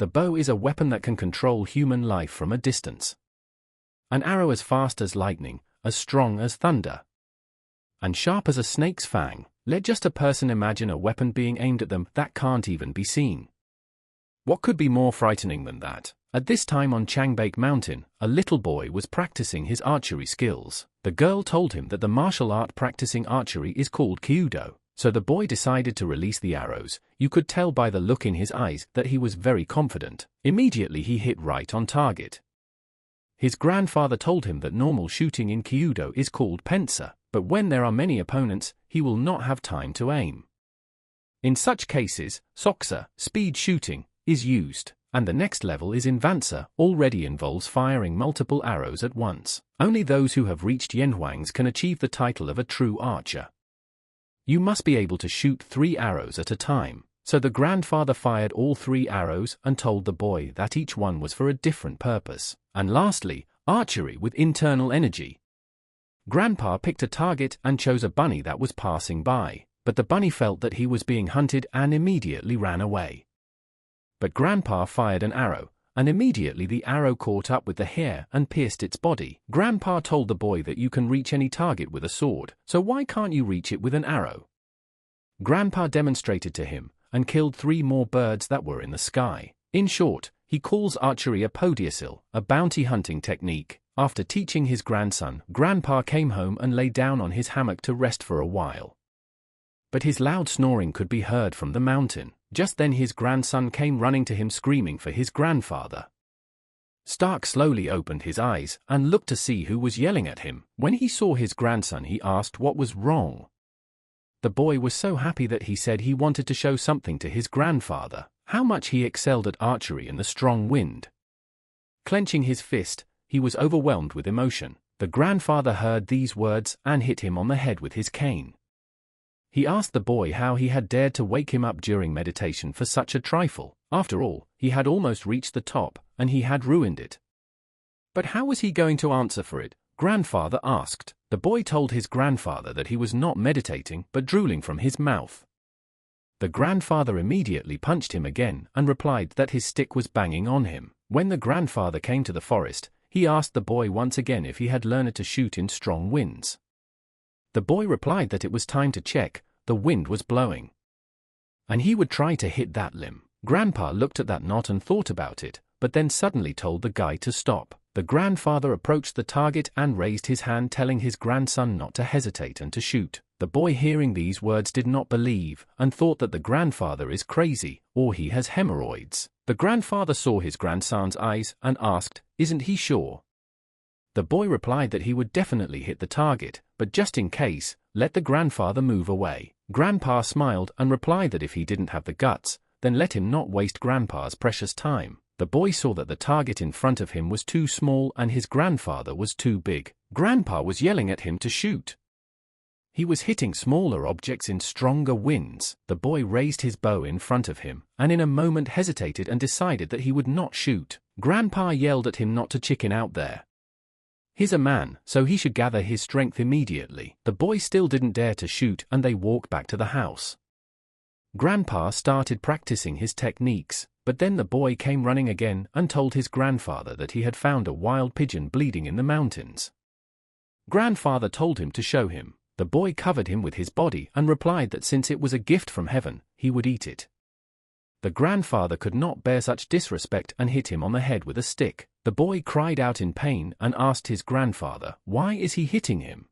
The bow is a weapon that can control human life from a distance. An arrow as fast as lightning, as strong as thunder, and sharp as a snake's fang. Let just a person imagine a weapon being aimed at them that can't even be seen. What could be more frightening than that? At this time on Changbake Mountain, a little boy was practicing his archery skills. The girl told him that the martial art practicing archery is called kyudo, so the boy decided to release the arrows. You could tell by the look in his eyes that he was very confident. Immediately he hit right on target. His grandfather told him that normal shooting in kyudo is called pensa, but when there are many opponents, he will not have time to aim. In such cases, soksa, speed shooting, is used, and the next level is invansa, already involves firing multiple arrows at once. Only those who have reached yenhuangs can achieve the title of a true archer. You must be able to shoot 3 arrows at a time. So the grandfather fired all 3 arrows and told the boy that each one was for a different purpose. And lastly, archery with internal energy. Grandpa picked a target and chose a bunny that was passing by, but the bunny felt that he was being hunted and immediately ran away. But Grandpa fired an arrow, and immediately the arrow caught up with the hare and pierced its body. Grandpa told the boy that you can reach any target with a sword, so why can't you reach it with an arrow? Grandpa demonstrated to him, and killed 3 more birds that were in the sky. In short, he calls archery a podiosil, a bounty hunting technique. After teaching his grandson, Grandpa came home and lay down on his hammock to rest for a while. But his loud snoring could be heard from the mountain. Just then his grandson came running to him screaming for his grandfather. Stark slowly opened his eyes and looked to see who was yelling at him. When he saw his grandson, he asked what was wrong. The boy was so happy that he said he wanted to show something to his grandfather, how much he excelled at archery in the strong wind. Clenching his fist, he was overwhelmed with emotion. The grandfather heard these words and hit him on the head with his cane. He asked the boy how he had dared to wake him up during meditation for such a trifle. After all, he had almost reached the top, and he had ruined it. But how was he going to answer for it? Grandfather asked. The boy told his grandfather that he was not meditating but drooling from his mouth. The grandfather immediately punched him again and replied that his stick was banging on him. When the grandfather came to the forest, he asked the boy once again if he had learned to shoot in strong winds. The boy replied that it was time to check, the wind was blowing, and he would try to hit that limb. Grandpa looked at that knot and thought about it, but then suddenly told the guy to stop. The grandfather approached the target and raised his hand, telling his grandson not to hesitate and to shoot. The boy, hearing these words, did not believe and thought that the grandfather is crazy or he has hemorrhoids. The grandfather saw his grandson's eyes and asked, "Isn't he sure?" The boy replied that he would definitely hit the target, but just in case, let the grandfather move away. Grandpa smiled and replied that if he didn't have the guts, then let him not waste Grandpa's precious time. The boy saw that the target in front of him was too small and his grandfather was too big. Grandpa was yelling at him to shoot. He was hitting smaller objects in stronger winds. The boy raised his bow in front of him, and in a moment hesitated and decided that he would not shoot. Grandpa yelled at him not to chicken out there. He's a man, so he should gather his strength immediately. The boy still didn't dare to shoot, and they walked back to the house. Grandpa started practicing his techniques, but then the boy came running again and told his grandfather that he had found a wild pigeon bleeding in the mountains. Grandfather told him to show him. The boy covered him with his body and replied that since it was a gift from heaven, he would eat it. The grandfather could not bear such disrespect and hit him on the head with a stick. The boy cried out in pain and asked his grandfather, why is he hitting him?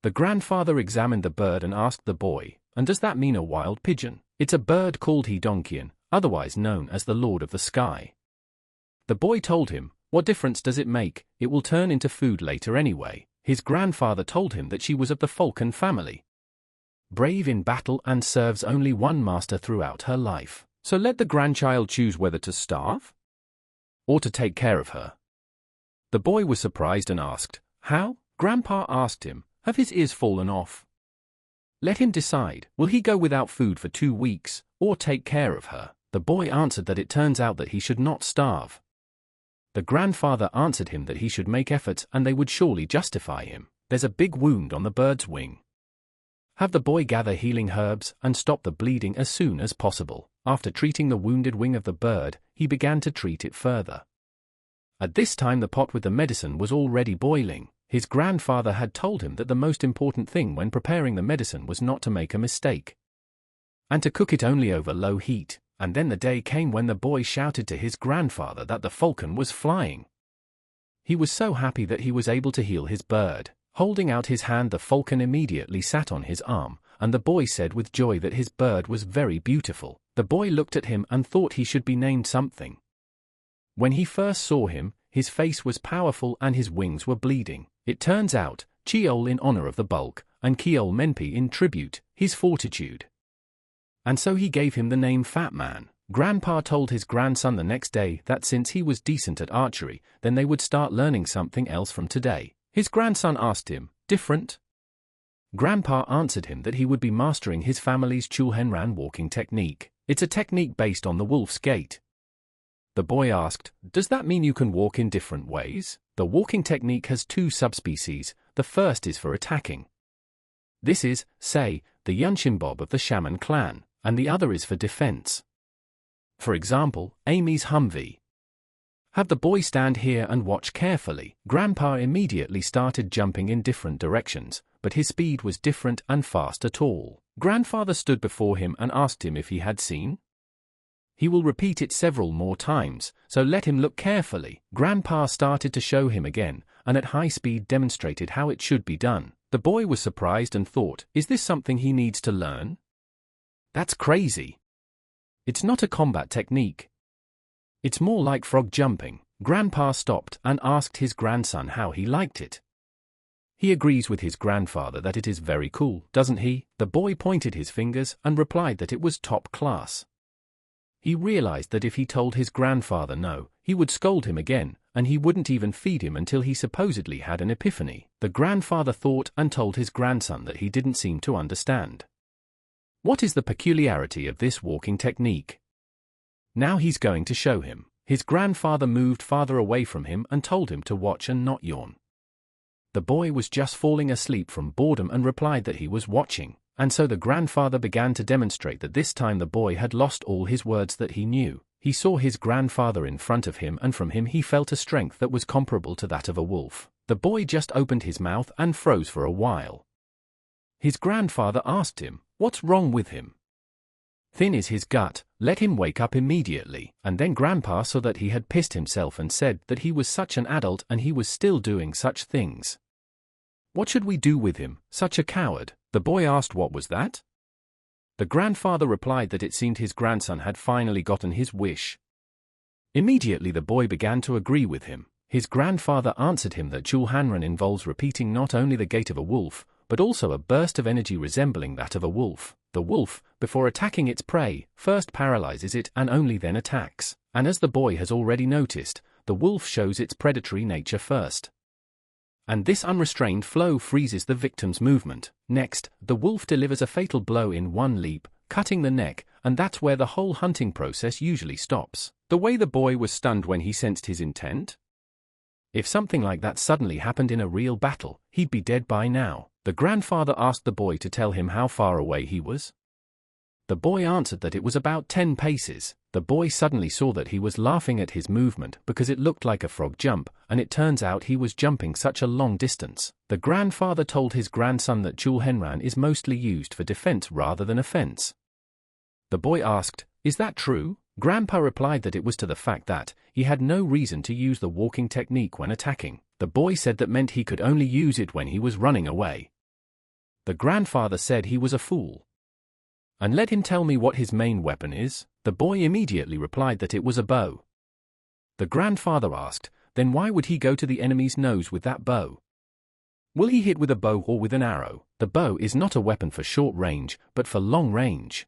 The grandfather examined the bird and asked the boy, and does that mean a wild pigeon? It's a bird called Hedonkian, otherwise known as the Lord of the Sky. The boy told him, what difference does it make? It will turn into food later anyway. His grandfather told him that she was of the falcon family, brave in battle and serves only one master throughout her life. So let the grandchild choose whether to starve or to take care of her. The boy was surprised and asked, how? Grandpa asked him, have his ears fallen off? Let him decide, will he go without food for 2 weeks, or take care of her? The boy answered that it turns out that he should not starve. The grandfather answered him that he should make efforts and they would surely justify him. There's a big wound on the bird's wing. Have the boy gather healing herbs and stop the bleeding as soon as possible. After treating the wounded wing of the bird, he began to treat it further. At this time the pot with the medicine was already boiling. His grandfather had told him that the most important thing when preparing the medicine was not to make a mistake, and to cook it only over low heat. And then the day came when the boy shouted to his grandfather that the falcon was flying. He was so happy that he was able to heal his bird. Holding out his hand, the falcon immediately sat on his arm, and the boy said with joy that his bird was very beautiful. The boy looked at him and thought he should be named something. When he first saw him, his face was powerful and his wings were bleeding. It turns out, Cheol in honor of the bulk, and Keol Menpi in tribute, his fortitude. And so he gave him the name Fat Man. Grandpa told his grandson the next day that since he was decent at archery, then they would start learning something else from today. His grandson asked him, "Different?" Grandpa answered him that he would be mastering his family's Chulhenran walking technique. It's a technique based on the wolf's gait. The boy asked, "Does that mean you can walk in different ways?" The walking technique has two subspecies. The first is for attacking. This is, say, the Yunshinbob of the Shaman clan, and the other is for defense. For example, Amy's Humvee. Have the boy stand here and watch carefully. Grandpa immediately started jumping in different directions, but his speed was different and fast at all. Grandfather stood before him and asked him if he had seen. He will repeat it several more times, so let him look carefully. Grandpa started to show him again, and at high speed demonstrated how it should be done. The boy was surprised and thought, is this something he needs to learn? That's crazy. It's not a combat technique. It's more like frog jumping. Grandpa stopped and asked his grandson how he liked it. He agrees with his grandfather that it is very cool, doesn't he? The boy pointed his fingers and replied that it was top class. He realized that if he told his grandfather no, he would scold him again, and he wouldn't even feed him until he supposedly had an epiphany. The grandfather thought and told his grandson that he didn't seem to understand. What is the peculiarity of this walking technique? Now he's going to show him. His grandfather moved farther away from him and told him to watch and not yawn. The boy was just falling asleep from boredom and replied that he was watching, and so the grandfather began to demonstrate that this time the boy had lost all his words that he knew. He saw his grandfather in front of him, and from him he felt a strength that was comparable to that of a wolf. The boy just opened his mouth and froze for a while. His grandfather asked him, "What's wrong with him? Thin is his gut, let him wake up immediately." And then Grandpa saw that he had pissed himself and said that he was such an adult and he was still doing such things. What should we do with him, such a coward? The boy asked what was that? The grandfather replied that it seemed his grandson had finally gotten his wish. Immediately the boy began to agree with him. His grandfather answered him that Chulhanran involves repeating not only the gait of a wolf, but also a burst of energy resembling that of a wolf. The wolf, before attacking its prey, first paralyzes it and only then attacks. And as the boy has already noticed, the wolf shows its predatory nature first. And this unrestrained flow freezes the victim's movement. Next, the wolf delivers a fatal blow in one leap, cutting the neck, and that's where the whole hunting process usually stops. The way the boy was stunned when he sensed his intent? If something like that suddenly happened in a real battle, he'd be dead by now. The grandfather asked the boy to tell him how far away he was. The boy answered that it was about 10 paces. The boy suddenly saw that he was laughing at his movement because it looked like a frog jump, and it turns out he was jumping such a long distance. The grandfather told his grandson that Chulhenran is mostly used for defense rather than offense. The boy asked, "Is that true?" Grandpa replied that it was to the fact that he had no reason to use the walking technique when attacking. The boy said that meant he could only use it when he was running away. The grandfather said he was a fool and let him tell me what his main weapon is. The boy immediately replied that it was a bow. The grandfather asked, then why would he go to the enemy's nose with that bow? Will he hit with a bow or with an arrow? The bow is not a weapon for short range, but for long range.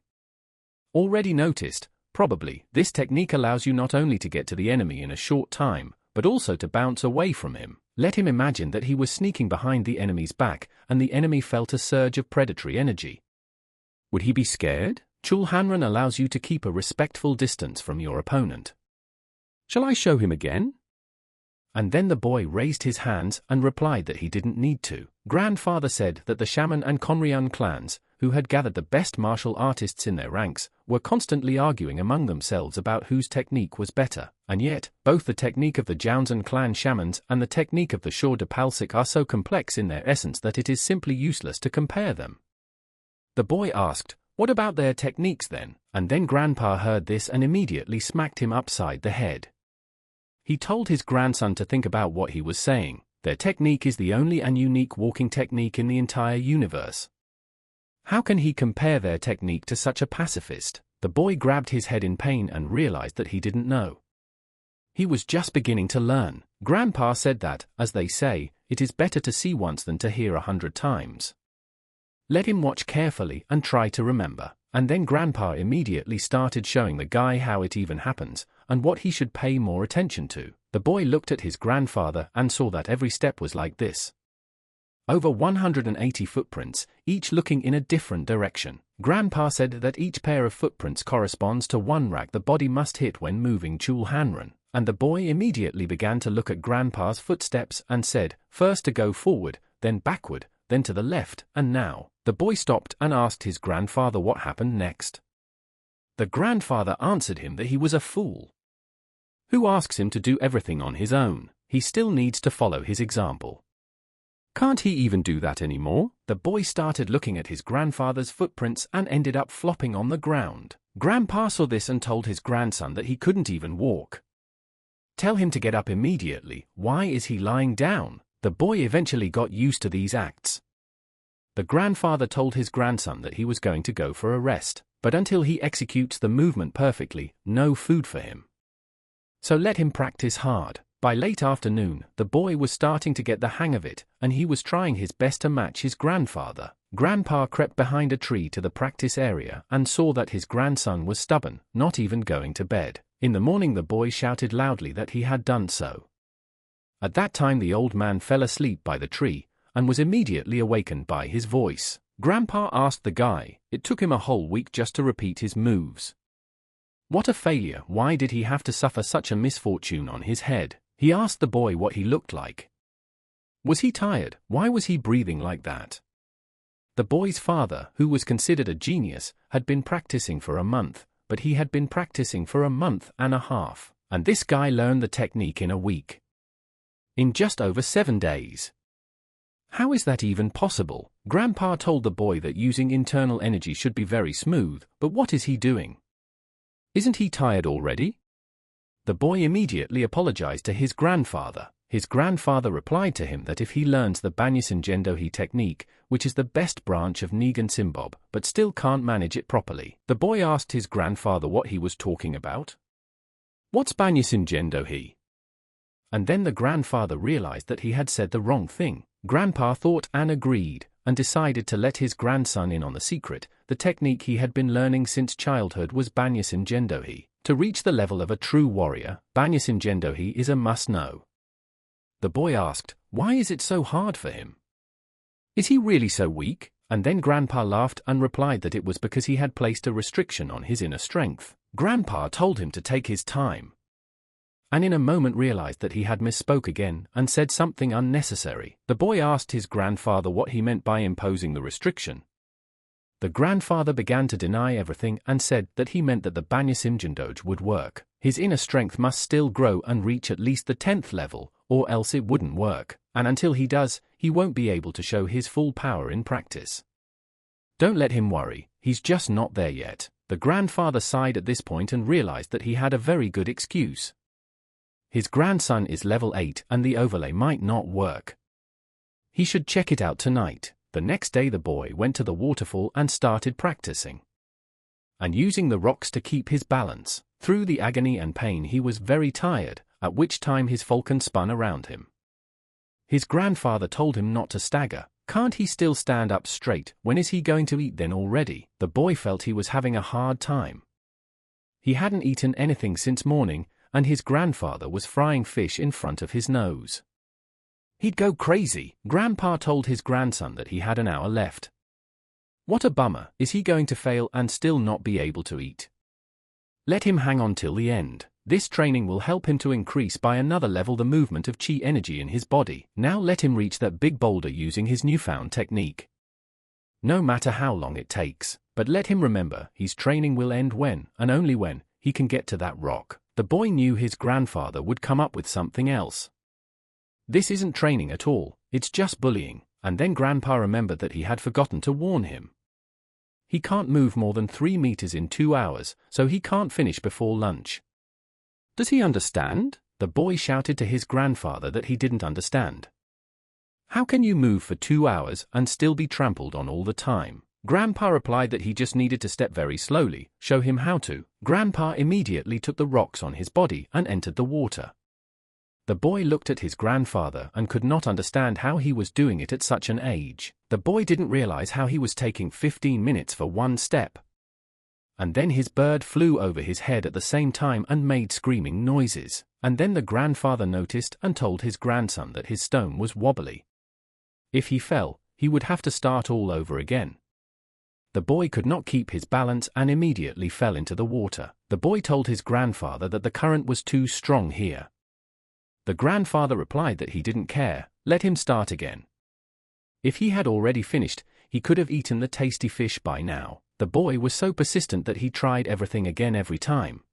Already noticed, probably, this technique allows you not only to get to the enemy in a short time, but also to bounce away from him. Let him imagine that he was sneaking behind the enemy's back, and the enemy felt a surge of predatory energy. Would he be scared? Chulhanran allows you to keep a respectful distance from your opponent. Shall I show him again? And then the boy raised his hands and replied that he didn't need to. Grandfather said that the Shaman and Konryun clans, who had gathered the best martial artists in their ranks, were constantly arguing among themselves about whose technique was better, and yet, both the technique of the Jounzhen clan shamans and the technique of the Shor de Palsik are so complex in their essence that it is simply useless to compare them. The boy asked, "What about their techniques then?" And then Grandpa heard this and immediately smacked him upside the head. He told his grandson to think about what he was saying. Their technique is the only and unique walking technique in the entire universe. How can he compare their technique to such a pacifist? The boy grabbed his head in pain and realized that he didn't know. He was just beginning to learn. Grandpa said that, as they say, it is better to see once than to hear 100 times. Let him watch carefully and try to remember. And then Grandpa immediately started showing the guy how it even happens, and what he should pay more attention to. The boy looked at his grandfather and saw that every step was like this. Over 180 footprints, each looking in a different direction. Grandpa said that each pair of footprints corresponds to one rack the body must hit when moving Chul Hanran, and the boy immediately began to look at Grandpa's footsteps and said, first to go forward, then backward, then to the left, and now. The boy stopped and asked his grandfather what happened next. The grandfather answered him that he was a fool. Who asks him to do everything on his own? He still needs to follow his example. Can't he even do that anymore? The boy started looking at his grandfather's footprints and ended up flopping on the ground. Grandpa saw this and told his grandson that he couldn't even walk. Tell him to get up immediately. Why is he lying down? The boy eventually got used to these acts. The grandfather told his grandson that he was going to go for a rest, but until he executes the movement perfectly, no food for him. So let him practice hard. By late afternoon, the boy was starting to get the hang of it, and he was trying his best to match his grandfather. Grandpa crept behind a tree to the practice area and saw that his grandson was stubborn, not even going to bed. In the morning the boy shouted loudly that he had done so. At that time the old man fell asleep by the tree, and was immediately awakened by his voice. Grandpa asked the guy. It took him a whole week just to repeat his moves. What a failure! Why did he have to suffer such a misfortune on his head? He asked the boy what he looked like. Was he tired? Why was he breathing like that? The boy's father, who was considered a genius, had been practicing for a month, but he had been practicing for a month and a half, and this guy learned the technique in a week. In just over 7 days. How is that even possible? Grandpa told the boy that using internal energy should be very smooth, but what is he doing? Isn't he tired already? The boy immediately apologized to his grandfather. His grandfather replied to him that if he learns the Banyasin Gendohi technique, which is the best branch of Nigan Simbob, but still can't manage it properly. The boy asked his grandfather what he was talking about. What's Banyasin Gendohi? And then the grandfather realized that he had said the wrong thing. Grandpa thought and agreed, and decided to let his grandson in on the secret. The technique he had been learning since childhood was Banyasin Gendohi. To reach the level of a true warrior, Banyasin Gendohi is a must-know. The boy asked, why is it so hard for him? Is he really so weak? And then Grandpa laughed and replied that it was because he had placed a restriction on his inner strength. Grandpa told him to take his time, and in a moment realized that he had misspoke again and said something unnecessary. The boy asked his grandfather what he meant by imposing the restriction. The grandfather began to deny everything and said that he meant that the Banyasin Gendohi would work. His inner strength must still grow and reach at least the 10th level, or else it wouldn't work, and until he does, he won't be able to show his full power in practice. Don't let him worry, he's just not there yet. The grandfather sighed at this point and realized that he had a very good excuse. His grandson is level 8 and the overlay might not work. He should check it out tonight. The next day the boy went to the waterfall and started practicing, and using the rocks to keep his balance. Through the agony and pain he was very tired, at which time his falcon spun around him. His grandfather told him not to stagger. Can't he still stand up straight? When is he going to eat then already? The boy felt he was having a hard time. He hadn't eaten anything since morning, and his grandfather was frying fish in front of his nose. He'd go crazy. Grandpa told his grandson that he had an hour left. What a bummer. Is he going to fail and still not be able to eat? Let him hang on till the end. This training will help him to increase by another level the movement of chi energy in his body. Now let him reach that big boulder using his newfound technique. No matter how long it takes, But let him remember, his training will end when, and only when, he can get to that rock. The boy knew his grandfather would come up with something else. This isn't training at all, it's just bullying. And then Grandpa remembered that he had forgotten to warn him. He can't move more than 3 meters in 2 hours, so he can't finish before lunch. Does he understand? The boy shouted to his grandfather that he didn't understand. How can you move for 2 hours and still be trampled on all the time? Grandpa replied that he just needed to step very slowly, show him how to. Grandpa immediately took the rocks on his body and entered the water. The boy looked at his grandfather and could not understand how he was doing it at such an age. The boy didn't realize how he was taking 15 minutes for one step. And then his bird flew over his head at the same time and made screaming noises. And then the grandfather noticed and told his grandson that his stone was wobbly. If he fell, he would have to start all over again. The boy could not keep his balance and immediately fell into the water. The boy told his grandfather that the current was too strong here. The grandfather replied that he didn't care, let him start again. If he had already finished, he could have eaten the tasty fish by now. The boy was so persistent that he tried everything again every time.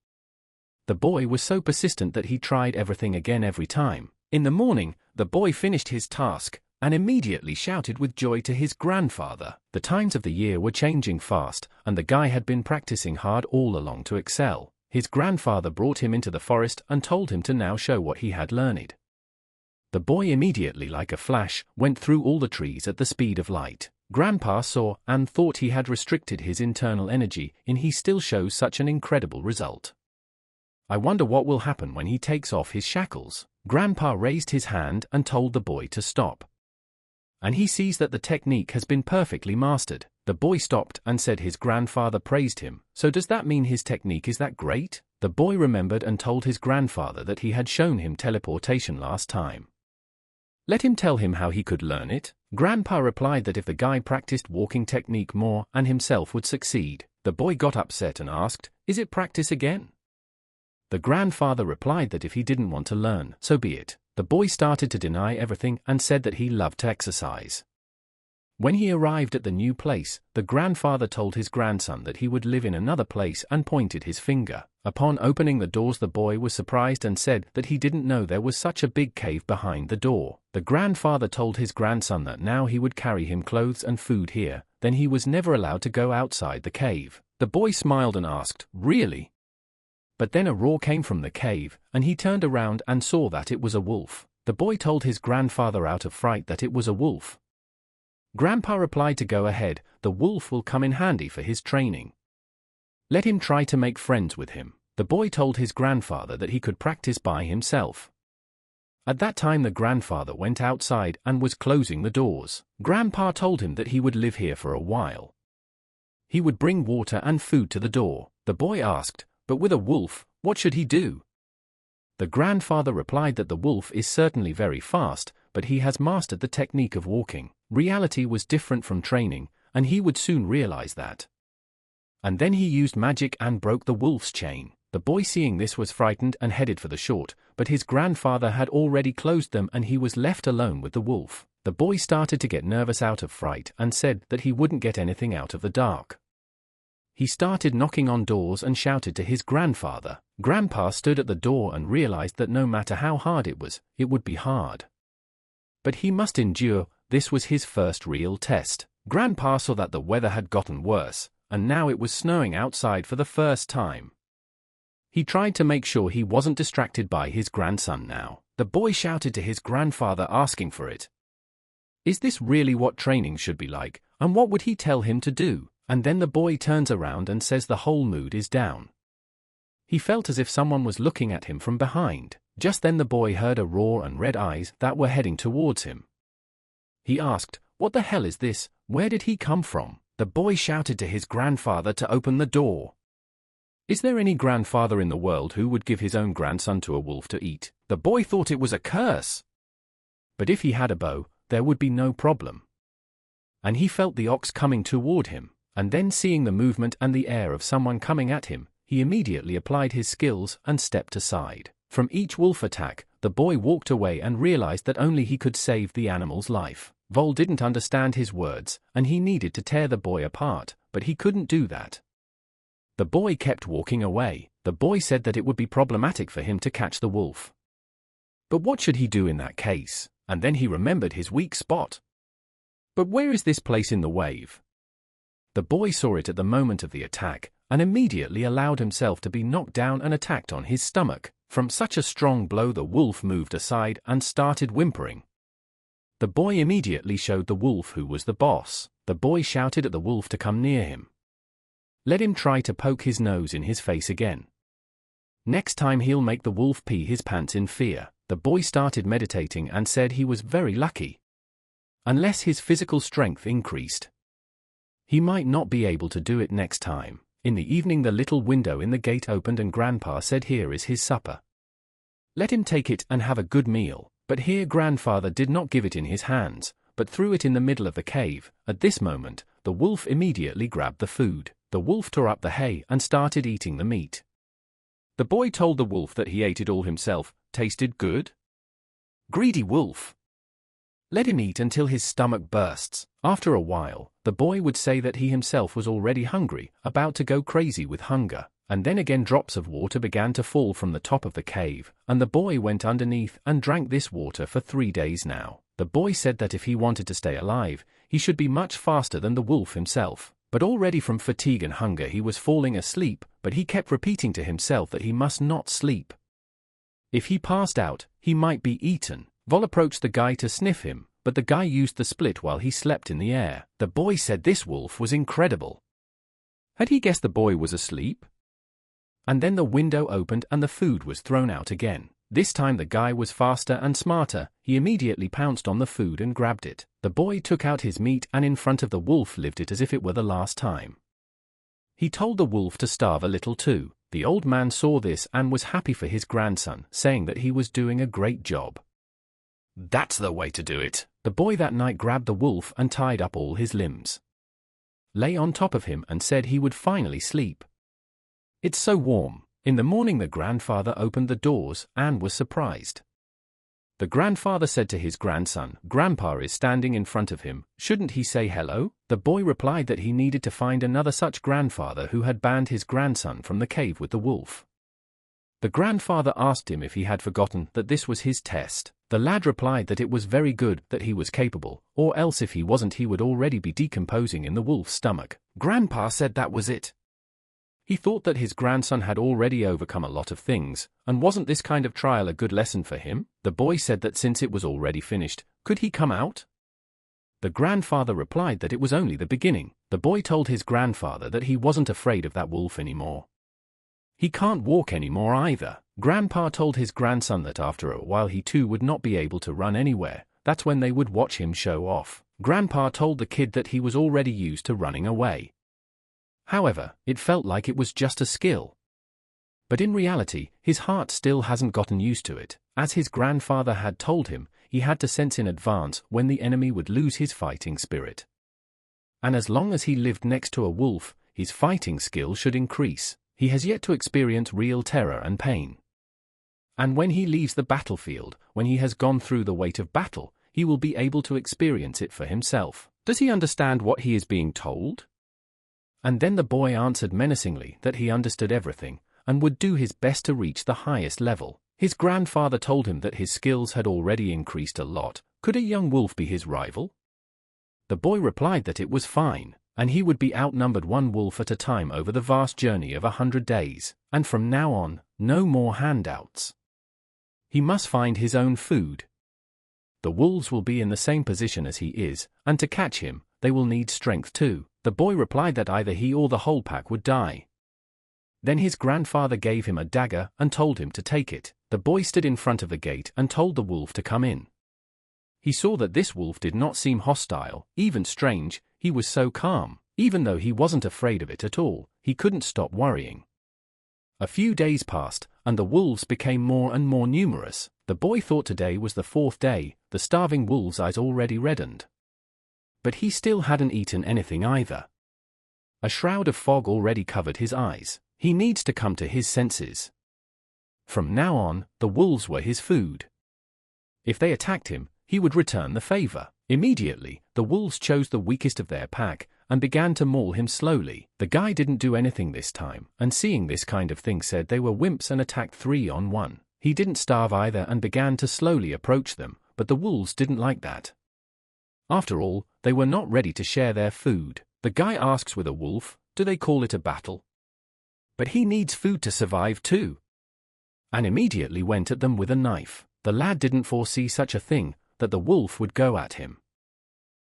In the morning, the boy finished his task and immediately shouted with joy to his grandfather. The times of the year were changing fast, and the guy had been practicing hard all along to excel. His grandfather brought him into the forest and told him to now show what he had learned. The boy immediately, like a flash, went through all the trees at the speed of light. Grandpa saw and thought he had restricted his internal energy, and he still shows such an incredible result. I wonder what will happen when he takes off his shackles. Grandpa raised his hand and told the boy to stop. And he sees that the technique has been perfectly mastered. The boy stopped and said his grandfather praised him. So does that mean his technique is that great? The boy remembered and told his grandfather that he had shown him teleportation last time. Let him tell him how he could learn it. Grandpa replied that if the guy practiced walking technique more and himself would succeed. The boy got upset and asked, "Is it practice again?" The grandfather replied that if he didn't want to learn, so be it. The boy started to deny everything and said that he loved to exercise. When he arrived at the new place, the grandfather told his grandson that he would live in another place and pointed his finger. Upon opening the doors, the boy was surprised and said that he didn't know there was such a big cave behind the door. The grandfather told his grandson that now he would carry him clothes and food here, then he was never allowed to go outside the cave. The boy smiled and asked, "Really?" But then a roar came from the cave, and he turned around and saw that it was a wolf. The boy told his grandfather out of fright that it was a wolf. Grandpa replied to go ahead, the wolf will come in handy for his training. Let him try to make friends with him. The boy told his grandfather that he could practice by himself. At that time the grandfather went outside and was closing the doors. Grandpa told him that he would live here for a while. He would bring water and food to the door. The boy asked, "But with a wolf, what should he do?" The grandfather replied that the wolf is certainly very fast, but he has mastered the technique of walking. Reality was different from training, and he would soon realize that. And then he used magic and broke the wolf's chain. The boy, seeing this, was frightened and headed for the shore, but his grandfather had already closed them and he was left alone with the wolf. The boy started to get nervous out of fright and said that he wouldn't get anything out of the dark. He started knocking on doors and shouted to his grandfather. Grandpa stood at the door and realized that no matter how hard it would be hard. But he must endure. This was his first real test. Grandpa saw that the weather had gotten worse, and now it was snowing outside for the first time. He tried to make sure he wasn't distracted by his grandson now. The boy shouted to his grandfather asking for it. Is this really what training should be like, and what would he tell him to do? And then the boy turns around and says the whole mood is down. He felt as if someone was looking at him from behind. Just then the boy heard a roar and red eyes that were heading towards him. He asked, "What the hell is this? Where did he come from?" The boy shouted to his grandfather to open the door. Is there any grandfather in the world who would give his own grandson to a wolf to eat? The boy thought it was a curse. But if he had a bow, there would be no problem. And he felt the ox coming toward him, and then seeing the movement and the air of someone coming at him, he immediately applied his skills and stepped aside. From each wolf attack, the boy walked away and realized that only he could save the animal's life. Vol didn't understand his words, and he needed to tear the boy apart, but but he couldn't do that. The boy kept walking away. The boy said that it would be problematic for him to catch the wolf. But what should he do in that case? And then he remembered his weak spot. But where is this place in the wave? The boy saw it at the moment of the attack, and immediately allowed himself to be knocked down and attacked on his stomach. From such a strong blow the wolf moved aside and started whimpering. The boy immediately showed the wolf who was the boss. The boy shouted at the wolf to come near him. Let him try to poke his nose in his face again. Next time he'll make the wolf pee his pants in fear. The boy started meditating and said he was very lucky. Unless his physical strength increased, he might not be able to do it next time. In the evening the little window in the gate opened and Grandpa said, "Here is his supper. Let him take it and have a good meal." But here Grandfather did not give it in his hands, but threw it in the middle of the cave. At this moment, the wolf immediately grabbed the food. The wolf tore up the hay and started eating the meat. The boy told the wolf that he ate it all himself. Tasted good? Greedy wolf. Let him eat until his stomach bursts. After a while, the boy would say that he himself was already hungry, about to go crazy with hunger. And then again drops of water began to fall from the top of the cave, and the boy went underneath and drank this water for 3 days now. The boy said that if he wanted to stay alive, he should be much faster than the wolf himself. But already from fatigue and hunger he was falling asleep, but he kept repeating to himself that he must not sleep. If he passed out, he might be eaten. Vol approached the guy to sniff him, but the guy used the split while he slept in the air. The boy said this wolf was incredible. Had he guessed the boy was asleep? And then the window opened and the food was thrown out again. This time the guy was faster and smarter. He immediately pounced on the food and grabbed it. The boy took out his meat and in front of the wolf lived it as if it were the last time. He told the wolf to starve a little too. The old man saw this and was happy for his grandson, saying that he was doing a great job. That's the way to do it. The boy that night grabbed the wolf and tied up all his limbs, lay on top of him and said he would finally sleep. It's so warm. In the morning the grandfather opened the doors and was surprised. The grandfather said to his grandson, "Grandpa is standing in front of him, shouldn't he say hello?" The boy replied that he needed to find another such grandfather who had banned his grandson from the cave with the wolf. The grandfather asked him if he had forgotten that this was his test. The lad replied that it was very good that he was capable, or else if he wasn't he would already be decomposing in the wolf's stomach. Grandpa said that was it. He thought that his grandson had already overcome a lot of things, and wasn't this kind of trial a good lesson for him? The boy said that since it was already finished, could he come out? The grandfather replied that it was only the beginning. The boy told his grandfather that he wasn't afraid of that wolf anymore. He can't walk anymore either. Grandpa told his grandson that after a while he too would not be able to run anywhere. That's when they would watch him show off. Grandpa told the kid that he was already used to running away. However, it felt like it was just a skill. But in reality, his heart still hasn't gotten used to it. As his grandfather had told him, he had to sense in advance when the enemy would lose his fighting spirit. And as long as he lived next to a wolf, his fighting skill should increase. He has yet to experience real terror and pain. And when he leaves the battlefield, when he has gone through the weight of battle, he will be able to experience it for himself. Does he understand what he is being told? And then the boy answered menacingly that he understood everything, and would do his best to reach the highest level. His grandfather told him that his skills had already increased a lot. Could a young wolf be his rival? The boy replied that it was fine, and he would be outnumbered one wolf at a time over the vast journey of 100 days, and from now on, no more handouts. He must find his own food. The wolves will be in the same position as he is, and to catch him, they will need strength too. The boy replied that either he or the whole pack would die. Then his grandfather gave him a dagger and told him to take it. The boy stood in front of the gate and told the wolf to come in. He saw that this wolf did not seem hostile, even strange. He was so calm. Even though he wasn't afraid of it at all, he couldn't stop worrying. A few days passed, and the wolves became more and more numerous. The boy thought today was the 4th day. The starving wolf's eyes already reddened. But he still hadn't eaten anything either. A shroud of fog already covered his eyes. He needs to come to his senses. From now on, the wolves were his food. If they attacked him, he would return the favor. Immediately, the wolves chose the weakest of their pack, and began to maul him slowly. The guy didn't do anything this time, and seeing this kind of thing said they were wimps and attacked 3-on-1. He didn't starve either and began to slowly approach them, but the wolves didn't like that. After all, they were not ready to share their food. The guy asks with a wolf, do they call it a battle? But he needs food to survive too. And immediately went at them with a knife. The lad didn't foresee such a thing, that the wolf would go at him.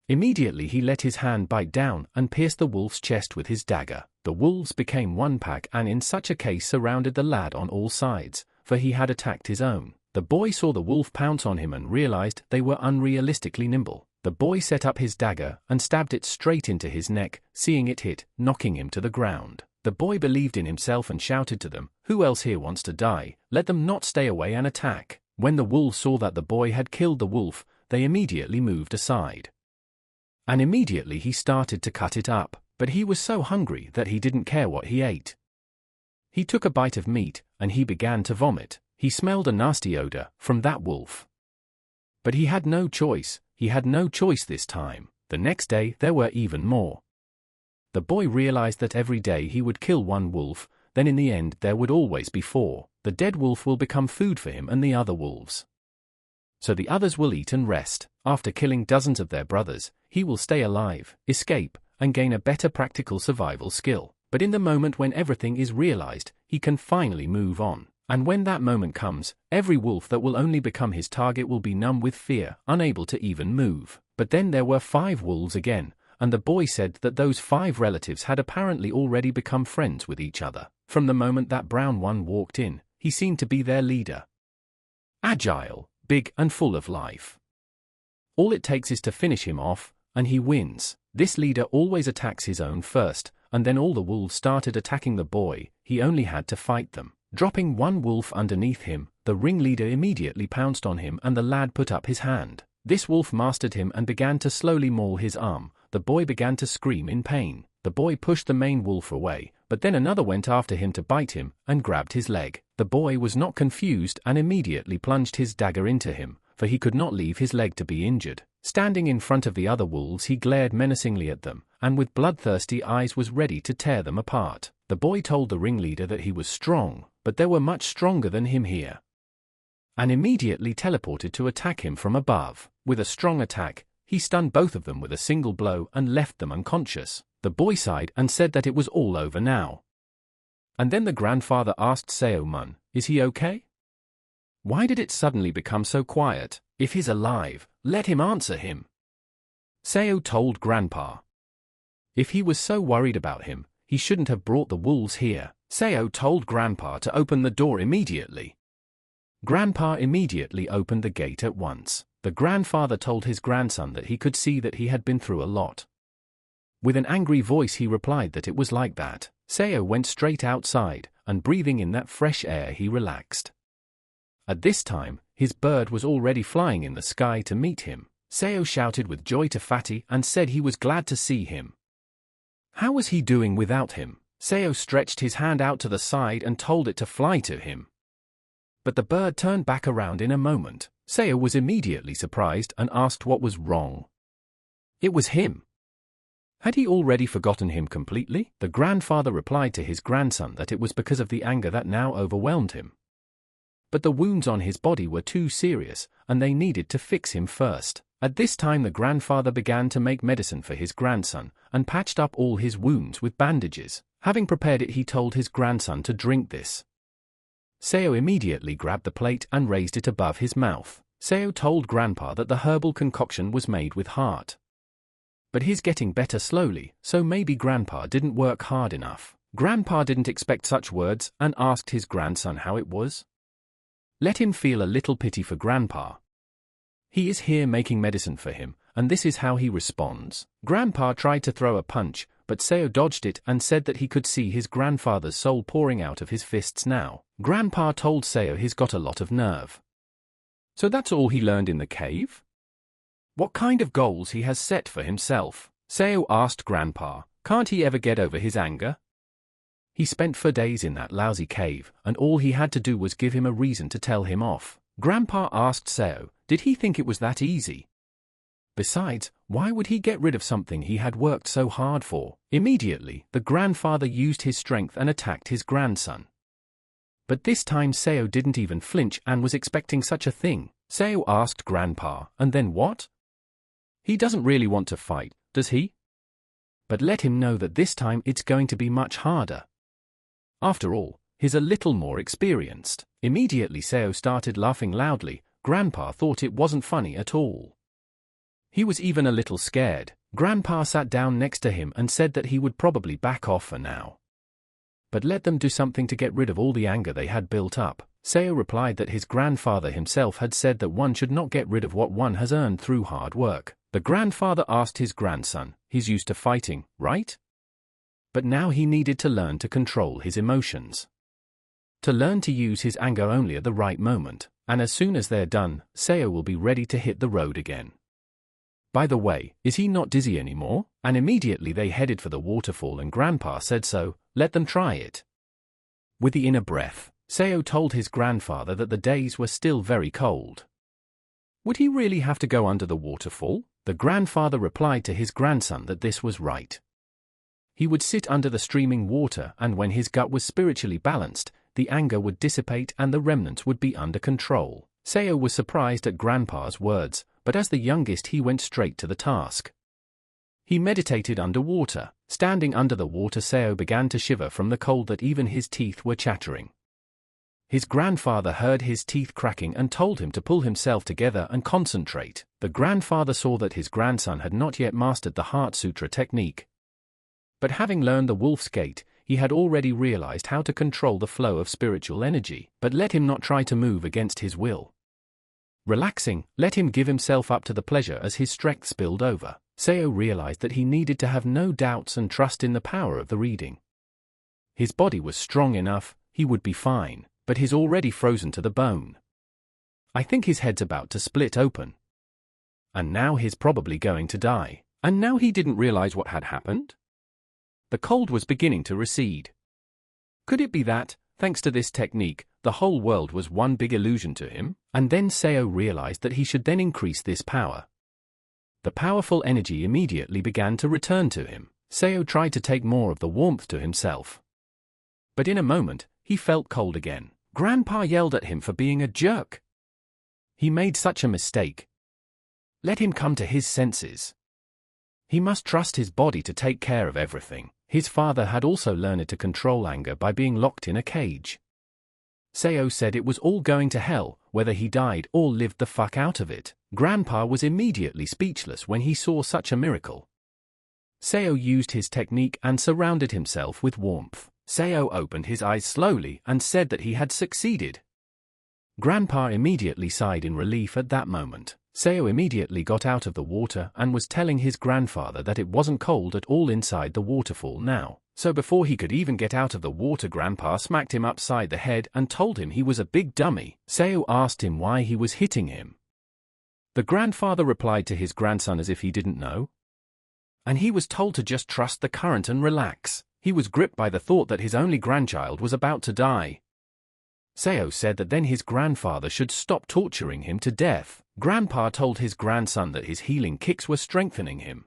Immediately he let his hand bite down and pierced the wolf's chest with his dagger. The wolves became one pack and in such a case surrounded the lad on all sides, for he had attacked his own. The boy saw the wolf pounce on him and realized they were unrealistically nimble. The boy set up his dagger and stabbed it straight into his neck, seeing it hit, knocking him to the ground. The boy believed in himself and shouted to them, who else here wants to die? Let them not stay away and attack. When the wolves saw that the boy had killed the wolf, they immediately moved aside. And immediately he started to cut it up, but he was so hungry that he didn't care what he ate. He took a bite of meat, and he began to vomit. He smelled a nasty odor from that wolf. But he had no choice. He had no choice this time. The next day there were even more. The boy realized that every day he would kill one wolf, then in the end there would always be 4. The dead wolf will become food for him and the other wolves. So the others will eat and rest. After killing dozens of their brothers, he will stay alive, escape, and gain a better practical survival skill. But in the moment when everything is realized, he can finally move on. And when that moment comes, every wolf that will only become his target will be numb with fear, unable to even move. But then there were 5 wolves again, and the boy said that those 5 relatives had apparently already become friends with each other. From the moment that brown one walked in, he seemed to be their leader. Agile, big and full of life. All it takes is to finish him off, and he wins. This leader always attacks his own first, and then all the wolves started attacking the boy. He only had to fight them. Dropping one wolf underneath him, the ringleader immediately pounced on him and the lad put up his hand. This wolf mastered him and began to slowly maul his arm. The boy began to scream in pain. The boy pushed the main wolf away, but then another went after him to bite him and grabbed his leg. The boy was not confused and immediately plunged his dagger into him, for he could not leave his leg to be injured. Standing in front of the other wolves, he glared menacingly at them, and with bloodthirsty eyes was ready to tear them apart. The boy told the ringleader that he was strong, but there were much stronger than him here, and immediately teleported to attack him from above. With a strong attack, he stunned both of them with a single blow and left them unconscious. The boy sighed and said that it was all over now. And then the grandfather asked Seo-mun, is he okay? Why did it suddenly become so quiet? If he's alive, let him answer him. Seo told Grandpa. If he was so worried about him, he shouldn't have brought the wolves here. Seo told Grandpa to open the door immediately. Grandpa immediately opened the gate at once. The grandfather told his grandson that he could see that he had been through a lot. With an angry voice he replied that it was like that. Seo went straight outside, and breathing in that fresh air he relaxed. At this time, his bird was already flying in the sky to meet him. Seo shouted with joy to Fatty and said he was glad to see him. How was he doing without him? Seo stretched his hand out to the side and told it to fly to him. But the bird turned back around in a moment. Seo was immediately surprised and asked what was wrong. It was him. Had he already forgotten him completely? The grandfather replied to his grandson that it was because of the anger that now overwhelmed him. But the wounds on his body were too serious, and they needed to fix him first. At this time the grandfather began to make medicine for his grandson, and patched up all his wounds with bandages. Having prepared it, he told his grandson to drink this. Seo immediately grabbed the plate and raised it above his mouth. Seo told Grandpa that the herbal concoction was made with heart. But he's getting better slowly, so maybe Grandpa didn't work hard enough. Grandpa didn't expect such words and asked his grandson how it was. Let him feel a little pity for Grandpa. He is here making medicine for him, and this is how he responds. Grandpa tried to throw a punch, but Seo dodged it and said that he could see his grandfather's soul pouring out of his fists now. Grandpa told Seo he's got a lot of nerve. So that's all he learned in the cave? What kind of goals he has set for himself? Seo asked Grandpa. Can't he ever get over his anger? He spent 4 days in that lousy cave, and all he had to do was give him a reason to tell him off. Grandpa asked Seo, did he think it was that easy? Besides, why would he get rid of something he had worked so hard for? Immediately, the grandfather used his strength and attacked his grandson. But this time Seo didn't even flinch and was expecting such a thing. Seo asked Grandpa, and then what? He doesn't really want to fight, does he? But let him know that this time it's going to be much harder. After all, he's a little more experienced. Immediately Seo started laughing loudly. Grandpa thought it wasn't funny at all. He was even a little scared. Grandpa sat down next to him and said that he would probably back off for now. But let them do something to get rid of all the anger they had built up. Seo replied that his grandfather himself had said that one should not get rid of what one has earned through hard work. The grandfather asked his grandson, he's used to fighting, right? But now he needed to learn to control his emotions. To learn to use his anger only at the right moment, and as soon as they're done, Seo will be ready to hit the road again. By the way, is he not dizzy anymore? And immediately they headed for the waterfall and Grandpa said so, let them try it. With the inner breath, Seo told his grandfather that the days were still very cold. Would he really have to go under the waterfall? The grandfather replied to his grandson that this was right. He would sit under the streaming water and when his gut was spiritually balanced, the anger would dissipate and the remnants would be under control. Seo was surprised at Grandpa's words, but as the youngest he went straight to the task. He meditated underwater. Standing under the water, Seo began to shiver from the cold that even his teeth were chattering. His grandfather heard his teeth cracking and told him to pull himself together and concentrate. The grandfather saw that his grandson had not yet mastered the Heart Sutra technique. But having learned the wolf's gait, he had already realized how to control the flow of spiritual energy. But let him not try to move against his will. Relaxing, let him give himself up to the pleasure as his strength spilled over. Seo realized that he needed to have no doubts and trust in the power of the reading. His body was strong enough, he would be fine, but he's already frozen to the bone. I think his head's about to split open. And now he's probably going to die. And now he didn't realize what had happened? The cold was beginning to recede. Could it be that, thanks to this technique, the whole world was one big illusion to him? And then Seo realized that he should then increase this power. The powerful energy immediately began to return to him. Seo tried to take more of the warmth to himself. But in a moment, he felt cold again. Grandpa yelled at him for being a jerk. He made such a mistake. Let him come to his senses. He must trust his body to take care of everything. His father had also learned to control anger by being locked in a cage. Seo said it was all going to hell, whether he died or lived the fuck out of it. Grandpa was immediately speechless when he saw such a miracle. Seo used his technique and surrounded himself with warmth. Seo opened his eyes slowly and said that he had succeeded. Grandpa immediately sighed in relief at that moment. Seo immediately got out of the water and was telling his grandfather that it wasn't cold at all inside the waterfall now. So before he could even get out of the water, Grandpa smacked him upside the head and told him he was a big dummy. Seo asked him why he was hitting him. The grandfather replied to his grandson as if he didn't know. And he was told to just trust the current and relax. He was gripped by the thought that his only grandchild was about to die. Seo said that then his grandfather should stop torturing him to death. Grandpa told his grandson that his healing kicks were strengthening him.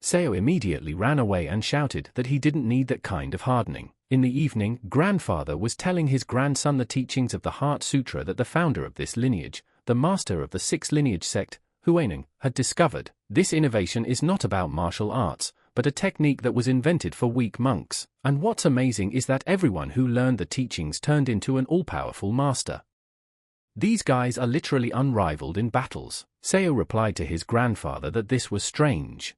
Seo immediately ran away and shouted that he didn't need that kind of hardening. In the evening, Grandfather was telling his grandson the teachings of the Heart Sutra that the founder of this lineage, the master of the sixth lineage sect, Huineng, had discovered. This innovation is not about martial arts, but a technique that was invented for weak monks. And what's amazing is that everyone who learned the teachings turned into an all-powerful master. These guys are literally unrivaled in battles. Seo replied to his grandfather that this was strange.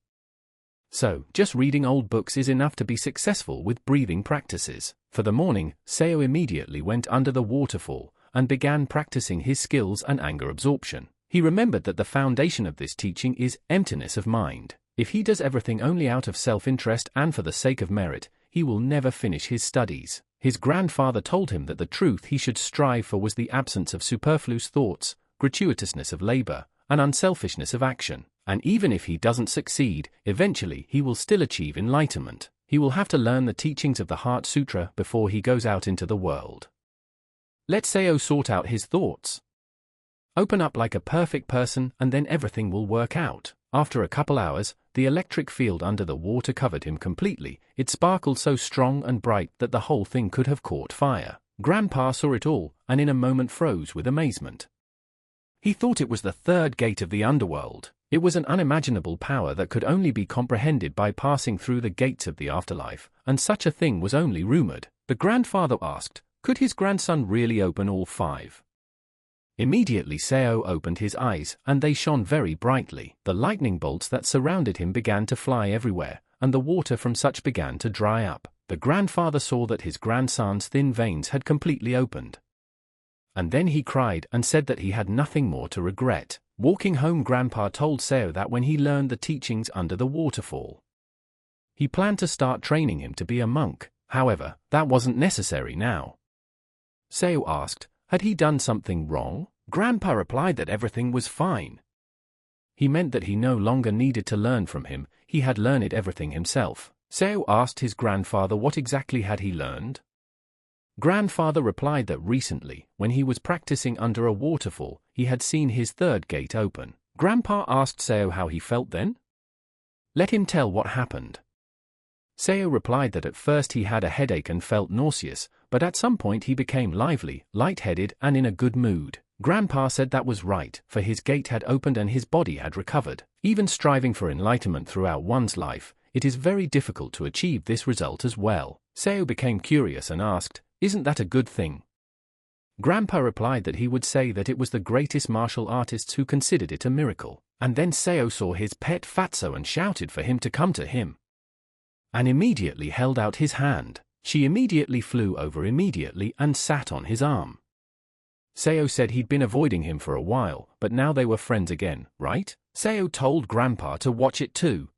So, just reading old books is enough to be successful with breathing practices. For the morning, Seo immediately went under the waterfall and began practicing his skills and anger absorption. He remembered that the foundation of this teaching is emptiness of mind. If he does everything only out of self-interest and for the sake of merit, he will never finish his studies. His grandfather told him that the truth he should strive for was the absence of superfluous thoughts, gratuitousness of labor, and unselfishness of action. And even if he doesn't succeed, eventually he will still achieve enlightenment. He will have to learn the teachings of the Heart Sutra before he goes out into the world. Let Seo sort out his thoughts. Open up like a perfect person and then everything will work out. After a couple hours, the electric field under the water covered him completely. It sparkled so strong and bright that the whole thing could have caught fire. Grandpa saw it all, and in a moment froze with amazement. He thought it was the third gate of the underworld. It was an unimaginable power that could only be comprehended by passing through the gates of the afterlife, and such a thing was only rumored. The grandfather asked, could his grandson really open all 5? Immediately Seo opened his eyes, and they shone very brightly. The lightning bolts that surrounded him began to fly everywhere, and the water from such began to dry up. The grandfather saw that his grandson's thin veins had completely opened. And then he cried and said that he had nothing more to regret. Walking home, Grandpa told Seo that when he learned the teachings under the waterfall, he planned to start training him to be a monk. However, that wasn't necessary now. Seo asked, had he done something wrong? Grandpa replied that everything was fine. He meant that he no longer needed to learn from him, he had learned everything himself. Seo asked his grandfather what exactly had he learned. Grandfather replied that recently, when he was practicing under a waterfall, he had seen his third gate open. Grandpa asked Seo how he felt then. Let him tell what happened. Seo replied that at first he had a headache and felt nauseous, but at some point he became lively, light-headed and in a good mood. Grandpa said that was right, for his gate had opened and his body had recovered. Even striving for enlightenment throughout one's life, it is very difficult to achieve this result as well. Seo became curious and asked, isn't that a good thing? Grandpa replied that he would say that it was the greatest martial artists who considered it a miracle. And then Seo saw his pet Fatso and shouted for him to come to him, and immediately held out his hand. She immediately flew over immediately and sat on his arm. Seo said he'd been avoiding him for a while, but now they were friends again, right? Seo told Grandpa to watch it too.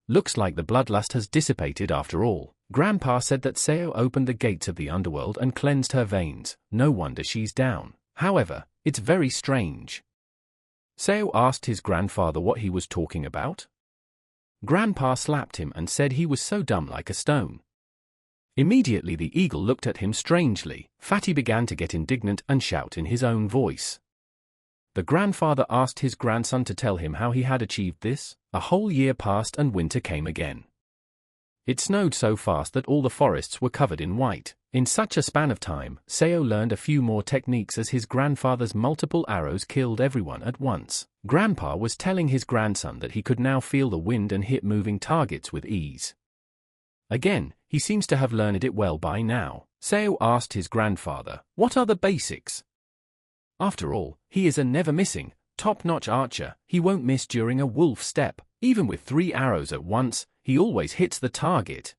Looks like the bloodlust has dissipated after all. Grandpa said that Seo opened the gates of the underworld and cleansed her veins. No wonder she's down. However, it's very strange. Seo asked his grandfather what he was talking about. Grandpa slapped him and said he was so dumb like a stone. Immediately the eagle looked at him strangely. Fatty began to get indignant and shout in his own voice. The grandfather asked his grandson to tell him how he had achieved this. A whole year passed and winter came again. It snowed so fast that all the forests were covered in white. In such a span of time, Seo learned a few more techniques as his grandfather's multiple arrows killed everyone at once. Grandpa was telling his grandson that he could now feel the wind and hit moving targets with ease. Again, he seems to have learned it well by now. Seo asked his grandfather, what are the basics? After all, he is a never-missing, top-notch archer. He won't miss during a wolf step. Even with 3 arrows at once, he always hits the target.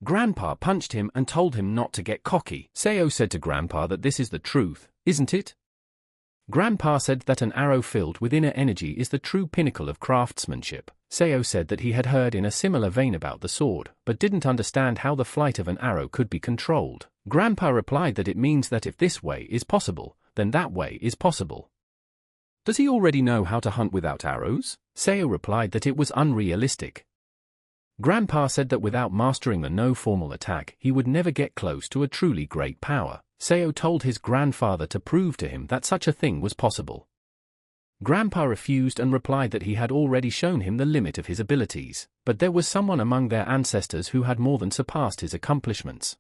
Grandpa punched him and told him not to get cocky. Seo said to Grandpa that this is the truth, isn't it? Grandpa said that an arrow filled with inner energy is the true pinnacle of craftsmanship. Seo said that he had heard in a similar vein about the sword, but didn't understand how the flight of an arrow could be controlled. Grandpa replied that it means that if this way is possible, then that way is possible. Does he already know how to hunt without arrows? Seo replied that it was unrealistic. Grandpa said that without mastering the no-formal attack, he would never get close to a truly great power. Seo told his grandfather to prove to him that such a thing was possible. Grandpa refused and replied that he had already shown him the limit of his abilities, but there was someone among their ancestors who had more than surpassed his accomplishments.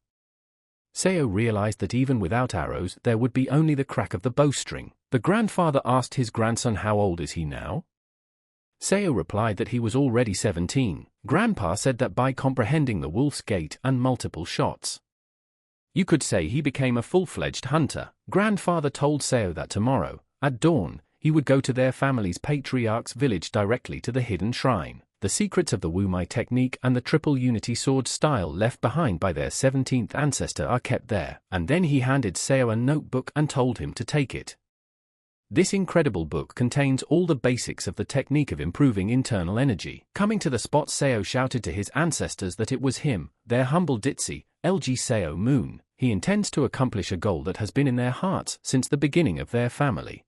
Seo realized that even without arrows there would be only the crack of the bowstring. The grandfather asked his grandson how old is he now? Seo replied that he was already 17. Grandpa said that by comprehending the wolf's gait and multiple shots, you could say he became a full-fledged hunter. Grandfather told Seo that tomorrow, at dawn, he would go to their family's patriarch's village directly to the hidden shrine. The secrets of the Wumai technique and the triple unity sword style left behind by their 17th ancestor are kept there. And then he handed Seo a notebook and told him to take it. This incredible book contains all the basics of the technique of improving internal energy. Coming to the spot, Seo shouted to his ancestors that it was him, their humble Ditsi, LG Seo Moon. He intends to accomplish a goal that has been in their hearts since the beginning of their family.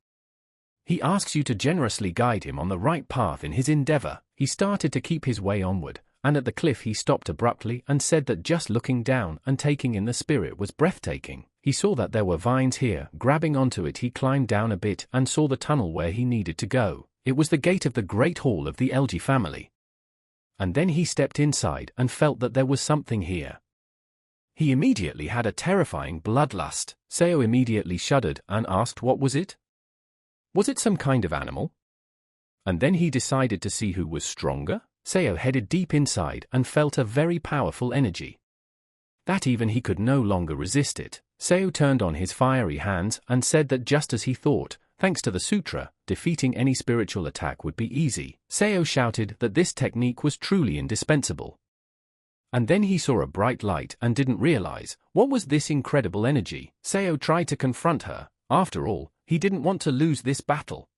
He asks you to generously guide him on the right path in his endeavor. He started to keep his way onward, and at the cliff he stopped abruptly and said that just looking down and taking in the spirit was breathtaking. He saw that there were vines here. Grabbing onto it, he climbed down a bit and saw the tunnel where he needed to go. It was the gate of the great hall of the LG family. And then he stepped inside and felt that there was something here. He immediately had a terrifying bloodlust. Seo immediately shuddered and asked what was it? Was it some kind of animal? And then he decided to see who was stronger. Seo headed deep inside and felt a very powerful energy. That even he could no longer resist it. Seo turned on his fiery hands and said that just as he thought, thanks to the sutra, defeating any spiritual attack would be easy. Seo shouted that this technique was truly indispensable. And then he saw a bright light and didn't realize, what was this incredible energy? Seo tried to confront her. After all, he didn't want to lose this battle.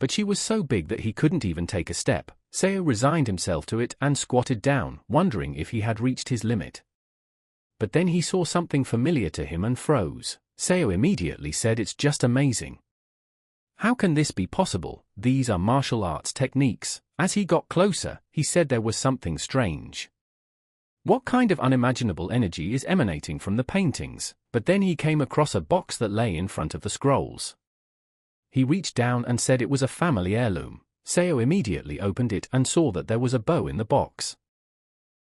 But she was so big that he couldn't even take a step. Seo resigned himself to it and squatted down, wondering if he had reached his limit. But then he saw something familiar to him and froze. Seo immediately said, it's just amazing. How can this be possible? These are martial arts techniques. As he got closer, he said there was something strange. What kind of unimaginable energy is emanating from the paintings? But then he came across a box that lay in front of the scrolls. He reached down and said it was a family heirloom. Seo immediately opened it and saw that there was a bow in the box.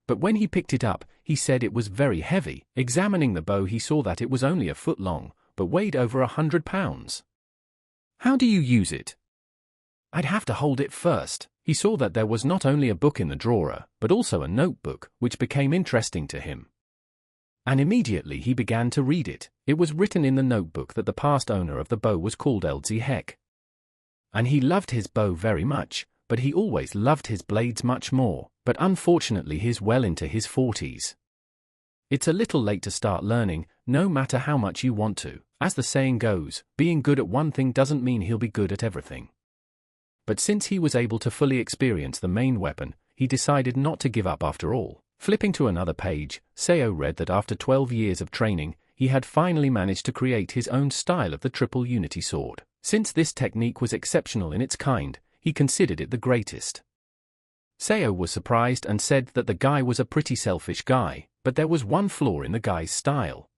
But when he picked it up, he said it was very heavy. Examining the bow, he saw that it was only a foot long, but weighed over 100 pounds. How do you use it? I'd have to hold it first. He saw that there was not only a book in the drawer, but also a notebook, which became interesting to him. And immediately he began to read it. It was written in the notebook that the past owner of the bow was called LZ Heck. And he loved his bow very much, but he always loved his blades much more, but unfortunately he's well into his 40s. It's a little late to start learning, no matter how much you want to. As the saying goes, being good at one thing doesn't mean he'll be good at everything. But since he was able to fully experience the main weapon, he decided not to give up after all. Flipping to another page, Seo read that after 12 years of training, he had finally managed to create his own style of the triple unity sword. Since this technique was exceptional in its kind, he considered it the greatest. Seo was surprised and said that the guy was a pretty selfish guy, but there was one flaw in the guy's style.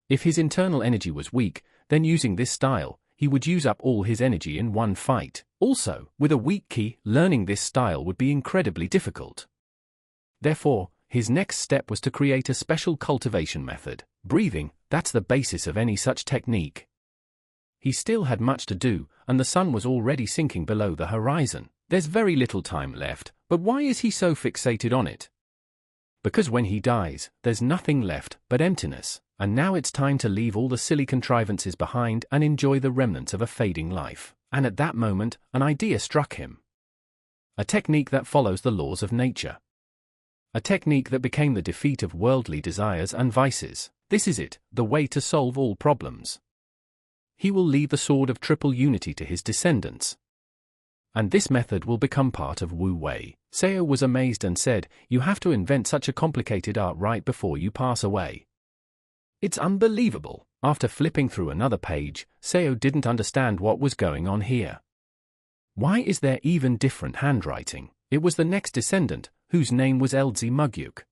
If his internal energy was weak, then using this style, he would use up all his energy in one fight. Also, with a weak ki, learning this style would be incredibly difficult. Therefore, his next step was to create a special cultivation method. Breathing, that's the basis of any such technique. He still had much to do, and the sun was already sinking below the horizon. There's very little time left, but why is he so fixated on it? Because when he dies, there's nothing left but emptiness, and now it's time to leave all the silly contrivances behind and enjoy the remnants of a fading life. And at that moment, an idea struck him. A technique that follows the laws of nature. A technique that became the defeat of worldly desires and vices. This is it, the way to solve all problems. He will leave the sword of triple unity to his descendants. And this method will become part of Wu Wei. Seo was amazed and said, you have to invent such a complicated art right before you pass away. It's unbelievable. After flipping through another page, Seo didn't understand what was going on here. Why is there even different handwriting? It was the next descendant, whose name was LZ Mugyuk.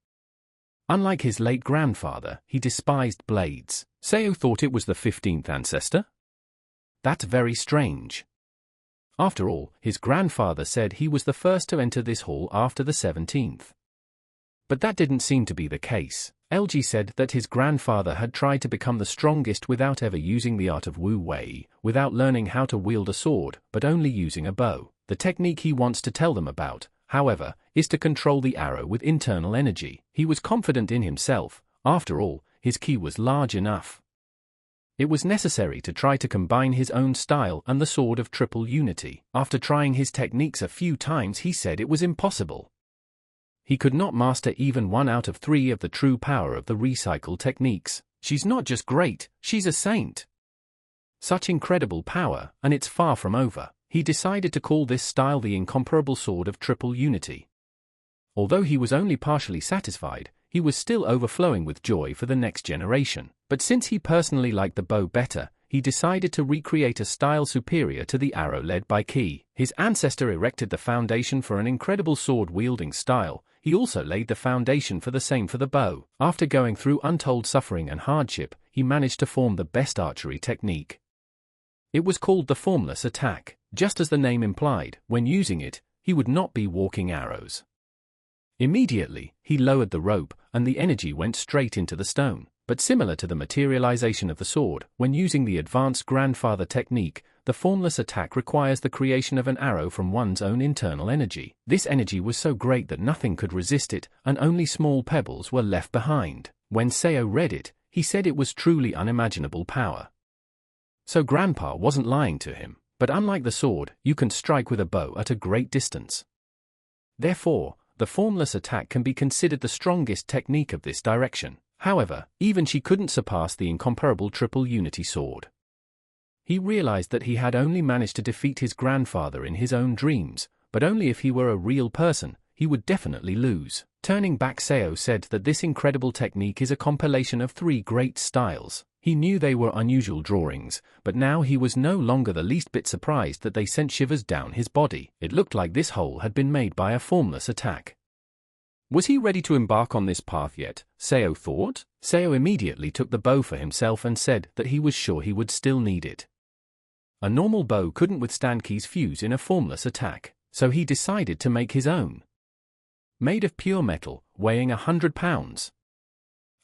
Unlike his late grandfather, he despised blades. Seo thought it was the 15th ancestor? That's very strange. After all, his grandfather said he was the first to enter this hall after the 17th. But that didn't seem to be the case. LG said that his grandfather had tried to become the strongest without ever using the art of Wu Wei, without learning how to wield a sword, but only using a bow. The technique he wants to tell them about, however, is to control the arrow with internal energy. He was confident in himself. After all, his ki was large enough. It was necessary to try to combine his own style and the sword of triple unity. After trying his techniques a few times, he said it was impossible. He could not master even 1 out of 3 of the true power of the recycle techniques. She's not just great, she's a saint. Such incredible power, and it's far from over. He decided to call this style the incomparable sword of triple unity. Although he was only partially satisfied, he was still overflowing with joy for the next generation. But since he personally liked the bow better, he decided to recreate a style superior to the arrow led by ki. His ancestor erected the foundation for an incredible sword-wielding style. He also laid the foundation for the same for the bow. After going through untold suffering and hardship, he managed to form the best archery technique. It was called the formless attack. Just as the name implied, when using it, he would not be walking arrows. Immediately, he lowered the rope, and the energy went straight into the stone. But similar to the materialization of the sword, when using the advanced grandfather technique, the formless attack requires the creation of an arrow from one's own internal energy. This energy was so great that nothing could resist it, and only small pebbles were left behind. When Seo read it, he said it was truly unimaginable power. So Grandpa wasn't lying to him, but unlike the sword, you can strike with a bow at a great distance. Therefore, the formless attack can be considered the strongest technique of this direction. However, even she couldn't surpass the incomparable triple unity sword. He realized that he had only managed to defeat his grandfather in his own dreams, but only if he were a real person, he would definitely lose. Turning back, Seo said that this incredible technique is a compilation of 3 great styles. He knew they were unusual drawings, but now he was no longer the least bit surprised that they sent shivers down his body. It looked like this hole had been made by a formless attack. Was he ready to embark on this path yet? Seo thought. Seo immediately took the bow for himself and said that he was sure he would still need it. A normal bow couldn't withstand Ki's fuse in a formless attack, so he decided to make his own. Made of pure metal, weighing 100 pounds.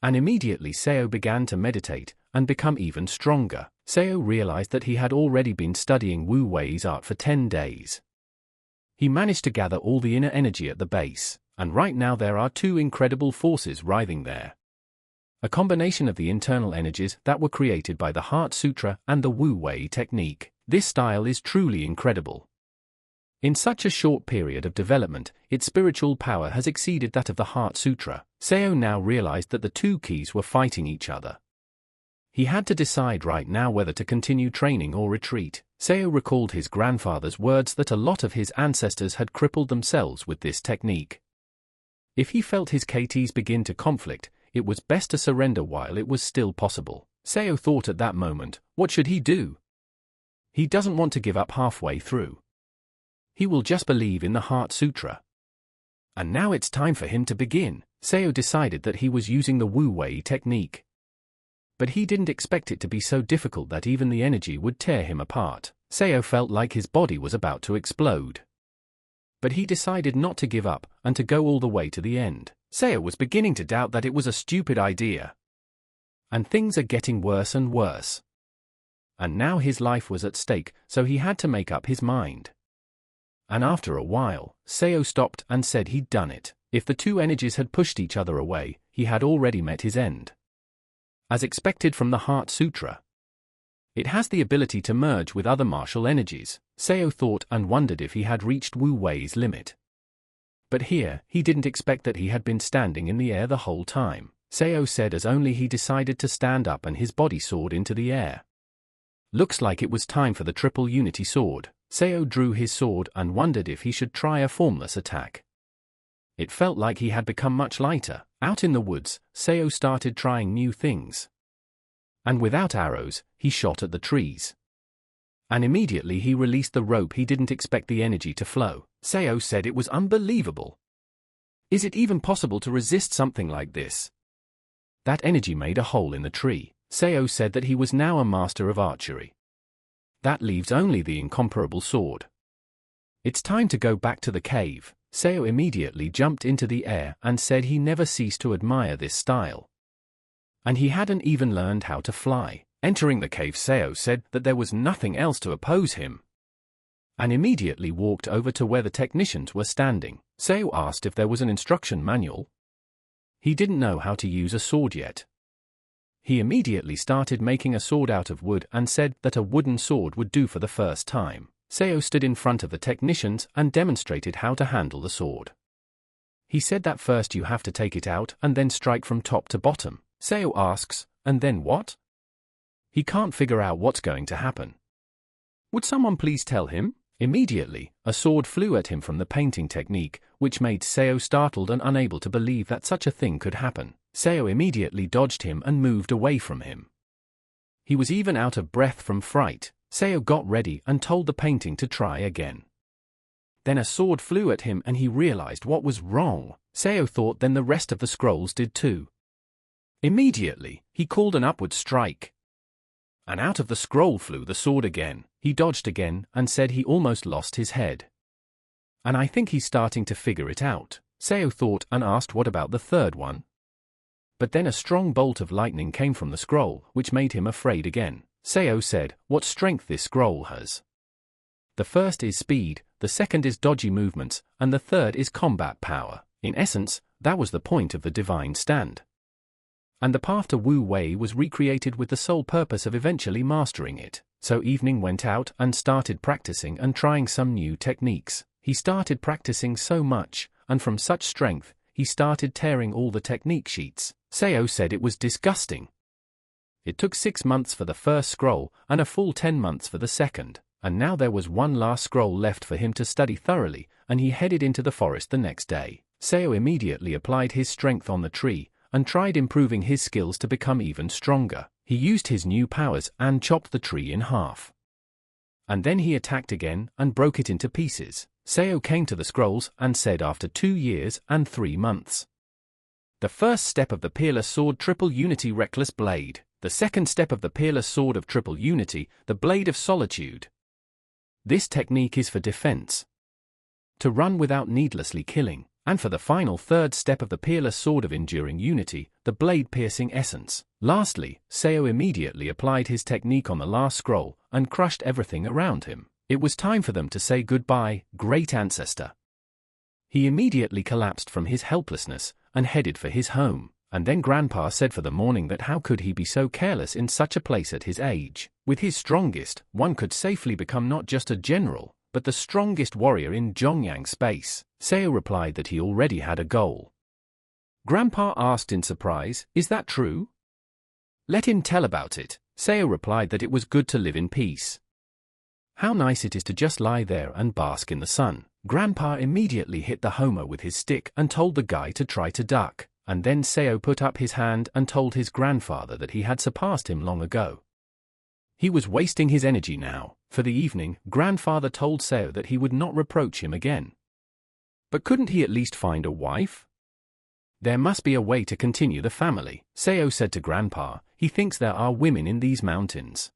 And immediately Seo began to meditate and become even stronger. Seo realized that he had already been studying Wu Wei's art for 10 days. He managed to gather all the inner energy at the base, and right now there are 2 incredible forces writhing there. A combination of the internal energies that were created by the Heart Sutra and the Wu Wei technique. This style is truly incredible. In such a short period of development, its spiritual power has exceeded that of the Heart Sutra. Seo now realized that the 2 keys were fighting each other. He had to decide right now whether to continue training or retreat. Seo recalled his grandfather's words that a lot of his ancestors had crippled themselves with this technique. If he felt his KTs begin to conflict, it was best to surrender while it was still possible. Seo thought at that moment, what should he do? He doesn't want to give up halfway through. He will just believe in the Heart Sutra. And now it's time for him to begin. Seo decided that he was using the Wu Wei technique. But he didn't expect it to be so difficult that even the energy would tear him apart. Seo felt like his body was about to explode. But he decided not to give up and to go all the way to the end. Seo was beginning to doubt that it was a stupid idea. And things are getting worse and worse. And now his life was at stake, so he had to make up his mind. And after a while, Seo stopped and said he'd done it. If the 2 energies had pushed each other away, he had already met his end. As expected from the Heart Sutra, it has the ability to merge with other martial energies. Seo thought and wondered if he had reached Wu Wei's limit. But here, he didn't expect that he had been standing in the air the whole time. Seo said as only he decided to stand up and his body soared into the air. Looks like it was time for the triple unity sword. Seo drew his sword and wondered if he should try a formless attack. It felt like he had become much lighter. Out in the woods, Seo started trying new things. And without arrows, he shot at the trees. And immediately he released the rope. He didn't expect the energy to flow. Seo said it was unbelievable. Is it even possible to resist something like this? That energy made a hole in the tree. Seo said that he was now a master of archery. That leaves only the incomparable sword. It's time to go back to the cave. Seo immediately jumped into the air and said he never ceased to admire this style. And he hadn't even learned how to fly. Entering the cave, Seo said that there was nothing else to oppose him. And immediately walked over to where the technicians were standing. Seo asked if there was an instruction manual. He didn't know how to use a sword yet. He immediately started making a sword out of wood and said that a wooden sword would do for the first time. Seo stood in front of the technicians and demonstrated how to handle the sword. He said that first you have to take it out and then strike from top to bottom. Seo asks, and then what? He can't figure out what's going to happen. Would someone please tell him? Immediately, a sword flew at him from the painting technique, which made Seo startled and unable to believe that such a thing could happen. Seo immediately dodged him and moved away from him. He was even out of breath from fright. Seo got ready and told the painting to try again. Then a sword flew at him and he realized what was wrong. Seo thought then the rest of the scrolls did too. Immediately, he called an upward strike. And out of the scroll flew the sword again. He dodged again and said he almost lost his head. And I think he's starting to figure it out, Seo thought and asked what about the third one? But then a strong bolt of lightning came from the scroll, which made him afraid again. Seo said, what strength this scroll has. The first is speed, the second is dodgy movements, and the third is combat power. In essence, that was the point of the divine stand. And the path to Wu Wei was recreated with the sole purpose of eventually mastering it. So Evening went out and started practicing and trying some new techniques. He started practicing so much, and from such strength, he started tearing all the technique sheets. Seo said it was disgusting. It took 6 months for the first scroll and a full 10 months for the second, and now there was one last scroll left for him to study thoroughly, and he headed into the forest the next day. Seo immediately applied his strength on the tree, and tried improving his skills to become even stronger. He used his new powers and chopped the tree in half. And then he attacked again and broke it into pieces. Seo came to the scrolls and said after 2 years and 3 months. The first step of the Peerless Sword Triple Unity Reckless Blade. The second step of the Peerless Sword of Triple Unity, the Blade of Solitude. This technique is for defense. To run without needlessly killing. And for the final third step of the Peerless Sword of Enduring Unity, the Blade-Piercing Essence. Lastly, Seo immediately applied his technique on the last scroll and crushed everything around him. It was time for them to say goodbye, Great Ancestor. He immediately collapsed from his helplessness and headed for his home, and then Grandpa said for the morning that how could he be so careless in such a place at his age. With his strongest, one could safely become not just a general, but the strongest warrior in Zhongyang space. Seo replied that he already had a goal. Grandpa asked in surprise, is that true? Let him tell about it. Seo replied that it was good to live in peace. How nice it is to just lie there and bask in the sun. Grandpa immediately hit the Homer with his stick and told the guy to try to duck, and then Seo put up his hand and told his grandfather that he had surpassed him long ago. He was wasting his energy now. For the evening, Grandfather told Seo that he would not reproach him again. But couldn't he at least find a wife? There must be a way to continue the family, Seo said to Grandpa. He thinks there are women in these mountains.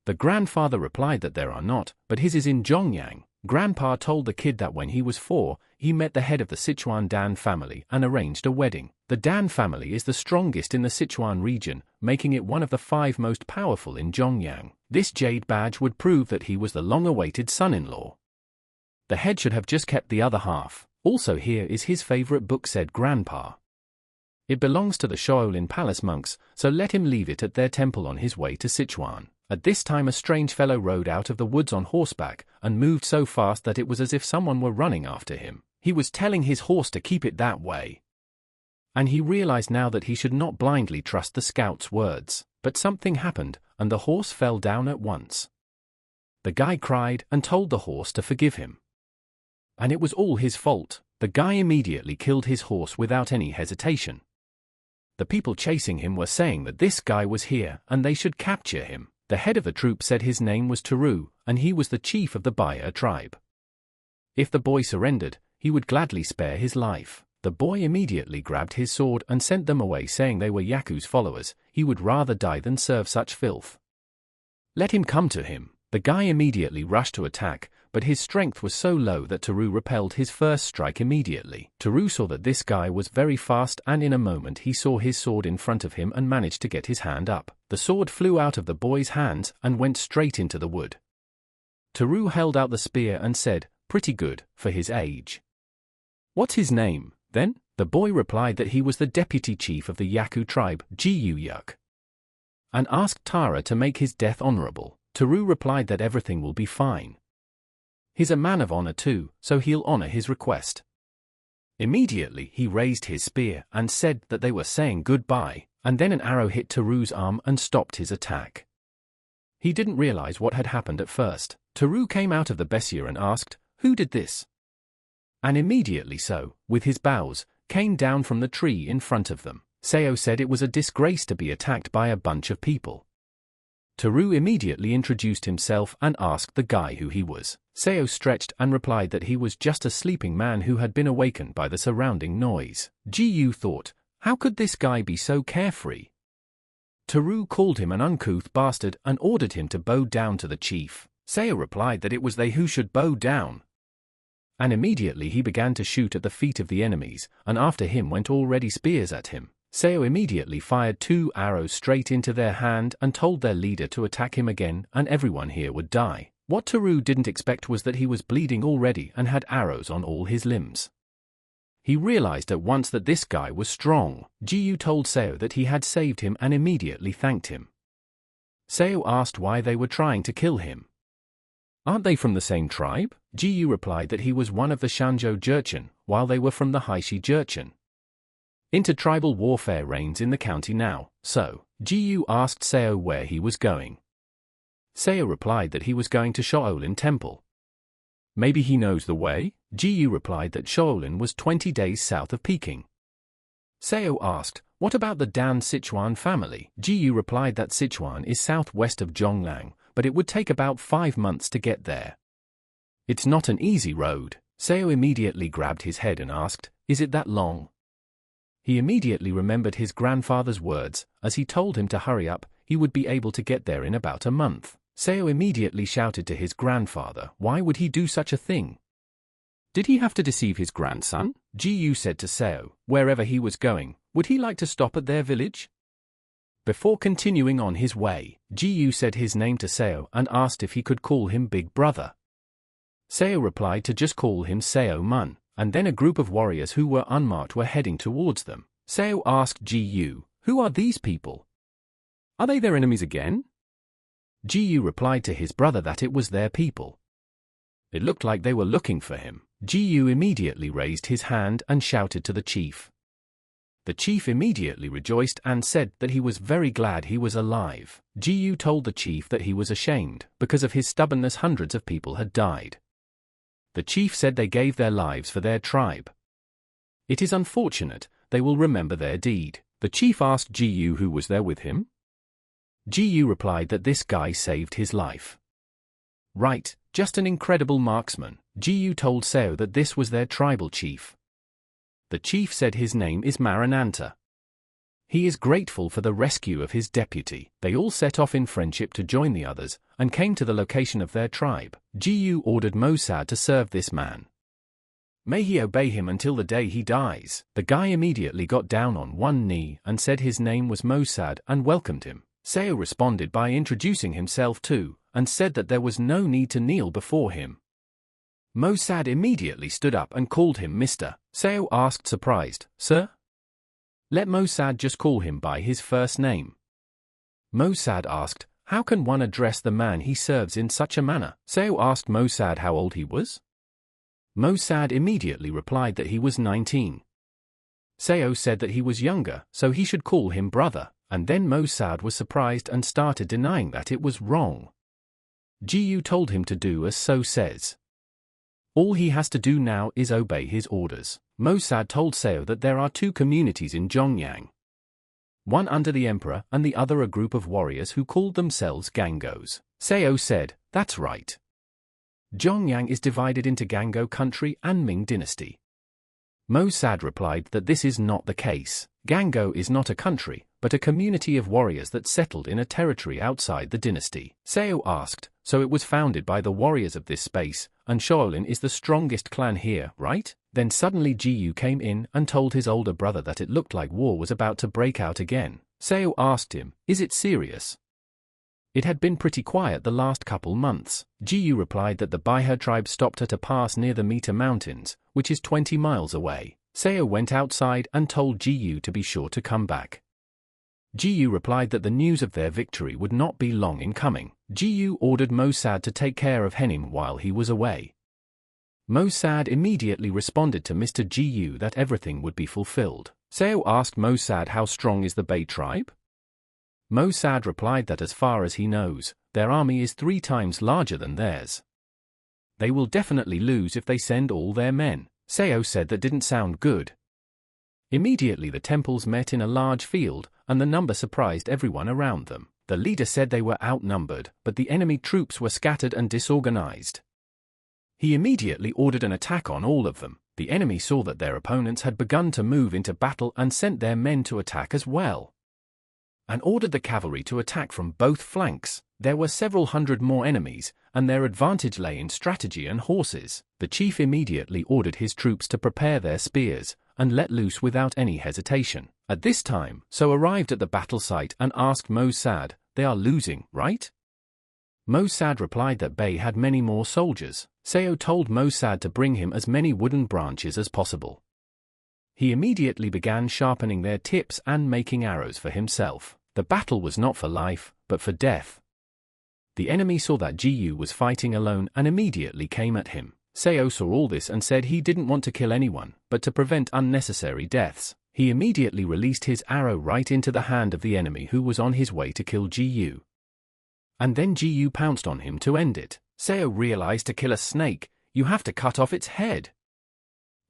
The grandfather replied that there are not, but his is in Zhongyang. Grandpa told the kid that when he was 4, he met the head of the Sichuan Dan family and arranged a wedding. The Dan family is the strongest in the Sichuan region, making it one of the 5 most powerful in Zhongyang. This jade badge would prove that he was the long-awaited son-in-law. The head should have just kept the other half. Also here is his favorite book, said Grandpa. It belongs to the Shaolin Palace monks, so let him leave it at their temple on his way to Sichuan. At this time a strange fellow rode out of the woods on horseback and moved so fast that it was as if someone were running after him. He was telling his horse to keep it that way. And he realized now that he should not blindly trust the scout's words. But something happened, and the horse fell down at once. The guy cried and told the horse to forgive him. And it was all his fault. The guy immediately killed his horse without any hesitation. The people chasing him were saying that this guy was here and they should capture him. The head of the troop said his name was Teru, and he was the chief of the Bayer tribe. If the boy surrendered, he would gladly spare his life. The boy immediately grabbed his sword and sent them away, saying they were Yaku's followers. He would rather die than serve such filth. Let him come to him. The guy immediately rushed to attack, but his strength was so low that Teru repelled his first strike immediately. Teru saw that this guy was very fast, and in a moment he saw his sword in front of him and managed to get his hand up. The sword flew out of the boy's hands and went straight into the wood. Teru held out the spear and said, "Pretty good, for his age." "What's his name, then?" The boy replied that he was the deputy chief of the Yaku tribe, Gu Yuk, and asked Tara to make his death honorable. Teru replied that everything will be fine. He's a man of honor too, so he'll honor his request. Immediately he raised his spear and said that they were saying goodbye, and then an arrow hit Teru's arm and stopped his attack. He didn't realize what had happened at first. Teru came out of the Bessia and asked, "Who did this?" And immediately so, with his bows, came down from the tree in front of them. Seo said it was a disgrace to be attacked by a bunch of people. Teru immediately introduced himself and asked the guy who he was. Seo stretched and replied that he was just a sleeping man who had been awakened by the surrounding noise. Jiyu thought, How could this guy be so carefree? Taru called him an uncouth bastard and ordered him to bow down to the chief. Seo replied that it was they who should bow down. And immediately he began to shoot at the feet of the enemies, and after him went already spears at him. Seo immediately fired 2 arrows straight into their hand and told their leader to attack him again, and everyone here would die. What Taru didn't expect was that he was bleeding already and had arrows on all his limbs. He realized at once that this guy was strong. Jiyu told Seo that he had saved him and immediately thanked him. Seo asked why they were trying to kill him. Aren't they from the same tribe? Jiyu replied that he was one of the Shanzhou Jurchen, while they were from the Haishi Jurchen. Intertribal warfare reigns in the county now, so Jiyu asked Seo where he was going. Seo replied that he was going to Shaolin Temple. Maybe he knows the way? Jiyu replied that Shaolin was 20 days south of Peking. Seo asked, what about the Dan Sichuan family? Jiyu replied that Sichuan is southwest of Zhonglang, but it would take about 5 months to get there. It's not an easy road. Seo immediately grabbed his head and asked, is it that long? He immediately remembered his grandfather's words, as he told him to hurry up, he would be able to get there in about a month. Seo immediately shouted to his grandfather, why would he do such a thing? Did he have to deceive his grandson? Jiyu said to Seo, wherever he was going, would he like to stop at their village? Before continuing on his way, Jiyu said his name to Seo and asked if he could call him Big Brother. Seo replied to just call him Seo Mun, and then a group of warriors who were unmarked were heading towards them. Seo asked Jiyu, who are these people? Are they their enemies again? Jiyu replied to his brother that it was their people. It looked like they were looking for him. Jiyu immediately raised his hand and shouted to the chief. The chief immediately rejoiced and said that he was very glad he was alive. Jiyu told the chief that he was ashamed, because of his stubbornness hundreds of people had died. The chief said they gave their lives for their tribe. It is unfortunate, they will remember their deed. The chief asked Jiyu who was there with him. Jiyu replied that this guy saved his life. Right, just an incredible marksman. Jiyu told Seo that this was their tribal chief. The chief said his name is Marananta. He is grateful for the rescue of his deputy. They all set off in friendship to join the others, and came to the location of their tribe. Jiyu ordered Mosad to serve this man. May he obey him until the day he dies. The guy immediately got down on one knee and said his name was Mosad and welcomed him. Seo responded by introducing himself too, and said that there was no need to kneel before him. Mosad immediately stood up and called him Mr. Seo asked surprised, Sir? Let Mosad just call him by his first name. Mosad asked, how can one address the man he serves in such a manner? Seo asked Mosad how old he was. Mosad immediately replied that he was 19. Seo said that he was younger, so he should call him brother, and then Mosad was surprised and started denying that it was wrong. Jiyu told him to do as So says. All he has to do now is obey his orders. Mosad told Seo that there are 2 communities in Zhongyang. One under the emperor and the other a group of warriors who called themselves Gangos. Seo said, that's right. Zhongyang is divided into Gango country and Ming dynasty. Mosad replied that this is not the case. Gango is not a country, but a community of warriors that settled in a territory outside the dynasty. Seo asked, so it was founded by the warriors of this space, and Shaolin is the strongest clan here, right? Then suddenly Jiyu came in and told his older brother that it looked like war was about to break out again. Seo asked him, is it serious? It had been pretty quiet the last couple months. Jiyu replied that the Baihe tribe stopped at a pass near the Mita Mountains, which is 20 miles away. Seo went outside and told Jiyu to be sure to come back. Jiyu replied that the news of their victory would not be long in coming. Jiyu ordered Mosad to take care of Henim while he was away. Mosad immediately responded to Mr. Jiyu that everything would be fulfilled. Seo asked Mosad how strong is the Bei tribe? Mosad replied that as far as he knows, their army is 3 times larger than theirs. They will definitely lose if they send all their men. Seo said that didn't sound good. Immediately the temples met in a large field, and the number surprised everyone around them. The leader said they were outnumbered, but the enemy troops were scattered and disorganized. He immediately ordered an attack on all of them. The enemy saw that their opponents had begun to move into battle and sent their men to attack as well, and ordered the cavalry to attack from both flanks. There were several hundred more enemies, and their advantage lay in strategy and horses. The chief immediately ordered his troops to prepare their spears, and let loose without any hesitation. At this time, So arrived at the battle site and asked Mosad, "They are losing, right?" Mosad replied that Bey had many more soldiers. Seo told Mosad to bring him as many wooden branches as possible. He immediately began sharpening their tips and making arrows for himself. The battle was not for life, but for death. The enemy saw that Jiyu was fighting alone and immediately came at him. Seo saw all this and said he didn't want to kill anyone, but to prevent unnecessary deaths. He immediately released his arrow right into the hand of the enemy who was on his way to kill Jiyu. And then Jiyu pounced on him to end it. Seo realized to kill a snake, you have to cut off its head.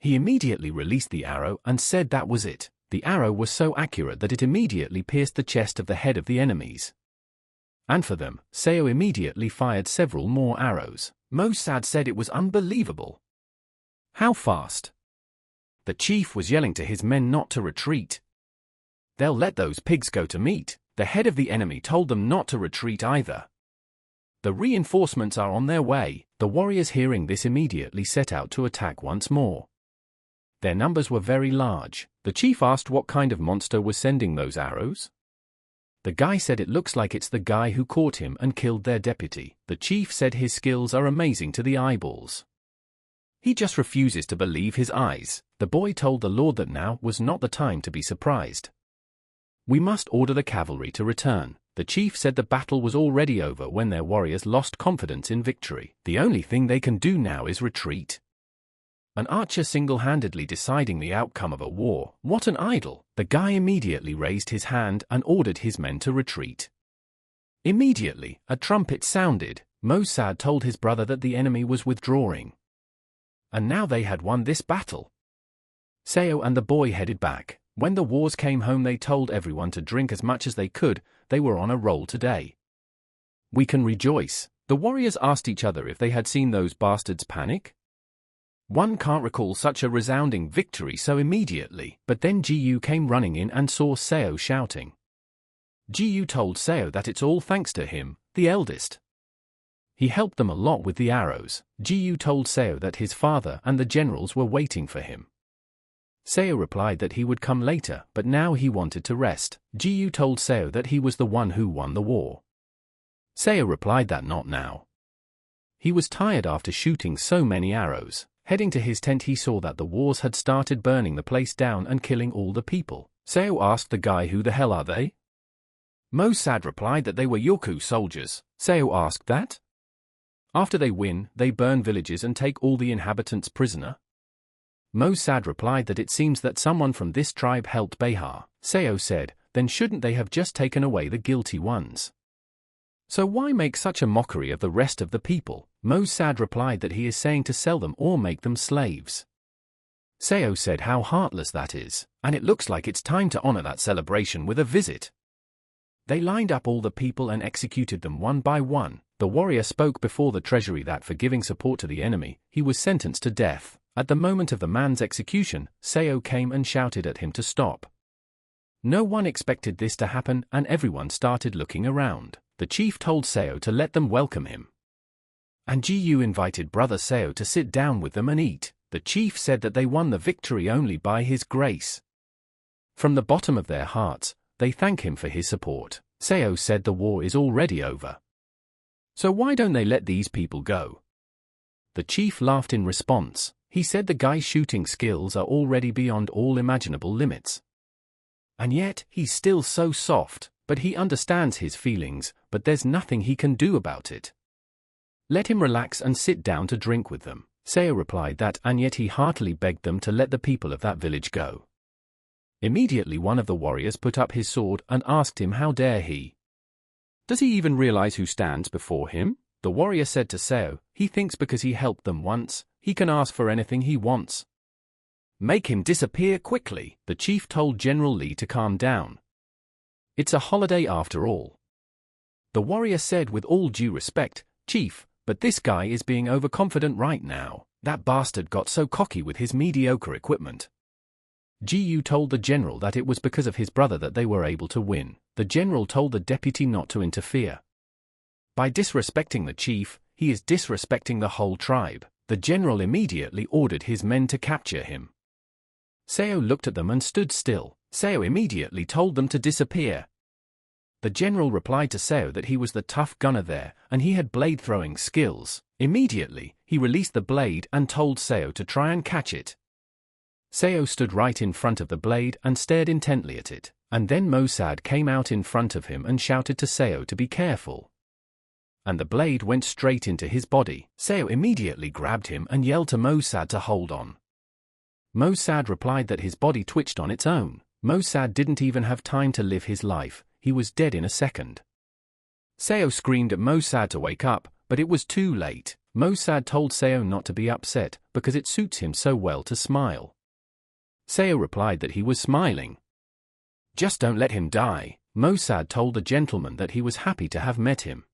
He immediately released the arrow and said that was it. The arrow was so accurate that it immediately pierced the chest of the head of the enemies. And for them, Seo immediately fired several more arrows. Mosad said it was unbelievable. How fast? The chief was yelling to his men not to retreat. They'll let those pigs go to meat. The head of the enemy told them not to retreat either. The reinforcements are on their way. The warriors hearing this immediately set out to attack once more. Their numbers were very large. The chief asked what kind of monster was sending those arrows. The guy said it looks like it's the guy who caught him and killed their deputy. The chief said his skills are amazing to the eyeballs. He just refuses to believe his eyes. The boy told the Lord that now was not the time to be surprised. We must order the cavalry to return. The chief said the battle was already over when their warriors lost confidence in victory. The only thing they can do now is retreat. An archer single-handedly deciding the outcome of a war. What an idol! The guy immediately raised his hand and ordered his men to retreat. Immediately, a trumpet sounded. Mosad told his brother that the enemy was withdrawing. And now they had won this battle. Seo and the boy headed back. When the wars came home they told everyone to drink as much as they could. They were on a roll today. We can rejoice. The warriors asked each other if they had seen those bastards panic. One can't recall such a resounding victory so immediately. But then Jiyu came running in and saw Seo shouting. Jiyu told Seo that it's all thanks to him, the eldest. He helped them a lot with the arrows. Jiyu told Seo that his father and the generals were waiting for him. Seo replied that he would come later, but now he wanted to rest. Jiyu told Seo that he was the one who won the war. Seo replied that not now. He was tired after shooting so many arrows. Heading to his tent he saw that the wars had started burning the place down and killing all the people. Seo asked the guy who the hell are they? Mosad replied that they were Yoku soldiers. Seo asked that? After they win, they burn villages and take all the inhabitants prisoner? Mosad replied that it seems that someone from this tribe helped Behar. Seo said, then shouldn't they have just taken away the guilty ones? So why make such a mockery of the rest of the people? Mosad replied that he is saying to sell them or make them slaves. Seo said how heartless that is, and it looks like it's time to honor that celebration with a visit. They lined up all the people and executed them one by one. The warrior spoke before the treasury that for giving support to the enemy, he was sentenced to death. At the moment of the man's execution, Seo came and shouted at him to stop. No one expected this to happen and everyone started looking around. The chief told Seo to let them welcome him. And Jiyu invited brother Seo to sit down with them and eat. The chief said that they won the victory only by his grace. From the bottom of their hearts, they thank him for his support. Seo said the war is already over. So why don't they let these people go? The chief laughed in response. He said the guy's shooting skills are already beyond all imaginable limits. And yet, he's still so soft, but he understands his feelings, but there's nothing he can do about it. Let him relax and sit down to drink with them. Seo replied that, and yet he heartily begged them to let the people of that village go. Immediately one of the warriors put up his sword and asked him how dare he. Does he even realize who stands before him? The warrior said to Seo, he thinks because he helped them once, he can ask for anything he wants. Make him disappear quickly. The chief told General Lee to calm down. It's a holiday after all. The warrior said with all due respect, Chief, but this guy is being overconfident right now. That bastard got so cocky with his mediocre equipment. Jiyu told the general that it was because of his brother that they were able to win. The general told the deputy not to interfere. By disrespecting the chief, he is disrespecting the whole tribe. The general immediately ordered his men to capture him. Seo looked at them and stood still. Seo immediately told them to disappear. The general replied to Seo that he was the tough gunner there and he had blade-throwing skills. Immediately, he released the blade and told Seo to try and catch it. Seo stood right in front of the blade and stared intently at it, and then Mossad came out in front of him and shouted to Seo to be careful. And the blade went straight into his body. Seo immediately grabbed him and yelled to Mossad to hold on. Mossad replied that his body twitched on its own. Mossad didn't even have time to live his life, he was dead in a second. Seo screamed at Mossad to wake up, but it was too late. Mossad told Seo not to be upset, because it suits him so well to smile. Seo replied that he was smiling. Just don't let him die. Mossad told the gentleman that he was happy to have met him.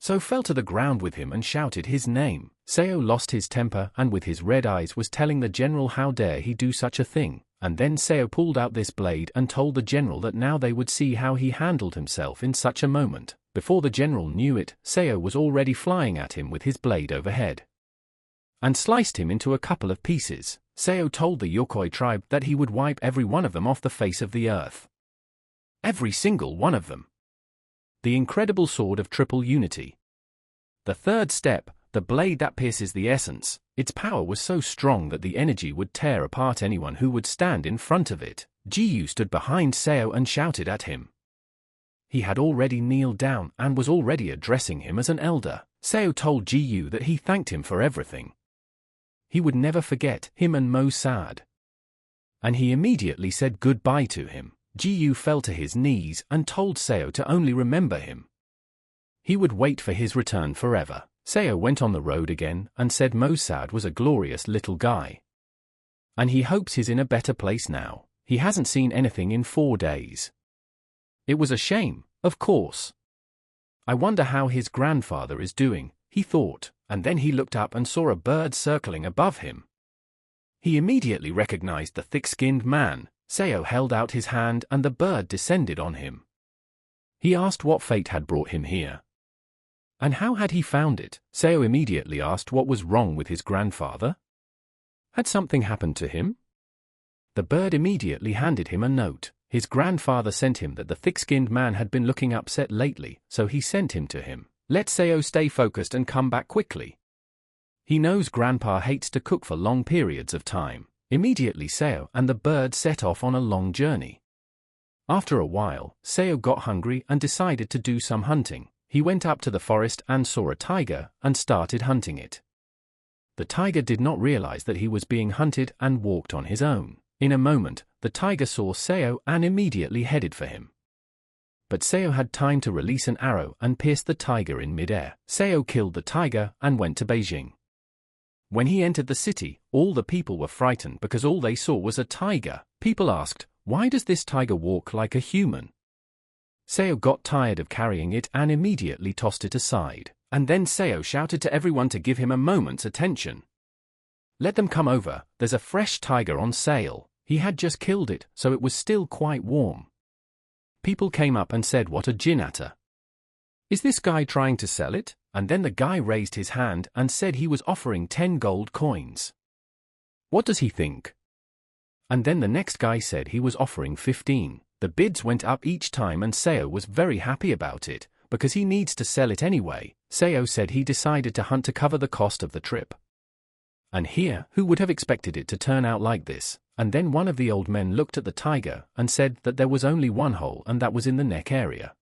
So fell to the ground with him and shouted his name. Seo lost his temper and with his red eyes was telling the general how dare he do such a thing, and then Seo pulled out this blade and told the general that now they would see how he handled himself in such a moment. Before the general knew it, Seo was already flying at him with his blade overhead and sliced him into a couple of pieces. Seo told the Yokoi tribe that he would wipe every one of them off the face of the earth. Every single one of them. The incredible sword of triple unity. The third step, the blade that pierces the essence, its power was so strong that the energy would tear apart anyone who would stand in front of it. Jiyu stood behind Seo and shouted at him. He had already kneeled down and was already addressing him as an elder. Seo told Jiyu that he thanked him for everything. He would never forget him and Mossad. And he immediately said goodbye to him. Jiyu fell to his knees and told Seo to only remember him. He would wait for his return forever. Seo went on the road again and said Mossad was a glorious little guy. And he hopes he's in a better place now. He hasn't seen anything in 4 days. It was a shame, of course. I wonder how his grandfather is doing, he thought, and then he looked up and saw a bird circling above him. He immediately recognized the thick-skinned man. Seo held out his hand and the bird descended on him. He asked what fate had brought him here. And how had he found it? Seo immediately asked what was wrong with his grandfather. Had something happened to him? The bird immediately handed him a note. His grandfather sent him that the thick-skinned man had been looking upset lately, so he sent him to him. Let Seo stay focused and come back quickly. He knows Grandpa hates to cook for long periods of time. Immediately Seo and the bird set off on a long journey. After a while, Seo got hungry and decided to do some hunting. He went up to the forest and saw a tiger and started hunting it. The tiger did not realize that he was being hunted and walked on his own. In a moment, the tiger saw Seo and immediately headed for him. But Seo had time to release an arrow and pierce the tiger in midair. Seo killed the tiger and went to Beijing. When he entered the city, all the people were frightened because all they saw was a tiger. People asked, why does this tiger walk like a human? Seo got tired of carrying it and immediately tossed it aside. And then Seo shouted to everyone to give him a moment's attention. Let them come over, there's a fresh tiger on sale. He had just killed it, so it was still quite warm. People came up and said what a jinata. Is this guy trying to sell it? And then the guy raised his hand and said he was offering 10 gold coins. What does he think? And then the next guy said he was offering 15. The bids went up each time and Seo was very happy about it, because he needs to sell it anyway. Seo said he decided to hunt to cover the cost of the trip. And here, who would have expected it to turn out like this? And then one of the old men looked at the tiger and said that there was only one hole and that was in the neck area.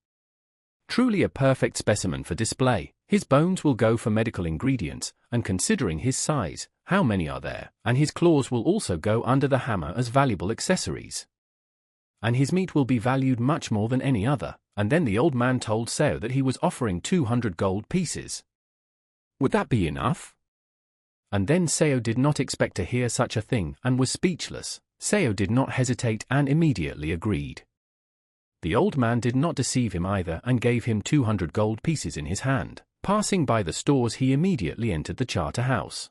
Truly a perfect specimen for display. His bones will go for medical ingredients, and considering his size, how many are there? And his claws will also go under the hammer as valuable accessories. And his meat will be valued much more than any other. And then the old man told Seo that he was offering 200 gold pieces. Would that be enough? And then Seo did not expect to hear such a thing and was speechless. Seo did not hesitate and immediately agreed. The old man did not deceive him either and gave him 200 gold pieces in his hand. Passing by the stores, he immediately entered the charter house.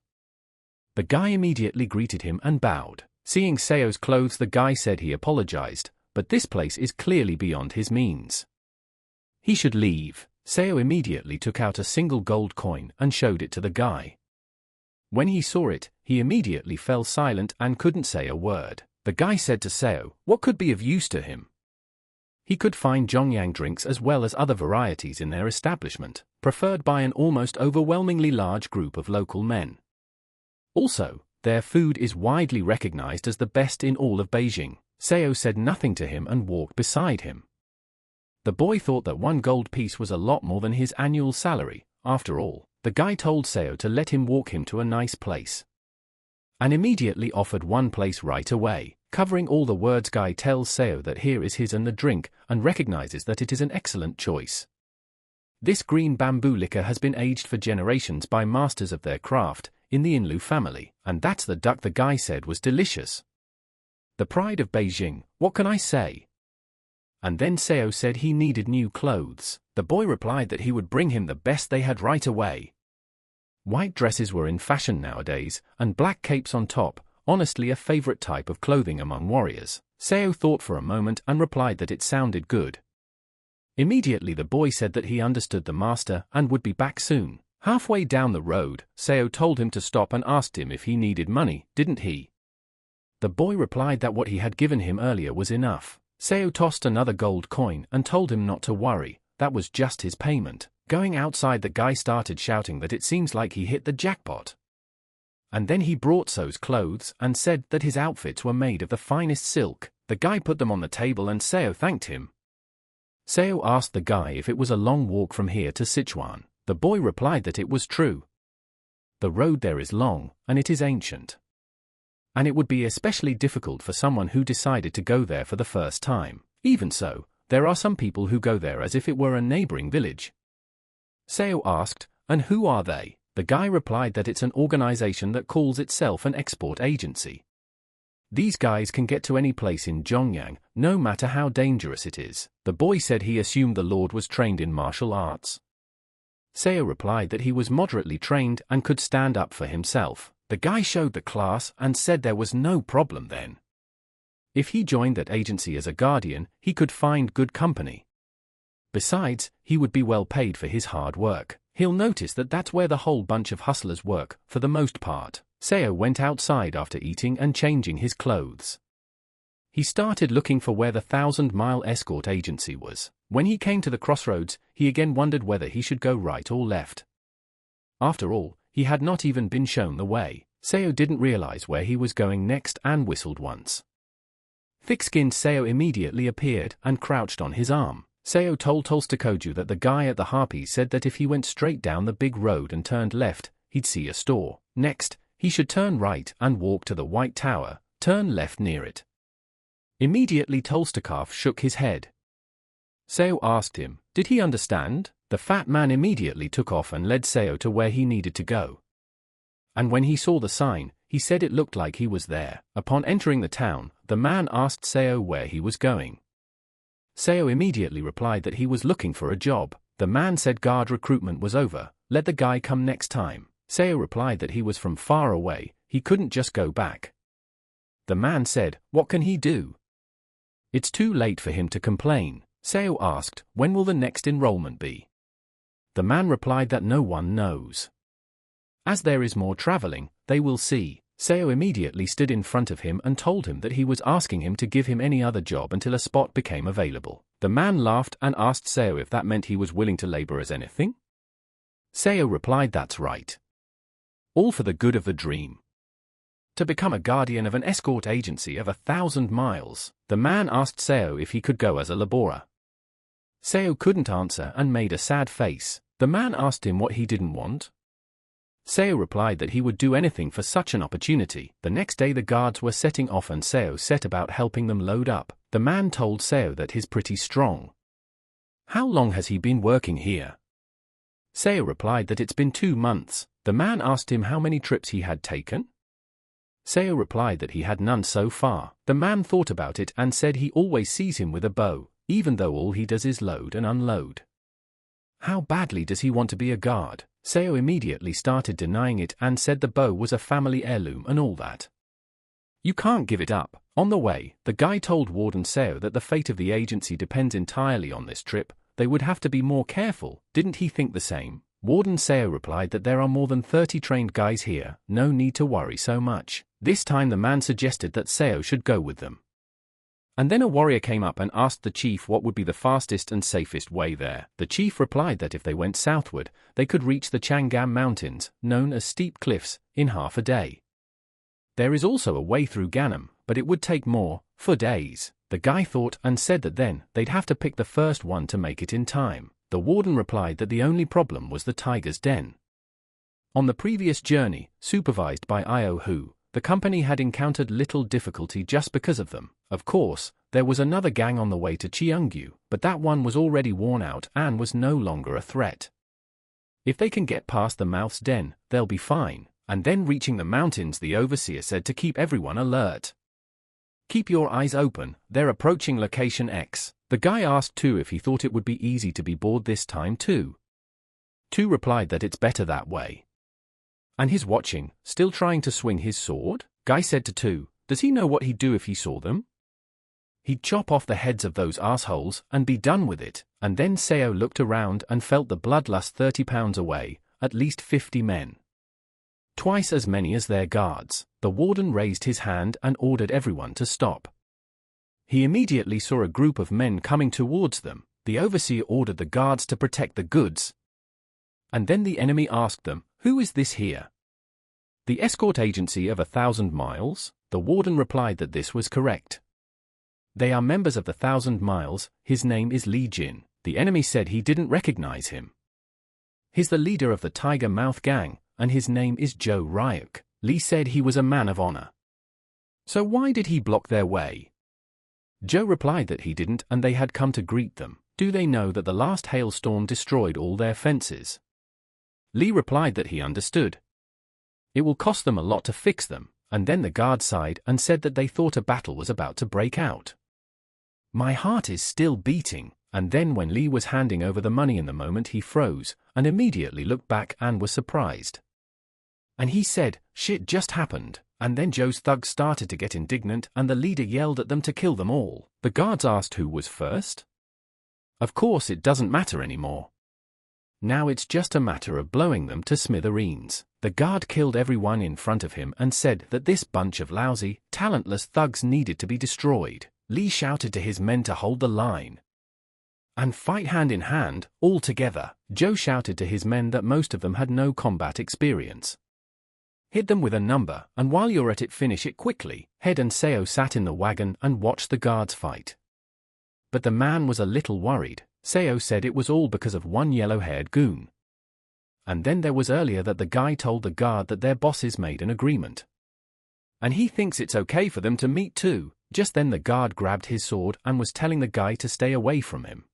The guy immediately greeted him and bowed. Seeing Seo's clothes, the guy said he apologized, but this place is clearly beyond his means. He should leave. Seo immediately took out a single gold coin and showed it to the guy. When he saw it, he immediately fell silent and couldn't say a word. The guy said to Seo, what could be of use to him? He could find Jongyang drinks as well as other varieties in their establishment, preferred by an almost overwhelmingly large group of local men. Also, their food is widely recognized as the best in all of Beijing. Seo said nothing to him and walked beside him. The boy thought that 1 gold piece was a lot more than his annual salary. After all, the guy told Seo to let him walk him to a nice place, and immediately offered one place right away. Covering all the words, guy tells Seo that here is his and the drink, and recognizes that it is an excellent choice. This green bamboo liquor has been aged for generations by masters of their craft, in the Inlu family, and that's the duck the guy said was delicious. The pride of Beijing, what can I say? And then Seo said he needed new clothes. The boy replied that he would bring him the best they had right away. White dresses were in fashion nowadays, and black capes on top, honestly a favorite type of clothing among warriors. Seo thought for a moment and replied that it sounded good. Immediately the boy said that he understood the master and would be back soon. Halfway down the road, Seo told him to stop and asked him if he needed money, didn't he? The boy replied that what he had given him earlier was enough. Seo tossed another gold coin and told him not to worry, that was just his payment. Going outside, the guy started shouting that it seems like he hit the jackpot. And then he brought Seo's clothes and said that his outfits were made of the finest silk. The guy put them on the table and Seo thanked him. Seo asked the guy if it was a long walk from here to Sichuan. The boy replied that it was true. The road there is long, and it is ancient. And it would be especially difficult for someone who decided to go there for the first time. Even so, there are some people who go there as if it were a neighboring village. Seo asked, and who are they? The guy replied that it's an organization that calls itself an export agency. These guys can get to any place in Zhongyang, no matter how dangerous it is. The boy said he assumed the Lord was trained in martial arts. Seo replied that he was moderately trained and could stand up for himself. The guy showed the class and said there was no problem then. If he joined that agency as a guardian, he could find good company. Besides, he would be well paid for his hard work. He'll notice that that's where the whole bunch of hustlers work, for the most part. Seo went outside after eating and changing his clothes. He started looking for where the 1,000-mile escort agency was. When he came to the crossroads, he again wondered whether he should go right or left. After all, he had not even been shown the way. Seo didn't realize where he was going next and whistled once. Thick-skinned Seo immediately appeared and crouched on his arm. Seo told Tolstokoju that the guy at the Harpy said that if he went straight down the big road and turned left, he'd see a store. Next, he should turn right and walk to the White Tower, turn left near it. Immediately Tolstakov shook his head. Seo asked him, did he understand? The fat man immediately took off and led Seo to where he needed to go. And when he saw the sign, he said it looked like he was there. Upon entering the town, the man asked Seo where he was going. Seo immediately replied that he was looking for a job. The man said guard recruitment was over, let the guy come next time. Seo replied that he was from far away, he couldn't just go back. The man said, what can he do? It's too late for him to complain. Seo asked, when will the next enrollment be? The man replied that no one knows. As there is more traveling, they will see. Seo immediately stood in front of him and told him that he was asking him to give him any other job until a spot became available. The man laughed and asked Seo if that meant he was willing to labor as anything. Seo replied that's right. All for the good of the dream. To become a guardian of an escort agency of 1,000 miles, the man asked Seo if he could go as a laborer. Seo couldn't answer and made a sad face. The man asked him what he didn't want. Seo replied that he would do anything for such an opportunity. The next day the guards were setting off and Seo set about helping them load up. The man told Seo that he's pretty strong. How long has he been working here? Seo replied that it's been 2 months. The man asked him how many trips he had taken. Seo replied that he had none so far. The man thought about it and said he always sees him with a bow, even though all he does is load and unload. How badly does he want to be a guard? Seo immediately started denying it and said the bow was a family heirloom and all that. You can't give it up. On the way, the guy told Warden Seo that the fate of the agency depends entirely on this trip. They would have to be more careful. Didn't he think the same? Warden Seo replied that there are more than 30 trained guys here, no need to worry so much. This time the man suggested that Seo should go with them. And then a warrior came up and asked the chief what would be the fastest and safest way there. The chief replied that if they went southward, they could reach the Changam Mountains, known as steep cliffs, in half a day. There is also a way through Ganam, but it would take more, for days. The guy thought and said that then they'd have to pick the first one to make it in time. The warden replied that the only problem was the tiger's den. On the previous journey, supervised by Io Hu, the company had encountered little difficulty just because of them. Of course, there was another gang on the way to Cheongju, but that one was already worn out and was no longer a threat. If they can get past the mouth's den, they'll be fine. And then reaching the mountains, the overseer said to keep everyone alert. Keep your eyes open, they're approaching location X. The guy asked Tu if he thought it would be easy to be bored this time too. Tu replied that it's better that way. And he's watching, still trying to swing his sword? Guy said to Tu, does he know what he'd do if he saw them? He'd chop off the heads of those assholes and be done with it. And then Seo looked around and felt the bloodlust 30 pounds away, at least 50 men. Twice as many as their guards. The warden raised his hand and ordered everyone to stop. He immediately saw a group of men coming towards them. The overseer ordered the guards to protect the goods. And then the enemy asked them, who is this here? The escort agency of 1,000 miles? The warden replied that this was correct. They are members of the 1,000 miles, his name is Li Jin. The enemy said he didn't recognize him. He's the leader of the Tiger Mouth gang, and his name is Joe Ryuk. Li said he was a man of honor. So why did he block their way? Joe replied that he didn't and they had come to greet them. Do they know that the last hailstorm destroyed all their fences? Li replied that he understood. It will cost them a lot to fix them, and then the guard sighed and said that they thought a battle was about to break out. My heart is still beating. And then when Li was handing over the money in the moment he froze, and immediately looked back and was surprised. And he said, shit just happened, and then Joe's thugs started to get indignant and the leader yelled at them to kill them all. The guards asked who was first. Of course it doesn't matter anymore. Now it's just a matter of blowing them to smithereens. The guard killed everyone in front of him and said that this bunch of lousy, talentless thugs needed to be destroyed. Li shouted to his men to hold the line and fight hand in hand, all together. Joe shouted to his men that most of them had no combat experience. Hit them with a number, and while you're at it finish it quickly. Head and Seo sat in the wagon and watched the guards fight. But the man was a little worried. Seo said it was all because of one yellow-haired goon. And then there was earlier that the guy told the guard that their bosses made an agreement. And he thinks it's okay for them to meet too. Just then the guard grabbed his sword and was telling the guy to stay away from him.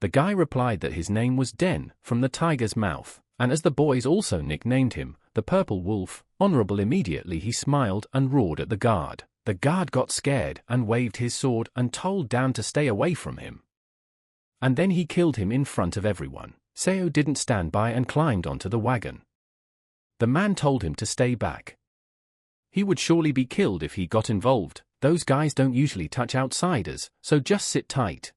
The guy replied that his name was Den, from the tiger's mouth, and as the boys also nicknamed him, the Purple Wolf, honorable. Immediately he smiled and roared at the guard. The guard got scared and waved his sword and told Dan to stay away from him. And then he killed him in front of everyone. Seo didn't stand by and climbed onto the wagon. The man told him to stay back. He would surely be killed if he got involved. Those guys don't usually touch outsiders, so just sit tight.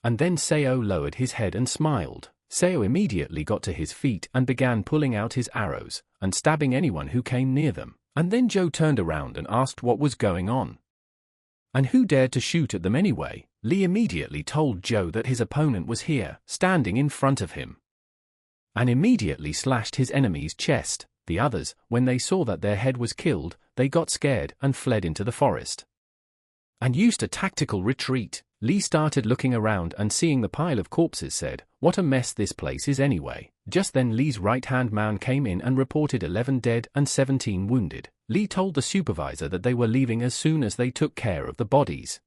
And then Seo lowered his head and smiled. Seo immediately got to his feet and began pulling out his arrows and stabbing anyone who came near them. And then Joe turned around and asked what was going on. And who dared to shoot at them anyway? Li immediately told Joe that his opponent was here, standing in front of him, and immediately slashed his enemy's chest. The others, when they saw that their head was killed, they got scared and fled into the forest and used a tactical retreat. Li started looking around and seeing the pile of corpses said, what a mess this place is anyway. Just then Li's right-hand man came in and reported 11 dead and 17 wounded. Li told the supervisor that they were leaving as soon as they took care of the bodies.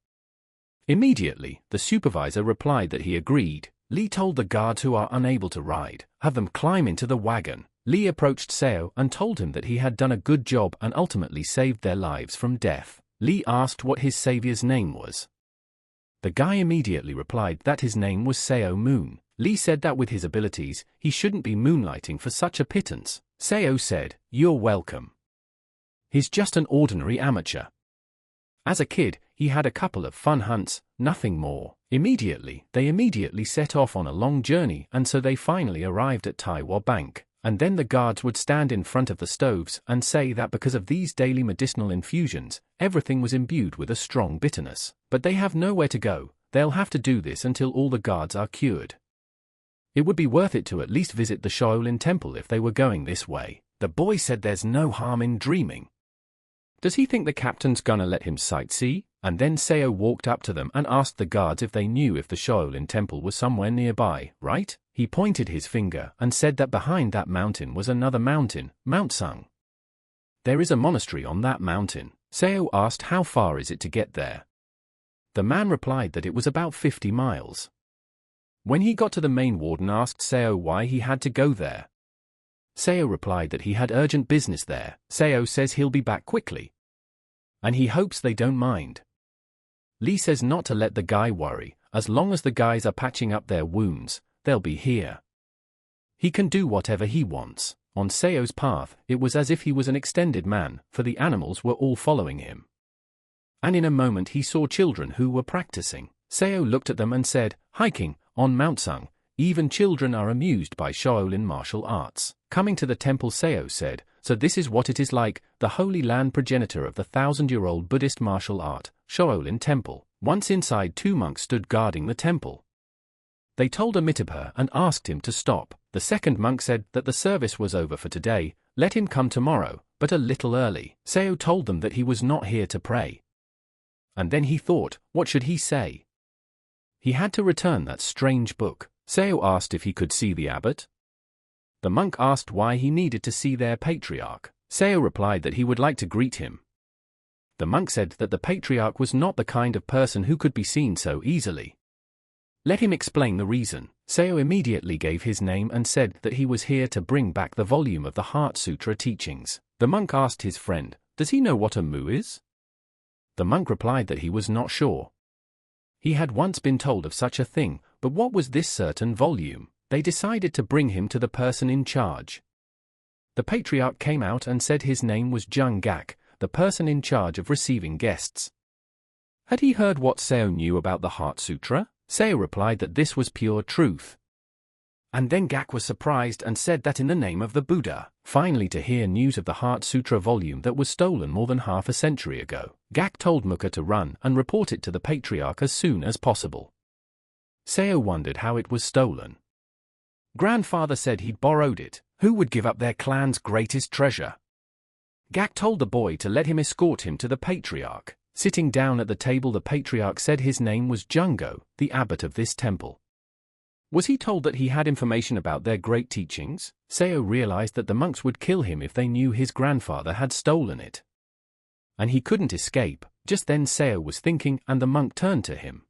Immediately, the supervisor replied that he agreed. Li told the guards who are unable to ride, have them climb into the wagon. Li approached Seo and told him that he had done a good job and ultimately saved their lives from death. Li asked what his savior's name was. The guy immediately replied that his name was Seo Moon. Lee said that with his abilities, he shouldn't be moonlighting for such a pittance. Seo said, "You're welcome. He's just an ordinary amateur." As a kid, he had a couple of fun hunts, nothing more. They immediately set off on a long journey, and so they finally arrived at Taiwa Bank. And then the guards would stand in front of the stoves and say that because of these daily medicinal infusions, everything was imbued with a strong bitterness. But they have nowhere to go, they'll have to do this until all the guards are cured. It would be worth it to at least visit the Shaolin Temple if they were going this way. The boy said there's no harm in dreaming. Does he think the captain's gonna let him sightsee? And then Seo walked up to them and asked the guards if they knew if the Shaolin Temple was somewhere nearby, right? He pointed his finger and said that behind that mountain was another mountain, Mount Sung. There is a monastery on that mountain. Seo asked how far is it to get there. The man replied that it was about 50 miles. When he got to the main warden asked Seo why he had to go there. Seo replied that he had urgent business there. Seo says he'll be back quickly. And he hopes they don't mind. Lee says not to let the guy worry, as long as the guys are patching up their wounds, they'll be here. He can do whatever he wants. On Seo's path, it was as if he was an extended man, for the animals were all following him. And in a moment he saw children who were practicing. Seo looked at them and said, "Hiking, on Mount Sung, even children are amused by Shaolin martial arts." Coming to the temple, Seo said, "So this is what it is like, the Holy Land progenitor of the 1,000-year-old Buddhist martial art, Shaolin Temple." Once inside, 2 monks stood guarding the temple. They told Amitabha and asked him to stop. The second monk said that the service was over for today, let him come tomorrow, but a little early. Seo told them that he was not here to pray. And then he thought, what should he say? He had to return that strange book. Seo asked if he could see the abbot. The monk asked why he needed to see their patriarch. Seo replied that he would like to greet him. The monk said that the patriarch was not the kind of person who could be seen so easily. Let him explain the reason. Seo immediately gave his name and said that he was here to bring back the volume of the Heart Sutra teachings. The monk asked his friend, "Does he know what a mu is?" The monk replied that he was not sure. He had once been told of such a thing, but what was this certain volume? They decided to bring him to the person in charge. The patriarch came out and said his name was Jung Gak, the person in charge of receiving guests. Had he heard what Seo knew about the Heart Sutra? Seo replied that this was pure truth. And then Gak was surprised and said that in the name of the Buddha. Finally, to hear news of the Heart Sutra volume that was stolen more than half a century ago, Gak told Mukha to run and report it to the patriarch as soon as possible. Seo wondered how it was stolen. Grandfather said he'd borrowed it. Who would give up their clan's greatest treasure? Gak told the boy to let him escort him to the patriarch. Sitting down at the table, the patriarch said his name was Jungo, the abbot of this temple. Was he told that he had information about their great teachings? Seo realized that the monks would kill him if they knew his grandfather had stolen it. And he couldn't escape. Just then Seo was thinking, and the monk turned to him.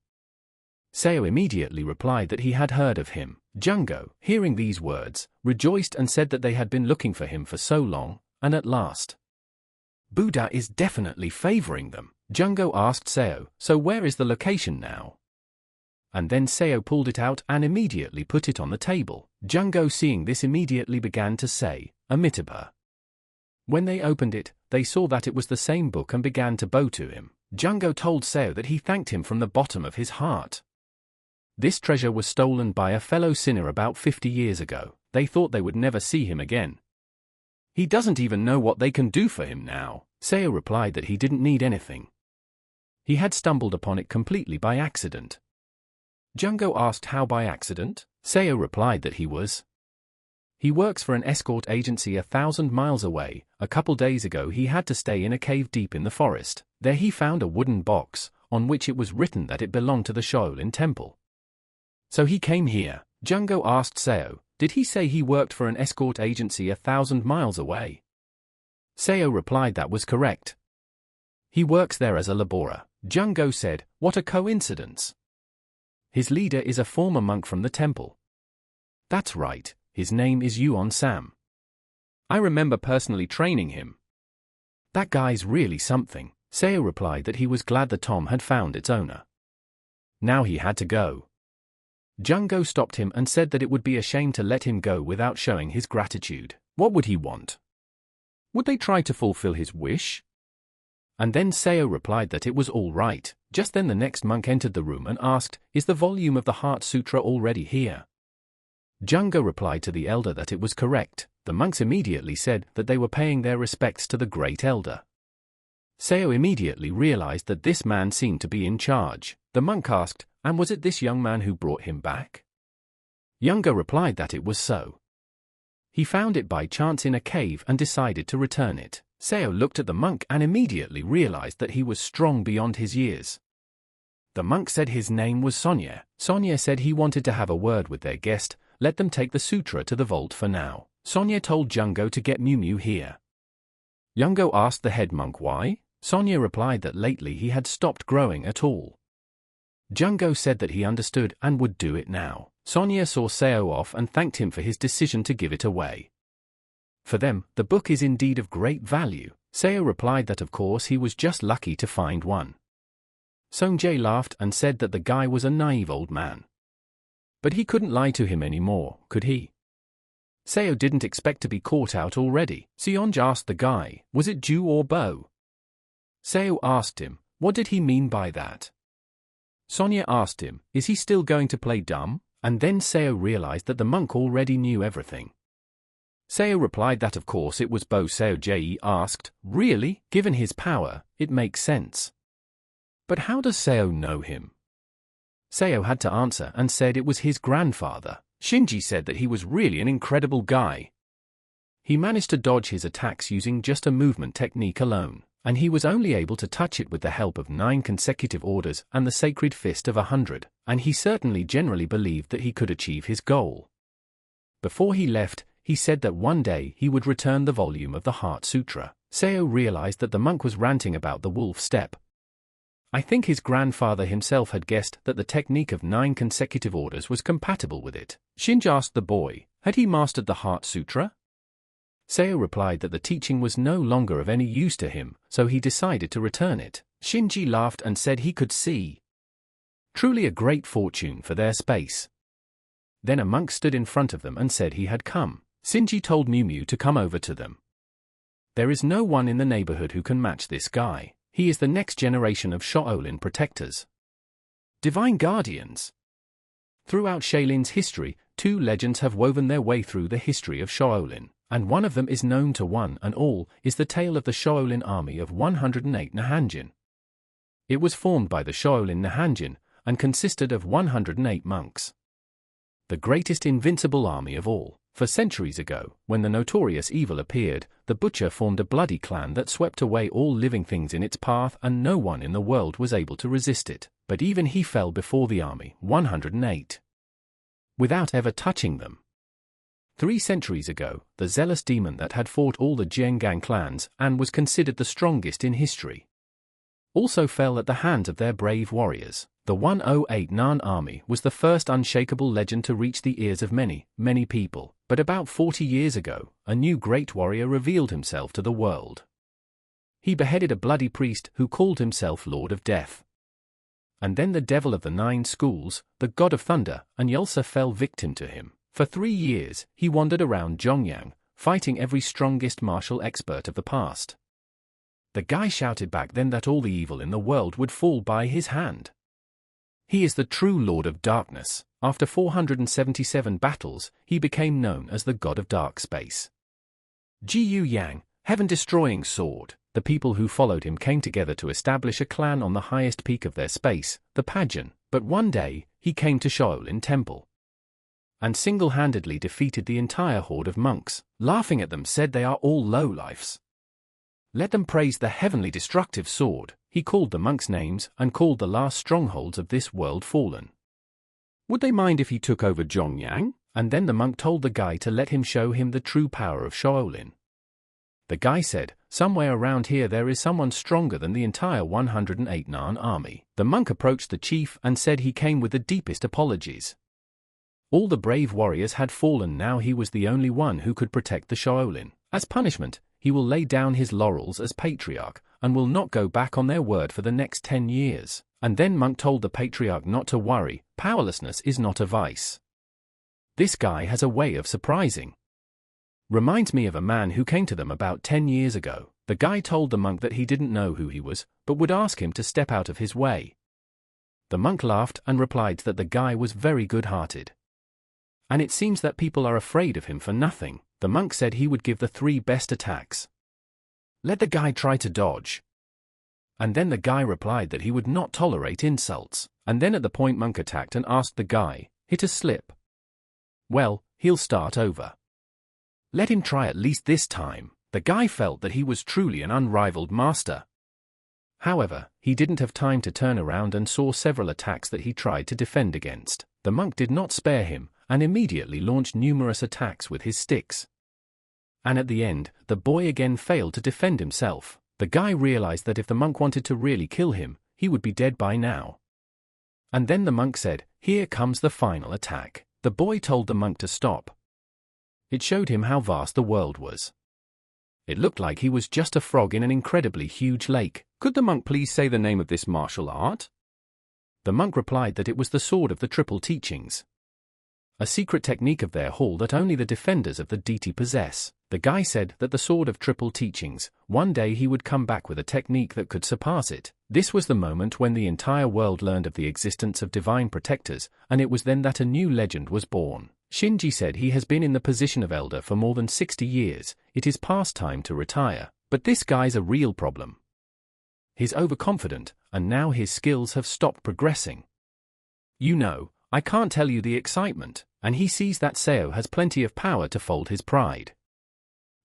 Seo immediately replied that he had heard of him. Jungo, hearing these words, rejoiced and said that they had been looking for him for so long, and at last. Buddha is definitely favoring them. Jungo asked Seo, "So where is the location now?" And then Seo pulled it out and immediately put it on the table. Jungo, seeing this, immediately began to say, "Amitabha." When they opened it, they saw that it was the same book and began to bow to him. Jungo told Seo that he thanked him from the bottom of his heart. This treasure was stolen by a fellow sinner about 50 years ago. They thought they would never see him again. He doesn't even know what they can do for him now. Seo replied that he didn't need anything. He had stumbled upon it completely by accident. Jungo asked how by accident. Seo replied that he works for an escort agency 1,000 miles away. A couple days ago he had to stay in a cave deep in the forest. There he found a wooden box, on which it was written that it belonged to the Shaolin Temple. So he came here. Jungo asked Seo, did he say he worked for an escort agency 1,000 miles away? Seo replied that was correct. He works there as a laborer. Jungo said, what a coincidence. His leader is a former monk from the temple. That's right, his name is Yuan Sam. I remember personally training him. That guy's really something. Seo replied that he was glad the Tom had found its owner. Now he had to go. Jungo stopped him and said that it would be a shame to let him go without showing his gratitude. What would he want? Would they try to fulfill his wish? And then Seo replied that it was all right. Just then the next monk entered the room and asked, "Is the volume of the Heart Sutra already here?" Jungo replied to the elder that it was correct. The monks immediately said that they were paying their respects to the great elder. Seo immediately realized that this man seemed to be in charge. The monk asked, "And was it this young man who brought him back?" Jungo replied that it was so. He found it by chance in a cave and decided to return it. Seo looked at the monk and immediately realized that he was strong beyond his years. The monk said his name was Sonya. Sonya said he wanted to have a word with their guest. Let them take the sutra to the vault for now. Sonya told Jungo to get Miu Miu here. Jungo asked the head monk why. Sonya replied that lately he had stopped growing at all. Jungo said that he understood and would do it now. Sonya saw Seo off and thanked him for his decision to give it away. For them, the book is indeed of great value. Seo replied that of course he was just lucky to find one. Songjay laughed and said that the guy was a naive old man. But he couldn't lie to him anymore, could he? Seo didn't expect to be caught out already. Seonj asked the guy, was it Jew or Bo? Seo asked him, what did he mean by that? Sonya asked him, is he still going to play dumb? And then Seo realized that the monk already knew everything. Seo replied that of course it was Bo. Seo Je asked, really? Given his power, it makes sense. But how does Seo know him? Seo had to answer and said it was his grandfather. Shinji said that he was really an incredible guy. He managed to dodge his attacks using just a movement technique alone, and he was only able to touch it with the help of 9 consecutive orders and the sacred fist of 100, and he certainly generally believed that he could achieve his goal. Before he left, he said that one day he would return the volume of the Heart Sutra. Seo realized that the monk was ranting about the wolf step. I think his grandfather himself had guessed that the technique of 9 consecutive orders was compatible with it. Shinji asked the boy, had he mastered the Heart Sutra? Seo replied that the teaching was no longer of any use to him, so he decided to return it. Shinji laughed and said he could see. Truly a great fortune for their space. Then a monk stood in front of them and said he had come. Shinji told Miu Miu to come over to them. There is no one in the neighborhood who can match this guy. He is the next generation of Shaolin protectors. Divine guardians. Throughout Shaolin's history, 2 legends have woven their way through the history of Shaolin, and one of them is known to one and all, is the tale of the Shaolin army of 108 Nihanjin. It was formed by the Shaolin Nihanjin, and consisted of 108 monks. The greatest invincible army of all. For centuries ago, when the notorious evil appeared, the Butcher formed a bloody clan that swept away all living things in its path and no one in the world was able to resist it, but even he fell before the army, 108. Without ever touching them. 3 centuries ago, the zealous demon that had fought all the Jiangang clans and was considered the strongest in history, also fell at the hands of their brave warriors. The 108 Nan army was the first unshakable legend to reach the ears of many, many people, but about 40 years ago, a new great warrior revealed himself to the world. He beheaded a bloody priest who called himself Lord of Death. And then the devil of the 9 schools, the god of thunder, Anyulsa fell victim to him. For 3 years, he wandered around Zhongyang, fighting every strongest martial expert of the past. The guy shouted back then that all the evil in the world would fall by his hand. He is the true Lord of Darkness. After 477 battles, he became known as the God of Dark Space. Jiyu Yang, heaven-destroying sword. The people who followed him came together to establish a clan on the highest peak of their space, the Pageant, but one day, he came to Shaolin Temple and single-handedly defeated the entire horde of monks, laughing at them said they are all lowlifes. Let them praise the heavenly destructive sword. He called the monks names and called the last strongholds of this world fallen. Would they mind if he took over Zhongyang? And then the monk told the guy to let him show him the true power of Shaolin. The guy said, somewhere around here there is someone stronger than the entire 108 Nan army. The monk approached the chief and said he came with the deepest apologies. All the brave warriors had fallen, now he was the only one who could protect the Shaolin. As punishment, he will lay down his laurels as patriarch, and will not go back on their word for the next 10 years. And then monk told the patriarch not to worry, powerlessness is not a vice. This guy has a way of surprising. Reminds me of a man who came to them about 10 years ago. The guy told the monk that he didn't know who he was, but would ask him to step out of his way. The monk laughed and replied that the guy was very good-hearted. And it seems that people are afraid of him for nothing. The monk said he would give the 3 best attacks. Let the guy try to dodge. And then the guy replied that he would not tolerate insults. And then at the point monk attacked and asked the guy, hit a slip. Well, he'll start over. Let him try at least this time. The guy felt that he was truly an unrivaled master. However, he didn't have time to turn around and saw several attacks that he tried to defend against. The monk did not spare him, and immediately launched numerous attacks with his sticks. And at the end, the boy again failed to defend himself. The guy realized that if the monk wanted to really kill him, he would be dead by now. And then the monk said, "Here comes the final attack." The boy told the monk to stop. It showed him how vast the world was. It looked like he was just a frog in an incredibly huge lake. Could the monk please say the name of this martial art? The monk replied that it was the sword of the triple teachings. A secret technique of their hall that only the defenders of the deity possess. The guy said that the sword of triple teachings, one day he would come back with a technique that could surpass it. This was the moment when the entire world learned of the existence of divine protectors, and it was then that a new legend was born. Shinji said he has been in the position of elder for more than 60 years, it is past time to retire. But this guy's a real problem. He's overconfident, and now his skills have stopped progressing. You know, I can't tell you the excitement, and he sees that Seo has plenty of power to fold his pride.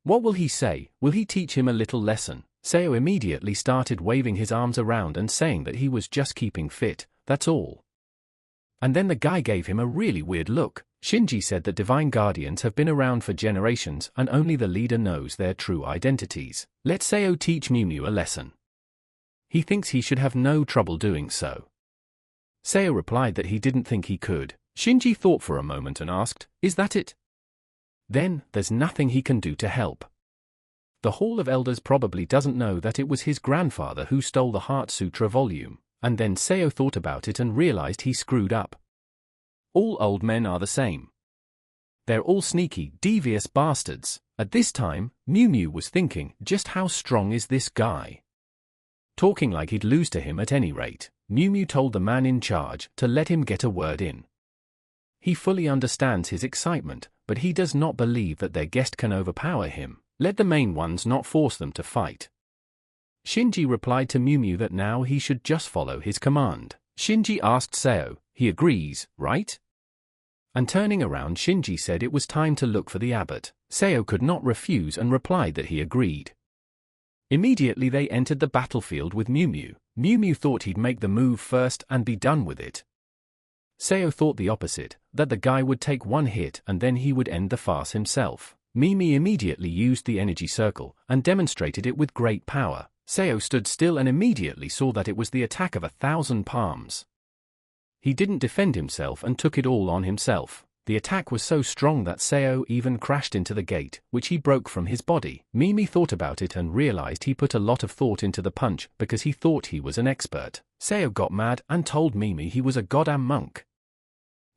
What will he say? Will he teach him a little lesson? Seo immediately started waving his arms around and saying that he was just keeping fit, that's all. And then the guy gave him a really weird look. Shinji said that divine guardians have been around for generations and only the leader knows their true identities. Let Seo teach Miu a lesson. He thinks he should have no trouble doing so. Seo replied that he didn't think he could. Shinji thought for a moment and asked, "Is that it?" Then, there's nothing he can do to help. The Hall of Elders probably doesn't know that it was his grandfather who stole the Heart Sutra volume, and then Seo thought about it and realized he screwed up. All old men are the same. They're all sneaky, devious bastards. At this time, Miu was thinking, just how strong is this guy? Talking like he'd lose to him at any rate, Miu told the man in charge to let him get a word in. He fully understands his excitement, but he does not believe that their guest can overpower him. Let the main ones not force them to fight. Shinji replied to Miu that now he should just follow his command. Shinji asked Seo, he agrees, right? And turning around Shinji said it was time to look for the abbot. Seo could not refuse and replied that he agreed. Immediately they entered the battlefield with Miu. Miu thought he'd make the move first and be done with it. Seo thought the opposite, that the guy would take one hit and then he would end the farce himself. Mimi immediately used the energy circle and demonstrated it with great power. Seo stood still and immediately saw that it was the attack of 1,000 palms. He didn't defend himself and took it all on himself. The attack was so strong that Seo even crashed into the gate, which he broke from his body. Mimi thought about it and realized he put a lot of thought into the punch because he thought he was an expert. Seo got mad and told Mimi he was a goddamn monk.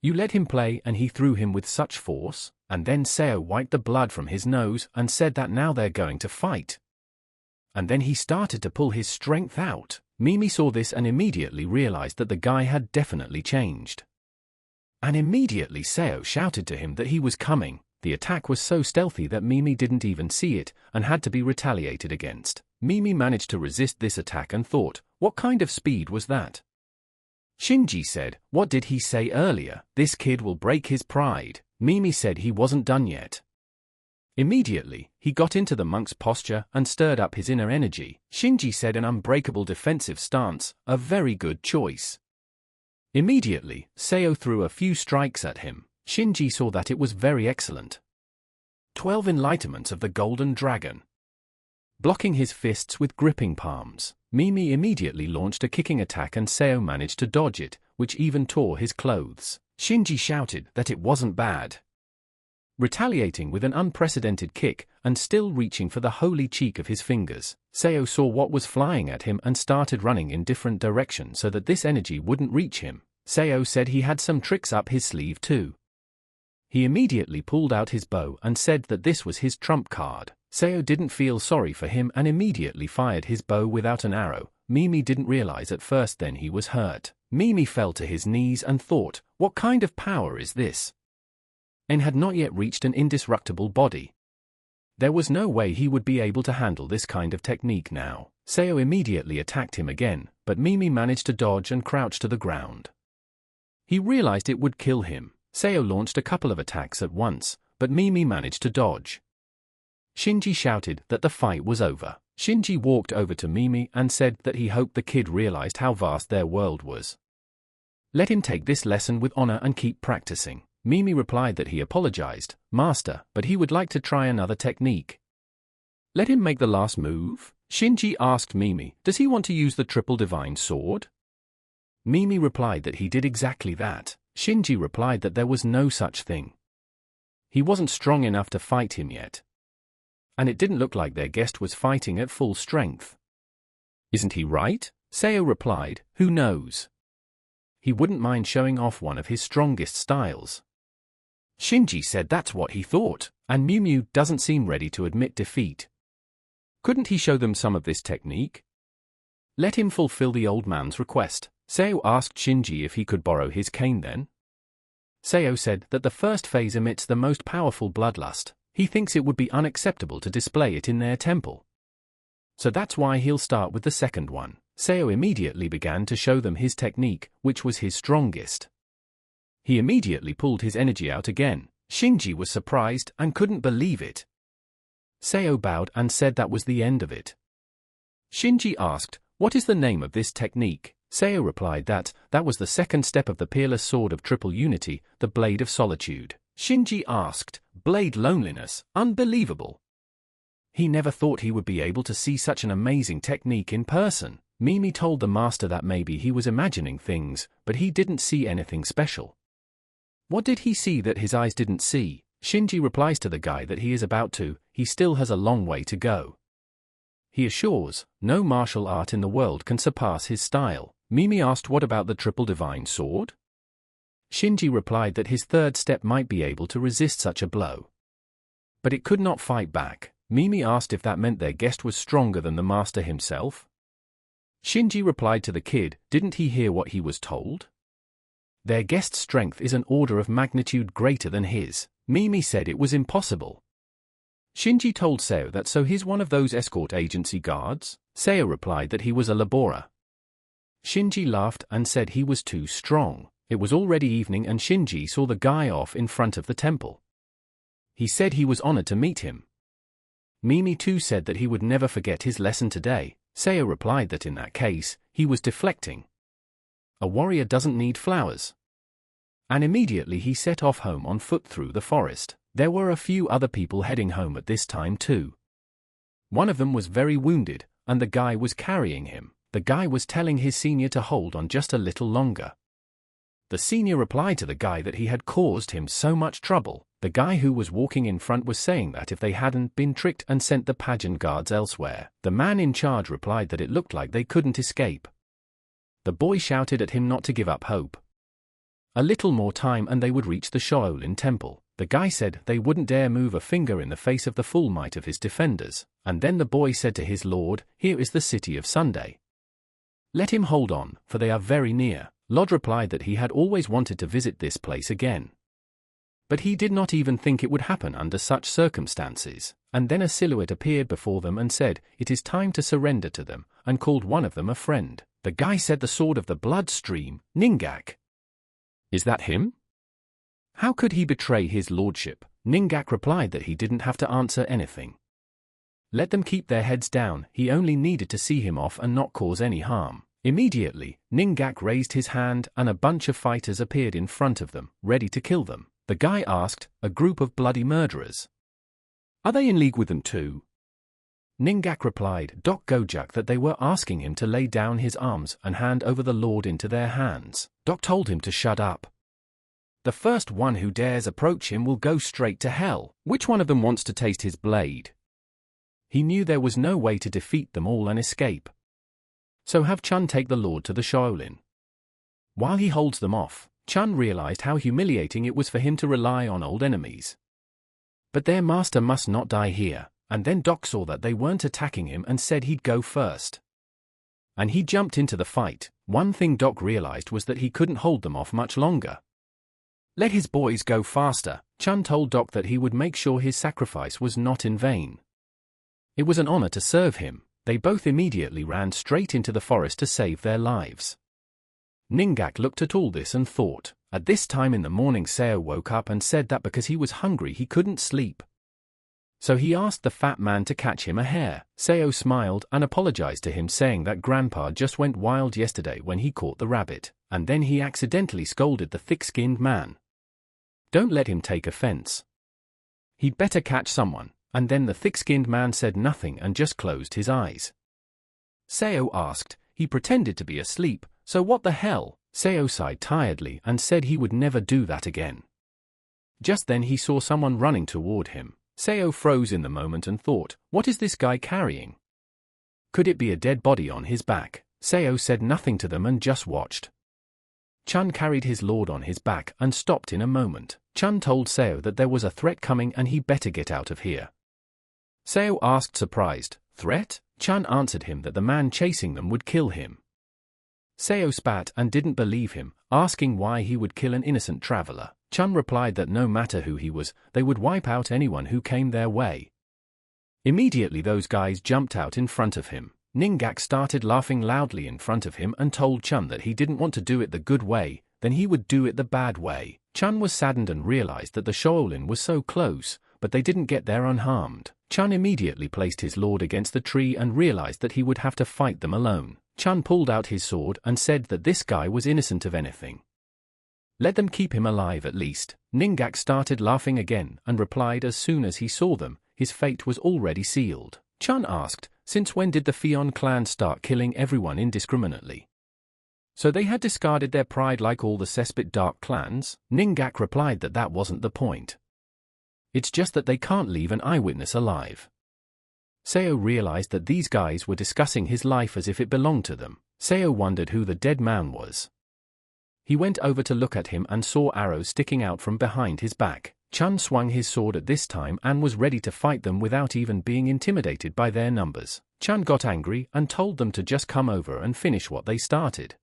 You let him play and he threw him with such force, and then Seo wiped the blood from his nose and said that now they're going to fight. And then he started to pull his strength out. Mimi saw this and immediately realized that the guy had definitely changed. And immediately Seo shouted to him that he was coming. The attack was so stealthy that Mimi didn't even see it and had to be retaliated against. Mimi managed to resist this attack and thought, what kind of speed was that? Shinji said, what did he say earlier? This kid will break his pride. Mimi said he wasn't done yet. Immediately, he got into the monk's posture and stirred up his inner energy. Shinji said an unbreakable defensive stance, a very good choice. Immediately, Seo threw a few strikes at him. Shinji saw that it was very excellent. 12 enlightenments of the golden dragon. Blocking his fists with gripping palms, Mimi immediately launched a kicking attack and Seo managed to dodge it, which even tore his clothes. Shinji shouted that it wasn't bad. retaliating with an unprecedented kick and still reaching for the holy cheek of his fingers. Seo saw what was flying at him and started running in different directions so that this energy wouldn't reach him. Seo said he had some tricks up his sleeve too. He immediately pulled out his bow and said that this was his trump card. Seo didn't feel sorry for him and immediately fired his bow without an arrow. Mimi didn't realize at first then he was hurt. Mimi fell to his knees and thought, what kind of power is this? En had not yet reached an indestructible body. There was no way he would be able to handle this kind of technique now. Seo immediately attacked him again, but Mimi managed to dodge and crouch to the ground. He realized it would kill him. Seo launched a couple of attacks at once, but Mimi managed to dodge. Shinji shouted that the fight was over. Shinji walked over to Mimi and said that he hoped the kid realized how vast their world was. Let him take this lesson with honor and keep practicing. Mimi replied that he apologized, Master, but he would like to try another technique. Let him make the last move? Shinji asked Mimi, does he want to use the triple divine sword? Mimi replied that he did exactly that. Shinji replied that there was no such thing. He wasn't strong enough to fight him yet. And it didn't look like their guest was fighting at full strength. Isn't he right? Seo replied, who knows? He wouldn't mind showing off one of his strongest styles. Shinji said that's what he thought, and Miu Miu doesn't seem ready to admit defeat. Couldn't he show them some of this technique? Let him fulfill the old man's request. Seo asked Shinji if he could borrow his cane then. Seo said that the first phase emits the most powerful bloodlust. He thinks it would be unacceptable to display it in their temple. So that's why he'll start with the second one. Seo immediately began to show them his technique, which was his strongest. He immediately pulled his energy out again. Shinji was surprised and couldn't believe it. Seo bowed and said that was the end of it. Shinji asked, what is the name of this technique? Seo replied that was the second step of the peerless sword of triple unity, the blade of solitude. Shinji asked, blade loneliness, unbelievable. He never thought he would be able to see such an amazing technique in person. Mimi told the master that maybe he was imagining things, but he didn't see anything special. What did he see that his eyes didn't see? Shinji replies to the guy that he is about to, he still has a long way to go. He assures, no martial art in the world can surpass his style. Mimi asked what about the triple divine sword? Shinji replied that his third step might be able to resist such a blow. But it could not fight back. Mimi asked if that meant their guest was stronger than the master himself. Shinji replied to the kid, didn't he hear what he was told? Their guest's strength is an order of magnitude greater than his. Mimi said it was impossible. Shinji told Seo that so he's one of those escort agency guards. Seo replied that he was a laborer. Shinji laughed and said he was too strong. It was already evening and Shinji saw the guy off in front of the temple. He said he was honored to meet him. Mimi too said that he would never forget his lesson today. Seo replied that in that case, he was deflecting. A warrior doesn't need flowers. And immediately he set off home on foot through the forest. There were a few other people heading home at this time too. One of them was very wounded, and the guy was carrying him. The guy was telling his senior to hold on just a little longer. The senior replied to the guy that he had caused him so much trouble. The guy who was walking in front was saying that if they hadn't been tricked and sent the pageant guards elsewhere, the man in charge replied that it looked like they couldn't escape. The boy shouted at him not to give up hope. A little more time and they would reach the Shaolin temple. The guy said they wouldn't dare move a finger in the face of the full might of his defenders. And then the boy said to his lord, here is the city of Sunday. Let him hold on, for they are very near. Lord replied that he had always wanted to visit this place again. But he did not even think it would happen under such circumstances. And then a silhouette appeared before them and said, it is time to surrender to them, and called one of them a friend. The guy said the sword of the bloodstream, Ningak. Is that him? How could he betray his lordship? Ningak replied that he didn't have to answer anything. Let them keep their heads down, he only needed to see him off and not cause any harm. Immediately, Ningak raised his hand and a bunch of fighters appeared in front of them, ready to kill them. The guy asked, a group of bloody murderers. Are they in league with them too? Ningak replied, Doc Gojak, that they were asking him to lay down his arms and hand over the lord into their hands. Doc told him to shut up. The first one who dares approach him will go straight to hell. Which one of them wants to taste his blade? He knew there was no way to defeat them all and escape. So have Chun take the Lord to the Shaolin. While he holds them off, Chun realized how humiliating it was for him to rely on old enemies. But their master must not die here, and then Doc saw that they weren't attacking him and said he'd go first. And he jumped into the fight. One thing Doc realized was that he couldn't hold them off much longer. Let his boys go faster. Chun told Doc that he would make sure his sacrifice was not in vain. It was an honor to serve him. They both immediately ran straight into the forest to save their lives. Ningak looked at all this and thought. At this time in the morning Seo woke up and said that because he was hungry he couldn't sleep. So he asked the fat man to catch him a hare. Seo smiled and apologized to him, saying that Grandpa just went wild yesterday when he caught the rabbit, and then he accidentally scolded the thick-skinned man. Don't let him take offense. He'd better catch someone. And then the thick-skinned man said nothing and just closed his eyes. Seo asked. He pretended to be asleep, so what the hell? Seo sighed tiredly and said he would never do that again. Just then he saw someone running toward him. Seo froze in the moment and thought, what is this guy carrying? Could it be a dead body on his back? Seo said nothing to them and just watched. Chun carried his lord on his back and stopped in a moment. Chun told Seo that there was a threat coming and he better get out of here. Seo asked surprised, threat? Chun answered him that the man chasing them would kill him. Seo spat and didn't believe him, asking why he would kill an innocent traveler. Chun replied that no matter who he was, they would wipe out anyone who came their way. Immediately those guys jumped out in front of him. Ningak started laughing loudly in front of him and told Chun that he didn't want to do it the good way, then he would do it the bad way. Chun was saddened and realized that the Shaolin was so close, but they didn't get there unharmed. Chun immediately placed his lord against the tree and realized that he would have to fight them alone. Chun pulled out his sword and said that this guy was innocent of anything. Let them keep him alive at least. Ningak started laughing again and replied as soon as he saw them, his fate was already sealed. Chun asked, since when did the Fion clan start killing everyone indiscriminately? So they had discarded their pride like all the Cespit dark clans? Ningak replied that that wasn't the point. It's just that they can't leave an eyewitness alive. Seo realized that these guys were discussing his life as if it belonged to them. Seo wondered who the dead man was. He went over to look at him and saw arrows sticking out from behind his back. Chun swung his sword at this time and was ready to fight them without even being intimidated by their numbers. Chun got angry and told them to just come over and finish what they started.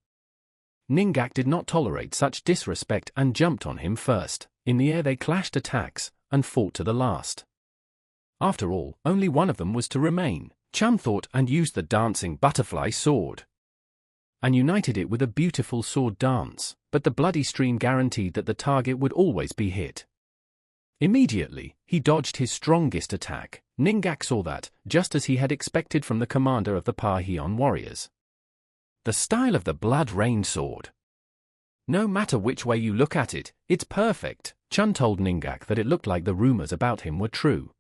Ningak did not tolerate such disrespect and jumped on him first. In the air they clashed attacks and fought to the last. After all, only one of them was to remain. Chun thought and used the dancing butterfly sword and united it with a beautiful sword dance, but the bloody stream guaranteed that the target would always be hit. Immediately, he dodged his strongest attack. Ningak saw that, just as he had expected from the commander of the Pahion warriors. The style of the blood rain sword. No matter which way you look at it, it's perfect. Chun told Ningak that it looked like the rumors about him were true.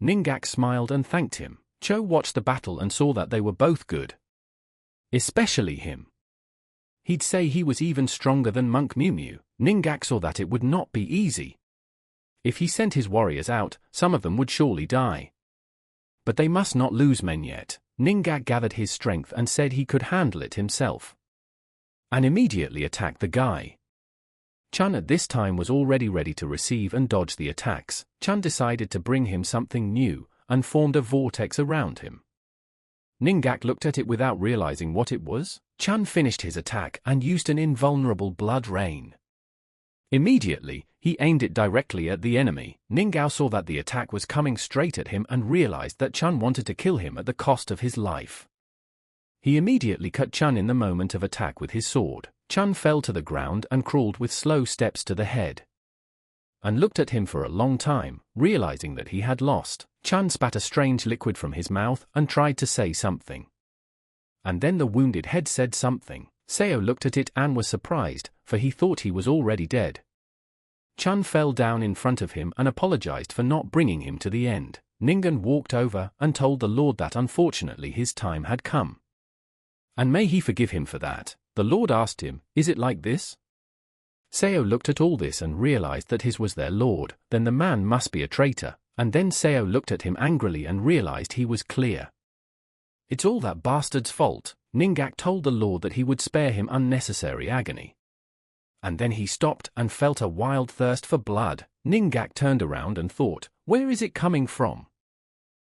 Ningak smiled and thanked him. Cho watched the battle and saw that they were both good. Especially him. He'd say he was even stronger than Monk Mew Mew. Ningak saw that it would not be easy. If he sent his warriors out, some of them would surely die. But they must not lose men yet. Ningak gathered his strength and said he could handle it himself. And immediately attacked the guy. Chun at this time was already ready to receive and dodge the attacks. Chun decided to bring him something new, and formed a vortex around him. Ningak looked at it without realizing what it was. Chun finished his attack and used an invulnerable blood rain. Immediately, he aimed it directly at the enemy. Ningao saw that the attack was coming straight at him and realized that Chun wanted to kill him at the cost of his life. He immediately cut Chun in the moment of attack with his sword. Chun fell to the ground and crawled with slow steps to the head. And looked at him for a long time, realizing that he had lost. Chun spat a strange liquid from his mouth and tried to say something. And then the wounded head said something. Seo looked at it and was surprised, for he thought he was already dead. Chun fell down in front of him and apologized for not bringing him to the end. Ningen walked over and told the Lord that unfortunately his time had come. And may he forgive him for that. The Lord asked him, "Is it like this?" Seo looked at all this and realized that his was their lord. Then the man must be a traitor. And then Seo looked at him angrily and realized he was clear. It's all that bastard's fault. Ningak told the lord that he would spare him unnecessary agony. And then he stopped and felt a wild thirst for blood. Ningak turned around and thought, where is it coming from?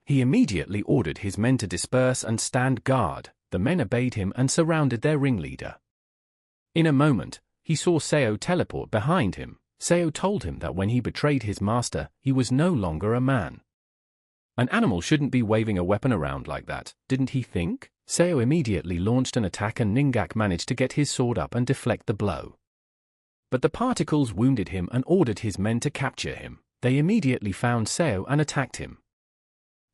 He immediately ordered his men to disperse and stand guard. The men obeyed him and surrounded their ringleader. In a moment, he saw Seo teleport behind him. Seo told him that when he betrayed his master, he was no longer a man. An animal shouldn't be waving a weapon around like that, didn't he think? Seo immediately launched an attack and Ningak managed to get his sword up and deflect the blow. But the particles wounded him and ordered his men to capture him. They immediately found Seo and attacked him.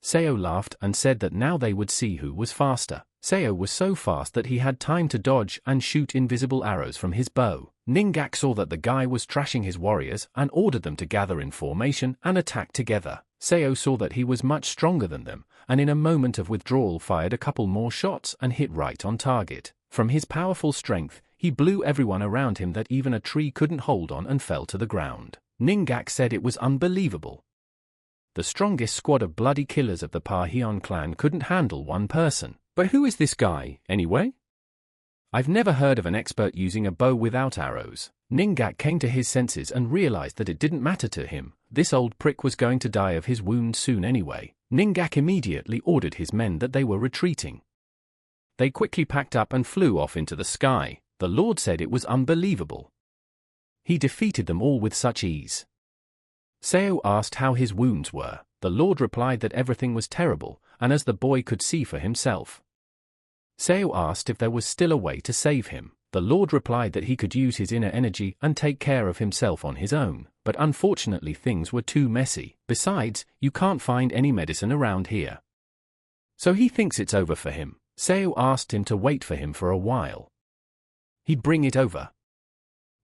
Seo laughed and said that now they would see who was faster. Seo was so fast that he had time to dodge and shoot invisible arrows from his bow. Ningak saw that the guy was trashing his warriors and ordered them to gather in formation and attack together. Seo saw that he was much stronger than them, and in a moment of withdrawal fired a couple more shots and hit right on target. From his powerful strength, he blew everyone around him that even a tree couldn't hold on and fell to the ground. Ningak said it was unbelievable. The strongest squad of bloody killers of the Parheon clan couldn't handle one person. But who is this guy, anyway? I've never heard of an expert using a bow without arrows. Ningak came to his senses and realized that it didn't matter to him. This old prick was going to die of his wound soon anyway. Ningak immediately ordered his men that they were retreating. They quickly packed up and flew off into the sky. The Lord said it was unbelievable. He defeated them all with such ease. Seo asked how his wounds were. The Lord replied that everything was terrible, and as the boy could see for himself. Seo asked if there was still a way to save him. The Lord replied that he could use his inner energy and take care of himself on his own, but unfortunately things were too messy. Besides, you can't find any medicine around here. So he thinks it's over for him. Seo asked him to wait for him for a while. He'd bring it over.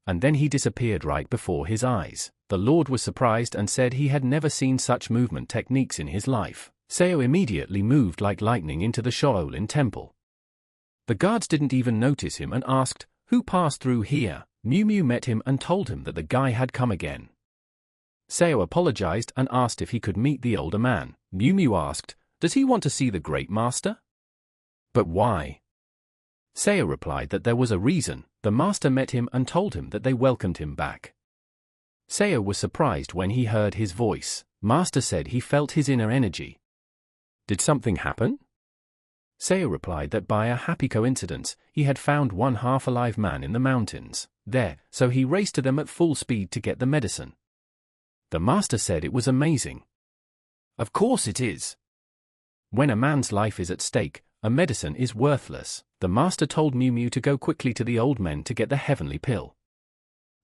And then he disappeared right before his eyes. The Lord was surprised and said he had never seen such movement techniques in his life. Seo immediately moved like lightning into the Shaolin temple. The guards didn't even notice him and asked, "Who passed through here?" Miu Miu met him and told him that the guy had come again. Seo apologized and asked if he could meet the older man. Miu Miu asked, "Does he want to see the great master?" "But why?" Seo replied that there was a reason. The master met him and told him that they welcomed him back. Seo was surprised when he heard his voice. Master said he felt his inner energy. Did something happen? Seo replied that by a happy coincidence, he had found one half-alive man in the mountains. There, so he raced to them at full speed to get the medicine. The master said it was amazing. Of course it is. When a man's life is at stake, a medicine is worthless. The master told Miu Miu to go quickly to the old men to get the heavenly pill.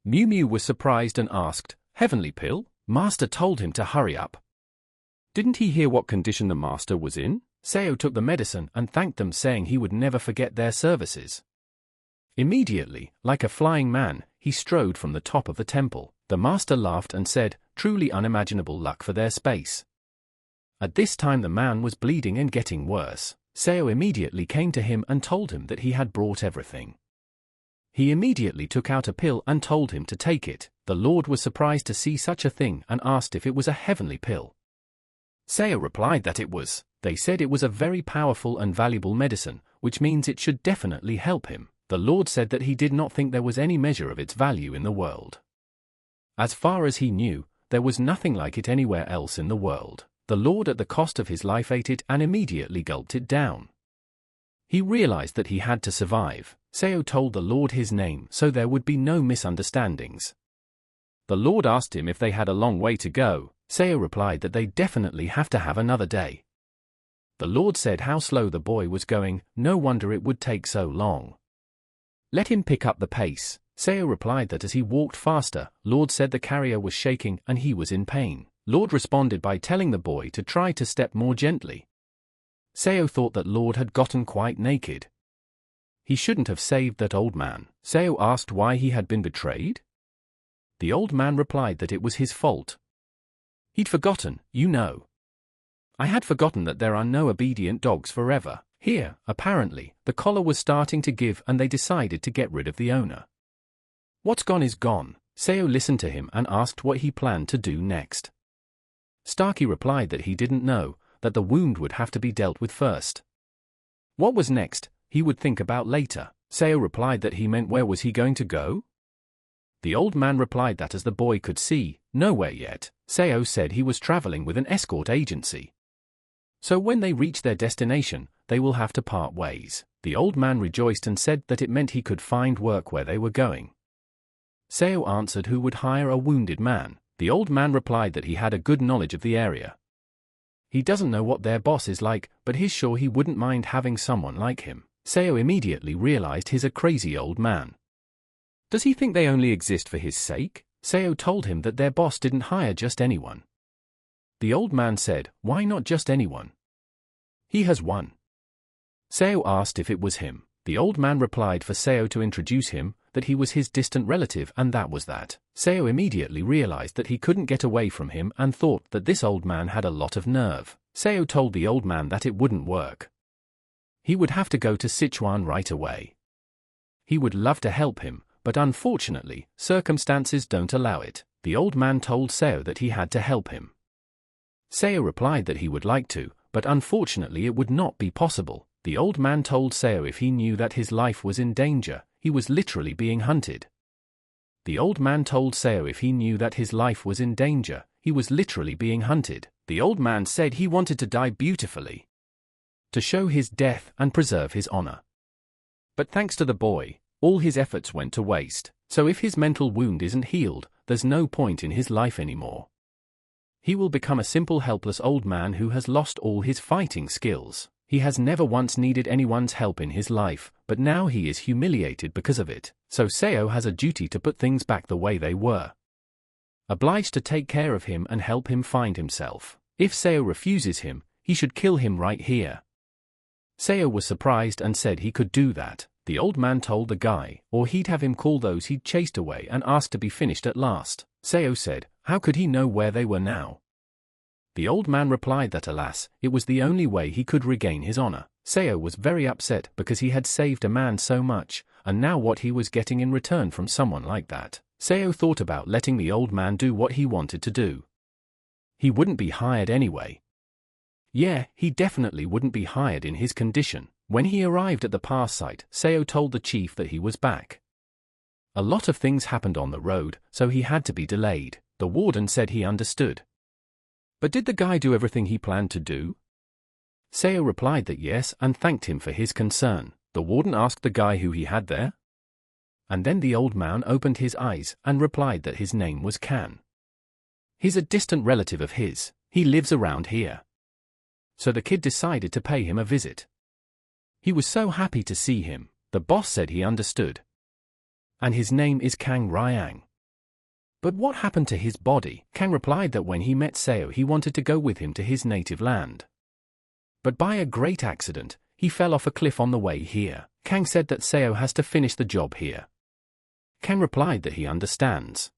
Miu Miu was surprised and asked, "Heavenly pill?" Master told him to hurry up. Didn't he hear what condition the master was in? Seo took the medicine and thanked them, saying he would never forget their services. Immediately, like a flying man, he strode from the top of the temple. The master laughed and said, "Truly unimaginable luck for their space." At this time the man was bleeding and getting worse. Seo immediately came to him and told him that he had brought everything. He immediately took out a pill and told him to take it. The Lord was surprised to see such a thing and asked if it was a heavenly pill. Seo replied that it was. They said it was a very powerful and valuable medicine, which means it should definitely help him. The Lord said that he did not think there was any measure of its value in the world. As far as he knew, there was nothing like it anywhere else in the world. The Lord at the cost of his life ate it and immediately gulped it down. He realized that he had to survive. Seo told the Lord his name so there would be no misunderstandings. The Lord asked him if they had a long way to go. Seo replied that they definitely have to have another day. The Lord said how slow the boy was going, no wonder it would take so long. Let him pick up the pace. Seo replied that as he walked faster, Lord said the carrier was shaking and he was in pain. Lord responded by telling the boy to try to step more gently. Seo thought that Lord had gotten quite naked. He shouldn't have saved that old man. Seo asked why he had been betrayed. The old man replied that it was his fault. He'd forgotten, you know. I had forgotten that there are no obedient dogs forever. Here, apparently, the collar was starting to give and they decided to get rid of the owner. What's gone is gone. Seo listened to him and asked what he planned to do next. Starkey replied that he didn't know, that the wound would have to be dealt with first. What was next, he would think about later. Seo replied that he meant where was he going to go? The old man replied that as the boy could see, nowhere yet. Seo said he was traveling with an escort agency. So when they reach their destination, they will have to part ways. The old man rejoiced and said that it meant he could find work where they were going. Seo answered who would hire a wounded man. The old man replied that he had a good knowledge of the area. He doesn't know what their boss is like, but he's sure he wouldn't mind having someone like him. Seo immediately realized he's a crazy old man. Does he think they only exist for his sake? Seo told him that their boss didn't hire just anyone. The old man said, why not just anyone? He has one. Seo asked if it was him. The old man replied for Seo to introduce him, that he was his distant relative and that was that. Seo immediately realized that he couldn't get away from him and thought that this old man had a lot of nerve. Seo told the old man that it wouldn't work. He would have to go to Sichuan right away. He would love to help him, but unfortunately, circumstances don't allow it. The old man told Seo that he had to help him. Seo replied that he would like to, but unfortunately it would not be possible. The old man told Seo if he knew that his life was in danger, he was literally being hunted. The old man told Seo if he knew that his life was in danger, he was literally being hunted. The old man said he wanted to die beautifully, to show his death and preserve his honor. But thanks to the boy, all his efforts went to waste, so if his mental wound isn't healed, there's no point in his life anymore. He will become a simple helpless old man who has lost all his fighting skills. He has never once needed anyone's help in his life, but now he is humiliated because of it, so Seo has a duty to put things back the way they were. Obliged to take care of him and help him find himself. If Seo refuses him, he should kill him right here. Seo was surprised and said he could do that. The old man told the guy, or he'd have him call those he'd chased away and ask to be finished at last. Seo said, how could he know where they were now? The old man replied that alas, it was the only way he could regain his honor. Seo was very upset because he had saved a man so much, and now what he was getting in return from someone like that. Seo thought about letting the old man do what he wanted to do. He wouldn't be hired anyway. Yeah, he definitely wouldn't be hired in his condition. When he arrived at the pass site, Seo told the chief that he was back. A lot of things happened on the road, so he had to be delayed. The warden said he understood. But did the guy do everything he planned to do? Seo replied that yes and thanked him for his concern. The warden asked the guy who he had there. And then the old man opened his eyes and replied that his name was Kan. He's a distant relative of his. He lives around here. So the kid decided to pay him a visit. He was so happy to see him. The boss said he understood. And his name is Kang Ryang. But what happened to his body? Kang replied that when he met Seo he wanted to go with him to his native land. But by a great accident, he fell off a cliff on the way here. Kang said that Seo has to finish the job here. Kang replied that he understands.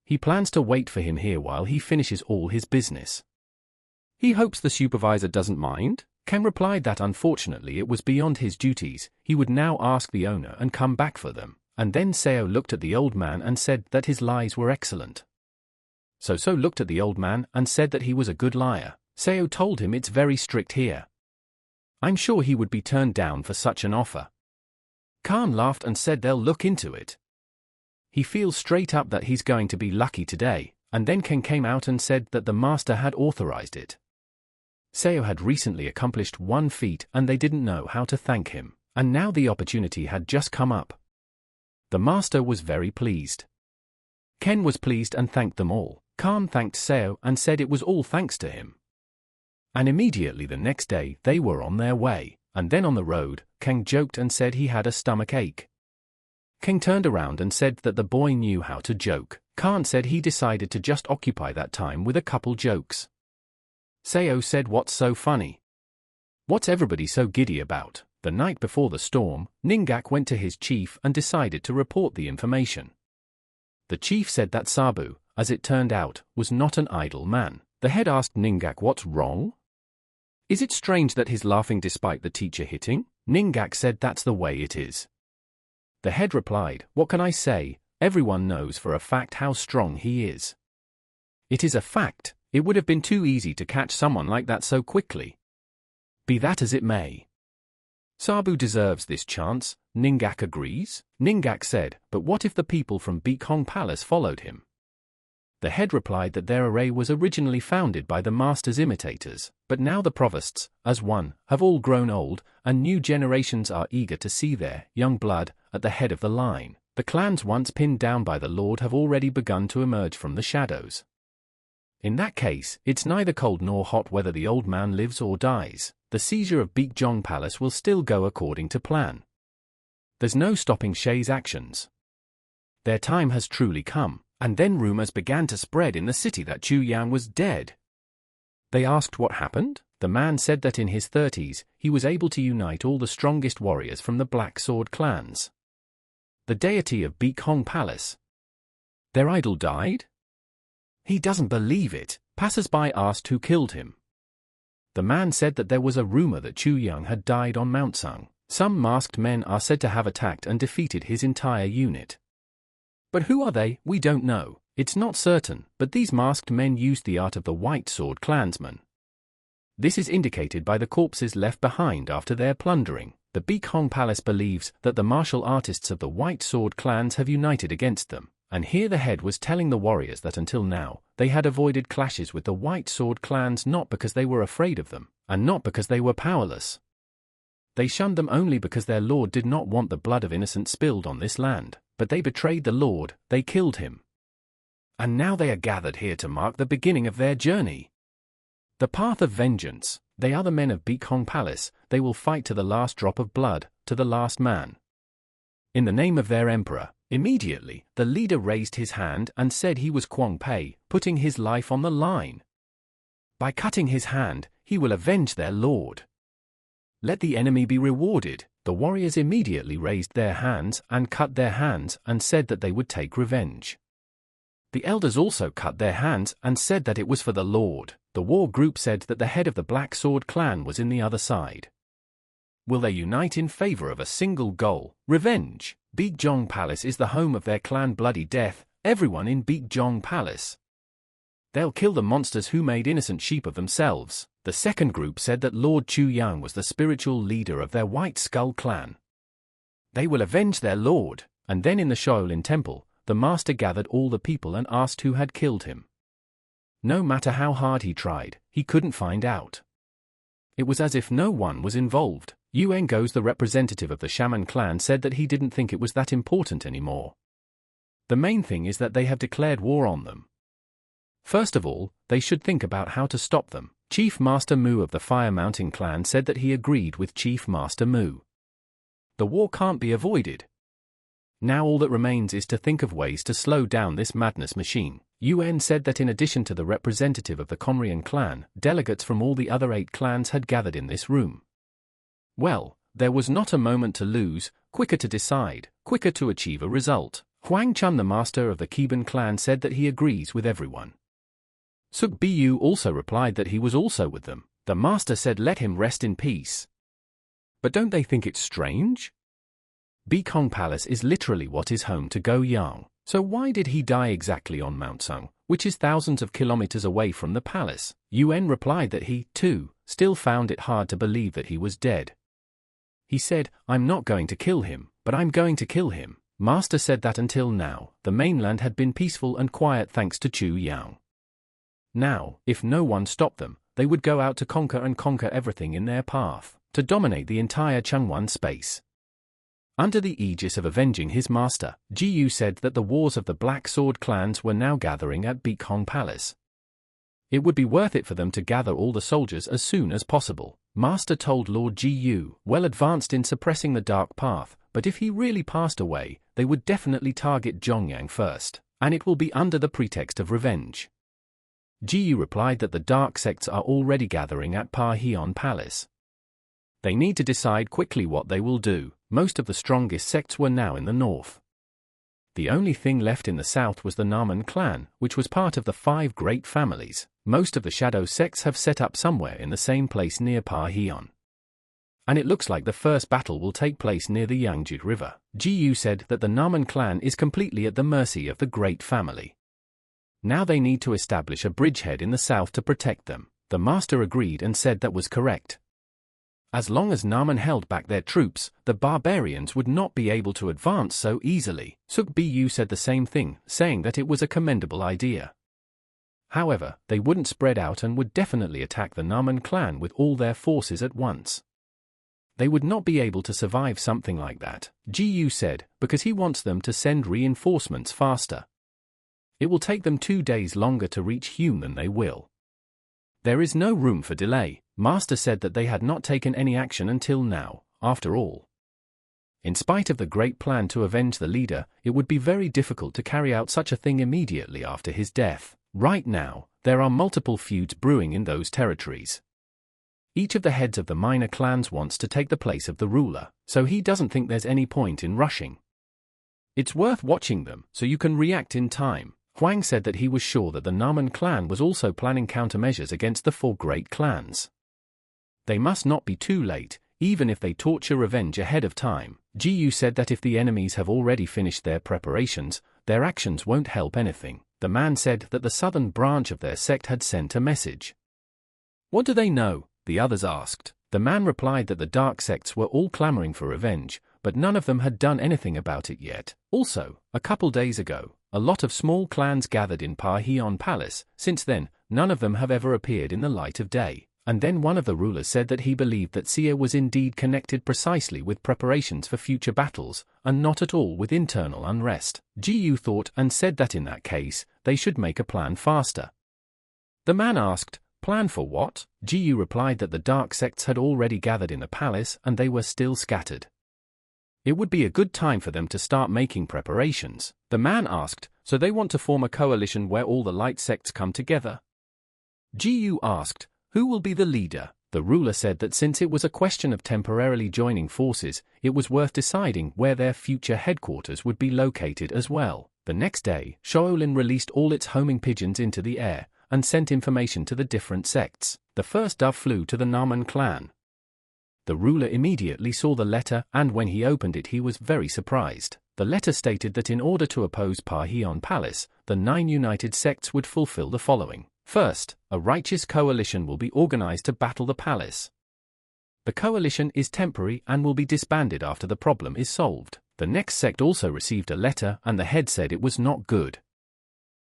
He plans to wait for him here while he finishes all his business. He hopes the supervisor doesn't mind. Kang replied that unfortunately it was beyond his duties, he would now ask the owner and come back for them. And then Seo looked at the old man and said that his lies were excellent. So looked at the old man and said that he was a good liar. Seo told him it's very strict here. I'm sure he would be turned down for such an offer. Khan laughed and said they'll look into it. He feels straight up that he's going to be lucky today, and then Ken came out and said that the master had authorized it. Seo had recently accomplished one feat and they didn't know how to thank him, and now the opportunity had just come up. The master was very pleased. Ken was pleased and thanked them all. Khan thanked Seo and said it was all thanks to him. And immediately the next day they were on their way, and then on the road, Kang joked and said he had a stomach ache. King turned around and said that the boy knew how to joke. Khan said he decided to just occupy that time with a couple jokes. Seo said what's so funny? What's everybody so giddy about? The night before the storm, Ningak went to his chief and decided to report the information. The chief said that Sabu, as it turned out, was not an idle man. The head asked Ningak what's wrong? Is it strange that he's laughing despite the teacher hitting? Ningak said that's the way it is. The head replied, what can I say? everyone knows for a fact how strong he is. It is a fact, it would have been too easy to catch someone like that so quickly. Be that as it may. Sabu deserves this chance, Ningak agrees. Ningak said, but what if the people from Bekhong Palace followed him? The head replied that their array was originally founded by the master's imitators, but now the provosts, as one, have all grown old, and new generations are eager to see their young blood at the head of the line. The clans once pinned down by the Lord have already begun to emerge from the shadows. In that case, it's neither cold nor hot whether the old man lives or dies. The seizure of Bekhong Palace will still go according to plan. There's no stopping Shei's actions. Their time has truly come. And then rumors began to spread in the city that Chu Yang was dead. They asked what happened. The man said that in his 30s, he was able to unite all the strongest warriors from the Black Sword clans. The deity of Bekhong Palace. Their idol died? He doesn't believe it. Passers-by asked who killed him. The man said that there was a rumor that Chu Yang had died on Mount Sung. Some masked men are said to have attacked and defeated his entire unit. But who are they? We don't know. It's not certain, but these masked men used the art of the White Sword clansmen. This is indicated by the corpses left behind after their plundering. The Bekhong Palace believes that the martial artists of the White Sword clans have united against them, and here the head was telling the warriors that until now, they had avoided clashes with the White Sword clans not because they were afraid of them, and not because they were powerless. They shunned them only because their lord did not want the blood of innocents spilled on this land. But they betrayed the Lord, they killed him. And now they are gathered here to mark the beginning of their journey. The path of vengeance. They are the men of Bekhong Palace. They will fight to the last drop of blood, to the last man. In the name of their emperor. Immediately, the leader raised his hand and said he was Kwong Pei, putting his life on the line. By cutting his hand, he will avenge their lord. Let the enemy be rewarded. The warriors immediately raised their hands and cut their hands and said that they would take revenge. The elders also cut their hands and said that it was for the Lord. The war group said that the head of the Black Sword clan was in the other side. Will they unite in favor of a single goal, revenge? Bekhong Palace is the home of their clan Bloody Death, everyone in Bekhong Palace. They'll kill the monsters who made innocent sheep of themselves. The second group said that Lord Chu Yang was the spiritual leader of their White Skull clan. They will avenge their lord, and then in the Shaolin temple, the master gathered all the people and asked who had killed him. No matter how hard he tried, he couldn't find out. It was as if no one was involved. Yuan Go's the representative of the Shaman clan said that he didn't think it was that important anymore. The main thing is that they have declared war on them. First of all, they should think about how to stop them. Chief Master Mu of the Fire Mountain clan said that he agreed with Chief Master Mu. The war can't be avoided. Now all that remains is to think of ways to slow down this madness machine. Yuan said that in addition to the representative of the Conrian clan, delegates from all the other 8 clans had gathered in this room. Well, there was not a moment to lose, quicker to decide, quicker to achieve a result. Huang Chun, the master of the Keban clan, said that he agrees with everyone. Suk Bu also replied that he was also with them. The master said let him rest in peace. But don't they think it's strange? Bekhong Palace is literally what is home to Go Yang. So why did he die exactly on Mount Sung, which is thousands of kilometers away from the palace? Yuan replied that he, too, still found it hard to believe that he was dead. He said, I'm not going to kill him, but I'm going to kill him. Master said that until now, the mainland had been peaceful and quiet thanks to Chu Yang. Now, if no one stopped them, they would go out to conquer everything in their path, to dominate the entire Changwon space. Under the aegis of avenging his master, Jiyu said that the wars of the Black Sword clans were now gathering at Bekhong Palace. It would be worth it for them to gather all the soldiers as soon as possible. Master told Lord Jiyu, well advanced in suppressing the dark path, but if he really passed away, they would definitely target Zhongyang first, and it will be under the pretext of revenge. Jiyu replied that the dark sects are already gathering at Parheon Palace. They need to decide quickly what they will do. Most of the strongest sects were now in the north. The only thing left in the south was the Naman clan, which was part of the 5 great families. Most of the shadow sects have set up somewhere in the same place near Parheon. and it looks like the first battle will take place near the Yangtze River. Jiyu said that the Naman clan is completely at the mercy of the Great Family. Now they need to establish a bridgehead in the south to protect them. The master agreed and said that was correct. As long as Naman held back their troops, the barbarians would not be able to advance so easily. Sukbiyu said the same thing, saying that it was a commendable idea. However, they wouldn't spread out and would definitely attack the Naman clan with all their forces at once. They would not be able to survive something like that, Jiyu said, because he wants them to send reinforcements faster. It will take them 2 days longer to reach Hume than they will. There is no room for delay. Master said that they had not taken any action until now, after all. In spite of the great plan to avenge the leader, it would be very difficult to carry out such a thing immediately after his death. Right now, there are multiple feuds brewing in those territories. Each of the heads of the minor clans wants to take the place of the ruler, so he doesn't think there's any point in rushing. It's worth watching them, so you can react in time. Huang said that he was sure that the Naman clan was also planning countermeasures against the 4 great clans. They must not be too late, even if they torture revenge ahead of time. Jiyu said that if the enemies have already finished their preparations, their actions won't help anything. The man said that the southern branch of their sect had sent a message. What do they know? The others asked. The man replied that the dark sects were all clamoring for revenge, but none of them had done anything about it yet. Also, a couple days ago, a lot of small clans gathered in Parheon Palace. Since then, none of them have ever appeared in the light of day. And then one of the rulers said that he believed that Sia was indeed connected precisely with preparations for future battles, and not at all with internal unrest. Jiyu thought and said that in that case, they should make a plan faster. The man asked, "Plan for what?" Jiyu replied that the dark sects had already gathered in the palace and they were still scattered. It would be a good time for them to start making preparations. The man asked, "So they want to form a coalition where all the light sects come together?" Jiyu asked, "Who will be the leader?" The ruler said that since it was a question of temporarily joining forces, it was worth deciding where their future headquarters would be located as well. The next day, Shaolin released all its homing pigeons into the air and sent information to the different sects. The first dove flew to the Naman clan. The ruler immediately saw the letter, and when he opened it he was very surprised. The letter stated that in order to oppose Parheon Palace, the 9 united sects would fulfill the following. First, a righteous coalition will be organized to battle the palace. The coalition is temporary and will be disbanded after the problem is solved. The next sect also received a letter and the head said it was not good.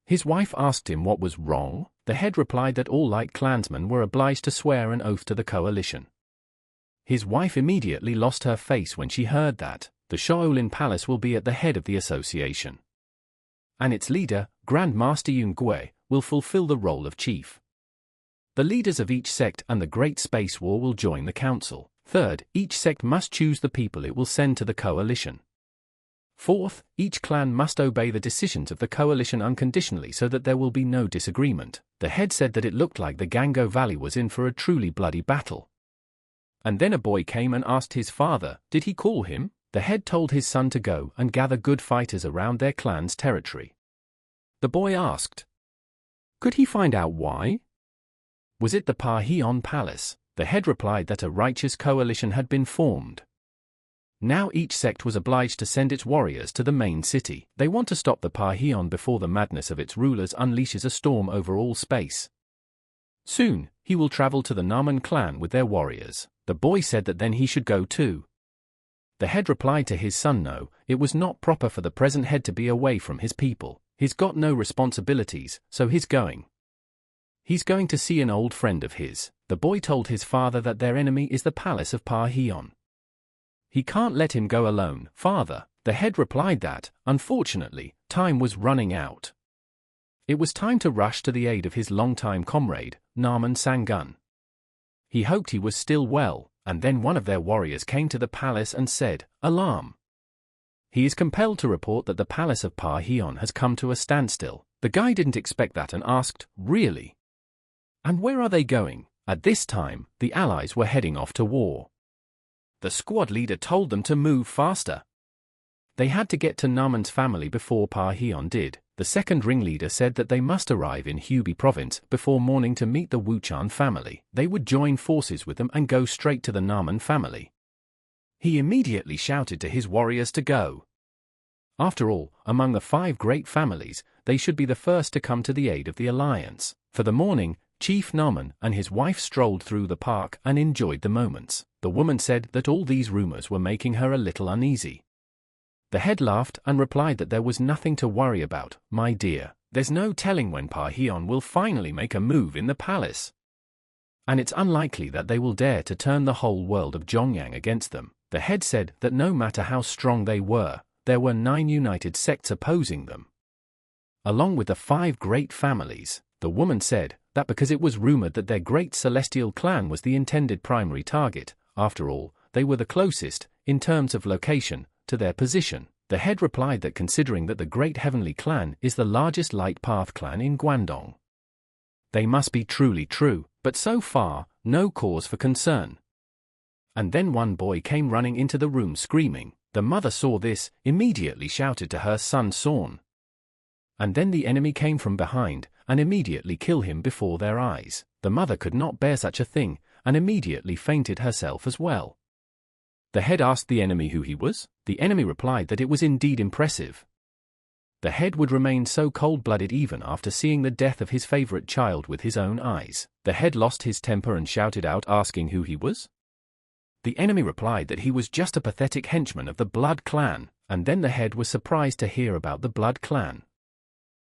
His wife asked him what was wrong. The head replied that all light clansmen were obliged to swear an oath to the coalition. His wife immediately lost her face when she heard that. The Shaolin Palace will be at the head of the association. And its leader, Grand Master Yun Gui, will fulfill the role of chief. The leaders of each sect and the Great Space War will join the council. Third, each sect must choose the people it will send to the coalition. Fourth, each clan must obey the decisions of the coalition unconditionally so that there will be no disagreement. The head said that it looked like the Gango Valley was in for a truly bloody battle. And then a boy came and asked his father, did he call him? The head told his son to go and gather good fighters around their clan's territory. The boy asked, could he find out why? Was it the Parheon Palace? The head replied that a righteous coalition had been formed. Now each sect was obliged to send its warriors to the main city. They want to stop the Parheon before the madness of its rulers unleashes a storm over all space. Soon, he will travel to the Naman clan with their warriors. The boy said that then he should go too. The head replied to his son, no, it was not proper for the present head to be away from his people. He's got no responsibilities, so he's going. He's going to see an old friend of his. The boy told his father that their enemy is the palace of Parheon. He can't let him go alone, father. The head replied that, unfortunately, time was running out. It was time to rush to the aid of his longtime comrade, Naman Sangun. He hoped he was still well, and then one of their warriors came to the palace and said, alarm. He is compelled to report that the palace of Parheon has come to a standstill. The guy didn't expect that and asked, really? And where are they going? At this time, the allies were heading off to war. The squad leader told them to move faster. They had to get to Naman's family before Parheon did. The second ringleader said that they must arrive in Hubei province before morning to meet the Wuchan family. They would join forces with them and go straight to the Namen family. He immediately shouted to his warriors to go. After all, among the 5 great families, they should be the first to come to the aid of the alliance. For the morning, Chief Namen and his wife strolled through the park and enjoyed the moments. The woman said that all these rumors were making her a little uneasy. The head laughed and replied that there was nothing to worry about, my dear. There's no telling when Pa Hion will finally make a move in the palace. And it's unlikely that they will dare to turn the whole world of Zhongyang against them. The head said that no matter how strong they were, there were 9 united sects opposing them, along with the 5 great families. The woman said that because it was rumored that their great celestial clan was the intended primary target, after all, they were the closest, in terms of location, to their position. The head replied that considering that the great heavenly clan is the largest light path clan in Guangdong, they must be truly true, but so far, no cause for concern. And then one boy came running into the room screaming. The mother saw this, immediately shouted to her son Sorn. And then the enemy came from behind, and immediately killed him before their eyes. The mother could not bear such a thing, and immediately fainted herself as well. The head asked the enemy who he was. The enemy replied that it was indeed impressive. The head would remain so cold-blooded even after seeing the death of his favorite child with his own eyes. The head lost his temper and shouted out asking who he was. The enemy replied that he was just a pathetic henchman of the Blood Clan, and then the head was surprised to hear about the Blood Clan.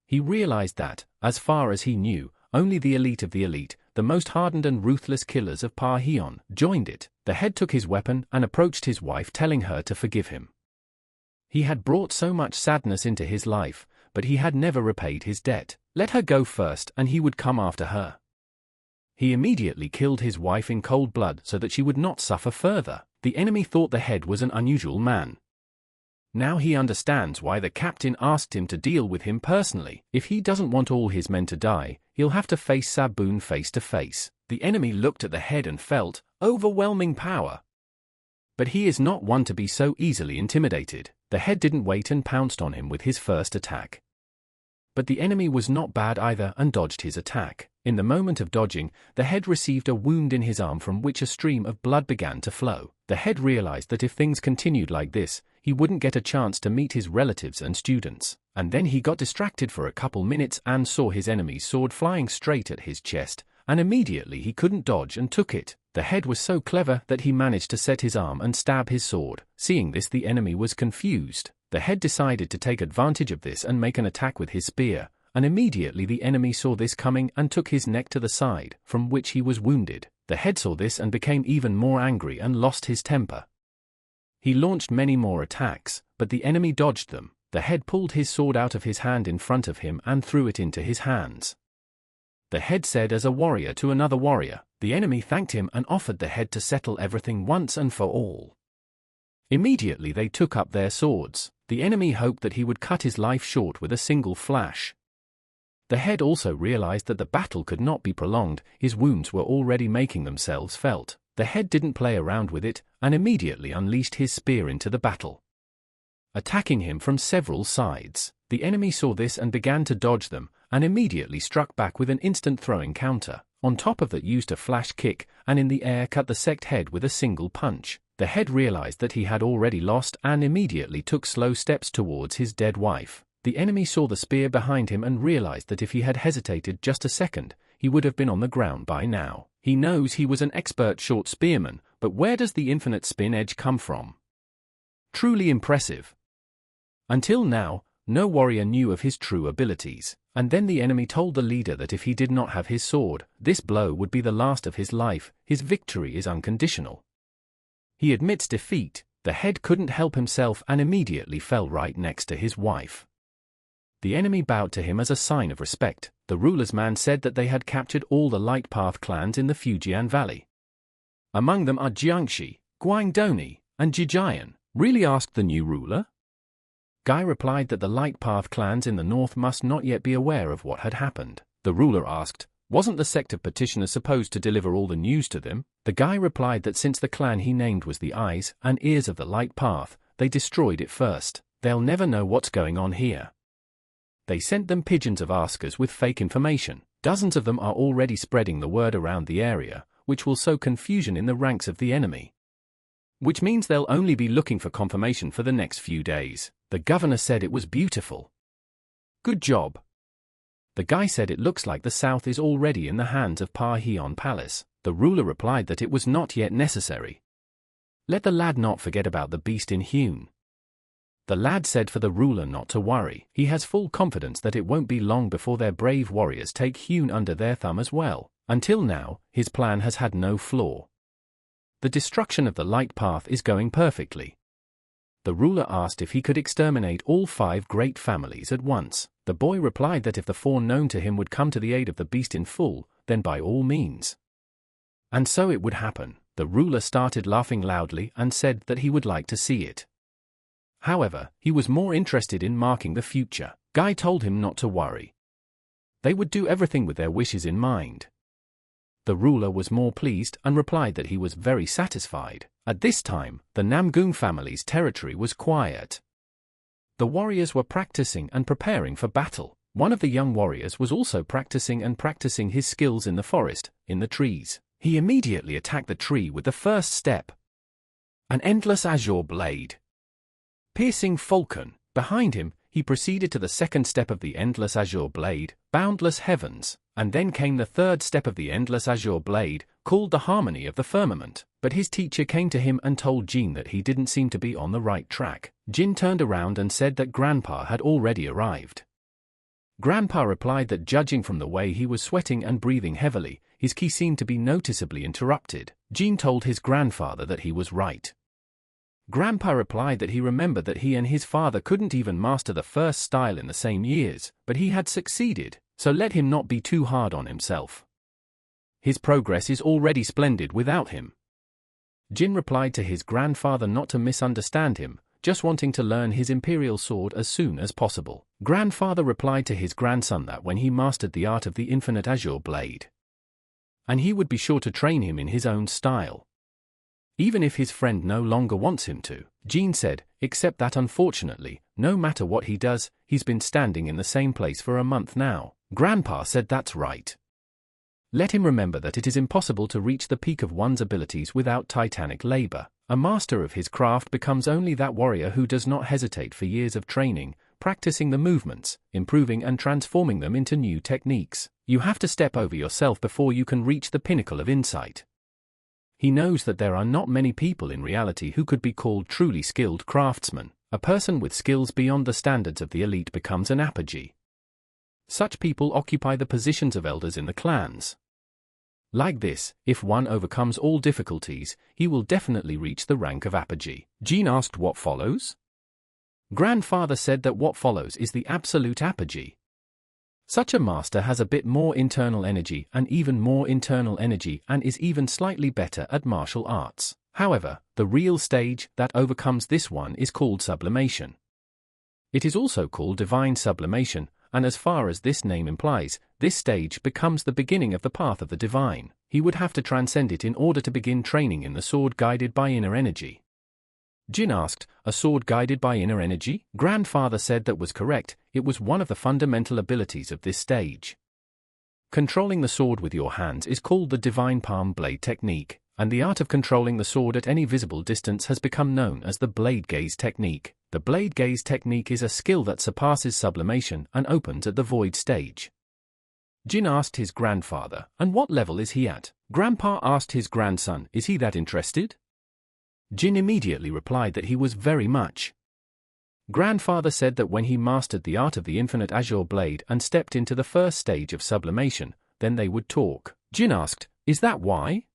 He realized that, as far as he knew, only the elite of the elite, the most hardened and ruthless killers of Pa Hion, joined it. The head took his weapon and approached his wife telling her to forgive him. He had brought so much sadness into his life, but he had never repaid his debt. Let her go first and he would come after her. He immediately killed his wife in cold blood so that she would not suffer further. The enemy thought the head was an unusual man. Now he understands why the captain asked him to deal with him personally. If he doesn't want all his men to die, he'll have to face Saboon face to face. The enemy looked at the head and felt overwhelming power. But he is not one to be so easily intimidated. The head didn't wait and pounced on him with his first attack. But the enemy was not bad either and dodged his attack. In the moment of dodging, the head received a wound in his arm from which a stream of blood began to flow. The head realized that if things continued like this, he wouldn't get a chance to meet his relatives and students. And then he got distracted for a couple minutes and saw his enemy's sword flying straight at his chest, and immediately he couldn't dodge and took it. The head was so clever that he managed to set his arm and stab his sword. Seeing this, the enemy was confused. The head decided to take advantage of this and make an attack with his spear, and immediately the enemy saw this coming and took his neck to the side, from which he was wounded. The head saw this and became even more angry and lost his temper. He launched many more attacks, but the enemy dodged them. The head pulled his sword out of his hand in front of him and threw it into his hands. The head said as a warrior to another warrior. The enemy thanked him and offered the head to settle everything once and for all. Immediately they took up their swords. The enemy hoped that he would cut his life short with a single flash. The head also realized that the battle could not be prolonged. His wounds were already making themselves felt. The head didn't play around with it, and immediately unleashed his spear into the battle, attacking him from several sides. The enemy saw this and began to dodge them, and immediately struck back with an instant throwing counter. On top of that, used a flash kick, and in the air cut the sect head with a single punch. The head realized that he had already lost and immediately took slow steps towards his dead wife. The enemy saw the spear behind him and realized that if he had hesitated just a second, he would have been on the ground by now. He knows he was an expert short spearman, but where does the infinite spin edge come from? Truly impressive. Until now, no warrior knew of his true abilities, and then the enemy told the leader that if he did not have his sword, this blow would be the last of his life. His victory is unconditional. He admits defeat. The head couldn't help himself and immediately fell right next to his wife. The enemy bowed to him as a sign of respect. The ruler's man said that they had captured all the Light Path clans in the Fujian Valley. Among them are Jiangxi, Guangdong, and Jijian. Really, asked the new ruler? Guy replied that the Light Path clans in the north must not yet be aware of what had happened. The ruler asked, wasn't the sect of petitioners supposed to deliver all the news to them? The guy replied that since the clan he named was the eyes and ears of the Light Path, they destroyed it first. They'll never know what's going on here. They sent them pigeons of askers with fake information. Dozens of them are already spreading the word around the area, which will sow confusion in the ranks of the enemy. Which means they'll only be looking for confirmation for the next few days. The governor said it was beautiful. Good job. The guy said it looks like the south is already in the hands of Parheon Palace. The ruler replied that it was not yet necessary. Let the lad not forget about the beast in Hune. The lad said for the ruler not to worry. He has full confidence that it won't be long before their brave warriors take Hune under their thumb as well. Until now, his plan has had no flaw. The destruction of the light path is going perfectly. The ruler asked if he could exterminate all 5 great families at once. The boy replied that if the 4 known to him would come to the aid of the beast in full, then by all means. And so it would happen. The ruler started laughing loudly and said that he would like to see it. However, he was more interested in marking the future. Guy told him not to worry. They would do everything with their wishes in mind. The ruler was more pleased and replied that he was very satisfied. At this time, the Namgung family's territory was quiet. The warriors were practicing and preparing for battle. One of the young warriors was also practicing his skills in the forest, in the trees. He immediately attacked the tree with the first step. An endless azure blade. Piercing falcon. Behind him, he proceeded to the second step of the endless azure blade, boundless heavens, and then came the third step of the endless azure blade, called the harmony of the firmament. But his teacher came to him and told Jin that he didn't seem to be on the right track. Jin turned around and said that Grandpa had already arrived. Grandpa replied that judging from the way he was sweating and breathing heavily, his ki seemed to be noticeably interrupted. Jin told his grandfather that he was right. Grandpa replied that he remembered that he and his father couldn't even master the first style in the same years, but he had succeeded, so let him not be too hard on himself. His progress is already splendid without him. Jin replied to his grandfather not to misunderstand him, just wanting to learn his imperial sword as soon as possible. Grandfather replied to his grandson that when he mastered the art of the infinite azure blade, and he would be sure to train him in his own style. Even if his friend no longer wants him to, Jin said, except that unfortunately, no matter what he does, he's been standing in the same place for a month now. Grandpa said that's right. Let him remember that it is impossible to reach the peak of one's abilities without titanic labor. A master of his craft becomes only that warrior who does not hesitate for years of training, practicing the movements, improving and transforming them into new techniques. You have to step over yourself before you can reach the pinnacle of insight. He knows that there are not many people in reality who could be called truly skilled craftsmen. A person with skills beyond the standards of the elite becomes an apogee. Such people occupy the positions of elders in the clans. Like this, if one overcomes all difficulties, he will definitely reach the rank of apogee. Jin asked what follows? Grandfather said that what follows is the absolute apogee. Such a master has a bit more internal energy and even more internal energy and is even slightly better at martial arts. However, the real stage that overcomes this one is called sublimation. It is also called divine sublimation, and as far as this name implies, this stage becomes the beginning of the path of the divine. He would have to transcend it in order to begin training in the sword guided by inner energy. Jin asked, a sword guided by inner energy? Grandfather said that was correct, it was one of the fundamental abilities of this stage. Controlling the sword with your hands is called the divine palm blade technique, and the art of controlling the sword at any visible distance has become known as the blade gaze technique. The blade gaze technique is a skill that surpasses sublimation and opens at the void stage. Jin asked his grandfather, and what level is he at? Grandpa asked his grandson, is he that interested? Jin immediately replied that he was very much. Grandfather said that when he mastered the art of the infinite azure blade and stepped into the first stage of sublimation, then they would talk. Jin asked, is that why?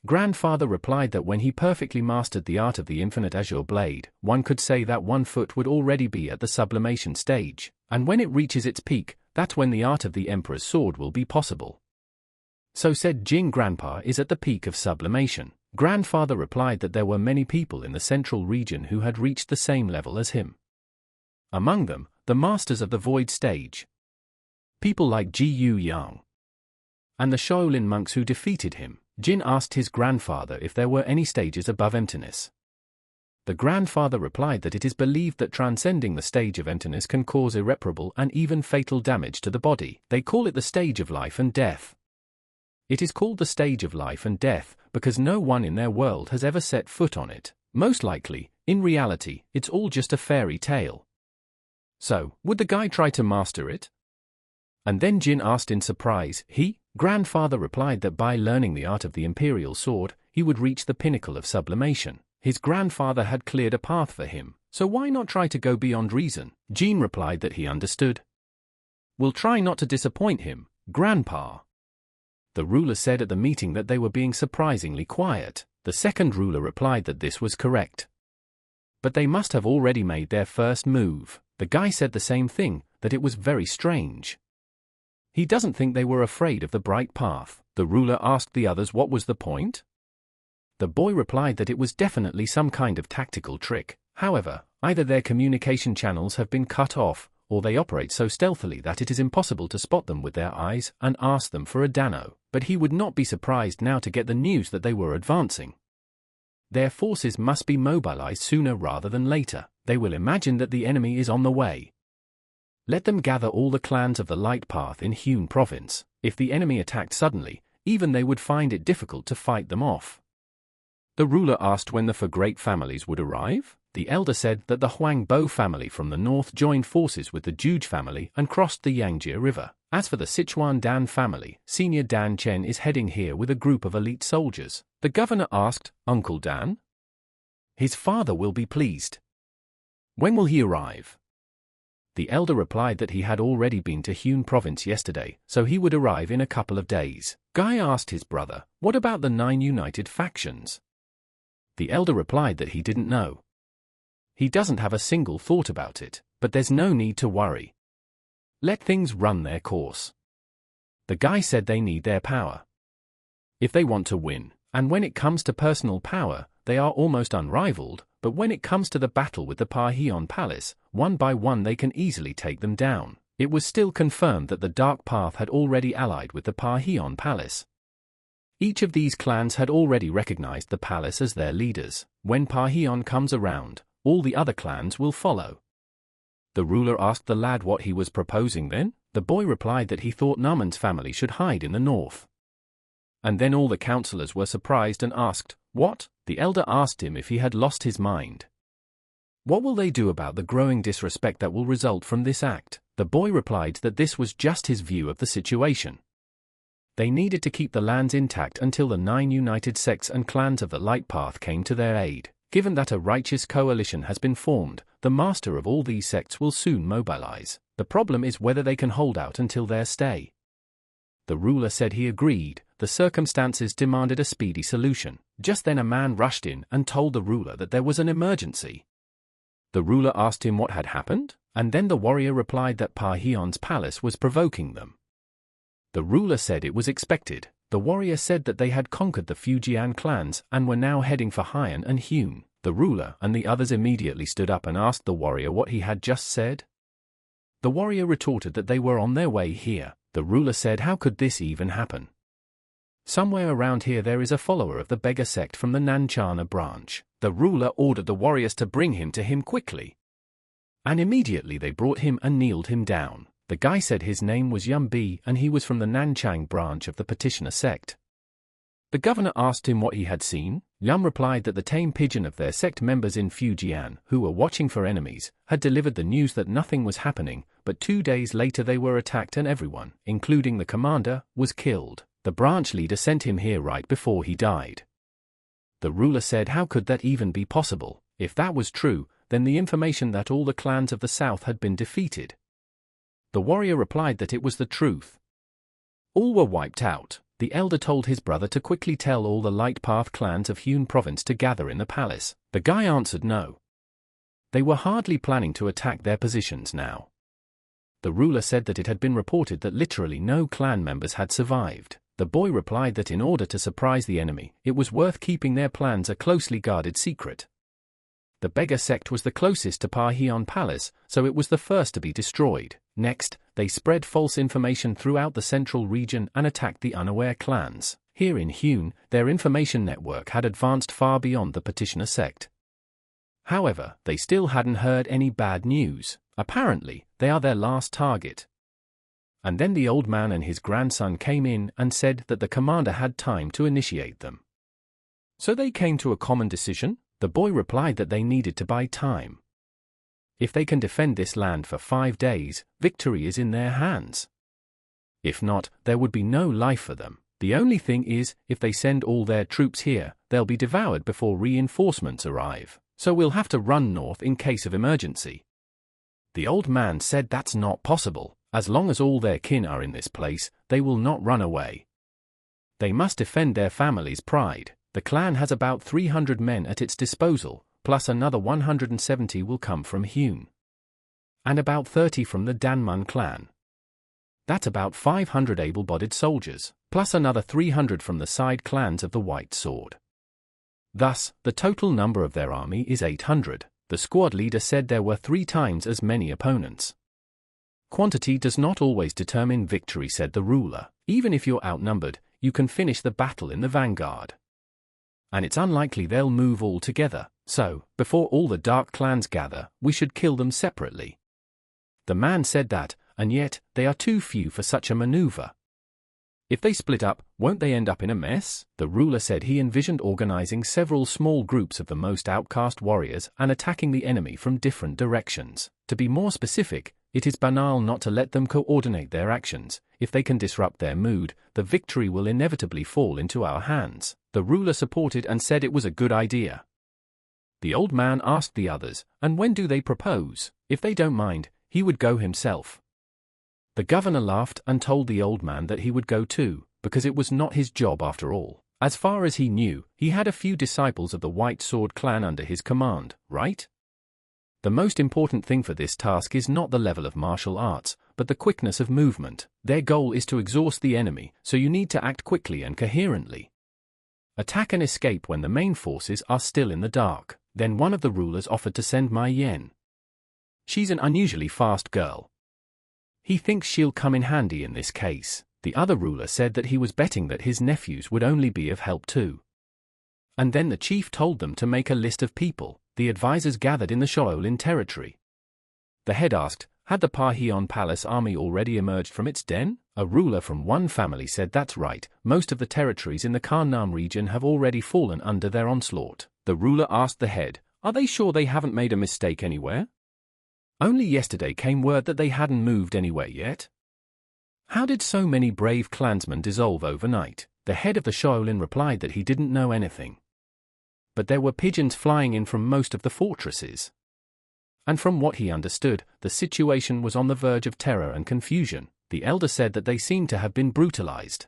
Grandfather replied that when he perfectly mastered the art of the infinite azure blade, one could say that 1 foot would already be at the sublimation stage, and when it reaches its peak, that's when the art of the emperor's sword will be possible. So said Jin. Grandpa is at the peak of sublimation. Grandfather replied that there were many people in the central region who had reached the same level as him. Among them, the masters of the void stage. People like Ji Yu Yang. And the Shaolin monks who defeated him. Jin asked his grandfather if there were any stages above emptiness. The grandfather replied that it is believed that transcending the stage of emptiness can cause irreparable and even fatal damage to the body. They call it the stage of life and death. It is called the stage of life and death because no one in their world has ever set foot on it. Most likely, in reality, it's all just a fairy tale. So, would the guy try to master it? And then Jin asked in surprise. Grandfather replied that by learning the art of the imperial sword, he would reach the pinnacle of sublimation. His grandfather had cleared a path for him, so why not try to go beyond reason? Jin replied that he understood. We'll try not to disappoint him, Grandpa. The ruler said at the meeting that they were being surprisingly quiet. The second ruler replied that this was correct. But they must have already made their first move. The guy said the same thing, that it was very strange. He doesn't think they were afraid of the bright path. The ruler asked the others what was the point. The boy replied that it was definitely some kind of tactical trick. However, either their communication channels have been cut off, or they operate so stealthily that it is impossible to spot them with their eyes, and ask them for a dano. But he would not be surprised now to get the news that they were advancing. Their forces must be mobilized sooner rather than later. They will imagine that the enemy is on the way. Let them gather all the clans of the Light Path in Hune province. If the enemy attacked suddenly, even they would find it difficult to fight them off. The ruler asked when the four great families would arrive. The elder said that the Huang Bo family from the north joined forces with the Juge family and crossed the Yangjie River. As for the Sichuan Dan family, Senior Dan Chen is heading here with a group of elite soldiers. The governor asked, Uncle Dan? His father will be pleased. When will he arrive? The elder replied that he had already been to Hune province yesterday, so he would arrive in a couple of days. Guy asked his brother, what about the 9 united factions? The elder replied that he didn't know. He doesn't have a single thought about it, but there's no need to worry. Let things run their course. The guy said they need their power. If they want to win, and when it comes to personal power, they are almost unrivaled, but when it comes to the battle with the Parheon Palace, one by one they can easily take them down. It was still confirmed that the Dark Path had already allied with the Parheon Palace. Each of these clans had already recognized the palace as their leaders. When Parheon comes around, all the other clans will follow. The ruler asked the lad what he was proposing then. The boy replied that he thought Naman's family should hide in the north. And then all the councillors were surprised and asked, what? The elder asked him if he had lost his mind. What will they do about the growing disrespect that will result from this act? The boy replied that this was just his view of the situation. They needed to keep the lands intact until the 9 united sects and clans of the Light Path came to their aid. Given that a righteous coalition has been formed, the master of all these sects will soon mobilize. The problem is whether they can hold out until their stay. The ruler said he agreed. The circumstances demanded a speedy solution. Just then a man rushed in and told the ruler that there was an emergency. The ruler asked him what had happened, and then the warrior replied that Parheon's palace was provoking them. The ruler said it was expected. The warrior said that they had conquered the Fujian clans and were now heading for Haiyan and Hune. The ruler and the others immediately stood up and asked the warrior what he had just said. The warrior retorted that they were on their way here. The ruler said, how could this even happen? Somewhere around here there is a follower of the beggar sect from the Nanchana branch. The ruler ordered the warriors to bring him to him quickly. And immediately they brought him and kneeled him down. The guy said his name was Yumbi and he was from the Nanchang branch of the petitioner sect. The governor asked him what he had seen. Yum replied that the tame pigeon of their sect members in Fujian, who were watching for enemies, had delivered the news that nothing was happening, but 2 days later they were attacked and everyone, including the commander, was killed. The branch leader sent him here right before he died. The ruler said, how could that even be possible? If that was true, then the information that all the clans of the south had been defeated. The warrior replied that it was the truth. All were wiped out. The elder told his brother to quickly tell all the Light Path clans of Hune province to gather in the palace. The guy answered no. They were hardly planning to attack their positions now. The ruler said that it had been reported that literally no clan members had survived. The boy replied that in order to surprise the enemy, it was worth keeping their plans a closely guarded secret. The beggar sect was the closest to Parheon Palace, so it was the first to be destroyed. Next, they spread false information throughout the central region and attacked the unaware clans. Here in Hune, their information network had advanced far beyond the petitioner sect. However, they still hadn't heard any bad news. Apparently, they are their last target. And then the old man and his grandson came in and said that the commander had time to initiate them. So they came to a common decision. The boy replied that they needed to buy time. If they can defend this land for 5 days, victory is in their hands. If not, there would be no life for them. The only thing is, if they send all their troops here, they'll be devoured before reinforcements arrive. So we'll have to run north in case of emergency. The old man said that's not possible. As long as all their kin are in this place, they will not run away. They must defend their family's pride. The clan has about 300 men at its disposal, plus another 170 will come from Hyun. And about 30 from the Danmun clan. That's about 500 able-bodied soldiers, plus another 300 from the side clans of the White Sword. Thus, the total number of their army is 800. The squad leader said there were 3 times as many opponents. Quantity does not always determine victory, said the ruler. Even if you're outnumbered, you can finish the battle in the vanguard. And it's unlikely they'll move all together, so, before all the dark clans gather, we should kill them separately. The man said that, and yet, they are too few for such a maneuver. If they split up, won't they end up in a mess? The ruler said he envisioned organizing several small groups of the most outcast warriors and attacking the enemy from different directions. To be more specific, it is banal not to let them coordinate their actions. If they can disrupt their mood, the victory will inevitably fall into our hands. The ruler supported and said it was a good idea. The old man asked the others, and when do they propose? If they don't mind, he would go himself. The governor laughed and told the old man that he would go too, because it was not his job after all. As far as he knew, he had a few disciples of the White Sword clan under his command, right? The most important thing for this task is not the level of martial arts, but the quickness of movement. Their goal is to exhaust the enemy, so you need to act quickly and coherently. Attack and escape when the main forces are still in the dark. Then one of the rulers offered to send Mai Yen. She's an unusually fast girl. He thinks she'll come in handy in this case. The other ruler said that he was betting that his nephews would only be of help too. And then the chief told them to make a list of people. The advisors gathered in the Shaolin territory. The head asked, had the Parheon Palace army already emerged from its den? A ruler from one family said that's right, most of the territories in the Karnam region have already fallen under their onslaught. The ruler asked the head, are they sure they haven't made a mistake anywhere? Only yesterday came word that they hadn't moved anywhere yet. How did so many brave clansmen dissolve overnight? The head of the Shaolin replied that he didn't know anything. But there were pigeons flying in from most of the fortresses. And from what he understood, the situation was on the verge of terror and confusion. The elder said that they seemed to have been brutalized.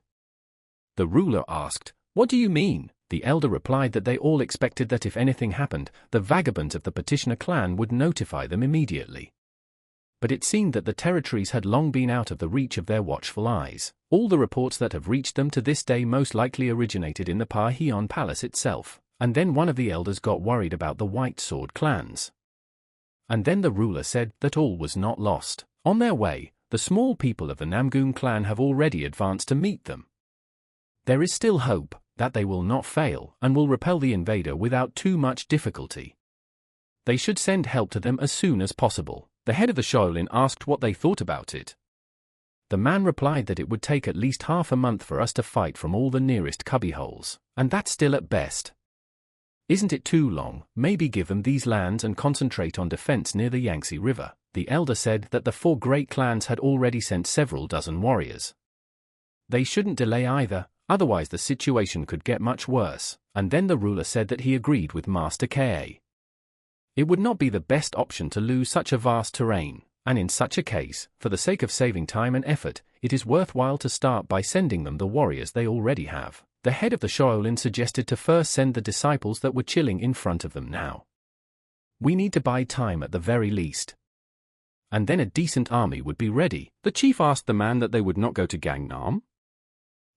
The ruler asked, what do you mean? The elder replied that they all expected that if anything happened, the vagabonds of the petitioner clan would notify them immediately. But it seemed that the territories had long been out of the reach of their watchful eyes. All the reports that have reached them to this day most likely originated in the Parheon Palace itself. And then one of the elders got worried about the White Sword clans. And then the ruler said that all was not lost. On their way, the small people of the Namgun clan have already advanced to meet them. There is still hope that they will not fail and will repel the invader without too much difficulty. They should send help to them as soon as possible. The head of the Shaolin asked what they thought about it. The man replied that it would take at least half a month for us to fight from all the nearest cubbyholes, and that's still at best. Isn't it too long? Maybe give them these lands and concentrate on defense near the Yangtze River. The elder said that the 4 great clans had already sent several dozen warriors. They shouldn't delay either, otherwise the situation could get much worse. And then the ruler said that he agreed with Master Ka. It would not be the best option to lose such a vast terrain, and in such a case, for the sake of saving time and effort, it is worthwhile to start by sending them the warriors they already have. The head of the Shaolin suggested to first send the disciples that were chilling in front of them now. We need to buy time at the very least. And then a decent army would be ready. The chief asked the man that they would not go to Gangnam.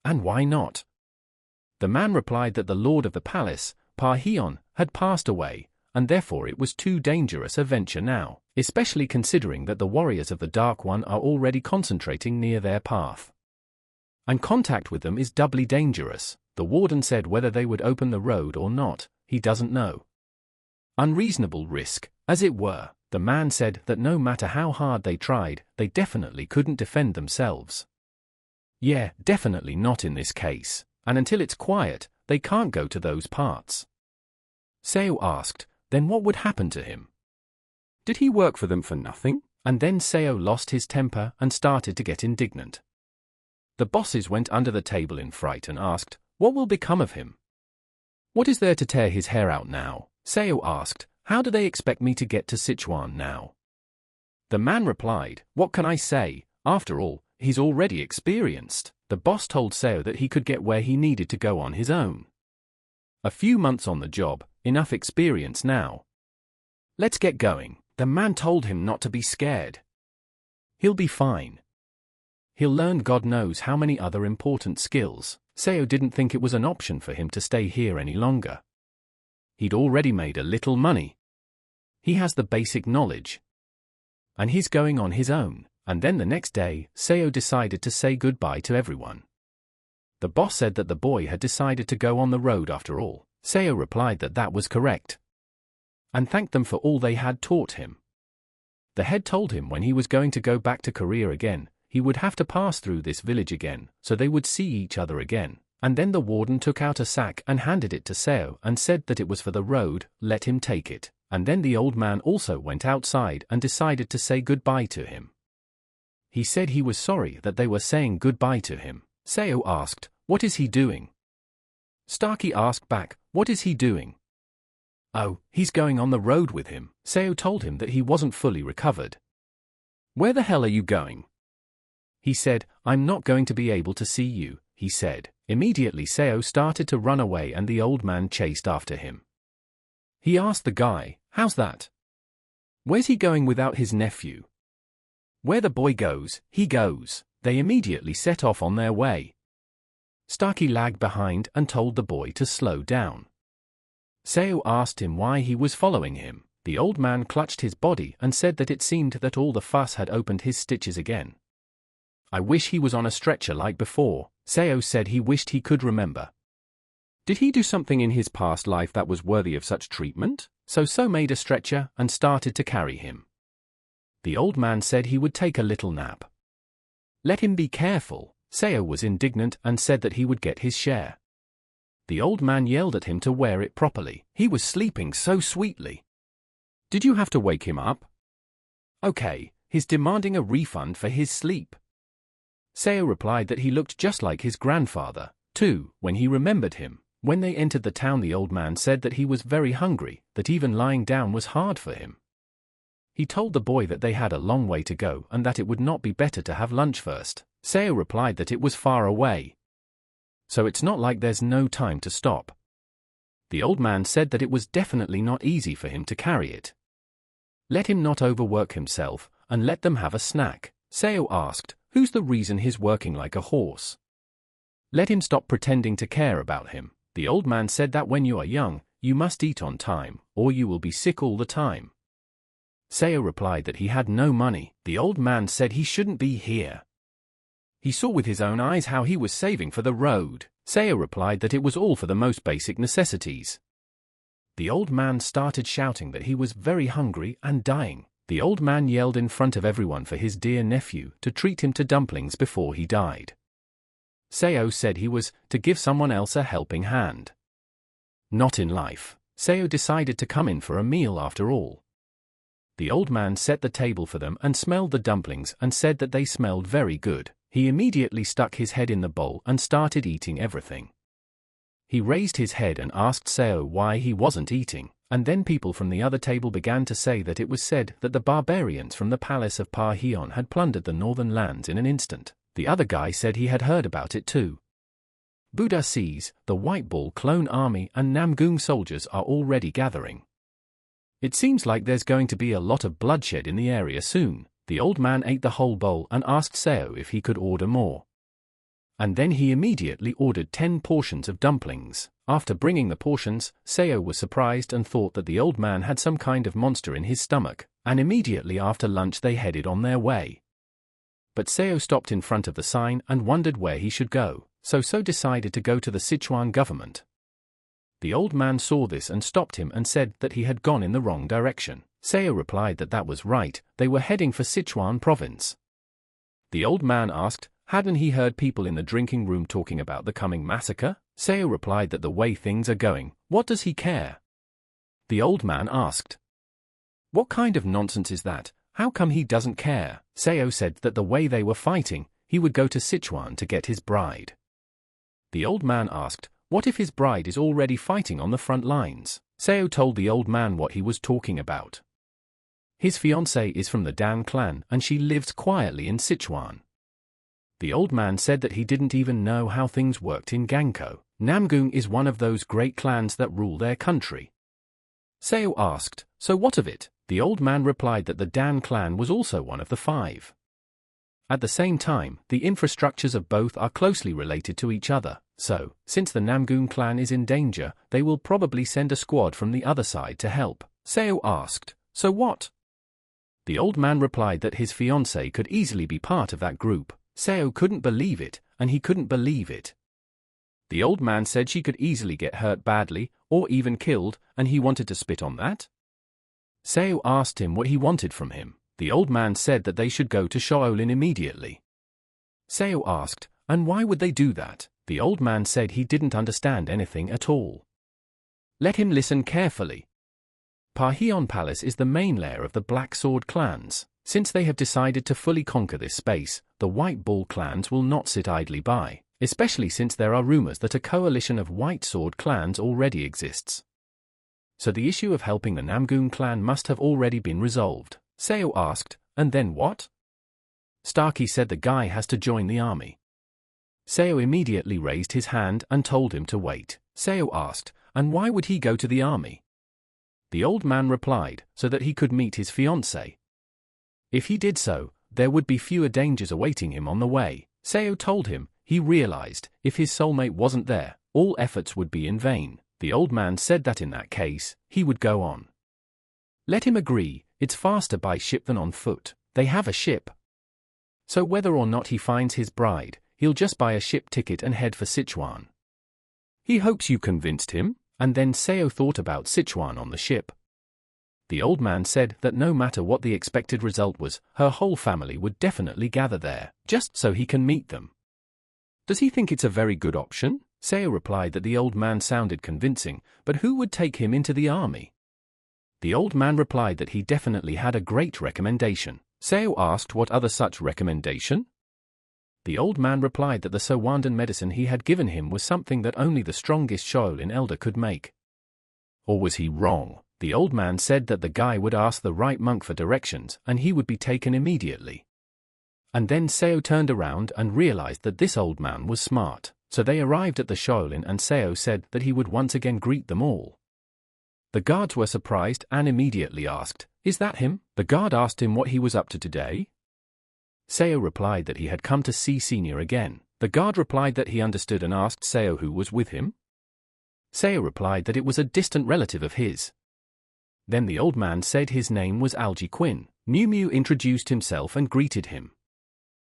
And why not? The man replied that the lord of the palace, Parheon, had passed away, and therefore it was too dangerous a venture now, especially considering that the warriors of the Dark One are already concentrating near their path. And contact with them is doubly dangerous. The warden said whether they would open the road or not, he doesn't know. unreasonable risk, as it were. The man said that no matter how hard they tried, they definitely couldn't defend themselves. Yeah, definitely not in this case, and until it's quiet, they can't go to those parts. Seo asked, then what would happen to him? Did he work for them for nothing? And then Seo lost his temper and started to get indignant. The bosses went under the table in fright and asked, what will become of him? What is there to tear his hair out now? Seo asked, how do they expect me to get to Sichuan now? The man replied, what can I say? After all, he's already experienced. The boss told Seo that he could get where he needed to go on his own. A few months on the job, enough experience now. Let's get going. The man told him not to be scared. He'll be fine. He'll learn God knows how many other important skills. Seo didn't think it was an option for him to stay here any longer. He'd already made a little money. He has the basic knowledge. And he's going on his own. And then the next day, Seo decided to say goodbye to everyone. The boss said that the boy had decided to go on the road after all. Seo replied that that was correct, and thanked them for all they had taught him. The head told him when he was going to go back to Korea again, he would have to pass through this village again, so they would see each other again. And then the warden took out a sack and handed it to Seo and said that it was for the road, let him take it. And then the old man also went outside and decided to say goodbye to him. He said he was sorry that they were saying goodbye to him. Seo asked, what is he doing? Starkey asked back, what is he doing? Oh, he's going on the road with him. Seo told him that he wasn't fully recovered. Where the hell are you going? He said, I'm not going to be able to see you, he said. Immediately Seo started to run away and the old man chased after him. He asked the guy, how's that? Where's he going without his nephew? Where the boy goes, he goes. They immediately set off on their way. Starkey lagged behind and told the boy to slow down. Seo asked him why he was following him. The old man clutched his body and said that it seemed that all the fuss had opened his stitches again. I wish he was on a stretcher like before. Seo said he wished he could remember. Did he do something in his past life that was worthy of such treatment? So made a stretcher and started to carry him. The old man said he would take a little nap. Let him be careful. Seo was indignant and said that he would get his share. The old man yelled at him to wear it properly. He was sleeping so sweetly. Did you have to wake him up? Okay, he's demanding a refund for his sleep. Seo replied that he looked just like his grandfather, too, when he remembered him. When they entered the town, the old man said that he was very hungry, that even lying down was hard for him. He told the boy that they had a long way to go and that it would not be better to have lunch first. Seo replied that it was far away. So it's not like there's no time to stop. The old man said that it was definitely not easy for him to carry it. Let him not overwork himself, and let them have a snack. Seo asked, who's the reason he's working like a horse? Let him stop pretending to care about him. The old man said that when you are young, you must eat on time, or you will be sick all the time. Seo replied that he had no money. The old man said he shouldn't be here. He saw with his own eyes how he was saving for the road. Seo replied that it was all for the most basic necessities. The old man started shouting that he was very hungry and dying. The old man yelled in front of everyone for his dear nephew to treat him to dumplings before he died. Seo said he was to give someone else a helping hand. Not in life. Seo decided to come in for a meal after all. The old man set the table for them and smelled the dumplings and said that they smelled very good. He immediately stuck his head in the bowl and started eating everything. He raised his head and asked Seo why he wasn't eating, and then people from the other table began to say that it was said that the barbarians from the palace of Pa Hyun had plundered the northern lands in an instant. The other guy said he had heard about it too. Buddha sees, the White Ball clone army and Namgung soldiers are already gathering. It seems like there's going to be a lot of bloodshed in the area soon. The old man ate the whole bowl and asked Seo if he could order more. And then he immediately ordered 10 portions of dumplings. After bringing the portions, Seo was surprised and thought that the old man had some kind of monster in his stomach, and immediately after lunch they headed on their way. But Seo stopped in front of the sign and wondered where he should go, so decided to go to the Sichuan government. The old man saw this and stopped him and said that he had gone in the wrong direction. Seo replied that that was right, they were heading for Sichuan province. The old man asked, hadn't he heard people in the drinking room talking about the coming massacre? Seo replied that the way things are going, what does he care? The old man asked, what kind of nonsense is that? How come he doesn't care? Seo said that the way they were fighting, he would go to Sichuan to get his bride. The old man asked, what if his bride is already fighting on the front lines? Seo told the old man what he was talking about. His fiancée is from the Dan clan and she lives quietly in Sichuan. The old man said that he didn't even know how things worked in Gankou. Namgung is one of those great clans that rule their country. Seo asked, so what of it? The old man replied that the Dan clan was also one of the 5. At the same time, the infrastructures of both are closely related to each other, so, since the Namgung clan is in danger, they will probably send a squad from the other side to help. Seo asked, so what? The old man replied that his fiancée could easily be part of that group. Seo couldn't believe it, and he couldn't believe it. The old man said she could easily get hurt badly, or even killed, and he wanted to spit on that? Seo asked him what he wanted from him. The old man said that they should go to Shaolin immediately. Seo asked, and why would they do that? The old man said he didn't understand anything at all. Let him listen carefully. Parheon Palace is the main lair of the Black Sword clans. Since they have decided to fully conquer this space, the White Ball clans will not sit idly by, especially since there are rumors that a coalition of White Sword clans already exists. So the issue of helping the Namgung clan must have already been resolved. Seo asked, and then what? Starkey said the guy has to join the army. Seo immediately raised his hand and told him to wait. Seo asked, and why would he go to the army? The old man replied, so that he could meet his fiancée. If he did so, there would be fewer dangers awaiting him on the way. Seo told him, he realized, if his soulmate wasn't there, all efforts would be in vain. The old man said that in that case, he would go on. Let him agree, it's faster by ship than on foot. They have a ship. So whether or not he finds his bride, he'll just buy a ship ticket and head for Sichuan. He hopes you convinced him, and then Seo thought about Sichuan on the ship. The old man said that no matter what the expected result was, her whole family would definitely gather there, just so he can meet them. Does he think it's a very good option? Seo replied that the old man sounded convincing, but who would take him into the army? The old man replied that he definitely had a great recommendation. Seo asked what other such recommendation? The old man replied that the Sawandan medicine he had given him was something that only the strongest Shaolin elder could make. Or was he wrong? The old man said that the guy would ask the right monk for directions and he would be taken immediately. And then Seo turned around and realized that this old man was smart, so they arrived at the Shaolin and Seo said that he would once again greet them all. The guards were surprised and immediately asked, is that him? The guard asked him what he was up to today. Seo replied that he had come to see Senior again. The guard replied that he understood and asked Seo who was with him. Seo replied that it was a distant relative of his. Then the old man said his name was Algie Quinn. Miu Miu introduced himself and greeted him.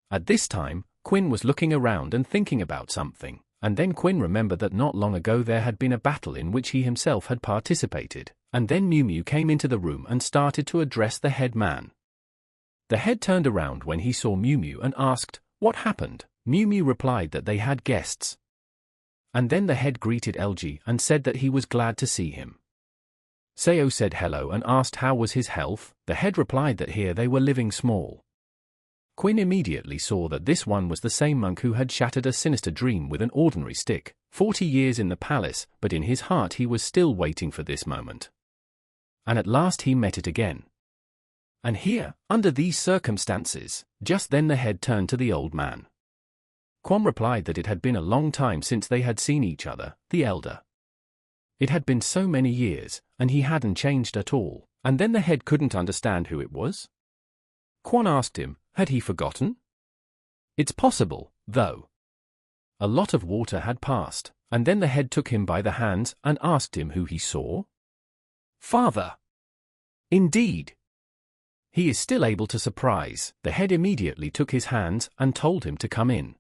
At this time, Quinn was looking around and thinking about something, and then Quinn remembered that not long ago there had been a battle in which he himself had participated, and then Miu Miu came into the room and started to address the head man. The head turned around when he saw Miu Miu and asked, what happened? Miu Miu replied that they had guests. And then the head greeted LG and said that he was glad to see him. Seo said hello and asked how was his health. The head replied that here they were living small. Quinn immediately saw that this one was the same monk who had shattered a sinister dream with an ordinary stick, 40 years in the palace, but in his heart he was still waiting for this moment. And at last he met it again. And here, under these circumstances, just then the head turned to the old man. Kwon replied that it had been a long time since they had seen each other, the elder. It had been so many years, and he hadn't changed at all, and then the head couldn't understand who it was. Kwon asked him, had he forgotten? It's possible, though. A lot of water had passed, and then the head took him by the hands and asked him who he saw. Father! Indeed! He is still able to surprise. The head immediately took his hands and told him to come in.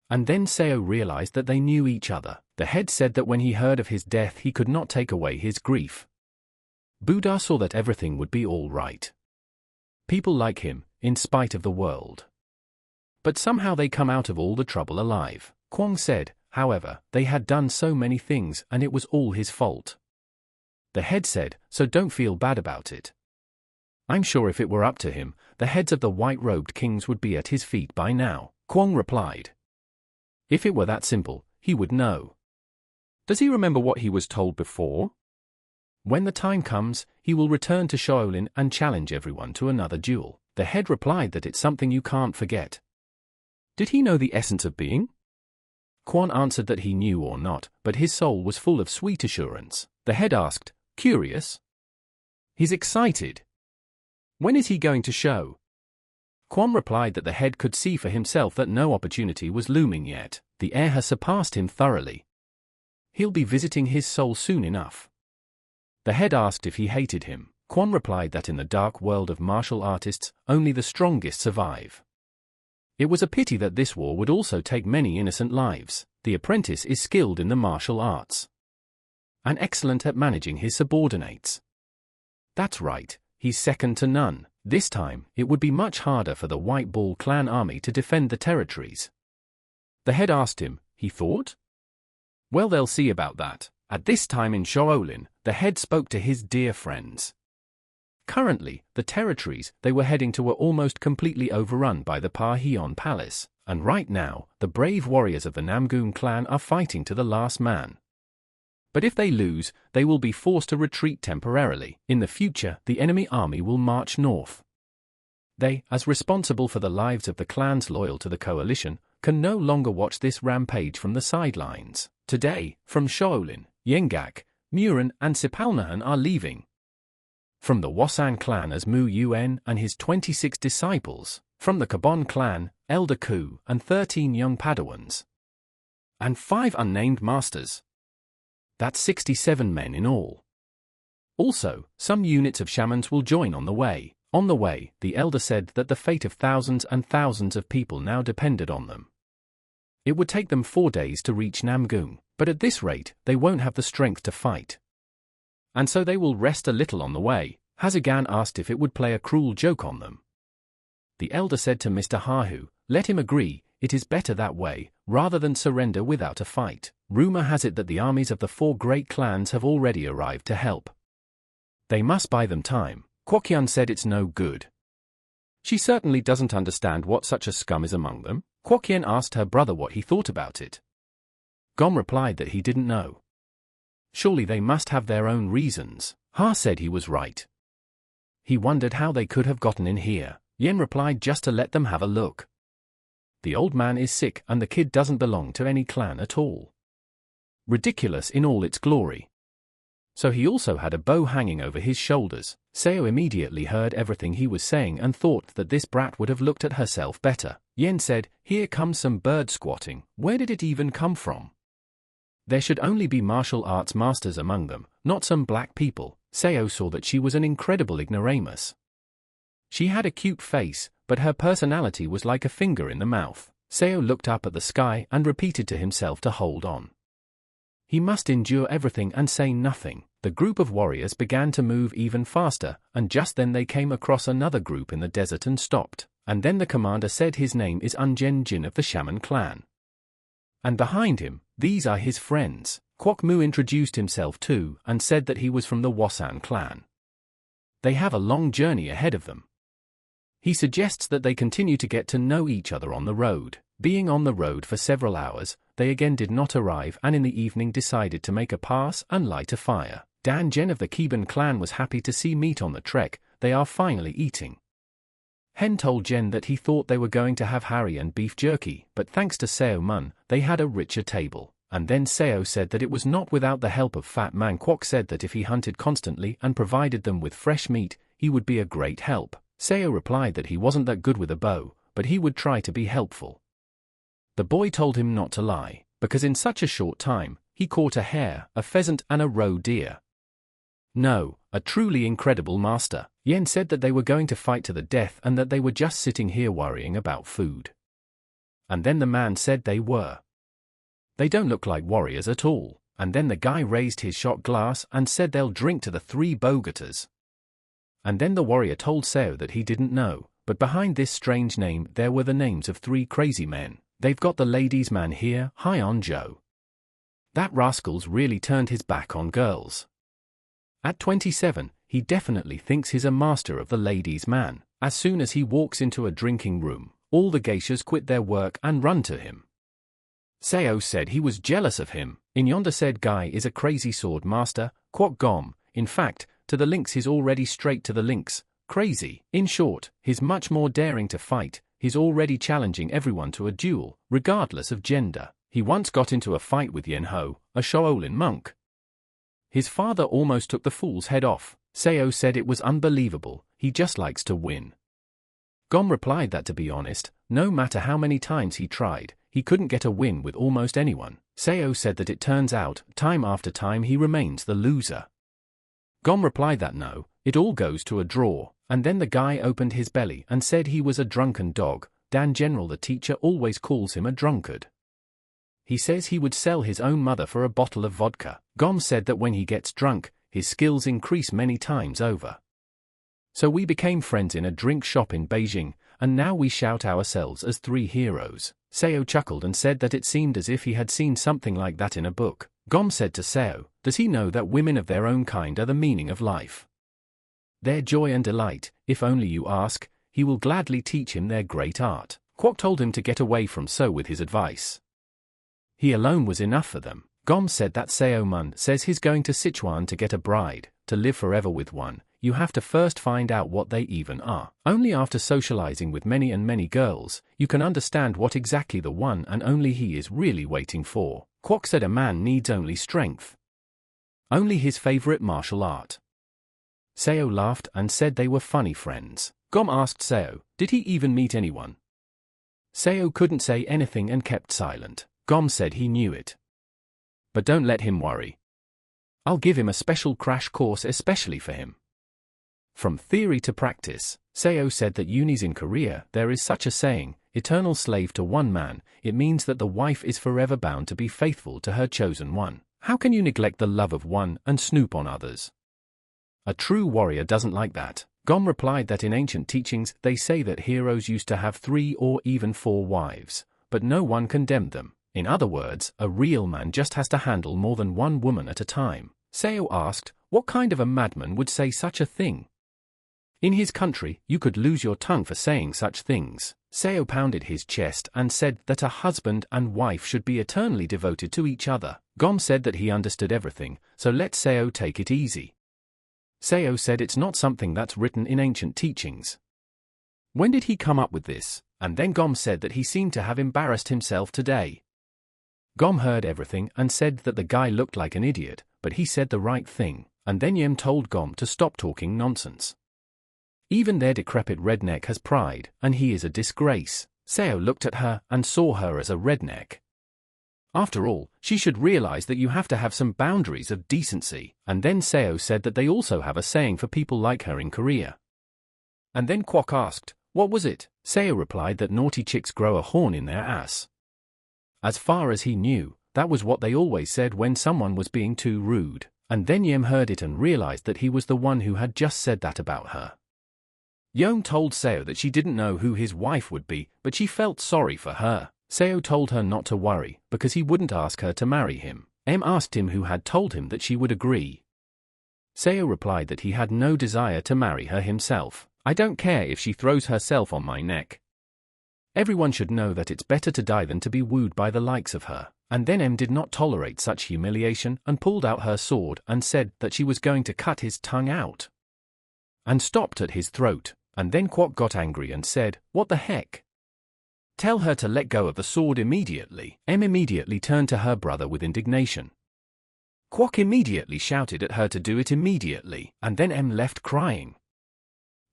And then Seo realized that they knew each other. The head said that when he heard of his death he could not take away his grief. Buddha saw that everything would be all right. People like him, in spite of the world. But somehow they come out of all the trouble alive. Kwong said, however, they had done so many things and it was all his fault. The head said, so don't feel bad about it. I'm sure if it were up to him, the heads of the white-robed kings would be at his feet by now. Kwong replied. If it were that simple, he would know. Does he remember what he was told before? When the time comes, he will return to Shaolin and challenge everyone to another duel. The head replied that it's something you can't forget. Did he know the essence of being? Kwon answered that he knew or not, but his soul was full of sweet assurance. The head asked, curious? He's excited. When is he going to show? Kwon replied that the head could see for himself that no opportunity was looming yet. The heir has surpassed him thoroughly. He'll be visiting his soul soon enough. The head asked if he hated him. Kwon replied that in the dark world of martial artists, only the strongest survive. It was a pity that this war would also take many innocent lives. The apprentice is skilled in the martial arts and excellent at managing his subordinates. That's right, he's second to none. This time, it would be much harder for the White Ball clan army to defend the territories. The head asked him, he thought? Well, they'll see about that. At this time in Shaolin, the head spoke to his dear friends. Currently, the territories they were heading to were almost completely overrun by the Pa Hion Palace, and right now, the brave warriors of the Namgoon clan are fighting to the last man. But if they lose, they will be forced to retreat temporarily. In the future, the enemy army will march north. They, as responsible for the lives of the clans loyal to the coalition, can no longer watch this rampage from the sidelines. Today, from Shaolin, Yengak, Murin and Sipalnahan are leaving. From the Wasan clan as Mu Yuen and his 26 disciples, from the Kabon clan, Elder Ku and 13 young Padawans, and 5 unnamed masters. That's 67 men in all. Also, some units of shamans will join on the way. On the way, the elder said that the fate of thousands and thousands of people now depended on them. It would take them 4 days to reach Namgoon, but at this rate, they won't have the strength to fight. And so they will rest a little on the way. Hazugan asked if it would play a cruel joke on them. The elder said to Mr. Hahu, let him agree, it is better that way, rather than surrender without a fight. Rumor has it that the armies of the 4 great clans have already arrived to help. They must buy them time. Kwokyan said it's no good. She certainly doesn't understand what such a scum is among them. Kwokyan asked her brother what he thought about it. Gom replied that he didn't know. Surely they must have their own reasons. Ha said he was right. He wondered how they could have gotten in here. Yen replied just to let them have a look. The old man is sick and the kid doesn't belong to any clan at all. Ridiculous in all its glory. So he also had a bow hanging over his shoulders. Seo immediately heard everything he was saying and thought that this brat would have looked at herself better. Yen said, here comes some bird squatting. Where did it even come from? There should only be martial arts masters among them, not some black people. Seo saw that she was an incredible ignoramus. She had a cute face, but her personality was like a finger in the mouth. Seo looked up at the sky and repeated to himself to hold on. He must endure everything and say nothing. The group of warriors began to move even faster, and just then they came across another group in the desert and stopped. And then the commander said his name is Unjen Jin of the Shaman clan. And behind him, these are his friends. Kwok Mu introduced himself too and said that he was from the Wasan clan. They have a long journey ahead of them. He suggests that they continue to get to know each other on the road. Being on the road for several hours, they again did not arrive and in the evening decided to make a pass and light a fire. Dan Jen of the Keban clan was happy to see meat on the trek. They are finally eating. Hen told Jen that he thought they were going to have harry and beef jerky, but thanks to Seo Mun, they had a richer table. And then Seo said that it was not without the help of Fat Man. Kwok said that if he hunted constantly and provided them with fresh meat, he would be a great help. Seo replied that he wasn't that good with a bow, but he would try to be helpful. The boy told him not to lie, because in such a short time, he caught a hare, a pheasant and a roe deer. No, a truly incredible master. Yen said that they were going to fight to the death and that they were just sitting here worrying about food. And then the man said they were. They don't look like warriors at all. And then the guy raised his shot glass and said they'll drink to the 3 Bogarters. And then the warrior told Seo that he didn't know, but behind this strange name there were the names of 3 crazy men. They've got the ladies' man here, high on Joe. That rascal's really turned his back on girls. At 27, he definitely thinks he's a master of the ladies' man. As soon as he walks into a drinking room, all the geishas quit their work and run to him. Seo said he was jealous of him. In yonder said guy is a crazy sword master, Kwok Gom. In fact, to the links he's already straight to the links. Crazy. In short, he's much more daring to fight. He's already challenging everyone to a duel, regardless of gender. He once got into a fight with Yen Ho, a Shaolin monk. His father almost took the fool's head off. Seo said it was unbelievable. He just likes to win. Gom replied that to be honest, no matter how many times he tried, he couldn't get a win with almost anyone. Seo said that it turns out, time after time he remains the loser. Gom replied that no, it all goes to a draw, and then the guy opened his belly and said he was a drunken dog. Dan General the teacher always calls him a drunkard. He says he would sell his own mother for a bottle of vodka. Gom said that when he gets drunk, his skills increase many times over. So we became friends in a drink shop in Beijing, and now we shout ourselves as 3 heroes. Seo chuckled and said that it seemed as if he had seen something like that in a book. Gom said to Seo, does he know that women of their own kind are the meaning of life? Their joy and delight. If only you ask, he will gladly teach him their great art. Kwok told him to get away from Seo with his advice. He alone was enough for them. Gom said that Seo Mun says he's going to Sichuan to get a bride. To live forever with one, you have to first find out what they even are. Only after socializing with many and many girls, you can understand what exactly the one and only he is really waiting for. Kwok said a man needs only strength. Only his favorite martial art. Seo laughed and said they were funny friends. Gom asked Seo, did he even meet anyone? Seo couldn't say anything and kept silent. Gom said he knew it. But don't let him worry. I'll give him a special crash course especially for him. From theory to practice, Seo said that unis in Korea there is such a saying, eternal slave to one man. It means that the wife is forever bound to be faithful to her chosen one. How can you neglect the love of one and snoop on others? A true warrior doesn't like that. Gom replied that in ancient teachings they say that heroes used to have 3 or even 4 wives, but no one condemned them. In other words, a real man just has to handle more than one woman at a time. Seo asked, what kind of a madman would say such a thing? In his country, you could lose your tongue for saying such things. Seo pounded his chest and said that a husband and wife should be eternally devoted to each other. Gom said that he understood everything, so let Seo take it easy. Seo said it's not something that's written in ancient teachings. When did he come up with this? And then Gom said that he seemed to have embarrassed himself today. Gom heard everything and said that the guy looked like an idiot, but he said the right thing, and then Yem told Gom to stop talking nonsense. Even their decrepit redneck has pride, and he is a disgrace. Seo looked at her and saw her as a redneck. After all, she should realize that you have to have some boundaries of decency, and then Seo said that they also have a saying for people like her in Korea. And then Kwok asked, what was it? Seo replied that naughty chicks grow a horn in their ass. As far as he knew, that was what they always said when someone was being too rude, and then Yem heard it and realized that he was the one who had just said that about her. Yom told Seo that she didn't know who his wife would be, but she felt sorry for her. Seo told her not to worry, because he wouldn't ask her to marry him. Em asked him who had told him that she would agree. Seo replied that he had no desire to marry her himself. I don't care if she throws herself on my neck. Everyone should know that it's better to die than to be wooed by the likes of her. And then Em did not tolerate such humiliation and pulled out her sword and said that she was going to cut his tongue out. And stopped at his throat. And then Kwok got angry and said, what the heck? Tell her to let go of the sword immediately. Em immediately turned to her brother with indignation. Kwok immediately shouted at her to do it immediately, and then Em left crying.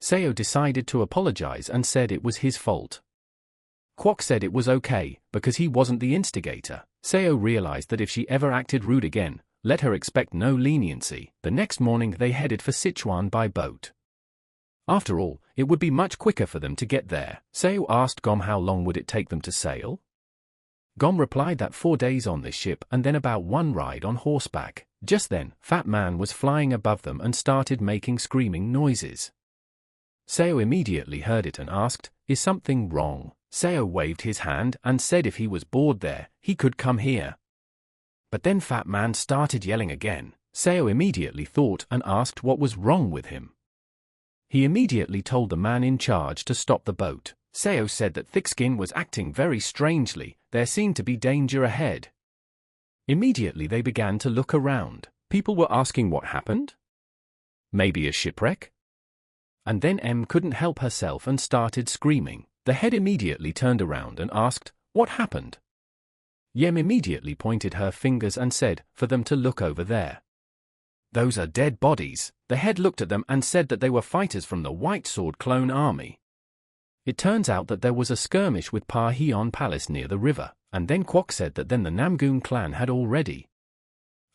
Seo decided to apologize and said it was his fault. Kwok said it was okay, because he wasn't the instigator. Seo realized that if she ever acted rude again, let her expect no leniency. The next morning they headed for Sichuan by boat. After all, it would be much quicker for them to get there. Seo asked Gom how long would it take them to sail? Gom replied that 4 days on this ship and then about 1 ride on horseback. Just then, Fat Man was flying above them and started making screaming noises. Seo immediately heard it and asked, "Is something wrong?" Seo waved his hand and said if he was bored there, he could come here. But then Fat Man started yelling again. Seo immediately thought and asked what was wrong with him. He immediately told the man in charge to stop the boat. Seo said that Thickskin was acting very strangely, there seemed to be danger ahead. Immediately they began to look around. People were asking what happened? Maybe a shipwreck? And then M couldn't help herself and started screaming. The head immediately turned around and asked, "What happened?" Yem immediately pointed her fingers and said, for them to look over there. "Those are dead bodies." The head looked at them and said that they were fighters from the White Sword Clone Army. It turns out that there was a skirmish with Pa Heon Palace near the river, and then Kwok said that then the Namgoon clan had already.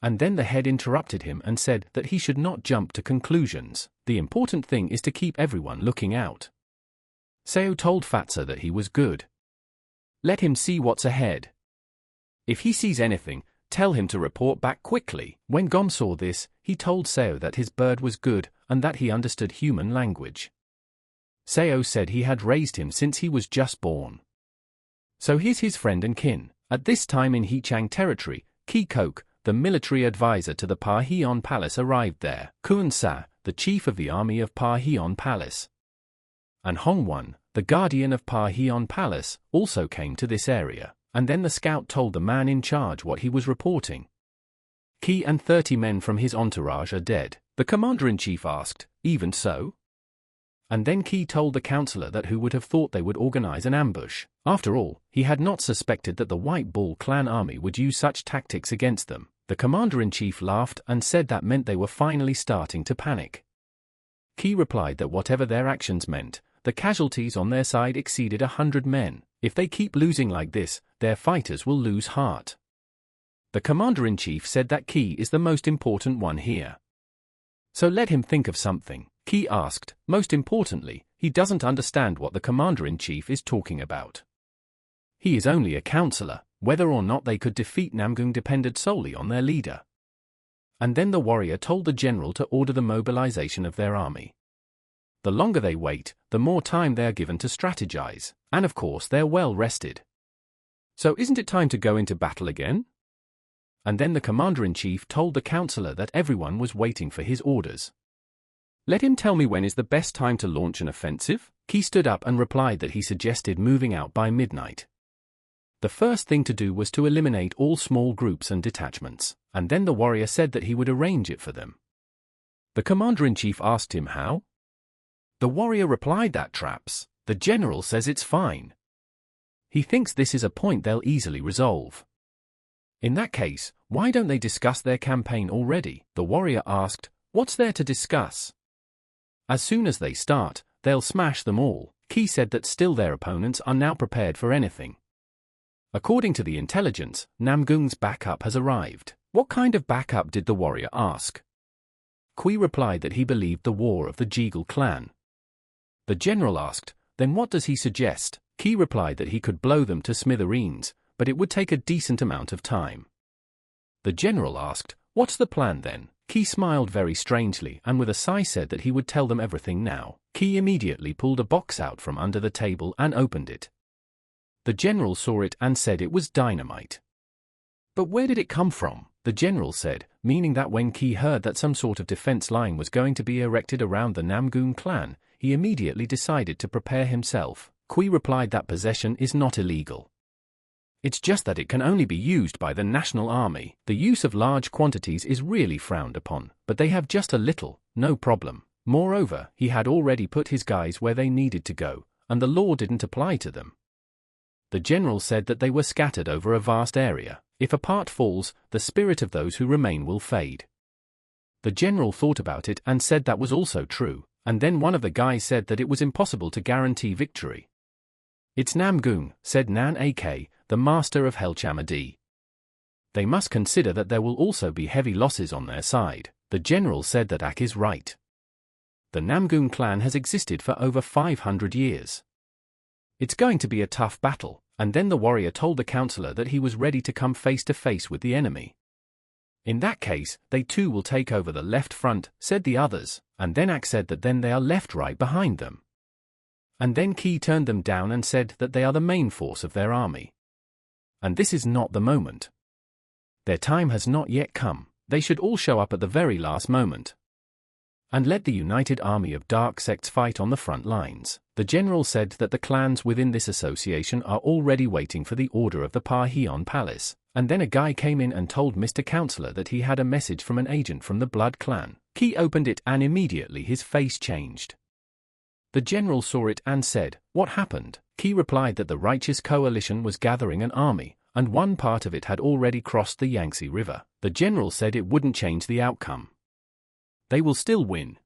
And then the head interrupted him and said that he should not jump to conclusions. The important thing is to keep everyone looking out. Seo told Fatsa that he was good. Let him see what's ahead. If he sees anything, tell him to report back quickly. When Gom saw this, he told Seo that his bird was good and that he understood human language. Seo said he had raised him since he was just born. So here's his friend and kin. At this time in Heechang territory, Ki Kok, the military advisor to the Pa Heon Palace, arrived there. Kun Sa, the chief of the army of Pa Heon Palace, and Hong Won, the guardian of Pa Heon Palace, also came to this area. And then the scout told the man in charge what he was reporting. Ki and 30 men from his entourage are dead. The commander-in-chief asked, "Even so?" And then Ki told the counselor that who would have thought they would organize an ambush. After all, he had not suspected that the White Bull clan army would use such tactics against them. The commander-in-chief laughed and said that meant they were finally starting to panic. Ki replied that whatever their actions meant, the casualties on their side exceeded 100 men. If they keep losing like this, their fighters will lose heart. The commander-in-chief said that Ki is the most important one here. So let him think of something. Ki asked. Most importantly, he doesn't understand what the commander-in-chief is talking about. He is only a counselor. Whether or not they could defeat Namgoon depended solely on their leader. And then the warrior told the general to order the mobilization of their army. The longer they wait, the more time they are given to strategize, and of course they're well rested. So isn't it time to go into battle again? And then the commander-in-chief told the counselor that everyone was waiting for his orders. Let him tell me when is the best time to launch an offensive? Ki stood up and replied that he suggested moving out by midnight. The first thing to do was to eliminate all small groups and detachments, and then the warrior said that he would arrange it for them. The commander-in-chief asked him how. The warrior replied that traps. The general says it's fine. He thinks this is a point they'll easily resolve. In that case, why don't they discuss their campaign already? The warrior asked, what's there to discuss? As soon as they start, they'll smash them all. Ki said that still their opponents are now prepared for anything. According to the intelligence, Namgoon's backup has arrived. What kind of backup did the warrior ask? Kui replied that he believed the war of the Jeagle clan. The general asked, then what does he suggest? Ki replied that he could blow them to smithereens, but it would take a decent amount of time. The general asked, what's the plan then? Ki smiled very strangely and with a sigh said that he would tell them everything now. Ki immediately pulled a box out from under the table and opened it. The general saw it and said it was dynamite. But where did it come from? The general said, meaning that when Ki heard that some sort of defense line was going to be erected around the Namgoon clan, he immediately decided to prepare himself. Kui replied that possession is not illegal. It's just that it can only be used by the national army. The use of large quantities is really frowned upon, but they have just a little, no problem. Moreover, he had already put his guys where they needed to go, and the law didn't apply to them. The general said that they were scattered over a vast area. If a part falls, the spirit of those who remain will fade. The general thought about it and said that was also true, and then one of the guys said that it was impossible to guarantee victory. It's Namgoon, said Nan Ak, the master of Helchamadi. They must consider that there will also be heavy losses on their side. The general said that Ak is right. The Namgoon clan has existed for over 500 years. It's going to be a tough battle, And then the warrior told the counselor that he was ready to come face to face with the enemy. In that case, they too will take over the left front, said the others, and then Ak said that then they are left right behind them. And then Ki turned them down and said that they are the main force of their army. And this is not the moment. Their time has not yet come, they should all show up at the very last moment. And let the united army of dark sects fight on the front lines. The general said that the clans within this association are already waiting for the order of the Parheon Palace, and then a guy came in and told Mr. Counselor that he had a message from an agent from the Blood Clan. Ki opened it and immediately his face changed. The general saw it and said, "What happened?" Ki replied that the Righteous Coalition was gathering an army, and one part of it had already crossed the Yangtze River. The general said it wouldn't change the outcome. They will still win.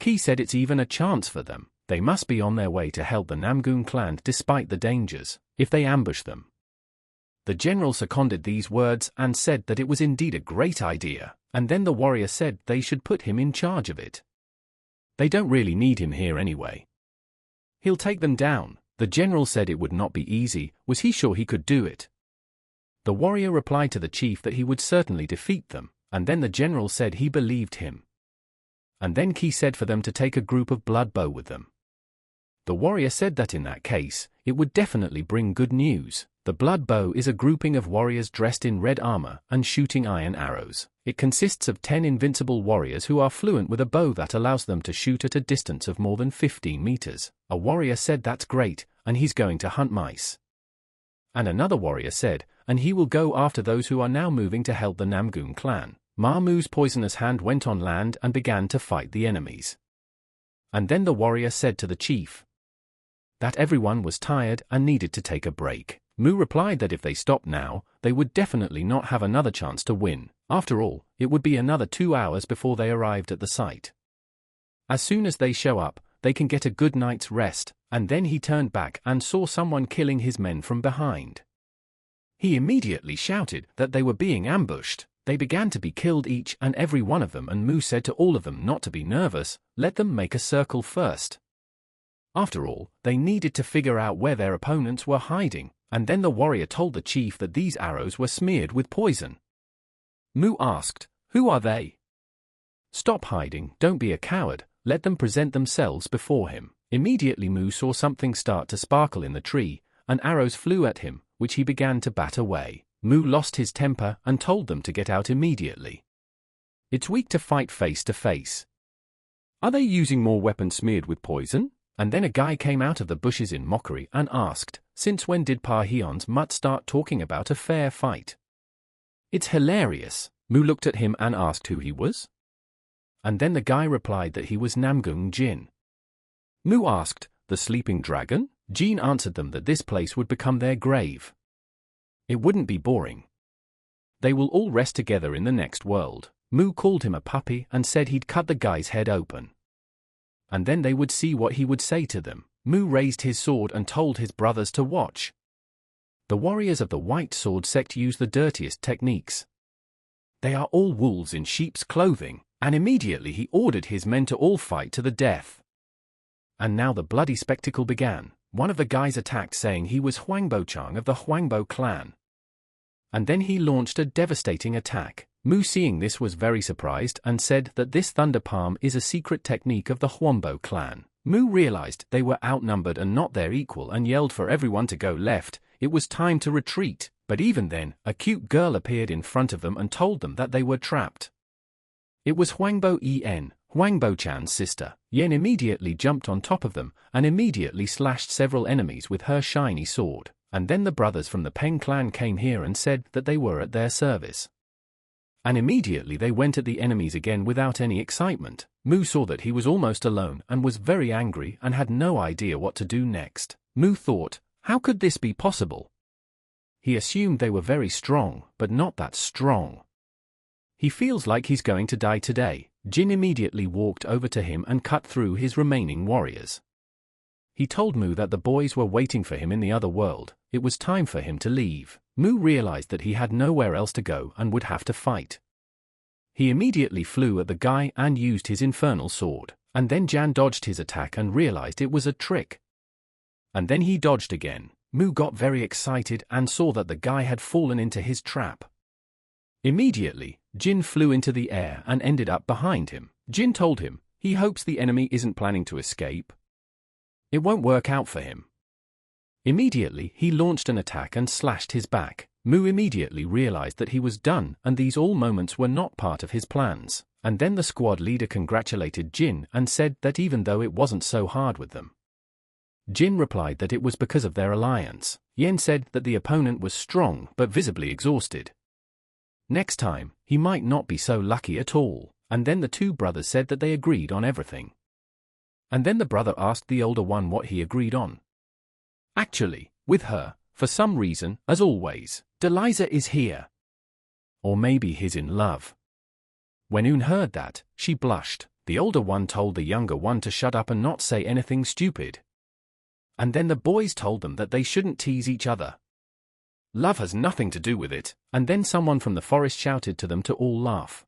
Ki said it's even a chance for them. They must be on their way to help the Namgun clan despite the dangers, if they ambush them. The general seconded these words and said that it was indeed a great idea, and then the warrior said they should put him in charge of it. They don't really need him here anyway. He'll take them down. The general said it would not be easy. Was he sure he could do it? The warrior replied to the chief that he would certainly defeat them, and then the general said he believed him. And then Ki said for them to take a group of blood bow with them. The warrior said that in that case, it would definitely bring good news. The blood bow is a grouping of warriors dressed in red armor and shooting iron arrows. It consists of 10 invincible warriors who are fluent with a bow that allows them to shoot at a distance of more than 15 meters. A warrior said that's great, and he's going to hunt mice. And another warrior said, and he will go after those who are now moving to help the Namgun clan. Mamu's poisonous hand went on land and began to fight the enemies. And then the warrior said to the chief that everyone was tired and needed to take a break. Mu replied that if they stopped now, they would definitely not have another chance to win. After all, it would be another 2 hours before they arrived at the site. As soon as they show up, they can get a good night's rest, and then he turned back and saw someone killing his men from behind. He immediately shouted that they were being ambushed. They began to be killed each and every one of them, and Mu said to all of them not to be nervous, let them make a circle first. After all, they needed to figure out where their opponents were hiding, and then the warrior told the chief that these arrows were smeared with poison. Mu asked, "Who are they?" "Stop hiding, don't be a coward, let them present themselves before him." Immediately Mu saw something start to sparkle in the tree, and arrows flew at him, which he began to bat away. Mu lost his temper and told them to get out immediately. It's weak to fight face to face. Are they using more weapons smeared with poison? And then a guy came out of the bushes in mockery and asked, since when did Parheon's mutt start talking about a fair fight? It's hilarious. Mu looked at him and asked who he was. And then the guy replied that he was Namgung Jin. Mu asked, the sleeping dragon? Jin answered them that this place would become their grave. It wouldn't be boring. They will all rest together in the next world. Mu called him a puppy and said he'd cut the guy's head open. And then they would see what he would say to them. Mu raised his sword and told his brothers to watch. The warriors of the White Sword sect use the dirtiest techniques. They are all wolves in sheep's clothing, and immediately he ordered his men to all fight to the death. And now the bloody spectacle began. One of the guys attacked saying he was Huangbo Chang of the Huangbo clan. And then he launched a devastating attack. Mu seeing this was very surprised and said that this thunder palm is a secret technique of the Huangbo clan. Mu realized they were outnumbered and not their equal and yelled for everyone to go left. It was time to retreat, but even then, a cute girl appeared in front of them and told them that they were trapped. It was Huangbo En, Huangbo Chan's sister. Yen immediately jumped on top of them and immediately slashed several enemies with her shiny sword. And then the brothers from the Peng clan came here and said that they were at their service. And immediately they went at the enemies again without any excitement. Mu saw that he was almost alone and was very angry and had no idea what to do next. Mu thought, how could this be possible? He assumed they were very strong, but not that strong. He feels like he's going to die today. Jin immediately walked over to him and cut through his remaining warriors. He told Mu that the boys were waiting for him in the other world. It was time for him to leave. Mu realized that he had nowhere else to go and would have to fight. He immediately flew at the guy and used his infernal sword. And then Jan dodged his attack and realized it was a trick. And then he dodged again. Mu got very excited and saw that the guy had fallen into his trap. Immediately, Jin flew into the air and ended up behind him. Jin told him he hopes the enemy isn't planning to escape. It won't work out for him. Immediately, he launched an attack and slashed his back. Mu immediately realized that he was done, and these all moments were not part of his plans. And then the squad leader congratulated Jin and said that even though it wasn't so hard with them, Jin replied that it was because of their alliance. Yen said that the opponent was strong but visibly exhausted. Next time, he might not be so lucky at all. And then the two brothers said that they agreed on everything. And then the brother asked the older one what he agreed on. Actually, with her, for some reason, as always, Deliza is here. Or maybe he's in love. When Eun heard that, she blushed. The older one told the younger one to shut up and not say anything stupid. And then the boys told them that they shouldn't tease each other. Love has nothing to do with it. And then someone from the forest shouted to them to all laugh.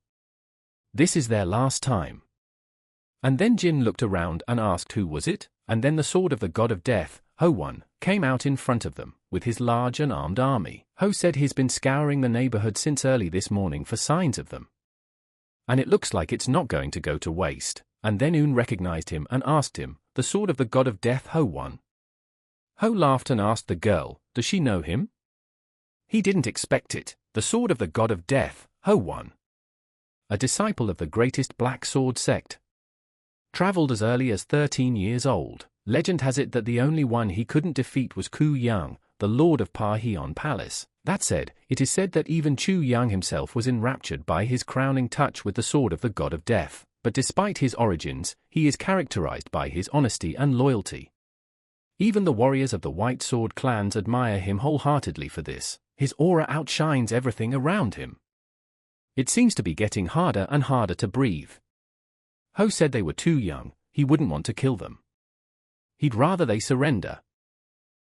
This is their last time. And then Jin looked around and asked who was it, and then the sword of the god of death, Ho-One, came out in front of them, with his large and armed army. Ho said he's been scouring the neighborhood since early this morning for signs of them. And it looks like it's not going to go to waste. And then Eun recognized him and asked him, the sword of the god of death, Ho-One. Ho laughed and asked the girl, does she know him? He didn't expect it. The sword of the god of death, Ho-One, a disciple of the greatest black sword sect. Traveled as early as 13 years old. Legend has it that the only one he couldn't defeat was Ku Yang, the lord of Pa-Heon Palace. That said, it is said that even Chu Yang himself was enraptured by his crowning touch with the sword of the god of death. But despite his origins, he is characterized by his honesty and loyalty. Even the warriors of the White Sword clans admire him wholeheartedly for this. His aura outshines everything around him. It seems to be getting harder and harder to breathe. Ho said they were too young, he wouldn't want to kill them. He'd rather they surrender.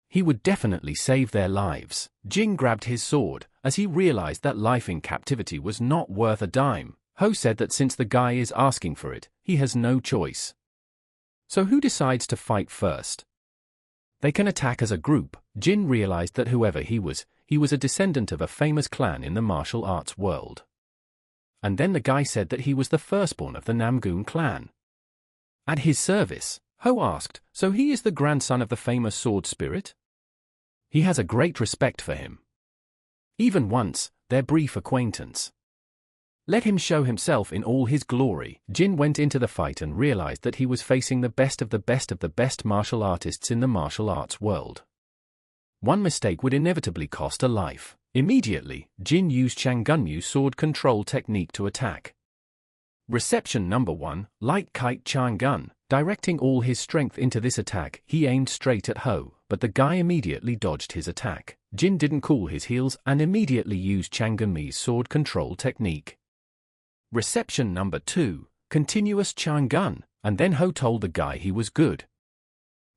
He would definitely save their lives. Jin grabbed his sword, as he realized that life in captivity was not worth a dime. Ho said that since the guy is asking for it, he has no choice. So who decides to fight first? They can attack as a group. Jin realized that whoever he was a descendant of a famous clan in the martial arts world. And then the guy said that he was the firstborn of the Namgoon clan. At his service, Ho asked, so he is the grandson of the famous sword spirit? He has a great respect for him. Even once, their brief acquaintance. Let him show himself in all his glory. Jin went into the fight and realized that he was facing the best of the best of the best martial artists in the martial arts world. One mistake would inevitably cost a life. Immediately, Jin used Changgunmu's sword control technique to attack. Reception number 1, Light Kite Changgun. Directing all his strength into this attack, he aimed straight at Ho, but the guy immediately dodged his attack. Jin didn't cool his heels and immediately used Changgunmu's sword control technique. Reception number 2, Continuous Changgun, and then Ho told the guy he was good,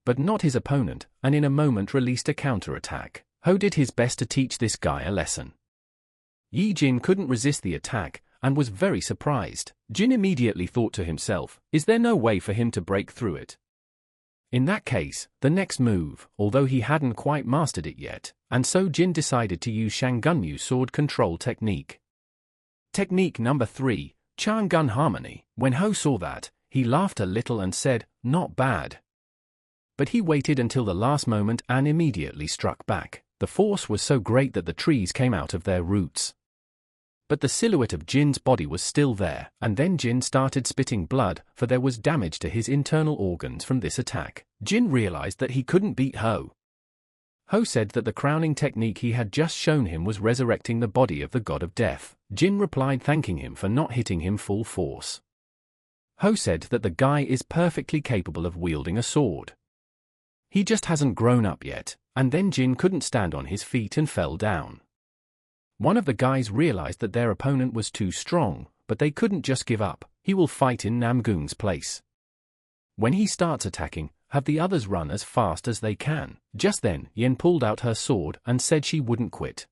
but not his opponent, and in a moment released a counterattack. Ho did his best to teach this guy a lesson. Yi Jin couldn't resist the attack, and was very surprised. Jin immediately thought to himself, is there no way for him to break through it? In that case, the next move, although he hadn't quite mastered it yet, and so Jin decided to use Changgunmu's sword control technique. Technique number 3, Changgun Harmony. When Ho saw that, he laughed a little and said, not bad. But he waited until the last moment and immediately struck back. The force was so great that the trees came out of their roots. But the silhouette of Jin's body was still there, and then Jin started spitting blood, for there was damage to his internal organs from this attack. Jin realized that he couldn't beat Ho. Ho said that the crowning technique he had just shown him was resurrecting the body of the god of death. Jin replied thanking him for not hitting him full force. Ho said that the guy is perfectly capable of wielding a sword. He just hasn't grown up yet, and then Jin couldn't stand on his feet and fell down. One of the guys realized that their opponent was too strong, but they couldn't just give up. He will fight in Namgoon's place. When he starts attacking, have the others run as fast as they can. Just then, Yen pulled out her sword and said she wouldn't quit.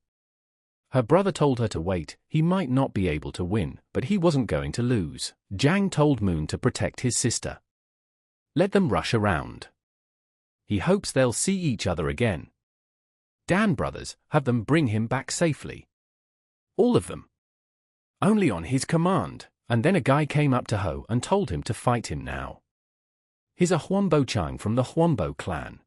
Her brother told her to wait. He might not be able to win, but he wasn't going to lose. Jang told Moon to protect his sister. Let them rush around. He hopes they'll see each other again. Dan brothers, have them bring him back safely. All of them. Only on his command, and then a guy came up to Ho and told him to fight him now. He's a Huombo Chang from the Huombo clan.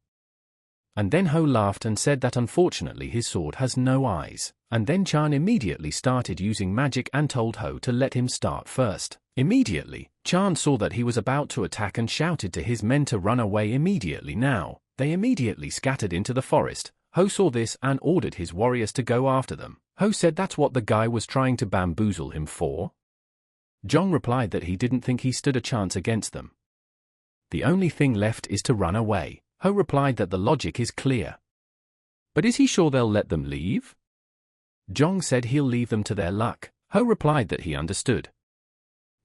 And then Ho laughed and said that unfortunately his sword has no eyes, and then Chan immediately started using magic and told Ho to let him start first. Immediately, Chan saw that he was about to attack and shouted to his men to run away immediately now. They immediately scattered into the forest. Ho saw this and ordered his warriors to go after them. Ho said that's what the guy was trying to bamboozle him for. Zhong replied that he didn't think he stood a chance against them. The only thing left is to run away. Ho replied that the logic is clear. But is he sure they'll let them leave? Zhong said he'll leave them to their luck. Ho replied that he understood.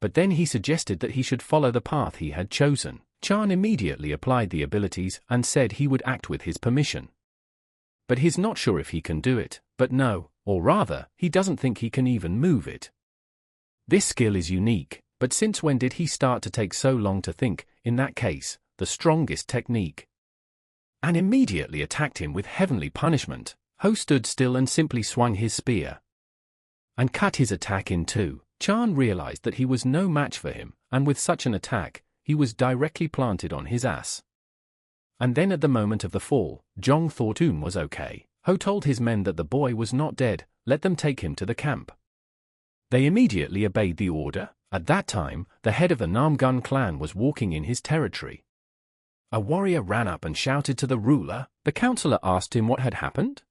But then he suggested that he should follow the path he had chosen. Chan immediately applied the abilities and said he would act with his permission. But he's not sure if he can do it, but no, or rather, he doesn't think he can even move it. This skill is unique, but since when did he start to take so long to think, in that case, the strongest technique? And immediately attacked him with heavenly punishment. Ho stood still and simply swung his spear and cut his attack in two. Chan realized that he was no match for him, and with such an attack, he was directly planted on his ass. And then at the moment of the fall, Zhong thought was okay. Ho told his men that the boy was not dead, let them take him to the camp. They immediately obeyed the order. At that time, the head of the Namgun clan was walking in his territory. A warrior ran up and shouted to the ruler. The counselor asked him what had happened.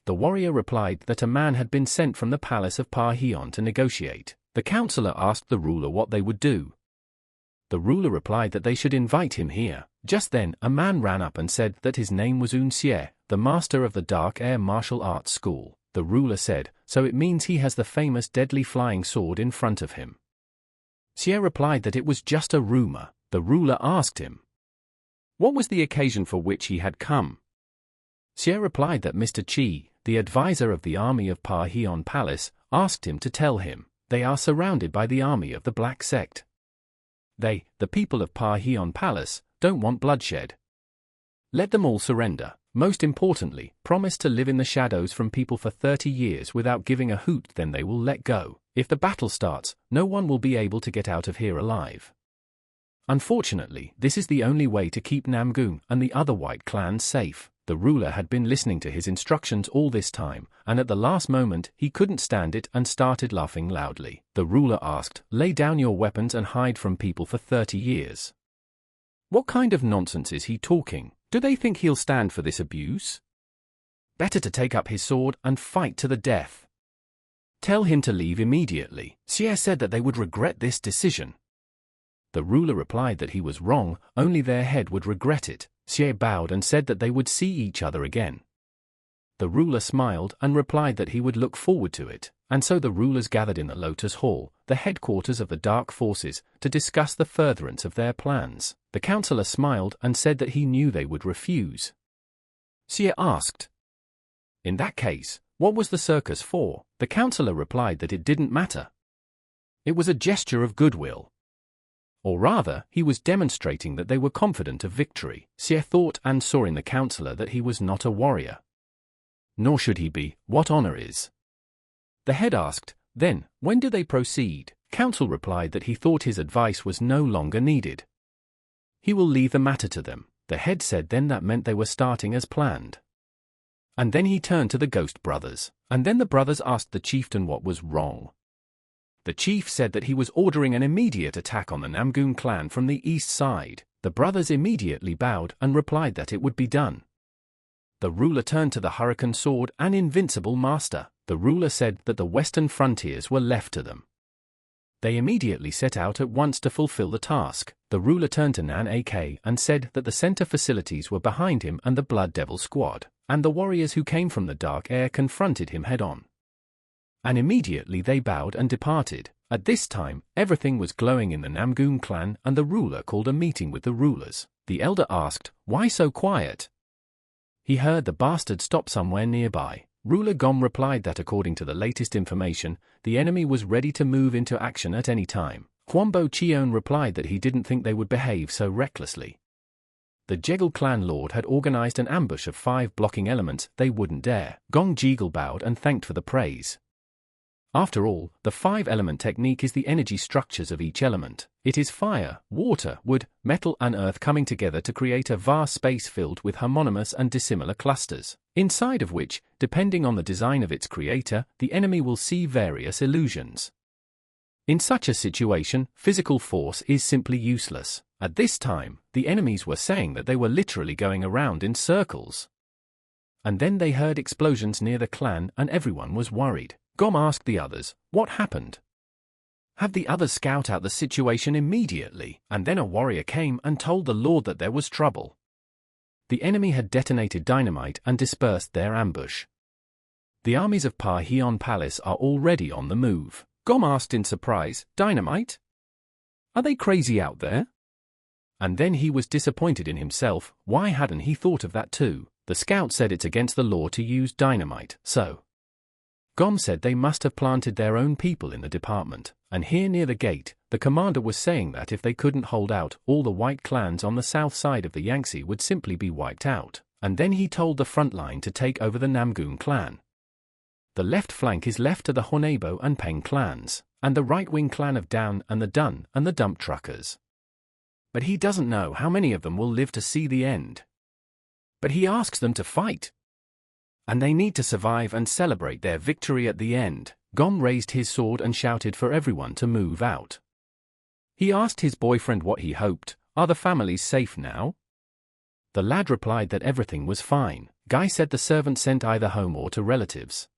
The warrior replied that a man had been sent from the palace of Pa Hion to negotiate. The counselor asked the ruler what they would do. The ruler replied that they should invite him here. Just then, a man ran up and said that his name was Xie, the master of the Dark Air Martial Arts School. The ruler said, so it means he has the famous deadly flying sword in front of him. Xie replied that it was just a rumor. The ruler asked him what was the occasion for which he had come. Xie replied that Mr. Qi, the advisor of the army of Pa Hion Palace, asked him to tell him they are surrounded by the army of the Black Sect. They, the people of Pa Hion Palace, don't want bloodshed. Let them all surrender. Most importantly, promise to live in the shadows from people for 30 years without giving a hoot, then they will let go. If the battle starts, no one will be able to get out of here alive. Unfortunately, this is the only way to keep Namgun and the other white clans safe. The ruler had been listening to his instructions all this time, and at the last moment, he couldn't stand it and started laughing loudly. The ruler asked, lay down your weapons and hide from people for 30 years. What kind of nonsense is he talking? Do they think he'll stand for this abuse? Better to take up his sword and fight to the death. Tell him to leave immediately. Xie said that they would regret this decision. The ruler replied that he was wrong, only their head would regret it. Xie bowed and said that they would see each other again. The ruler smiled and replied that he would look forward to it, and so the rulers gathered in the Lotus Hall, the headquarters of the Dark Forces, to discuss the furtherance of their plans. The counselor smiled and said that he knew they would refuse. Xie asked, in that case, what was the circus for? The counselor replied that it didn't matter. It was a gesture of goodwill. Or rather, he was demonstrating that they were confident of victory. Xie thought and saw in the counselor that he was not a warrior. Nor should he be. What honor is? The head asked, then, when do they proceed? Counsel replied that he thought his advice was no longer needed. He will leave the matter to them. The head said then that meant they were starting as planned. And then he turned to the ghost brothers. And then the brothers asked the chieftain what was wrong. The chief said that he was ordering an immediate attack on the Namgun clan from the east side. The brothers immediately bowed and replied that it would be done. The ruler turned to the Hurricane Sword and Invincible Master. The ruler said that the western frontiers were left to them. They immediately set out at once to fulfill the task. The ruler turned to Nan AK and said that the center facilities were behind him and the Blood Devil squad, and the warriors who came from the Dark Air confronted him head-on. And immediately they bowed and departed. At this time, everything was glowing in the Namgun clan and the ruler called a meeting with the rulers. The elder asked, why so quiet? He heard the bastard stop somewhere nearby. Ruler Gom replied that according to the latest information, the enemy was ready to move into action at any time. Huombo Chion replied that he didn't think they would behave so recklessly. the Jegal clan lord had organized an ambush of 5 blocking elements they wouldn't dare. Gom Jegal bowed and thanked for the praise. After all, the 5-element technique is the energy structures of each element. It is fire, water, wood, metal and earth coming together to create a vast space filled with homonymous and dissimilar clusters, inside of which, depending on the design of its creator, the enemy will see various illusions. In such a situation, physical force is simply useless. At this time, the enemies were saying that they were literally going around in circles. And then they heard explosions near the clan and everyone was worried. Gom asked the others, "What happened?" Have the others scout out the situation immediately, and then a warrior came and told the lord that there was trouble. The enemy had detonated dynamite and dispersed their ambush. The armies of Parheon Palace are already on the move. Gom asked in surprise, "Dynamite? Are they crazy out there?" And then he was disappointed in himself. Why hadn't he thought of that too? The scout said it's against the law to use dynamite, so Gom said they must have planted their own people in the department, and here near the gate, the commander was saying that if they couldn't hold out, all the white clans on the south side of the Yangtze would simply be wiped out, and then he told the front line to take over the Namgun clan. The left flank is left to the Honebo and Peng clans, and the right-wing clan of Down and the Dun and the Dump Truckers. But he doesn't know how many of them will live to see the end. But he asks them to fight. And they need to survive and celebrate their victory at the end. Gom raised his sword and shouted for everyone to move out. He asked his boyfriend what he hoped. Are the families safe now? The lad replied that everything was fine. Guy said the servant sent either home or to relatives.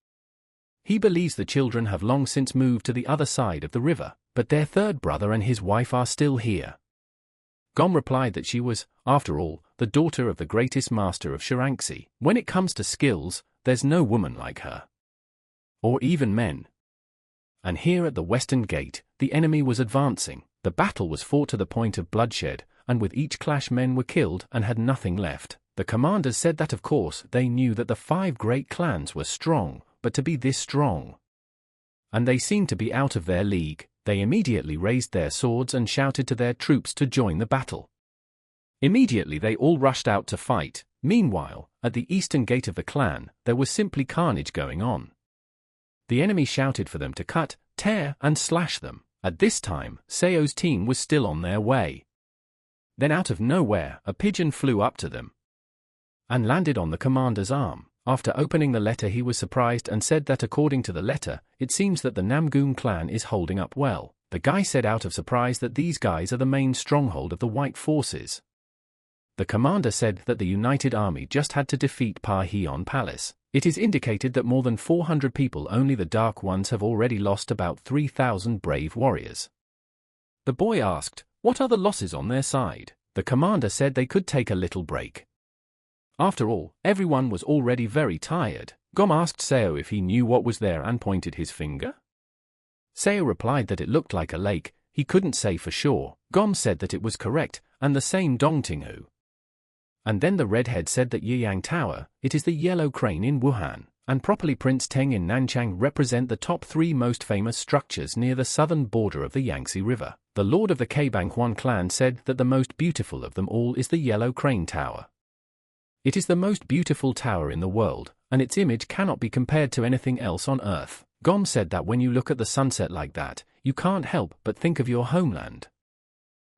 He believes the children have long since moved to the other side of the river, but their third brother and his wife are still here. Gom replied that she was, after all, the daughter of the greatest master of Sharanksi. When it comes to skills, there's no woman like her. Or even men. And here at the western gate, the enemy was advancing. The battle was fought to the point of bloodshed, and with each clash men were killed and had nothing left. The commanders said that of course they knew that the 5 great clans were strong, but to be this strong. And they seemed to be out of their league. They immediately raised their swords and shouted to their troops to join the battle. Immediately they all rushed out to fight. Meanwhile, at the eastern gate of the clan, there was simply carnage going on. The enemy shouted for them to cut, tear, and slash them. At this time, Seo's team was still on their way. Then out of nowhere, a pigeon flew up to them and landed on the commander's arm. After opening the letter he was surprised and said that according to the letter, it seems that the Namgun clan is holding up well. The guy said out of surprise that these guys are the main stronghold of the white forces. The commander said that the united army just had to defeat Parheon Palace. It is indicated that more than 400 people, only the Dark Ones, have already lost about 3,000 brave warriors. The boy asked, what are the losses on their side? The commander said they could take a little break. After all, everyone was already very tired. Gom asked Seo if he knew what was there and pointed his finger. Seo replied that it looked like a lake. He couldn't say for sure. Gom said that it was correct, and the same Dongtinghu. And then the redhead said that Yiyang Tower, it is the yellow crane in Wuhan, and properly Prince Teng in Nanchang represent the top 3 most famous structures near the southern border of the Yangtze River. The lord of the Kabanghuan clan said that the most beautiful of them all is the yellow crane tower. It is the most beautiful tower in the world, and its image cannot be compared to anything else on earth. Gom said that when you look at the sunset like that, you can't help but think of your homeland.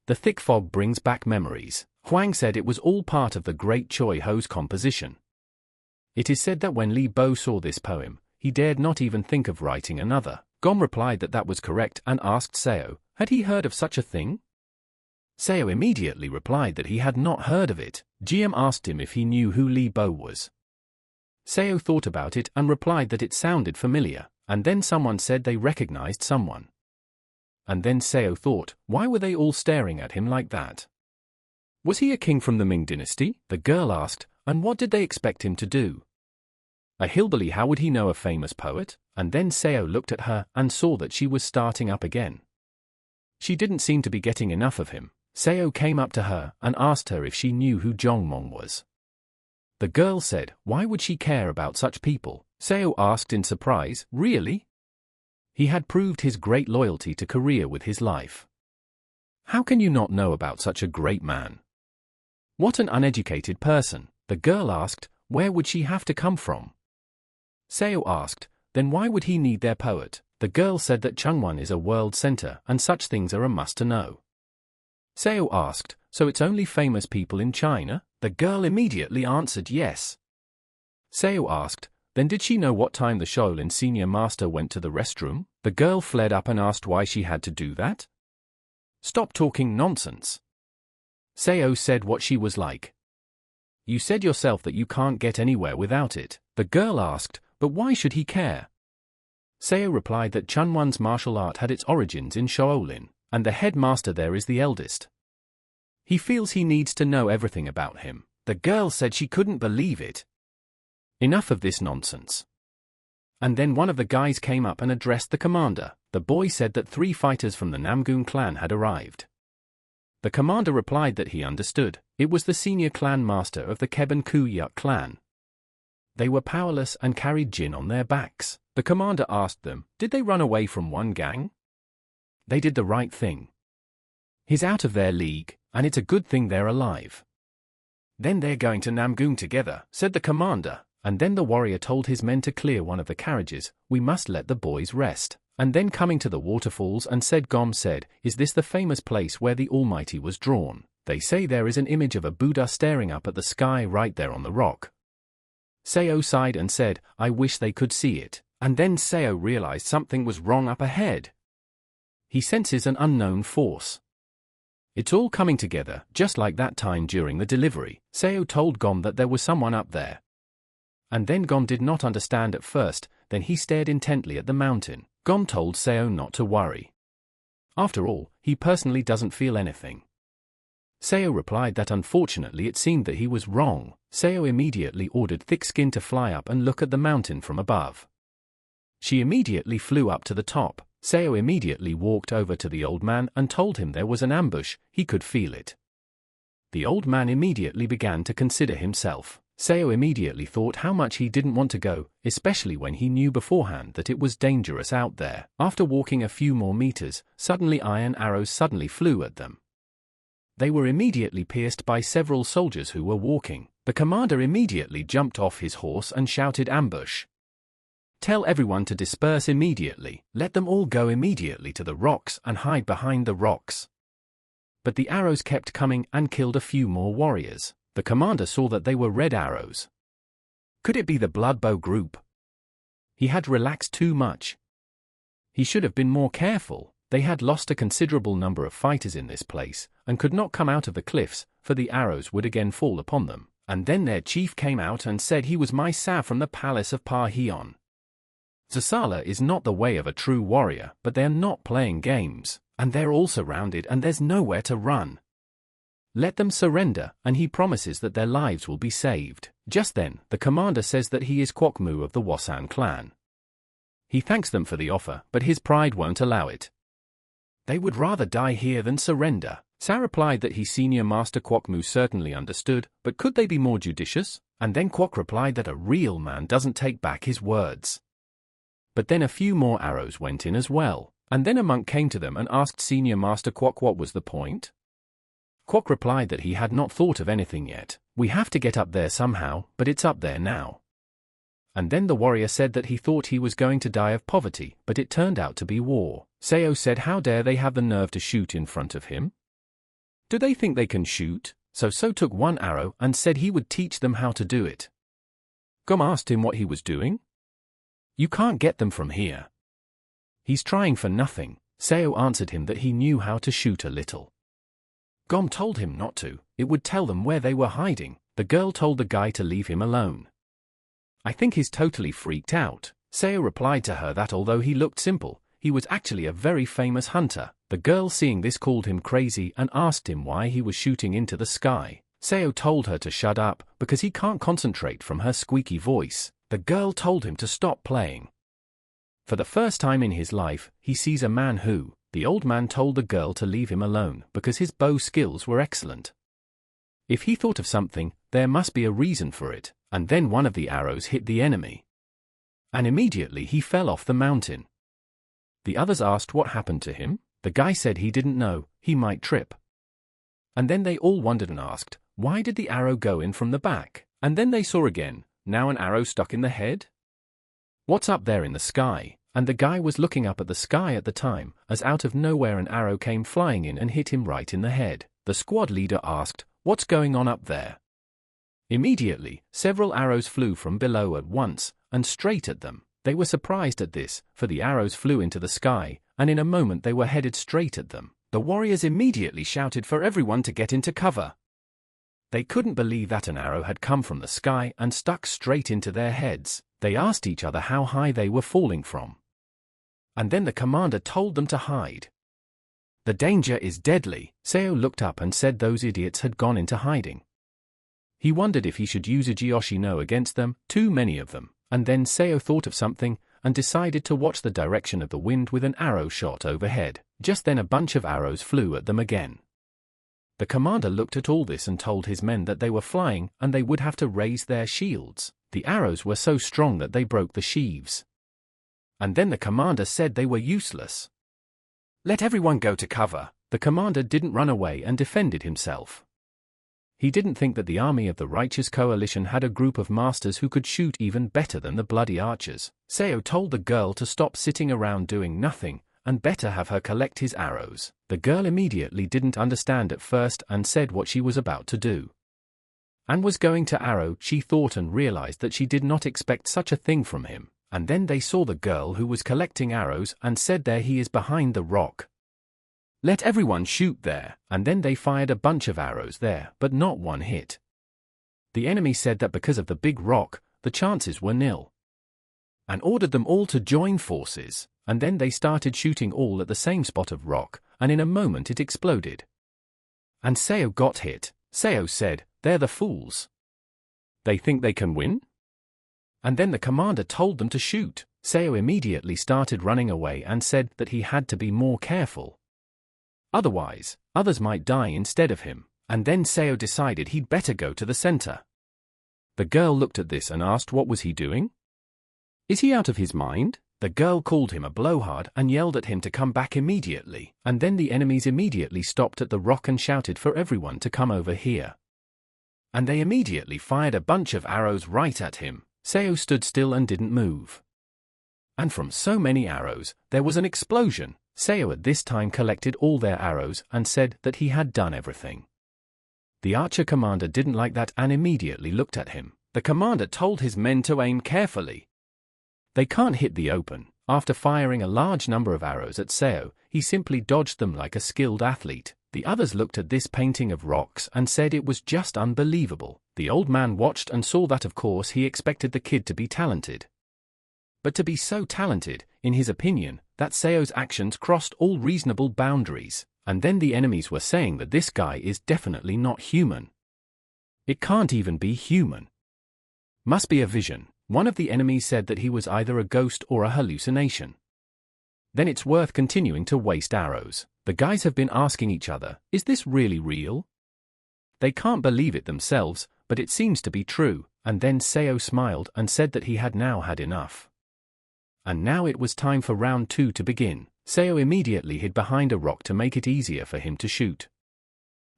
The thick fog brings back memories. Huang said it was all part of the great Choi Ho's composition. It is said that when Li Bo saw this poem, he dared not even think of writing another. Gom replied that that was correct and asked Seo, had he heard of such a thing? Seo immediately replied that he had not heard of it. GM asked him if he knew who Li Bo was. Seo thought about it and replied that it sounded familiar, and then someone said they recognized someone. And then Seo thought, why were they all staring at him like that? Was he a king from the Ming dynasty? The girl asked, and what did they expect him to do? A hillbilly, how would he know a famous poet? And then Seo looked at her and saw that she was starting up again. She didn't seem to be getting enough of him. Seo came up to her and asked her if she knew who Zhongmong was. The girl said, why would she care about such people? Seo asked in surprise, really? He had proved his great loyalty to Korea with his life. How can you not know about such a great man? What an uneducated person, the girl asked. Where would she have to come from? Seo asked, then why would he need their poet? The girl said that Chungwon is a world center and such things are a must to know. Seo asked, so it's only famous people in China? The girl immediately answered yes. Seo asked, then did she know what time the Shaolin senior master went to the restroom? The girl fled up and asked why she had to do that. Stop talking nonsense. Seo said what she was like. You said yourself that you can't get anywhere without it. The girl asked, but why should he care? Seo replied that Chunwon's martial art had its origins in Shaolin, and the headmaster there is the eldest. He feels he needs to know everything about him. The girl said she couldn't believe it. Enough of this nonsense. And then one of the guys came up and addressed the commander. The boy said that 3 fighters from the Namgun clan had arrived. The commander replied that he understood. It was the senior clan master of the Keben Kuyuk clan. They were powerless and carried Jin on their backs. The commander asked them, did they run away from one gang? They did the right thing. He's out of their league, and it's a good thing they're alive. Then they're going to Namgun together, said the commander, and then the warrior told his men to clear one of the carriages. We must let the boys rest. And then coming to the waterfalls and said Gom said, is this the famous place where the Almighty was drawn? They say there is an image of a Buddha staring up at the sky right there on the rock. Seo sighed and said, I wish they could see it. And then Seo realized something was wrong up ahead. He senses an unknown force. It's all coming together, just like that time during the delivery. Seo told Gom that there was someone up there. And then Gom did not understand at first, then he stared intently at the mountain. Gom told Seo not to worry. After all, he personally doesn't feel anything. Seo replied that unfortunately it seemed that he was wrong. Seo immediately ordered Thick-Skin to fly up and look at the mountain from above. She immediately flew up to the top. Seo immediately walked over to the old man and told him there was an ambush. He could feel it. The old man immediately began to consider himself. Seo immediately thought how much he didn't want to go, especially when he knew beforehand that it was dangerous out there. After walking a few more meters, suddenly iron arrows suddenly flew at them. They were immediately pierced by several soldiers who were walking. The commander immediately jumped off his horse and shouted ambush. Tell everyone to disperse immediately. Let them all go immediately to the rocks and hide behind the rocks. But the arrows kept coming and killed a few more warriors. The commander saw that they were red arrows. Could it be the blood bow group? He had relaxed too much. He should have been more careful. They had lost a considerable number of fighters in this place, and could not come out of the cliffs, for the arrows would again fall upon them. And then their chief came out and said he was my Sa from the palace of Pa Heon. Zasala is not the way of a true warrior, but they're not playing games, and they're all surrounded and there's nowhere to run. Let them surrender, and he promises that their lives will be saved. Just then, the commander says that he is Kwokmu of the Wasan clan. He thanks them for the offer, but his pride won't allow it. They would rather die here than surrender. Sa replied that he senior master Kwokmu certainly understood, but could they be more judicious? And then Kwok replied that a real man doesn't take back his words. But then a few more arrows went in as well, and then a monk came to them and asked senior master Kwok what was the point. Kwok replied that he had not thought of anything yet. We have to get up there somehow, but it's up there now. And then the warrior said that he thought he was going to die of poverty, but it turned out to be war. Seo said how dare they have the nerve to shoot in front of him? Do they think they can shoot? So took one arrow and said he would teach them how to do it. Gom asked him what he was doing. You can't get them from here. He's trying for nothing. Seo answered him that he knew how to shoot a little. Gom told him not to, it would tell them where they were hiding. The girl told the guy to leave him alone. I think he's totally freaked out. Seo replied to her that although he looked simple, he was actually a very famous hunter. The girl seeing this called him crazy and asked him why he was shooting into the sky. Seo told her to shut up, because he can't concentrate from her squeaky voice. The girl told him to stop playing. For the first time in his life, he sees a man who, the old man told the girl to leave him alone because his bow skills were excellent. If he thought of something, there must be a reason for it, and then one of the arrows hit the enemy. And immediately he fell off the mountain. The others asked what happened to him. The guy said he didn't know, he might trip. And then they all wondered and asked, Why did the arrow go in from the back? And then they saw again, now an arrow stuck in the head? What's up there in the sky? And the guy was looking up at the sky at the time, as out of nowhere an arrow came flying in and hit him right in the head. The squad leader asked, "What's going on up there?" Immediately, several arrows flew from below at once, and straight at them. They were surprised at this, for the arrows flew into the sky, and in a moment they were headed straight at them. The warriors immediately shouted for everyone to get into cover. They couldn't believe that an arrow had come from the sky and stuck straight into their heads. They asked each other how high they were falling from. And then the commander told them to hide. "The danger is deadly." Seo looked up and said those idiots had gone into hiding. He wondered if he should use a Jiyoshi no against them, too many of them, and then Seo thought of something, and decided to watch the direction of the wind with an arrow shot overhead. Just then a bunch of arrows flew at them again. The commander looked at all this and told his men that they were flying and they would have to raise their shields. The arrows were so strong that they broke the sheaves. And then the commander said they were useless. "Let everyone go to cover." The commander didn't run away and defended himself. He didn't think that the army of the righteous coalition had a group of masters who could shoot even better than the bloody archers. Seo told the girl to stop sitting around doing nothing, and better have her collect his arrows. The girl immediately didn't understand at first and said what she was about to do. And was going to arrow, she thought, and realized that she did not expect such a thing from him. And then they saw the girl who was collecting arrows and said, "There he is behind the rock. Let everyone shoot there." And then they fired a bunch of arrows there, but not one hit. The enemy said that because of the big rock, the chances were nil, and ordered them all to join forces. And then they started shooting all at the same spot of rock, and in a moment it exploded. And Seo got hit. Seo said, "They're the fools. They think they can win?" And then the commander told them to shoot. Seo immediately started running away and said that he had to be more careful. Otherwise, others might die instead of him. And then Seo decided he'd better go to the center. The girl looked at this and asked what was he doing? Is he out of his mind? The girl called him a blowhard and yelled at him to come back immediately. And then the enemies immediately stopped at the rock and shouted for everyone to come over here. And they immediately fired a bunch of arrows right at him. Seo stood still and didn't move. And from so many arrows, there was an explosion. Seo at this time collected all their arrows and said that he had done everything. The archer commander didn't like that and immediately looked at him. The commander told his men to aim carefully. They can't hit the open. After firing a large number of arrows at Seo, he simply dodged them like a skilled athlete. The others looked at this painting of rocks and said it was just unbelievable. The old man watched and saw that of course he expected the kid to be talented. But to be so talented, in his opinion, that Seo's actions crossed all reasonable boundaries. And then the enemies were saying that this guy is definitely not human. It can't even be human. Must be a vision. One of the enemies said that he was either a ghost or a hallucination. Then it's worth continuing to waste arrows. The guys have been asking each other, is this really real? They can't believe it themselves, but it seems to be true. And then Seo smiled and said that he had now had enough. And now it was time for round 2 to begin. Seo immediately hid behind a rock to make it easier for him to shoot.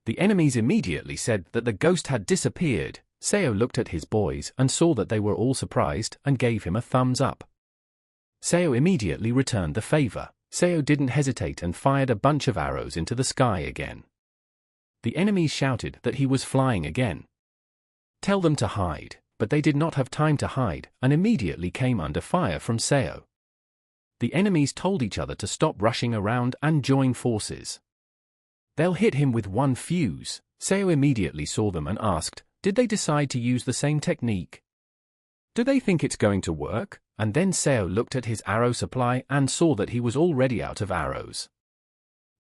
The enemies immediately said that the ghost had disappeared. Seo looked at his boys and saw that they were all surprised and gave him a thumbs up. Seo immediately returned the favor. Seo didn't hesitate and fired a bunch of arrows into the sky again. The enemies shouted that he was flying again. Tell them to hide, but they did not have time to hide and immediately came under fire from Seo. The enemies told each other to stop rushing around and join forces. They'll hit him with one fuse. Seo immediately saw them and asked, did they decide to use the same technique? Do they think it's going to work? And then Seo looked at his arrow supply and saw that he was already out of arrows.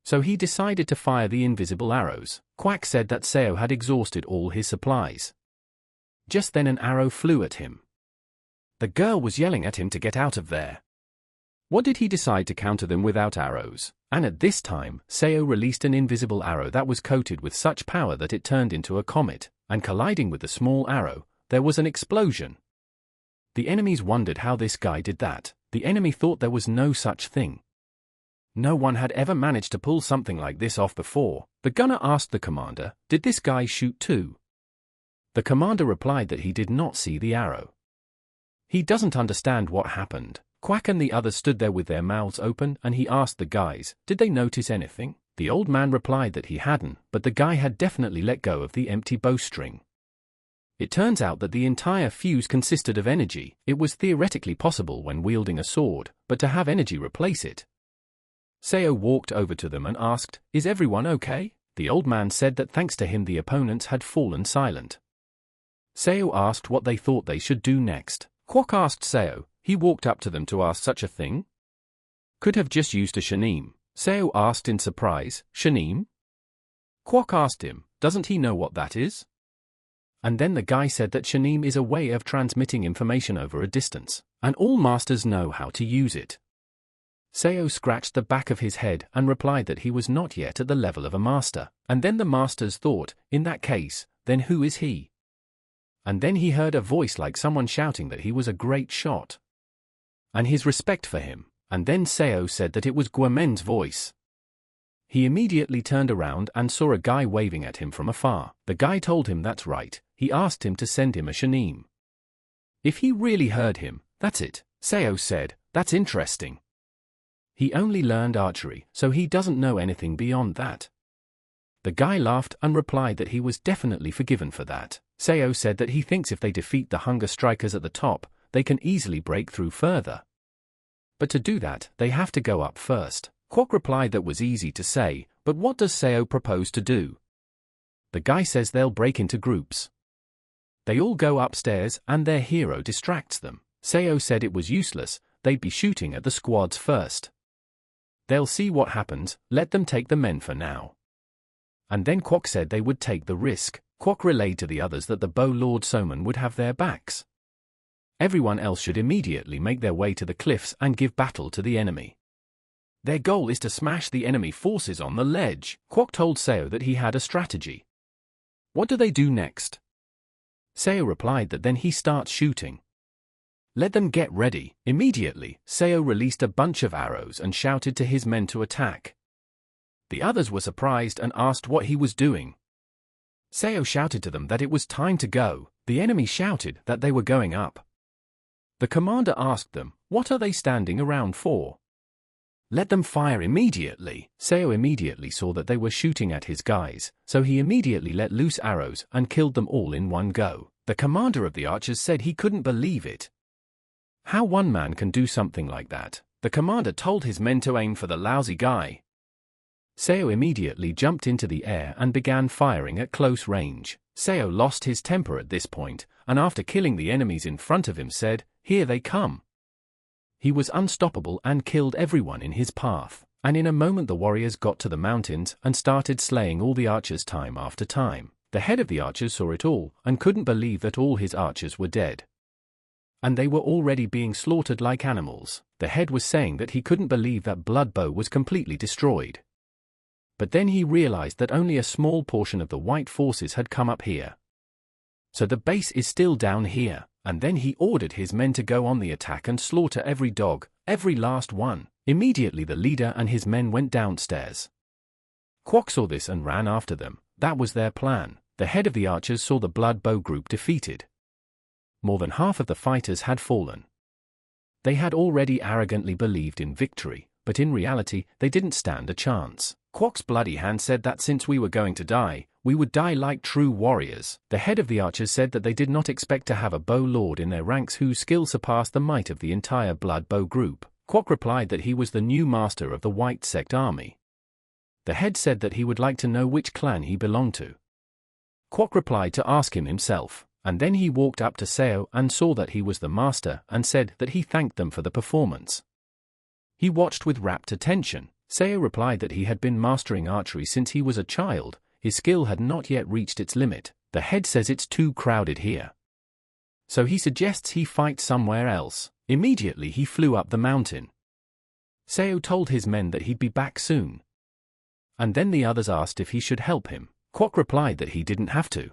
So he decided to fire the invisible arrows. Quack said that Seo had exhausted all his supplies. Just then an arrow flew at him. The girl was yelling at him to get out of there. What did he decide to counter them without arrows? And at this time, Seo released an invisible arrow that was coated with such power that it turned into a comet, and colliding with the small arrow, there was an explosion. The enemies wondered how this guy did that. The enemy thought there was no such thing. No one had ever managed to pull something like this off before. The gunner asked the commander, did this guy shoot too? The commander replied that he did not see the arrow. He doesn't understand what happened. Quack and the others stood there with their mouths open, and he asked the guys, did they notice anything? The old man replied that he hadn't, but the guy had definitely let go of the empty bowstring. It turns out that the entire fuse consisted of energy. It was theoretically possible when wielding a sword, but to have energy replace it. Seo walked over to them and asked, is everyone okay? The old man said that thanks to him the opponents had fallen silent. Seo asked what they thought they should do next. Quack asked Seo. He walked up to them to ask such a thing? Could have just used a shanim. Seo asked in surprise, shanim? Quack asked him, doesn't he know what that is? And then the guy said that shanim is a way of transmitting information over a distance, and all masters know how to use it. Seo scratched the back of his head and replied that he was not yet at the level of a master, and then the masters thought, in that case, then who is he? And then he heard a voice like someone shouting that he was a great shot, and his respect for him, and then Seo said that it was Guamen's voice. He immediately turned around and saw a guy waving at him from afar. The guy told him that's right. He asked him to send him a shanim. If he really heard him, that's it. Seo said, that's interesting. He only learned archery, so he doesn't know anything beyond that. The guy laughed and replied that he was definitely forgiven for that. Seo said that he thinks if they defeat the hunger strikers at the top, they can easily break through further. But to do that, they have to go up first. Quack replied that was easy to say, but what does Seo propose to do? The guy says they'll break into groups. They all go upstairs and their hero distracts them. Seo said it was useless, they'd be shooting at the squads first. They'll see what happens, let them take the men for now. And then Quack said they would take the risk. Quack relayed to the others that the Bow Lord Soman would have their backs. Everyone else should immediately make their way to the cliffs and give battle to the enemy. Their goal is to smash the enemy forces on the ledge. Quack told Seo that he had a strategy. What do they do next? Seo replied that then he starts shooting. Let them get ready. Immediately, Seo released a bunch of arrows and shouted to his men to attack. The others were surprised and asked what he was doing. Seo shouted to them that it was time to go. The enemy shouted that they were going up. The commander asked them, what are they standing around for? Let them fire immediately. Seo immediately saw that they were shooting at his guys, so he immediately let loose arrows and killed them all in one go. The commander of the archers said he couldn't believe it. How one man can do something like that? The commander told his men to aim for the lousy guy. Seo immediately jumped into the air and began firing at close range. Seo lost his temper at this point, and after killing the enemies in front of him said, here they come. He was unstoppable and killed everyone in his path, and in a moment the warriors got to the mountains and started slaying all the archers time after time. The head of the archers saw it all and couldn't believe that all his archers were dead. And they were already being slaughtered like animals. The head was saying that he couldn't believe that Blood Bow was completely destroyed. But then he realized that only a small portion of the white forces had come up here. So the base is still down here, and then he ordered his men to go on the attack and slaughter every dog, every last one. Immediately the leader and his men went downstairs. Quack saw this and ran after them. That was their plan. The head of the archers saw the Blood Bow group defeated. More than half of the fighters had fallen. They had already arrogantly believed in victory, but in reality they didn't stand a chance. Quack's bloody hand said that since we were going to die, we would die like true warriors. The head of the archers said that they did not expect to have a bow lord in their ranks whose skill surpassed the might of the entire Blood Bow group. Quack replied that he was the new master of the White Sect army. The head said that he would like to know which clan he belonged to. Quack replied to ask him himself, and then he walked up to Seo and saw that he was the master and said that he thanked them for the performance. He watched with rapt attention. Seo replied that he had been mastering archery since he was a child. His skill had not yet reached its limit. The head says it's too crowded here, so he suggests he fight somewhere else. Immediately he flew up the mountain. Seo told his men that he'd be back soon. And then the others asked if he should help him. Quack replied that he didn't have to.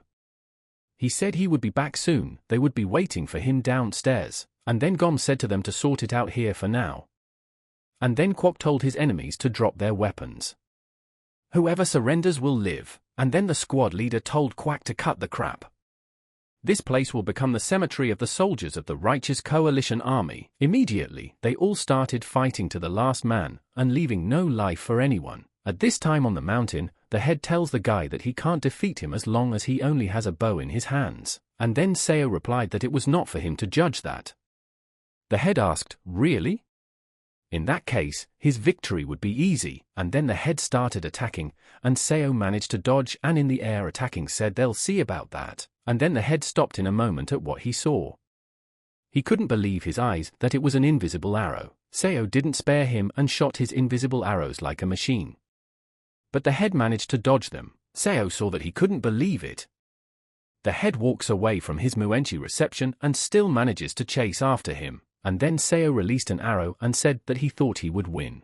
He said he would be back soon, they would be waiting for him downstairs, and then Gom said to them to sort it out here for now. And then Quack told his enemies to drop their weapons. Whoever surrenders will live, and then the squad leader told Quack to cut the crap. This place will become the cemetery of the soldiers of the righteous coalition army. Immediately, they all started fighting to the last man, and leaving no life for anyone. At this time on the mountain, the head tells the guy that he can't defeat him as long as he only has a bow in his hands. And then Seo replied that it was not for him to judge that. The head asked, "Really?" In that case, his victory would be easy, and then the head started attacking, and Seo managed to dodge and in the air attacking said they'll see about that, and then the head stopped in a moment at what he saw. He couldn't believe his eyes that it was an invisible arrow. Seo didn't spare him and shot his invisible arrows like a machine. But the head managed to dodge them. Seo saw that he couldn't believe it. The head walks away from his Muenchi reception and still manages to chase after him. And then Seo released an arrow and said that he thought he would win.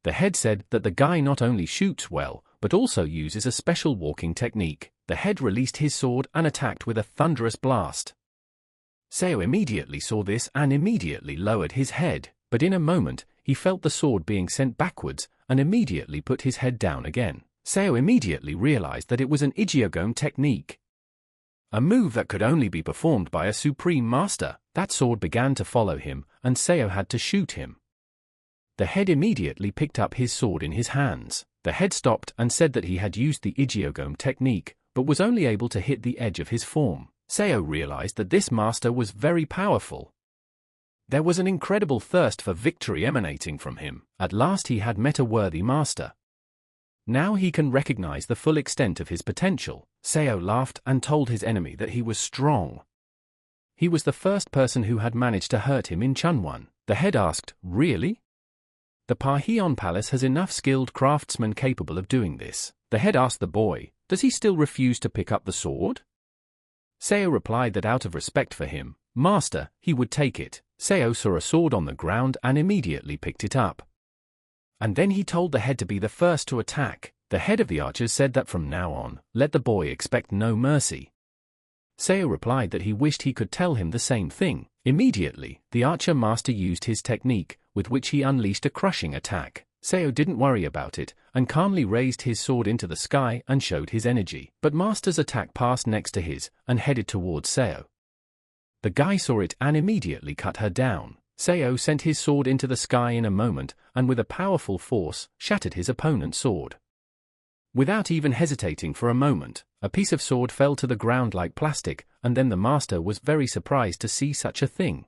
The head said that the guy not only shoots well, but also uses a special walking technique. The head released his sword and attacked with a thunderous blast. Seo immediately saw this and immediately lowered his head, but in a moment, he felt the sword being sent backwards and immediately put his head down again. Seo immediately realized that it was an Ijiogome technique, a move that could only be performed by a supreme master. That sword began to follow him, and Seo had to shoot him. The head immediately picked up his sword in his hands. The head stopped and said that he had used the Ijiogome technique, but was only able to hit the edge of his form. Seo realized that this master was very powerful. There was an incredible thirst for victory emanating from him. At last he had met a worthy master. Now he can recognize the full extent of his potential. Seo laughed and told his enemy that he was strong. He was the first person who had managed to hurt him in Chunwon. The head asked, "Really?" The Parheon Palace has enough skilled craftsmen capable of doing this. The head asked the boy, "Does he still refuse to pick up the sword?" Seo replied that out of respect for him, "Master," he would take it. Seo saw a sword on the ground and immediately picked it up. And then he told the head to be the first to attack. The head of the archers said that from now on, let the boy expect no mercy. Seo replied that he wished he could tell him the same thing. Immediately, the archer master used his technique, with which he unleashed a crushing attack. Seo didn't worry about it, and calmly raised his sword into the sky and showed his energy. But master's attack passed next to his, and headed towards Seo. The guy saw it and immediately cut her down. Seo sent his sword into the sky in a moment, and with a powerful force, shattered his opponent's sword. Without even hesitating for a moment, a piece of sword fell to the ground like plastic, and then the master was very surprised to see such a thing.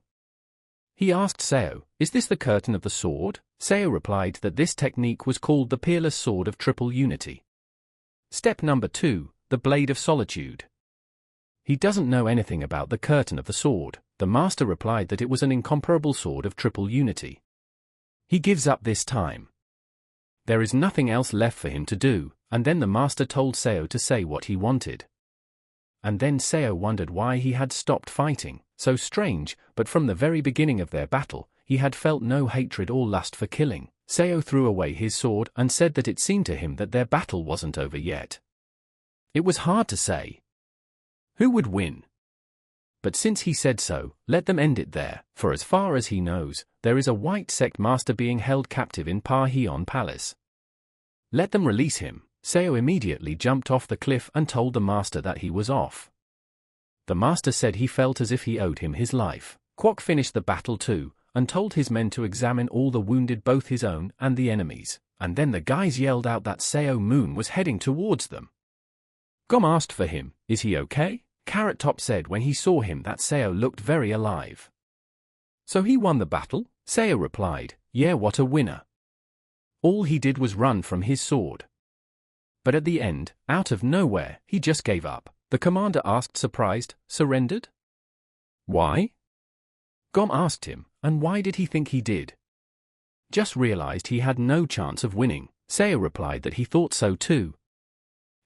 He asked Seo, "Is this the curtain of the sword?" Seo replied that this technique was called the Peerless Sword of Triple Unity. Step number 2, the Blade of Solitude. He doesn't know anything about the curtain of the sword. The master replied that it was an incomparable sword of triple unity. He gives up this time. There is nothing else left for him to do, and then the master told Seo to say what he wanted. And then Seo wondered why he had stopped fighting. So strange, but from the very beginning of their battle, he had felt no hatred or lust for killing. Seo threw away his sword and said that it seemed to him that their battle wasn't over yet. It was hard to say who would win. But since he said so, let them end it there, for as far as he knows, there is a white sect master being held captive in Parheon Palace. Let them release him. Seo immediately jumped off the cliff and told the master that he was off. The master said he felt as if he owed him his life. Kwok finished the battle too, and told his men to examine all the wounded, both his own and the enemies, and then the guys yelled out that Seo Moon was heading towards them. Gom asked for him, "Is he okay?" Carrot Top said when he saw him that Seo looked very alive. "So he won the battle?" Seo replied, "Yeah, what a winner. All he did was run from his sword." But at the end, out of nowhere, he just gave up. The commander asked surprised, "Surrendered?" "Why?" Gom asked him, and why did he think he did? Just realized he had no chance of winning. Seo replied that he thought so too.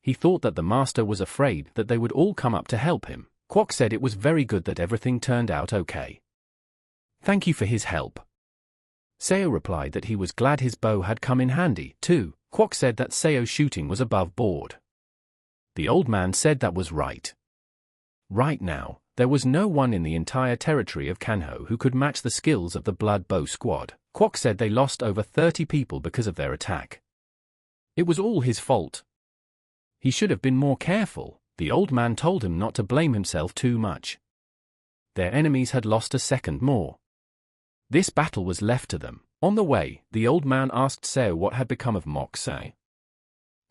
He thought that the master was afraid that they would all come up to help him. Kwok said it was very good that everything turned out okay. Thank you for his help. Seo replied that he was glad his bow had come in handy, too. Kwok said that Seo's shooting was above board. The old man said that was right. Right now, there was no one in the entire territory of Kanho who could match the skills of the Blood Bow Squad. Kwok said they lost over 30 people because of their attack. It was all his fault. He should have been more careful. The old man told him not to blame himself too much. Their enemies had lost a second more. This battle was left to them. On the way, the old man asked Seo what had become of Mok Se.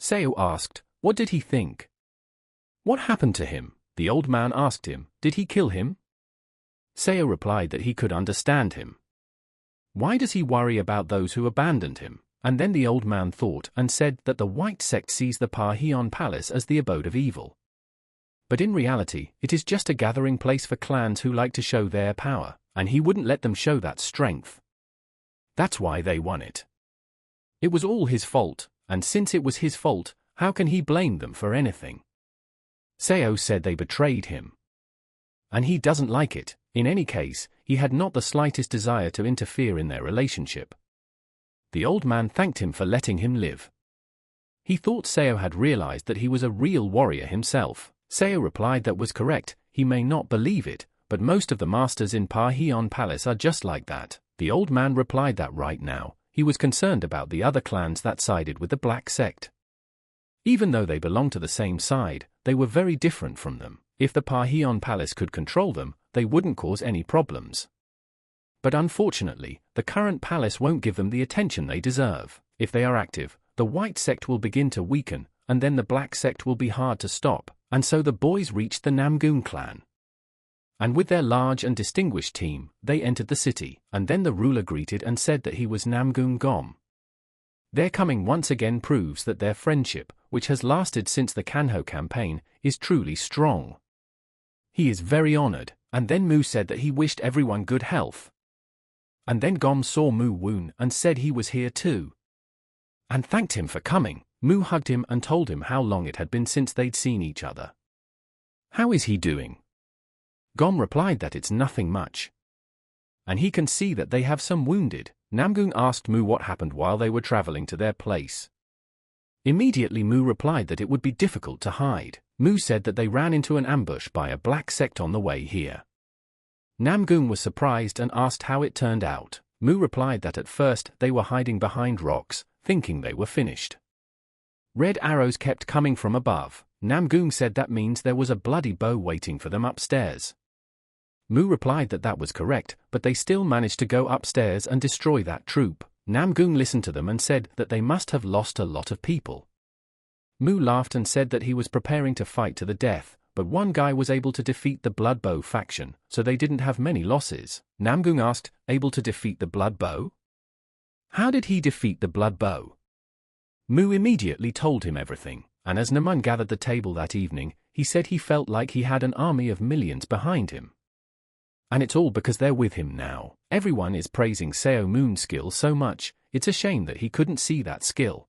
Seo asked, what did he think? What happened to him? The old man asked him, did he kill him? Seo replied that he could understand him. Why does he worry about those who abandoned him? And then the old man thought and said that the white sect sees the Parheon Palace as the abode of evil. But in reality, it is just a gathering place for clans who like to show their power, and he wouldn't let them show that strength. That's why they won it. It was all his fault, and since it was his fault, how can he blame them for anything? Seo said they betrayed him. And he doesn't like it. In any case, he had not the slightest desire to interfere in their relationship. The old man thanked him for letting him live. He thought Seo had realized that he was a real warrior himself. Seo replied that was correct. He may not believe it, but most of the masters in Parheon Palace are just like that. The old man replied that right now, he was concerned about the other clans that sided with the black sect. Even though they belonged to the same side, they were very different from them. If the Parheon Palace could control them, they wouldn't cause any problems. But unfortunately, the current palace won't give them the attention they deserve. If they are active, the white sect will begin to weaken, and then the black sect will be hard to stop, and so the boys reached the Namgoon clan. And with their large and distinguished team, they entered the city, and then the ruler greeted and said that he was Namgoon Gom. Their coming once again proves that their friendship, which has lasted since the Kanho campaign, is truly strong. He is very honored, and then Mu said that he wished everyone good health. And then Gom saw Mu Woon and said he was here too. And thanked him for coming. Mu hugged him and told him how long it had been since they'd seen each other. How is he doing? Gom replied that it's nothing much. And he can see that they have some wounded. Namgoon asked Mu what happened while they were traveling to their place. Immediately Mu replied that it would be difficult to hide. Mu said that they ran into an ambush by a black sect on the way here. Namgoon was surprised and asked how it turned out. Mu replied that at first they were hiding behind rocks, thinking they were finished. Red arrows kept coming from above. Namgoon said that means there was a bloody bow waiting for them upstairs. Mu replied that that was correct, but they still managed to go upstairs and destroy that troop. Namgoon listened to them and said that they must have lost a lot of people. Mu laughed and said that he was preparing to fight to the death, but one guy was able to defeat the Blood Bow faction, so they didn't have many losses. Namgoon asked, able to defeat the Blood Bow? How did he defeat the Blood Bow? Mu immediately told him everything, and as Namun gathered the table that evening, he said he felt like he had an army of millions behind him. And it's all because they're with him now. Everyone is praising Seo Moon's skill so much, it's a shame that he couldn't see that skill.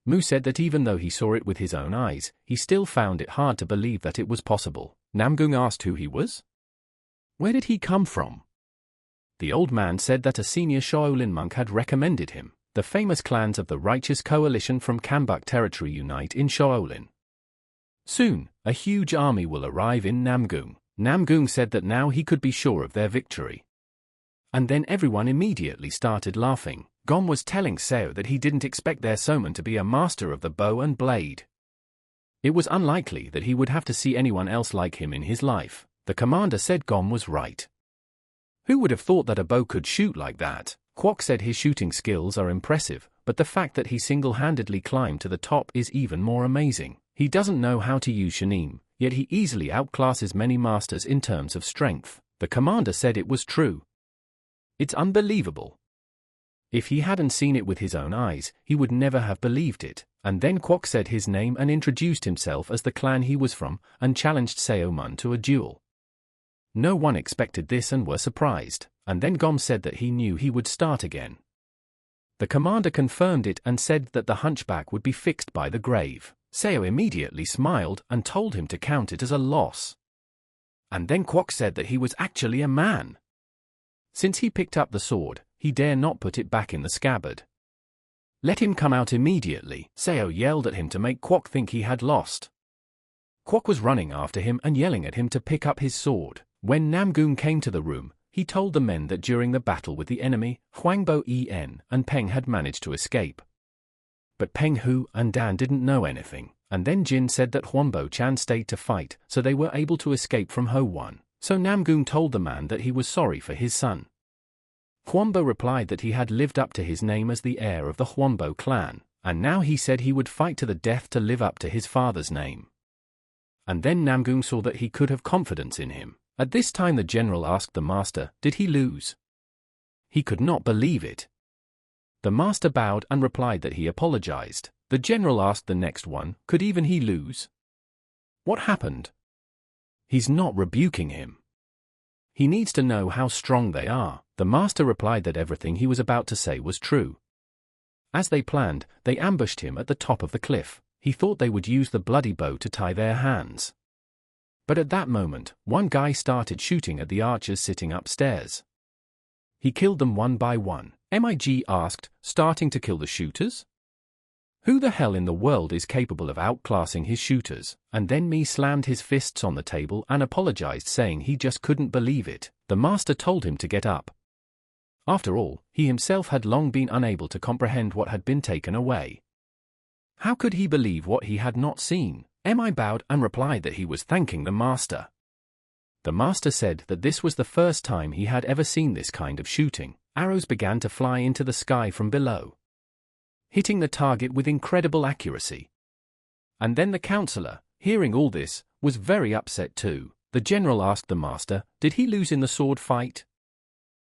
Mu said that even though he saw it with his own eyes, he still found it hard to believe that it was possible. Namgoon asked who he was. Where did he come from? The old man said that a senior Shaolin monk had recommended him. The famous clans of the Righteous Coalition from Kambuk territory unite in Shaolin. Soon, a huge army will arrive in Namgoon. Namgoon said that now he could be sure of their victory. And then everyone immediately started laughing. Gom was telling Seo that he didn't expect their Soman to be a master of the bow and blade. It was unlikely that he would have to see anyone else like him in his life. The commander said Gom was right. Who would have thought that a bow could shoot like that? Kwok said his shooting skills are impressive, but the fact that he single-handedly climbed to the top is even more amazing. He doesn't know how to use Shanim, yet he easily outclasses many masters in terms of strength. The commander said it was true. It's unbelievable. If he hadn't seen it with his own eyes, he would never have believed it. And then Kwok said his name and introduced himself as the clan he was from, and challenged Seo Mun to a duel. No one expected this and were surprised, and then Gom said that he knew he would start again. The commander confirmed it and said that the hunchback would be fixed by the grave. Seo immediately smiled and told him to count it as a loss. And then Kwok said that he was actually a man. Since he picked up the sword, he dare not put it back in the scabbard. Let him come out immediately, Seo yelled at him to make Kwok think he had lost. Kwok was running after him and yelling at him to pick up his sword. When Namgoon came to the room, he told the men that during the battle with the enemy, Huangbo En and Peng had managed to escape. But Peng Hu and Dan didn't know anything, And then Jin said that Huanbo-chan stayed to fight, so they were able to escape from Ho-Wan. So Namgung told the man that he was sorry for his son. Huanbo replied that he had lived up to his name as the heir of the Huanbo clan, and now he said he would fight to the death to live up to his father's name. And then Namgung saw that he could have confidence in him. At this time the general asked the master, did he lose? He could not believe it. The master bowed and replied that he apologized. The general asked the next one, could even he lose? What happened? He's not rebuking him. He needs to know how strong they are. The master replied that everything he was about to say was true. As they planned, they ambushed him at the top of the cliff. He thought they would use the bloody bow to tie their hands. But at that moment, one guy started shooting at the archers sitting upstairs. He killed them one by one. Mig asked, starting to kill the shooters? Who the hell in the world is capable of outclassing his shooters? And then Mi slammed his fists on the table and apologized, saying he just couldn't believe it. The master told him to get up. After all, he himself had long been unable to comprehend what had been taken away. How could he believe what he had not seen? Mi bowed and replied that he was thanking the master. The master said that this was the first time he had ever seen this kind of shooting. Arrows began to fly into the sky from below, hitting the target with incredible accuracy. And then the counselor, hearing all this, was very upset too. The general asked the master, did he lose in the sword fight?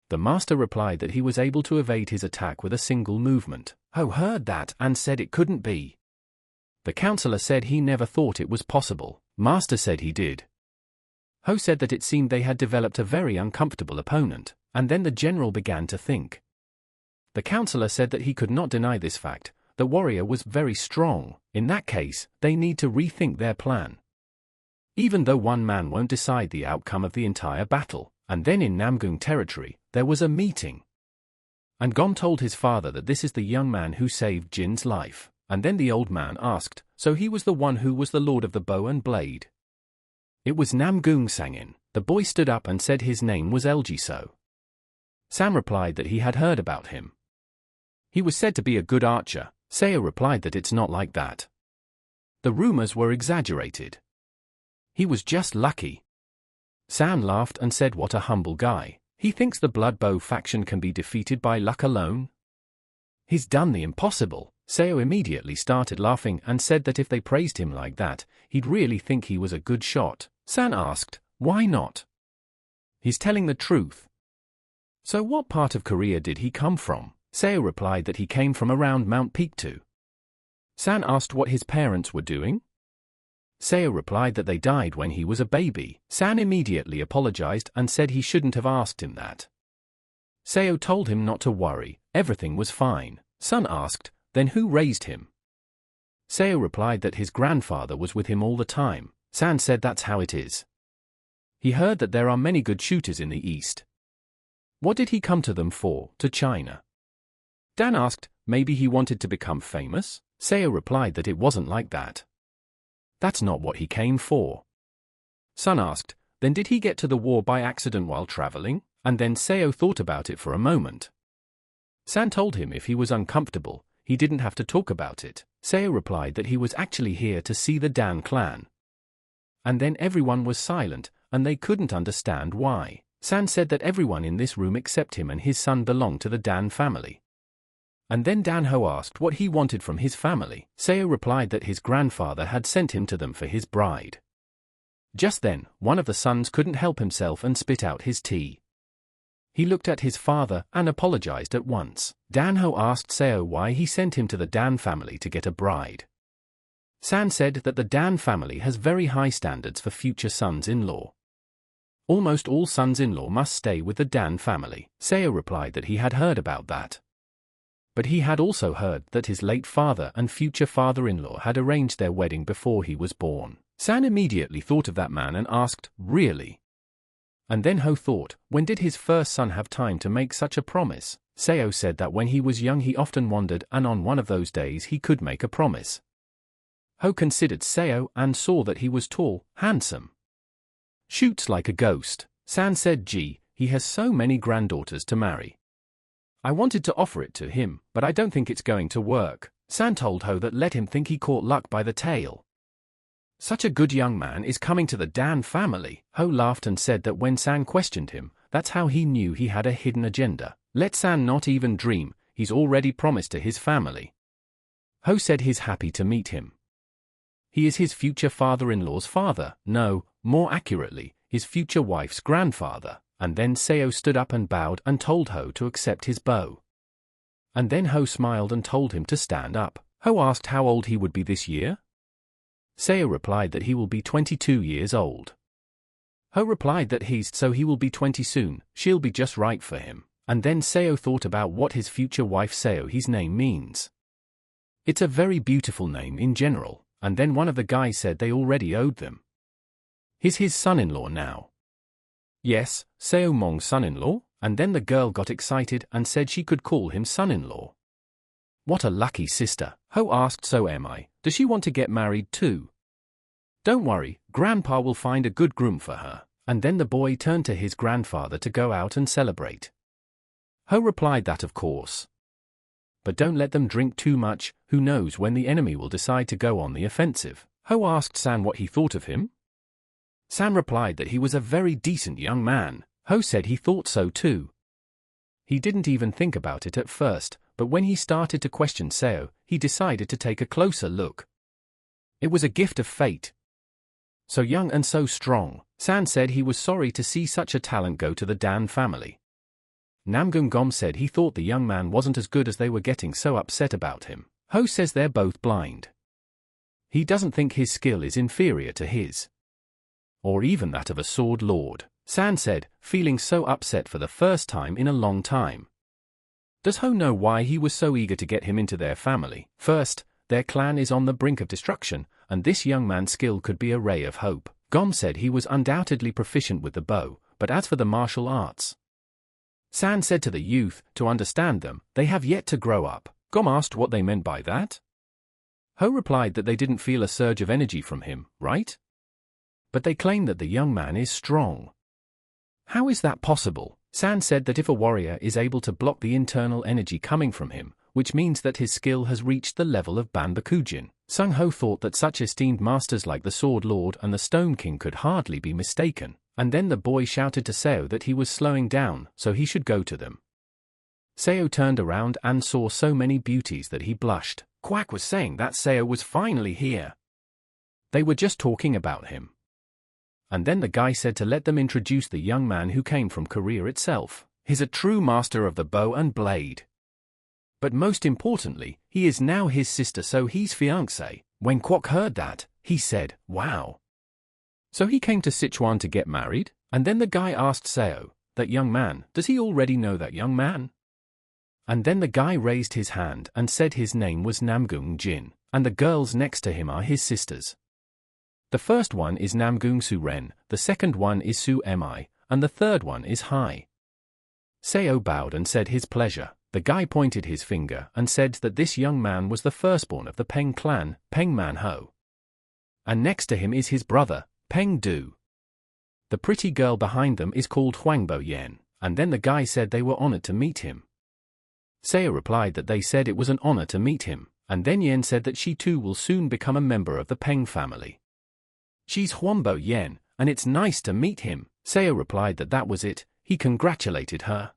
The master replied that he was able to evade his attack with a single movement. Ho heard that and said it couldn't be. The counselor said he never thought it was possible. Master said he did. Ho said that it seemed they had developed a very uncomfortable opponent, and then the general began to think. The counselor said that he could not deny this fact. The warrior was very strong. In that case, they need to rethink their plan. Even though one man won't decide the outcome of the entire battle. And then in Namgung territory, there was a meeting. And Gon told his father that this is the young man who saved Jin's life. And then the old man asked, so he was the one who was the lord of the bow and blade? It was Namgung Sangin. The boy stood up and said his name was Eljiso. Sam replied that he had heard about him. He was said to be a good archer. Seo replied that it's not like that. The rumors were exaggerated. He was just lucky. Sam laughed and said what a humble guy. He thinks the Blood Bow faction can be defeated by luck alone? He's done the impossible. Seo immediately started laughing and said that if they praised him like that, he'd really think he was a good shot. San asked, why not? He's telling the truth. So what part of Korea did he come from? Seo replied that he came from around Mount Pictou. San asked what his parents were doing. Seo replied that they died when he was a baby. San immediately apologized and said he shouldn't have asked him that. Seo told him not to worry, everything was fine. Sun asked, then who raised him? Seo replied that his grandfather was with him all the time. San said that's how it is. He heard that there are many good shooters in the East. What did he come to them for, to China? Dan asked, maybe he wanted to become famous? Seo replied that it wasn't like that. That's not what he came for. Sun asked, then did he get to the war by accident while traveling? And then Seo thought about it for a moment. San told him if he was uncomfortable, he didn't have to talk about it. Seo replied that he was actually here to see the Dan clan. And then everyone was silent, and they couldn't understand why. San said that everyone in this room except him and his son belonged to the Dan family. And then Dan Ho asked what he wanted from his family. Seo replied that his grandfather had sent him to them for his bride. Just then, one of the sons couldn't help himself and spit out his tea. He looked at his father and apologized at once. Dan Ho asked Seo why he sent him to the Dan family to get a bride. San said that the Dan family has very high standards for future sons-in-law. Almost all sons-in-law must stay with the Dan family. Seo replied that he had heard about that. But he had also heard that his late father and future father-in-law had arranged their wedding before he was born. San immediately thought of that man and asked, really? And then Ho thought, when did his first son have time to make such a promise? Seo said that when he was young he often wondered and on one of those days he could make a promise. Ho considered Seo and saw that he was tall, handsome. Shoots like a ghost. San said, gee, he has so many granddaughters to marry. I wanted to offer it to him, but I don't think it's going to work. San told Ho that let him think he caught luck by the tail. Such a good young man is coming to the Dan family. Ho laughed and said that when San questioned him, that's how he knew he had a hidden agenda. Let San not even dream, he's already promised to his family. Ho said he's happy to meet him. He is his future father-in-law's father, no, more accurately, his future wife's grandfather. And then Seo stood up and bowed and told Ho to accept his bow. And then Ho smiled and told him to stand up. Ho asked how old he would be this year. Seo replied that he will be 22 years old. Ho replied that he will be 20 soon, she'll be just right for him. And then Seo thought about what his future wife Seo's name means. It's a very beautiful name in general, and then one of the guys said they already owed them. He's his son-in-law now. Yes, Seo Mong's son-in-law, and then the girl got excited and said she could call him son-in-law. What a lucky sister. Ho asked, so am I. Does she want to get married too? Don't worry, Grandpa will find a good groom for her. And then the boy turned to his grandfather to go out and celebrate. Ho replied that of course. But don't let them drink too much, who knows when the enemy will decide to go on the offensive. Ho asked San what he thought of him. San replied that he was a very decent young man. Ho said he thought so too. He didn't even think about it at first, but when he started to question Seo, he decided to take a closer look. It was a gift of fate. So young and so strong, San said he was sorry to see such a talent go to the Dan family. Namgung Gom said he thought the young man wasn't as good as they were getting so upset about him. Ho says they're both blind. He doesn't think his skill is inferior to his, or even that of a sword lord. San said, feeling so upset for the first time in a long time. Does Ho know why he was so eager to get him into their family? First, their clan is on the brink of destruction, and this young man's skill could be a ray of hope. Gom said he was undoubtedly proficient with the bow, but as for the martial arts, San said to the youth, to understand them, they have yet to grow up. Gom asked what they meant by that. Ho replied that they didn't feel a surge of energy from him, right? But they claim that the young man is strong. How is that possible? San said that if a warrior is able to block the internal energy coming from him, which means that his skill has reached the level of Banbakujin. Sung Ho thought that such esteemed masters like the Sword Lord and the Stone King could hardly be mistaken, and then the boy shouted to Seo that he was slowing down, so he should go to them. Seo turned around and saw so many beauties that he blushed. Quack was saying that Seo was finally here. They were just talking about him. And then the guy said to let them introduce the young man who came from Korea itself. He's a true master of the bow and blade. But most importantly, he is now his sister, so he's fiancé. When Kwok heard that, he said, wow. So he came to Sichuan to get married? And then the guy asked Seo, that young man, does he already know that young man? And then the guy raised his hand and said his name was Namgung Jin, and the girls next to him are his sisters. The first one is Namgung Su Ren, the second one is Su Mi, and the third one is Hai. Seo bowed and said his pleasure. The guy pointed his finger and said that this young man was the firstborn of the Peng clan, Peng Manhwa. And next to him is his brother, Peng Du. The pretty girl behind them is called Huangbo Yen, and then the guy said they were honored to meet him. Seo replied that they said it was an honor to meet him, and then Yen said that she too will soon become a member of the Peng family. She's Huangbo Yen, and it's nice to meet him. Seo replied that that was it. He congratulated her.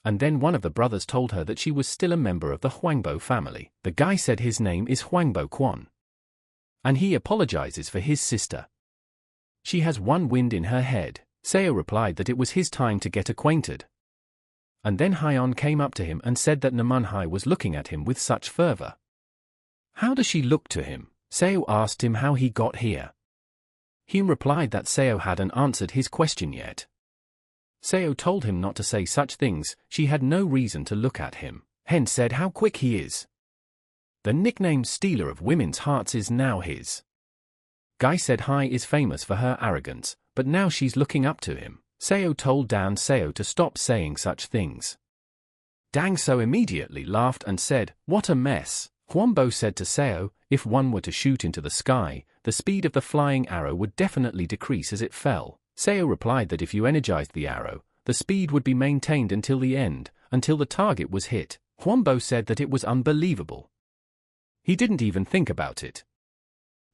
And then one of the brothers told her that she was still a member of the Huangbo family. The guy said his name is Huangbo Quan. And he apologizes for his sister. She has one wind in her head. Seo replied that it was his time to get acquainted. And then Hyon came up to him and said that Namunhai was looking at him with such fervor. How does she look to him? Seo asked him how he got here. Hume replied that Seo hadn't answered his question yet. Seo told him not to say such things, she had no reason to look at him. Hen said how quick he is. The nickname Stealer of Women's Hearts is now his. Guy said Hai is famous for her arrogance, but now she's looking up to him. Seo told Dan Seo to stop saying such things. Dang So immediately laughed and said, what a mess. Huangbo said to Seo, if one were to shoot into the sky, the speed of the flying arrow would definitely decrease as it fell. Seo replied that if you energized the arrow, the speed would be maintained until the end, until the target was hit. Huangbo said that it was unbelievable. He didn't even think about it.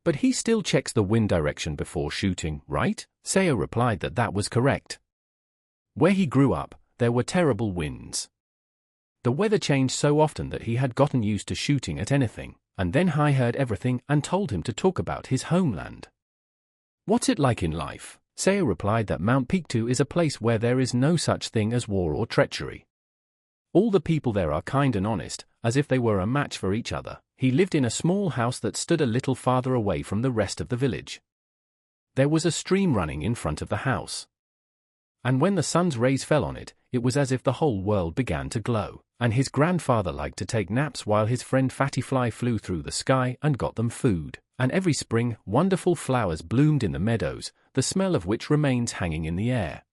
But he still checks the wind direction before shooting, right? Seo replied that that was correct. Where he grew up, there were terrible winds. The weather changed so often that he had gotten used to shooting at anything, and then Hai heard everything and told him to talk about his homeland. What's it like in life? Seo replied that Mount Pictou is a place where there is no such thing as war or treachery. All the people there are kind and honest, as if they were a match for each other. He lived in a small house that stood a little farther away from the rest of the village. There was a stream running in front of the house. And when the sun's rays fell on it, it was as if the whole world began to glow. And his grandfather liked to take naps while his friend Fatty Fly flew through the sky and got them food. And every spring, wonderful flowers bloomed in the meadows, the smell of which remains hanging in the air.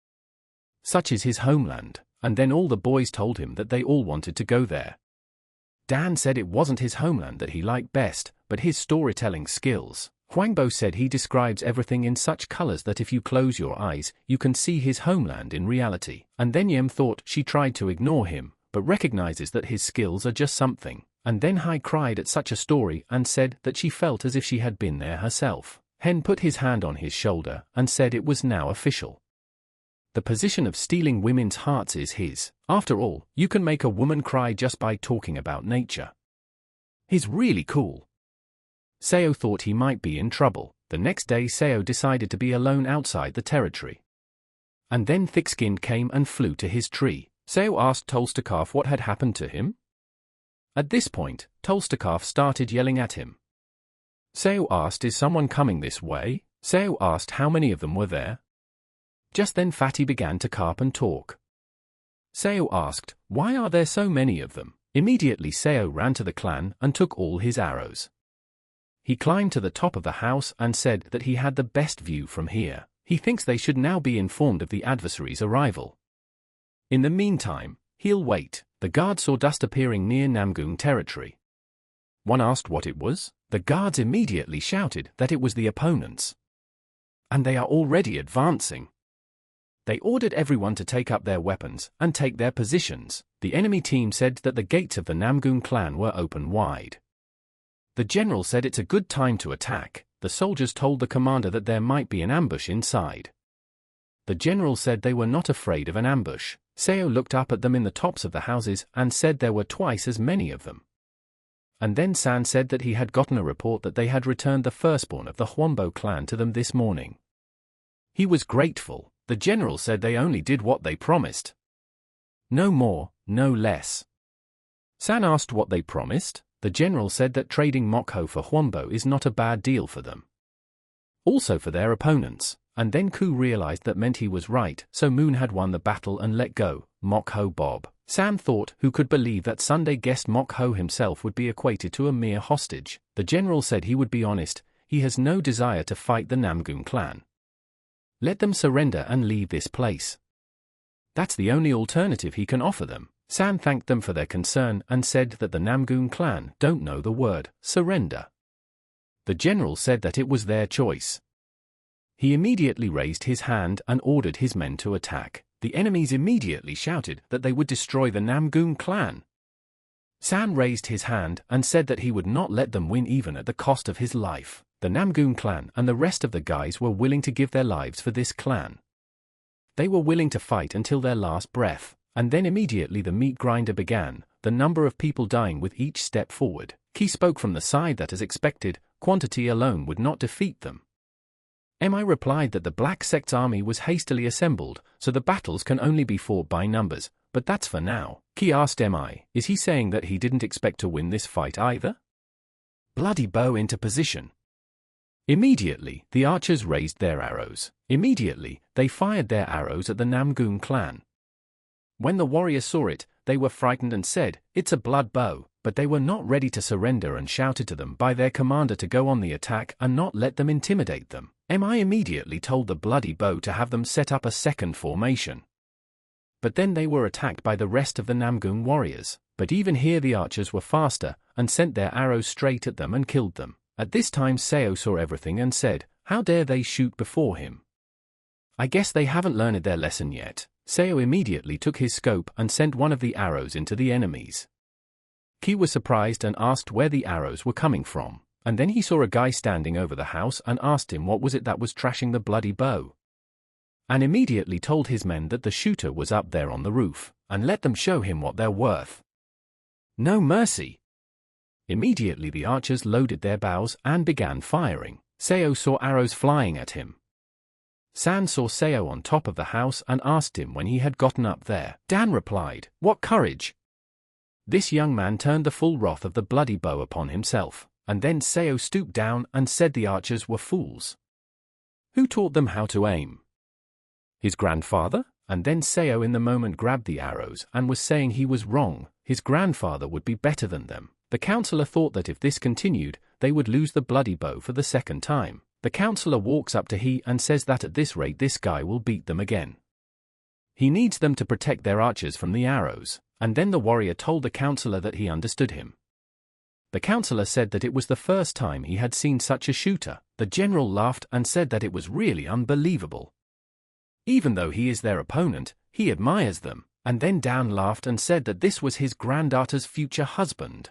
Such is his homeland. And then all the boys told him that they all wanted to go there. Dan said it wasn't his homeland that he liked best, but his storytelling skills. Huangbo said he describes everything in such colors that if you close your eyes, you can see his homeland in reality. And then Yem thought she tried to ignore him, but recognizes that his skills are just something. And then Hai cried at such a story and said that she felt as if she had been there herself. Hen put his hand on his shoulder and said it was now official. The position of stealing women's hearts is his. After all, you can make a woman cry just by talking about nature. He's really cool. Seo thought he might be in trouble. The next day Seo decided to be alone outside the territory. And then Thick-Skinned came and flew to his tree. Seo asked Tolstakov what had happened to him. At this point, Tolstakov started yelling at him. Seo asked, "Is someone coming this way?" Seo asked how many of them were there. Just then Fatty began to carp and talk. Seo asked, "Why are there so many of them?" Immediately Seo ran to the clan and took all his arrows. He climbed to the top of the house and said that he had the best view from here. He thinks they should now be informed of the adversary's arrival. In the meantime, he'll wait. The guard saw dust appearing near Namgung territory. One asked what it was. The guards immediately shouted that it was the opponents. And they are already advancing. They ordered everyone to take up their weapons and take their positions. The enemy team said that the gates of the Namgung clan were open wide. The general said it's a good time to attack. The soldiers told the commander that there might be an ambush inside. The general said they were not afraid of an ambush. Seo looked up at them in the tops of the houses and said there were twice as many of them. And then San said that he had gotten a report that they had returned the firstborn of the Huangbo clan to them this morning. He was grateful. The general said they only did what they promised. No more, no less. San asked what they promised. The general said that trading Mokho for Huangbo is not a bad deal for them. Also for their opponents. And then Ku realized that meant he was right, so Moon had won the battle and let go Mokho Bob. San thought who could believe that Sunday guest Mokho himself would be equated to a mere hostage. The general said he would be honest, he has no desire to fight the Namgung clan. Let them surrender and leave this place. That's the only alternative he can offer them. San thanked them for their concern and said that the Namgung clan don't know the word surrender. The general said that it was their choice. He immediately raised his hand and ordered his men to attack. The enemies immediately shouted that they would destroy the Namgung clan. San raised his hand and said that he would not let them win even at the cost of his life. The Namgung clan and the rest of the guys were willing to give their lives for this clan. They were willing to fight until their last breath, and then immediately the meat grinder began, the number of people dying with each step forward. He spoke from the side that as expected, quantity alone would not defeat them. Mi replied that the Black Sect's army was hastily assembled, so the battles can only be fought by numbers, but that's for now. Ki asked Mi, is he saying that he didn't expect to win this fight either? Bloody bow into position. Immediately, the archers raised their arrows. Immediately, they fired their arrows at the Namgung clan. When the warriors saw it, they were frightened and said, "It's a blood bow," but they were not ready to surrender and shouted to them by their commander to go on the attack and not let them intimidate them. Mi immediately told the bloody bow to have them set up a second formation. But then they were attacked by the rest of the Namgung warriors. But even here the archers were faster and sent their arrows straight at them and killed them. At this time Seo saw everything and said, "How dare they shoot before him? I guess they haven't learned their lesson yet." Seo immediately took his scope and sent one of the arrows into the enemies. Ki was surprised and asked where the arrows were coming from. and then he saw a guy standing over the house and asked him what was it that was trashing the bloody bow. And immediately told his men that the shooter was up there on the roof, and let them show him what they're worth. No mercy. Immediately the archers loaded their bows and began firing. Seo saw arrows flying at him. San saw Seo on top of the house and asked him when he had gotten up there. Dan replied, "What courage!" This young man turned the full wrath of the bloody bow upon himself, and then Seo stooped down and said the archers were fools. Who taught them how to aim? His grandfather? And then Seo in the moment grabbed the arrows and was saying he was wrong, his grandfather would be better than them. The counselor thought that if this continued, they would lose the bloody bow for the second time. The counselor walks up to he and says that at this rate this guy will beat them again. He needs them to protect their archers from the arrows, and then the warrior told the counselor that he understood him. The counselor said that it was the first time he had seen such a shooter. The general laughed and said that it was really unbelievable. Even though he is their opponent, he admires them, and then Dan laughed and said that this was his granddaughter's future husband.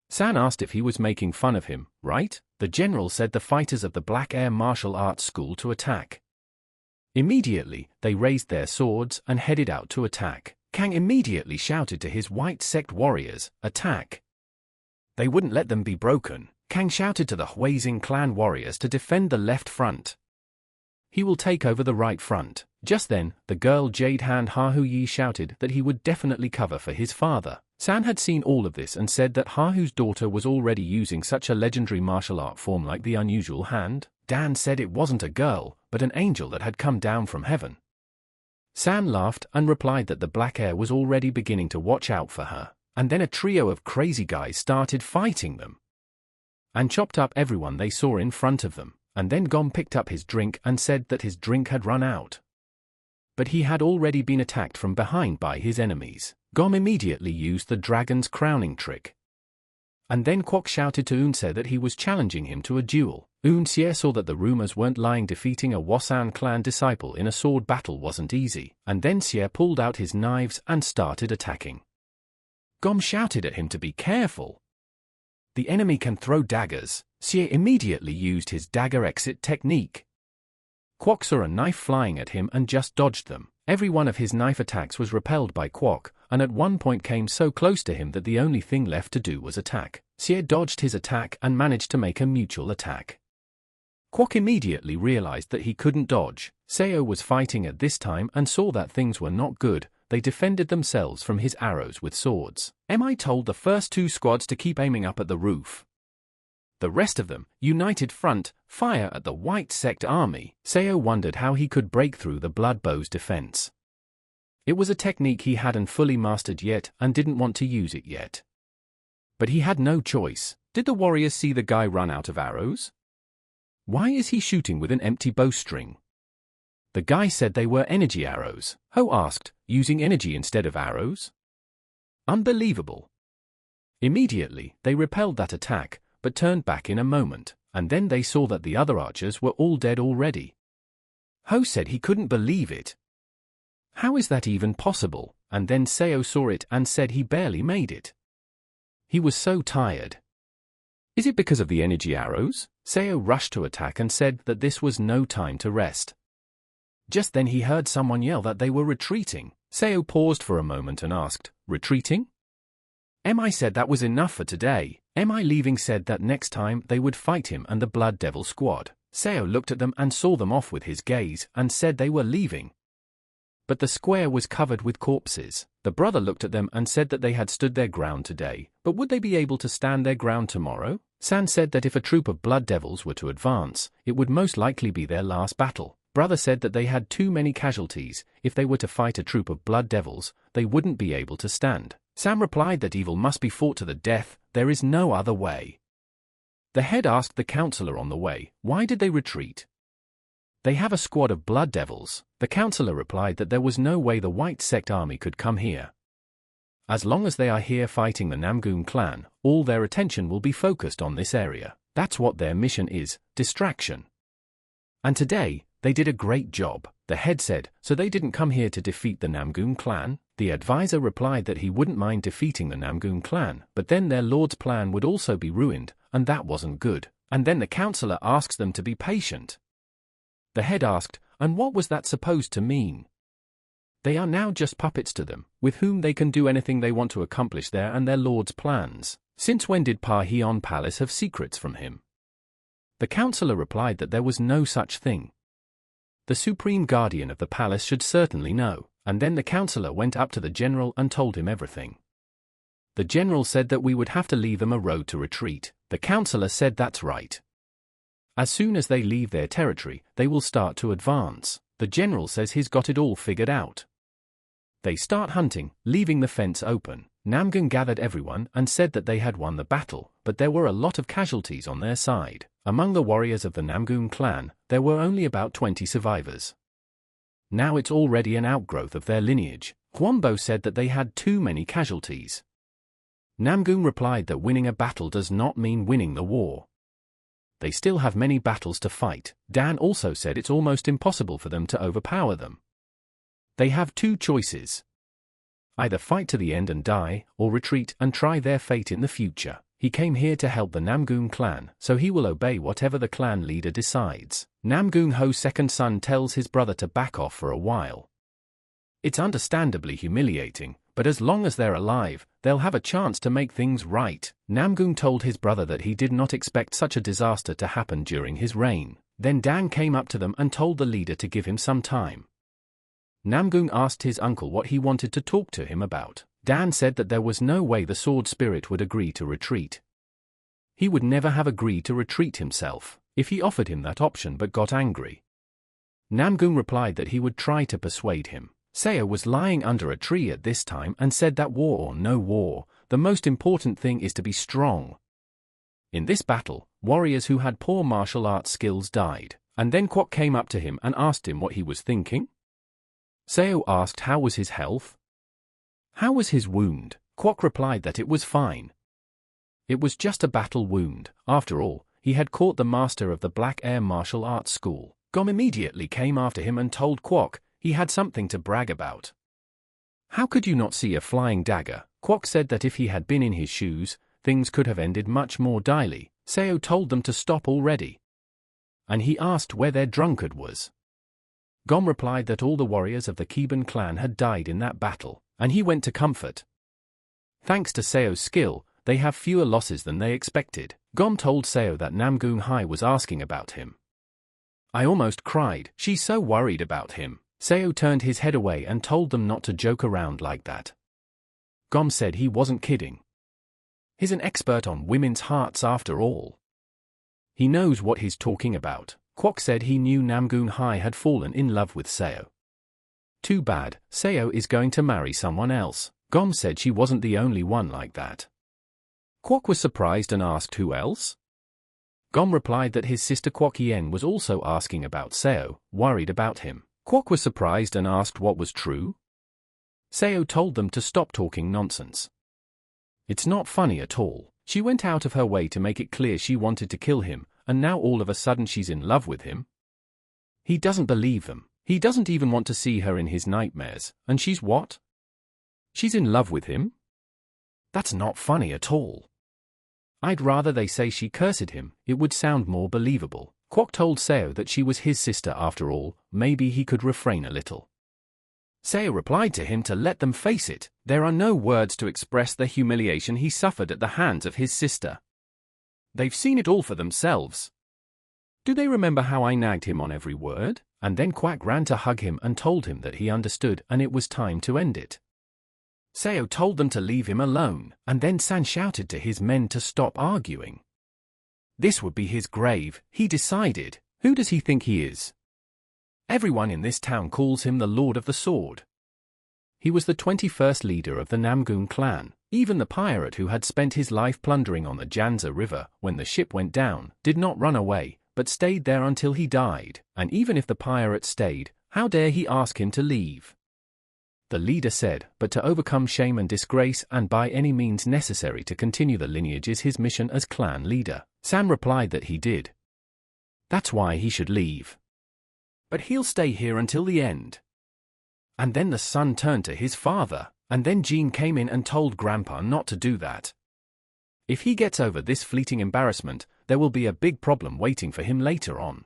San asked if he was making fun of him, right? The general said the fighters of the Black Air Martial Arts School to attack. Immediately, they raised their swords and headed out to attack. Kang immediately shouted to his white sect warriors, "Attack!" They wouldn't let them be broken. Kang shouted to the Huizing clan warriors to defend the left front. He will take over the right front. Just then, the girl Jade Hand Hahuyi shouted that he would definitely cover for his father. San had seen all of this and said that Hahu's daughter was already using such a legendary martial art form like the unusual hand. Dan said it wasn't a girl, but an angel that had come down from heaven. San laughed and replied that the Black Air was already beginning to watch out for her, and then a trio of crazy guys started fighting them and chopped up everyone they saw in front of them. And then Gom picked up his drink and said that his drink had run out. But he had already been attacked from behind by his enemies. Gom immediately used the dragon's crowning trick. And then Kwok shouted to Unse that he was challenging him to a duel. Unse saw that the rumors weren't lying. Defeating a Wasan clan disciple in a sword battle wasn't easy, and then Xie pulled out his knives and started attacking. Gom shouted at him to be careful. The enemy can throw daggers. Xie immediately used his dagger exit technique. Kwok saw a knife flying at him and just dodged them. Every one of his knife attacks was repelled by Kwok, and at one point came so close to him that the only thing left to do was attack. Xie dodged his attack and managed to make a mutual attack. Kwok immediately realized that he couldn't dodge. Seo was fighting at this time and saw that things were not good. They defended themselves from his arrows with swords. Mi told the first two squads to keep aiming up at the roof. The rest of them, united front, fire at the White Sect army. Seo wondered how he could break through the blood bow's defense. It was a technique he hadn't fully mastered yet and didn't want to use it yet. But he had no choice. Did the warriors see the guy run out of arrows? Why is he shooting with an empty bowstring? The guy said they were energy arrows. Ho asked, using energy instead of arrows? Unbelievable. Immediately, they repelled that attack, but turned back in a moment, and then they saw that the other archers were all dead already. Ho said he couldn't believe it. How is that even possible? And then Seo saw it and said he barely made it. He was so tired. Is it because of the energy arrows? Seo rushed to attack and said that this was no time to rest. Just then he heard someone yell that they were retreating. Seo paused for a moment and asked, "Retreating?" Mi said that was enough for today. Mi leaving said that next time they would fight him and the Blood Devil squad. Seo looked at them and saw them off with his gaze and said they were leaving. But the square was covered with corpses. The brother looked at them and said that they had stood their ground today, but would they be able to stand their ground tomorrow? San said that if a troop of Blood Devils were to advance, it would most likely be their last battle. Brother said that they had too many casualties. If they were to fight a troop of Blood Devils, they wouldn't be able to stand. Sam replied that evil must be fought to the death, there is no other way. The head asked the counselor on the way, why did they retreat? They have a squad of Blood Devils. The counselor replied that there was no way the White Sect army could come here. As long as they are here fighting the Namgoon clan, all their attention will be focused on this area. That's what their mission is, distraction. And today, they did a great job, the head said, so they didn't come here to defeat the Namgoon clan? The advisor replied that he wouldn't mind defeating the Namgun clan, but then their lord's plan would also be ruined, and that wasn't good. And then the counselor asks them to be patient. The head asked, and what was that supposed to mean? They are now just puppets to them, with whom they can do anything they want to accomplish their and their lord's plans. Since when did Pa Heon Palace have secrets from him? The counselor replied that there was no such thing. The supreme guardian of the palace should certainly know, and then the counselor went up to the general and told him everything. The general said that we would have to leave them a road to retreat. The counselor said that's right. As soon as they leave their territory, they will start to advance. The general says he's got it all figured out. They start hunting, leaving the fence open. Namgun gathered everyone and said that they had won the battle, but there were a lot of casualties on their side. Among the warriors of the Namgun clan, there were only about 20 survivors. Now it's already an outgrowth of their lineage. Huombo said that they had too many casualties. Namgun replied that winning a battle does not mean winning the war. They still have many battles to fight. Dan also said it's almost impossible for them to overpower them. They have two choices. Either fight to the end and die, or retreat and try their fate in the future. He came here to help the Namgun clan, so he will obey whatever the clan leader decides. Namgun Ho's second son tells his brother to back off for a while. It's understandably humiliating, but as long as they're alive, they'll have a chance to make things right. Namgun told his brother that he did not expect such a disaster to happen during his reign. Then Dan came up to them and told the leader to give him some time. Namgun asked his uncle what he wanted to talk to him about. Dan said that there was no way the sword spirit would agree to retreat. He would never have agreed to retreat himself, if he offered him that option but got angry. Namgun replied that he would try to persuade him. Seo was lying under a tree at this time and said that war or no war, the most important thing is to be strong. In this battle, warriors who had poor martial arts skills died, and then Kwok came up to him and asked him what he was thinking. Seo asked how was his health? How was his wound? Kwok replied that it was fine. It was just a battle wound. After all, he had caught the master of the Black Air Martial Arts School. Gom immediately came after him and told Kwok he had something to brag about. How could you not see a flying dagger? Kwok said that if he had been in his shoes, things could have ended much more direly. Seo told them to stop already. And he asked where their drunkard was. Gom replied that all the warriors of the Keban clan had died in that battle, and he went to comfort. Thanks to Seo's skill, they have fewer losses than they expected. Gom told Seo that Namgun Hai was asking about him. I almost cried, she's so worried about him. Seo turned his head away and told them not to joke around like that. Gom said he wasn't kidding. He's an expert on women's hearts after all. He knows what he's talking about. Kwok said he knew Namgun Hai had fallen in love with Seo. Too bad, Seo is going to marry someone else. Gom said she wasn't the only one like that. Kwok was surprised and asked who else? Gom replied that his sister Kwok Yen was also asking about Seo, worried about him. Kwok was surprised and asked what was true. Seo told them to stop talking nonsense. It's not funny at all. She went out of her way to make it clear she wanted to kill him, and now all of a sudden she's in love with him. He doesn't believe them. He doesn't even want to see her in his nightmares, and she's what? She's in love with him? That's not funny at all. I'd rather they say she cursed him, it would sound more believable. Kwok told Seo that she was his sister after all, maybe he could refrain a little. Seo replied to him to let them face it. There are no words to express the humiliation he suffered at the hands of his sister. They've seen it all for themselves. Do they remember how I nagged him on every word? And then Kwak ran to hug him and told him that he understood and it was time to end it. Seo told them to leave him alone, and then San shouted to his men to stop arguing. This would be his grave, he decided. Who does he think he is? Everyone in this town calls him the Lord of the Sword. He was the 21st leader of the Namgun clan. Even the pirate who had spent his life plundering on the Janza River when the ship went down did not run away, but stayed there until he died. And even if the pirate stayed, how dare he ask him to leave? The leader said, but to overcome shame and disgrace and by any means necessary to continue the lineage is his mission as clan leader. Sam replied that he did. That's why he should leave. But he'll stay here until the end. And then the son turned to his father, and then Jean came in and told Grandpa not to do that. If he gets over this fleeting embarrassment, there will be a big problem waiting for him later on.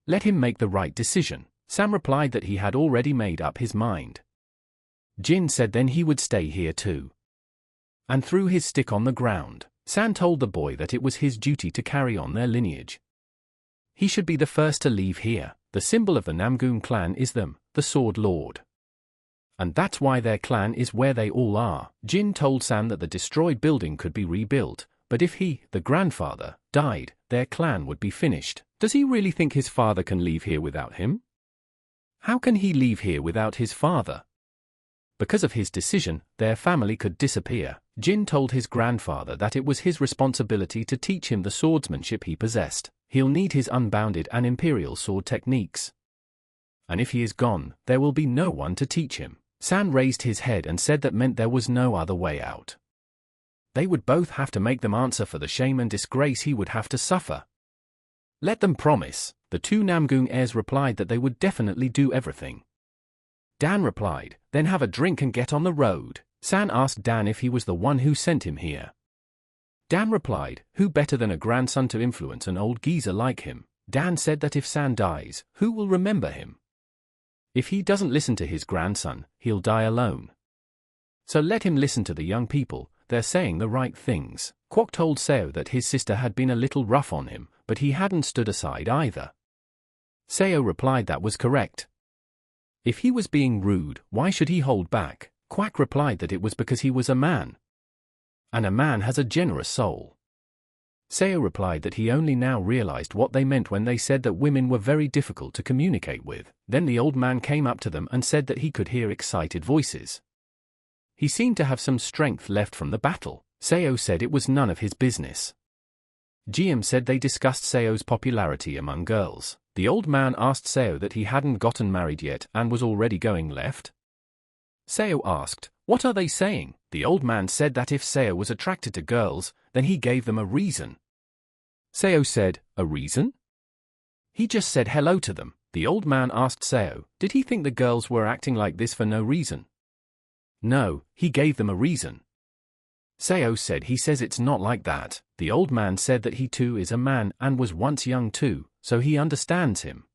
Let him make the right decision. Sam replied that he had already made up his mind. Jin said then he would stay here too. And threw his stick on the ground. Sam told the boy that it was his duty to carry on their lineage. He should be the first to leave here. The symbol of the Namgun clan is them, the Sword Lord. And that's why their clan is where they all are. Jin told Sam that the destroyed building could be rebuilt, but if he, the grandfather, died, their clan would be finished. Does he really think his father can leave here without him? How can he leave here without his father? Because of his decision, their family could disappear. Jin told his grandfather that it was his responsibility to teach him the swordsmanship he possessed. He'll need his unbounded and imperial sword techniques. And if he is gone, there will be no one to teach him. San raised his head and said that meant there was no other way out. They would both have to make them answer for the shame and disgrace he would have to suffer. Let them promise. The two Namgung heirs replied that they would definitely do everything. Dan replied, then have a drink and get on the road. San asked Dan if he was the one who sent him here. Dan replied, who better than a grandson to influence an old geezer like him? Dan said that if San dies, who will remember him? If he doesn't listen to his grandson, he'll die alone. So let him listen to the young people, they're saying the right things. Kwok told Seo that his sister had been a little rough on him, but he hadn't stood aside either. Seo replied that was correct. If he was being rude, why should he hold back? Kwak replied that it was because he was a man. And a man has a generous soul. Seo replied that he only now realized what they meant when they said that women were very difficult to communicate with. Then the old man came up to them and said that he could hear excited voices. He seemed to have some strength left from the battle. Seo said it was none of his business. GM said they discussed Seo's popularity among girls. The old man asked Seo that he hadn't gotten married yet and was already going left. Seo asked, what are they saying? The old man said that if Seo was attracted to girls, then he gave them a reason. Seo said, a reason? He just said hello to them. The old man asked Seo, did he think the girls were acting like this for no reason? No, he gave them a reason. Seo said he says it's not like that. The old man said that he too is a man and was once young too, so he understands him.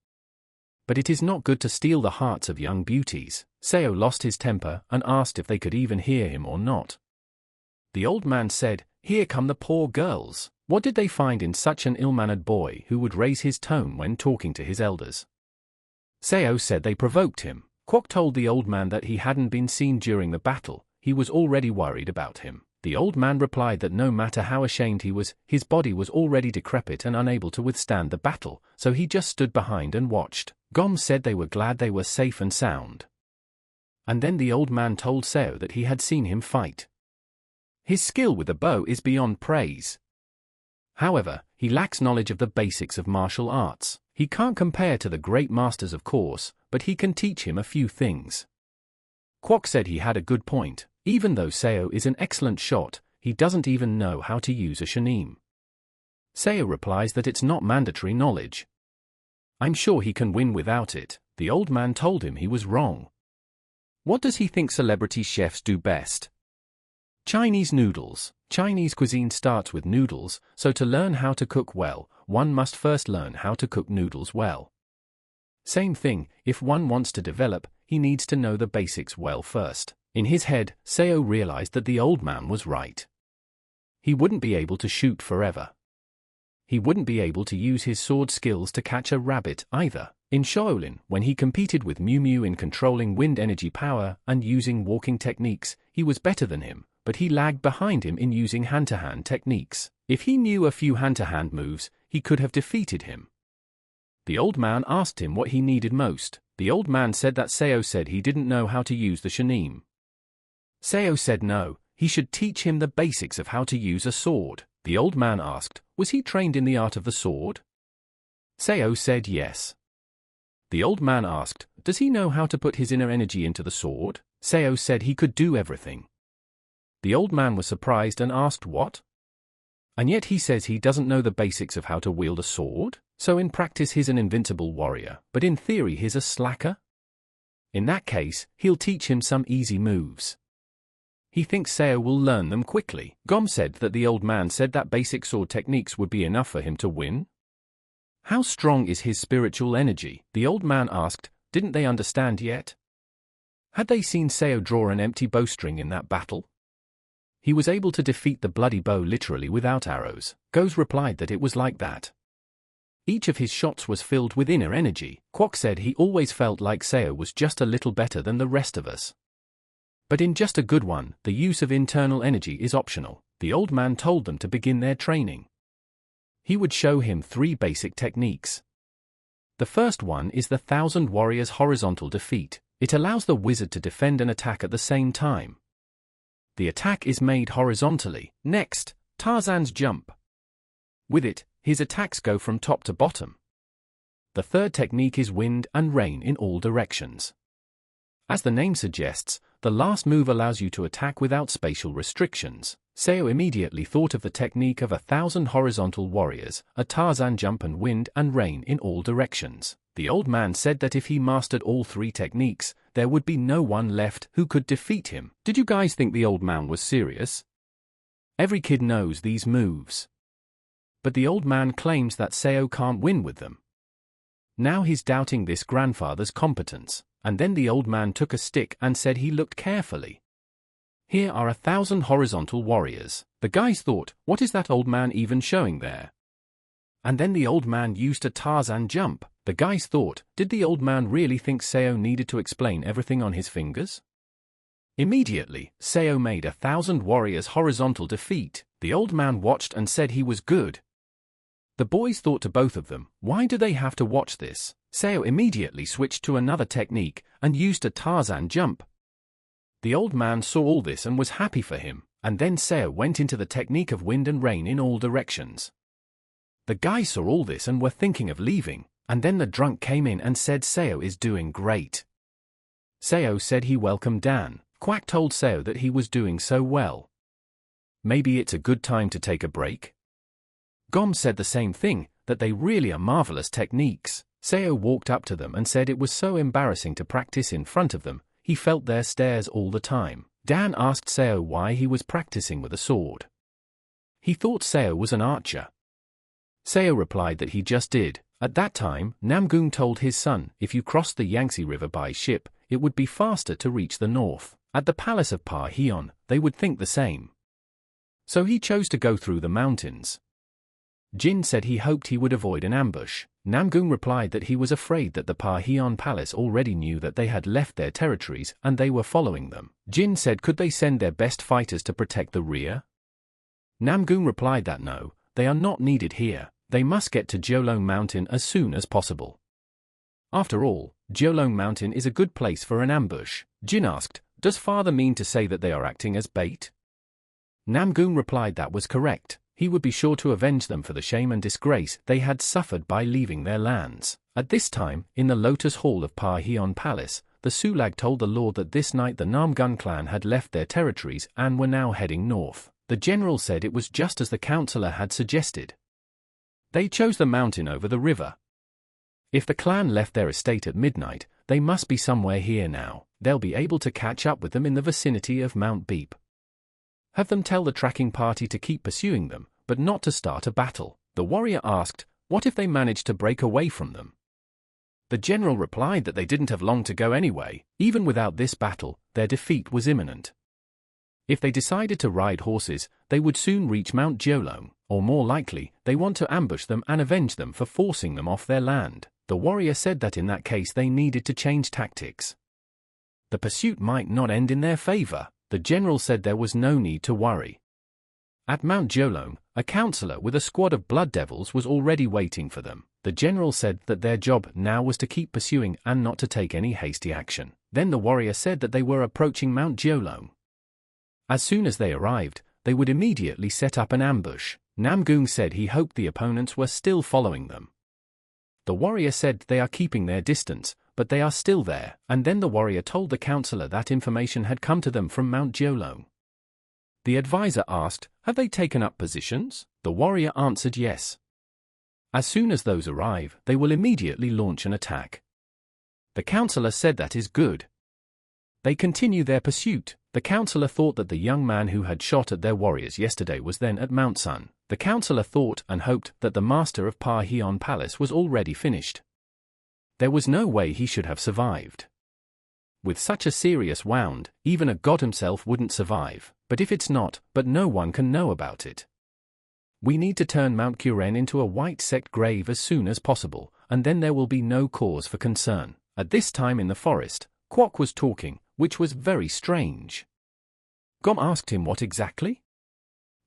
But it is not good to steal the hearts of young beauties. Seo lost his temper and asked if they could even hear him or not. The old man said, here come the poor girls. What did they find in such an ill-mannered boy who would raise his tone when talking to his elders? Seo said they provoked him. Kwok told the old man that he hadn't been seen during the battle. He was already worried about him. The old man replied that no matter how ashamed he was, his body was already decrepit and unable to withstand the battle, so he just stood behind and watched. Gom said they were glad they were safe and sound. And then the old man told Seo that he had seen him fight. His skill with the bow is beyond praise. However, he lacks knowledge of the basics of martial arts. He can't compare to the great masters of course, but he can teach him a few things. Kwok said he had a good point. Even though Seo is an excellent shot, he doesn't even know how to use a shanim. Seo replies that it's not mandatory knowledge. I'm sure he can win without it. The old man told him he was wrong. What does he think celebrity chefs do best? Chinese noodles. Chinese cuisine starts with noodles, so to learn how to cook well, one must first learn how to cook noodles well. Same thing, if one wants to develop, he needs to know the basics well first. In his head, Seo realized that the old man was right. He wouldn't be able to shoot forever. He wouldn't be able to use his sword skills to catch a rabbit either. In Shaolin, when he competed with Miu Miu in controlling wind energy power and using walking techniques, he was better than him, but he lagged behind him in using hand-to-hand techniques. If he knew a few hand-to-hand moves, he could have defeated him. The old man asked him what he needed most. The old man said that Seo said he didn't know how to use the shanim. Seo said no, he should teach him the basics of how to use a sword. The old man asked, was he trained in the art of the sword? Seo said yes. The old man asked, does he know how to put his inner energy into the sword? Seo said he could do everything. The old man was surprised and asked what? And yet he says he doesn't know the basics of how to wield a sword? So in practice he's an invincible warrior, but in theory he's a slacker? In that case, he'll teach him some easy moves. He thinks Seo will learn them quickly. Gom said that the old man said that basic sword techniques would be enough for him to win. How strong is his spiritual energy? The old man asked. Didn't they understand yet? Had they seen Seo draw an empty bowstring in that battle? He was able to defeat the bloody bow literally without arrows. Go's replied that it was like that. Each of his shots was filled with inner energy. Kwok said he always felt like Seo was just a little better than the rest of us. But in just a good one, the use of internal energy is optional. The old man told them to begin their training. He would show him 3 basic techniques. The first one is the 1,000 Warriors Horizontal Defeat. It allows the wizard to defend and attack at the same time. The attack is made horizontally. Next, Tarzan's Jump. With it, his attacks go from top to bottom. The third technique is Wind and Rain in all directions. As the name suggests, the last move allows you to attack without spatial restrictions. Seo immediately thought of the technique of 1,000 horizontal warriors, a Tarzan jump and wind and rain in all directions. The old man said that if he mastered all 3 techniques, there would be no one left who could defeat him. Did you guys think the old man was serious? Every kid knows these moves. But the old man claims that Seo can't win with them. Now he's doubting this grandfather's competence. And then the old man took a stick and said he looked carefully. Here are 1,000 horizontal warriors. The guys thought, what is that old man even showing there? And then the old man used a Tarzan jump. The guys thought, did the old man really think Seo needed to explain everything on his fingers? Immediately, Seo made 1,000 warriors horizontal defeat. The old man watched and said he was good. The boys thought to both of them, why do they have to watch this? Seo immediately switched to another technique and used a Tarzan jump. The old man saw all this and was happy for him, and then Seo went into the technique of wind and rain in all directions. The guys saw all this and were thinking of leaving, and then the drunk came in and said Seo is doing great. Seo said he welcomed Dan. Quack told Seo that he was doing so well. Maybe it's a good time to take a break? Gom said the same thing, that they really are marvelous techniques. Seo walked up to them and said it was so embarrassing to practice in front of them, he felt their stares all the time. Dan asked Seo why he was practicing with a sword. He thought Seo was an archer. Seo replied that he just did. At that time, Namgung told his son, if you crossed the Yangtze River by ship, it would be faster to reach the north. At the palace of Pa Hyun, they would think the same. So he chose to go through the mountains. Jin said he hoped he would avoid an ambush. Namgung replied that he was afraid that the Pa Hyun palace already knew that they had left their territories and they were following them. Jin said could they send their best fighters to protect the rear? Namgung replied that no, they are not needed here. They must get to Jiolong Mountain as soon as possible. After all, Jiolong Mountain is a good place for an ambush. Jin asked, does father mean to say that they are acting as bait? Namgung replied that was correct. He would be sure to avenge them for the shame and disgrace they had suffered by leaving their lands. At this time, in the Lotus Hall of Pa Hyun Palace, the Sulag told the Lord that this night the Namgun clan had left their territories and were now heading north. The general said it was just as the counselor had suggested. They chose the mountain over the river. If the clan left their estate at midnight, they must be somewhere here now. They'll be able to catch up with them in the vicinity of Mount Beep. Have them tell the tracking party to keep pursuing them, but not to start a battle. The warrior asked, what if they managed to break away from them? The general replied that they didn't have long to go anyway. Even without this battle, their defeat was imminent. If they decided to ride horses, they would soon reach Mount Jiolong, or more likely, they want to ambush them and avenge them for forcing them off their land. The warrior said that in that case they needed to change tactics. The pursuit might not end in their favor. The general said there was no need to worry. At Mount Jiolong, a counselor with a squad of blood devils was already waiting for them. The general said that their job now was to keep pursuing and not to take any hasty action. Then the warrior said that they were approaching Mount Jiolong. As soon as they arrived, they would immediately set up an ambush. Namgung said he hoped the opponents were still following them. The warrior said they are keeping their distance, but they are still there, and then the warrior told the counselor that information had come to them from Mount Jiolong. The advisor asked, have they taken up positions? The warrior answered yes. As soon as those arrive, they will immediately launch an attack. The counselor said that is good. They continue their pursuit. The counselor thought that the young man who had shot at their warriors yesterday was then at Mount Sun. The counselor thought and hoped that the master of Pa Hyun Palace was already finished. There was no way he should have survived. With such a serious wound, even a god himself wouldn't survive, but if it's not, but no one can know about it. We need to turn Mount Kuren into a white sect grave as soon as possible, and then there will be no cause for concern. At this time in the forest, Kwok was talking, which was very strange. Gom asked him what exactly?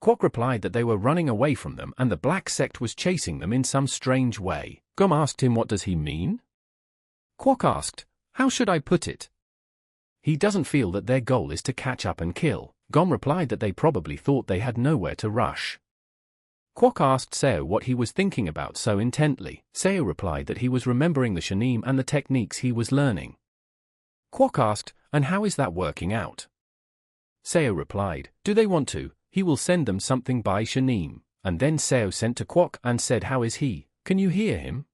Kwok replied that they were running away from them and the black sect was chasing them in some strange way. Gom asked him what does he mean? Kwok asked, how should I put it? He doesn't feel that their goal is to catch up and kill. Gom replied that they probably thought they had nowhere to rush. Kwok asked Seo what he was thinking about so intently. Seo replied that he was remembering the Shanim and the techniques he was learning. Kwok asked, and how is that working out? Seo replied, do they want to? He will send them something by Shanim. And then Seo sent to Kwok and said how is he? Can you hear him?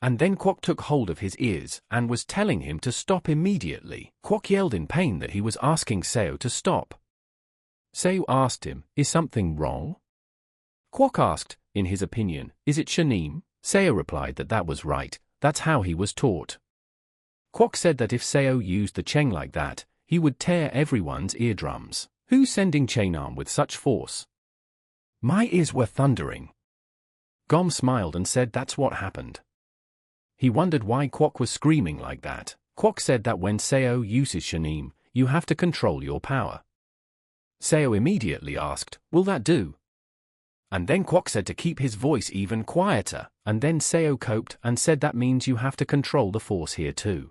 And then Kwok took hold of his ears and was telling him to stop immediately. Kwok yelled in pain that he was asking Seo to stop. Seo asked him, is something wrong? Kwok asked, in his opinion, is it Shanim? Seo replied that that was right, that's how he was taught. Kwok said that if Seo used the Cheng like that, he would tear everyone's eardrums. Who's sending Chainarm with such force? My ears were thundering. Gom smiled and said that's what happened. He wondered why Kwok was screaming like that. Kwok said that when Seo uses Shanim, you have to control your power. Seo immediately asked, will that do? And then Kwok said to keep his voice even quieter, and then Seo coped and said that means you have to control the force here too.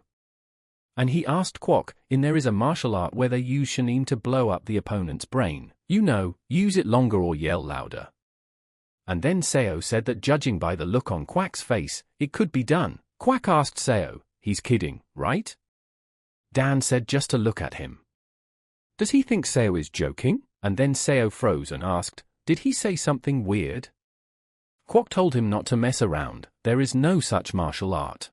And he asked Kwok, there is a martial art where they use Shanim to blow up the opponent's brain. You know, use it longer or yell louder. And then Seo said that judging by the look on Kwak's face, it could be done. Kwak asked Seo, he's kidding, right? Dan said just to look at him. Does he think Seo is joking? And then Seo froze and asked, did he say something weird? Kwok told him not to mess around, there is no such martial art.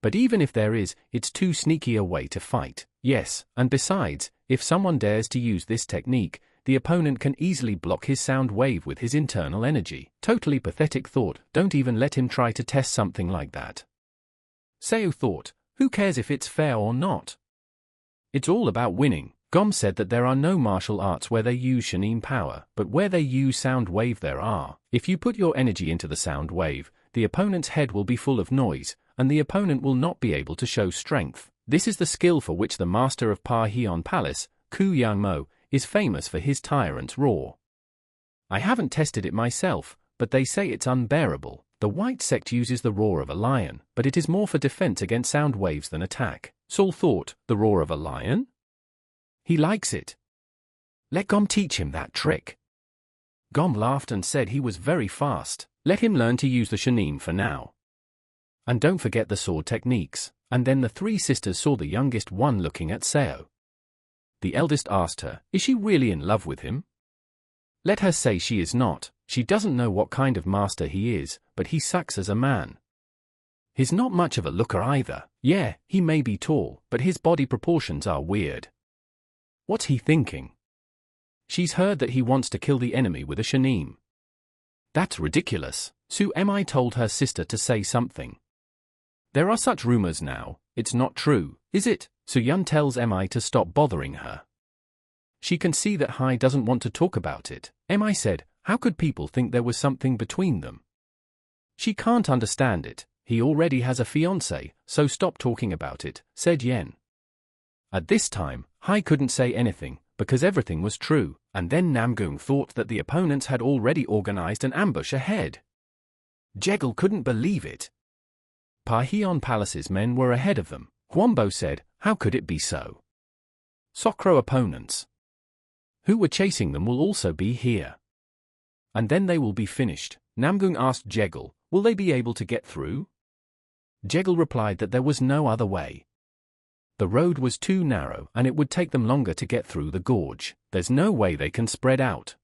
But even if there is, it's too sneaky a way to fight. Yes, and besides, if someone dares to use this technique, the opponent can easily block his sound wave with his internal energy. Totally pathetic thought, don't even let him try to test something like that. Seo thought, who cares if it's fair or not? It's all about winning. Gom said that there are no martial arts where they use Shanim power, but where they use sound wave there are. If you put your energy into the sound wave, the opponent's head will be full of noise, and the opponent will not be able to show strength. This is the skill for which the master of Pa Hyun Palace, Ku Yang Mo, is famous for his tyrant's roar. I haven't tested it myself, but they say it's unbearable. The white sect uses the roar of a lion, but it is more for defense against sound waves than attack. Saul thought, the roar of a lion? He likes it. Let Gom teach him that trick. Gom laughed and said he was very fast. Let him learn to use the Shanim for now. And don't forget the sword techniques. And then the three sisters saw the youngest one looking at Seo. The eldest asked her, is she really in love with him? Let her say she is not. She doesn't know what kind of master he is, but he sucks as a man. He's not much of a looker either. Yeah, he may be tall, but his body proportions are weird. What's he thinking? She's heard that he wants to kill the enemy with a Shanim. That's ridiculous. Su Mi told her sister to say something. There are such rumors now. It's not true, is it? Su Yun tells Mi to stop bothering her. She can see that Hai doesn't want to talk about it. Mi said, how could people think there was something between them? She can't understand it. He already has a fiancé, so stop talking about it, said Yen. At this time, Hai couldn't say anything, because everything was true, and then Namgung thought that the opponents had already organized an ambush ahead. Jegal couldn't believe it. Pa Hyun Palace's men were ahead of them. Hwambo said, how could it be so? Sokro opponents who were chasing them will also be here. And then they will be finished. Namgung asked Jegal, will they be able to get through? Jegal replied that there was no other way. The road was too narrow and it would take them longer to get through the gorge. There's no way they can spread out.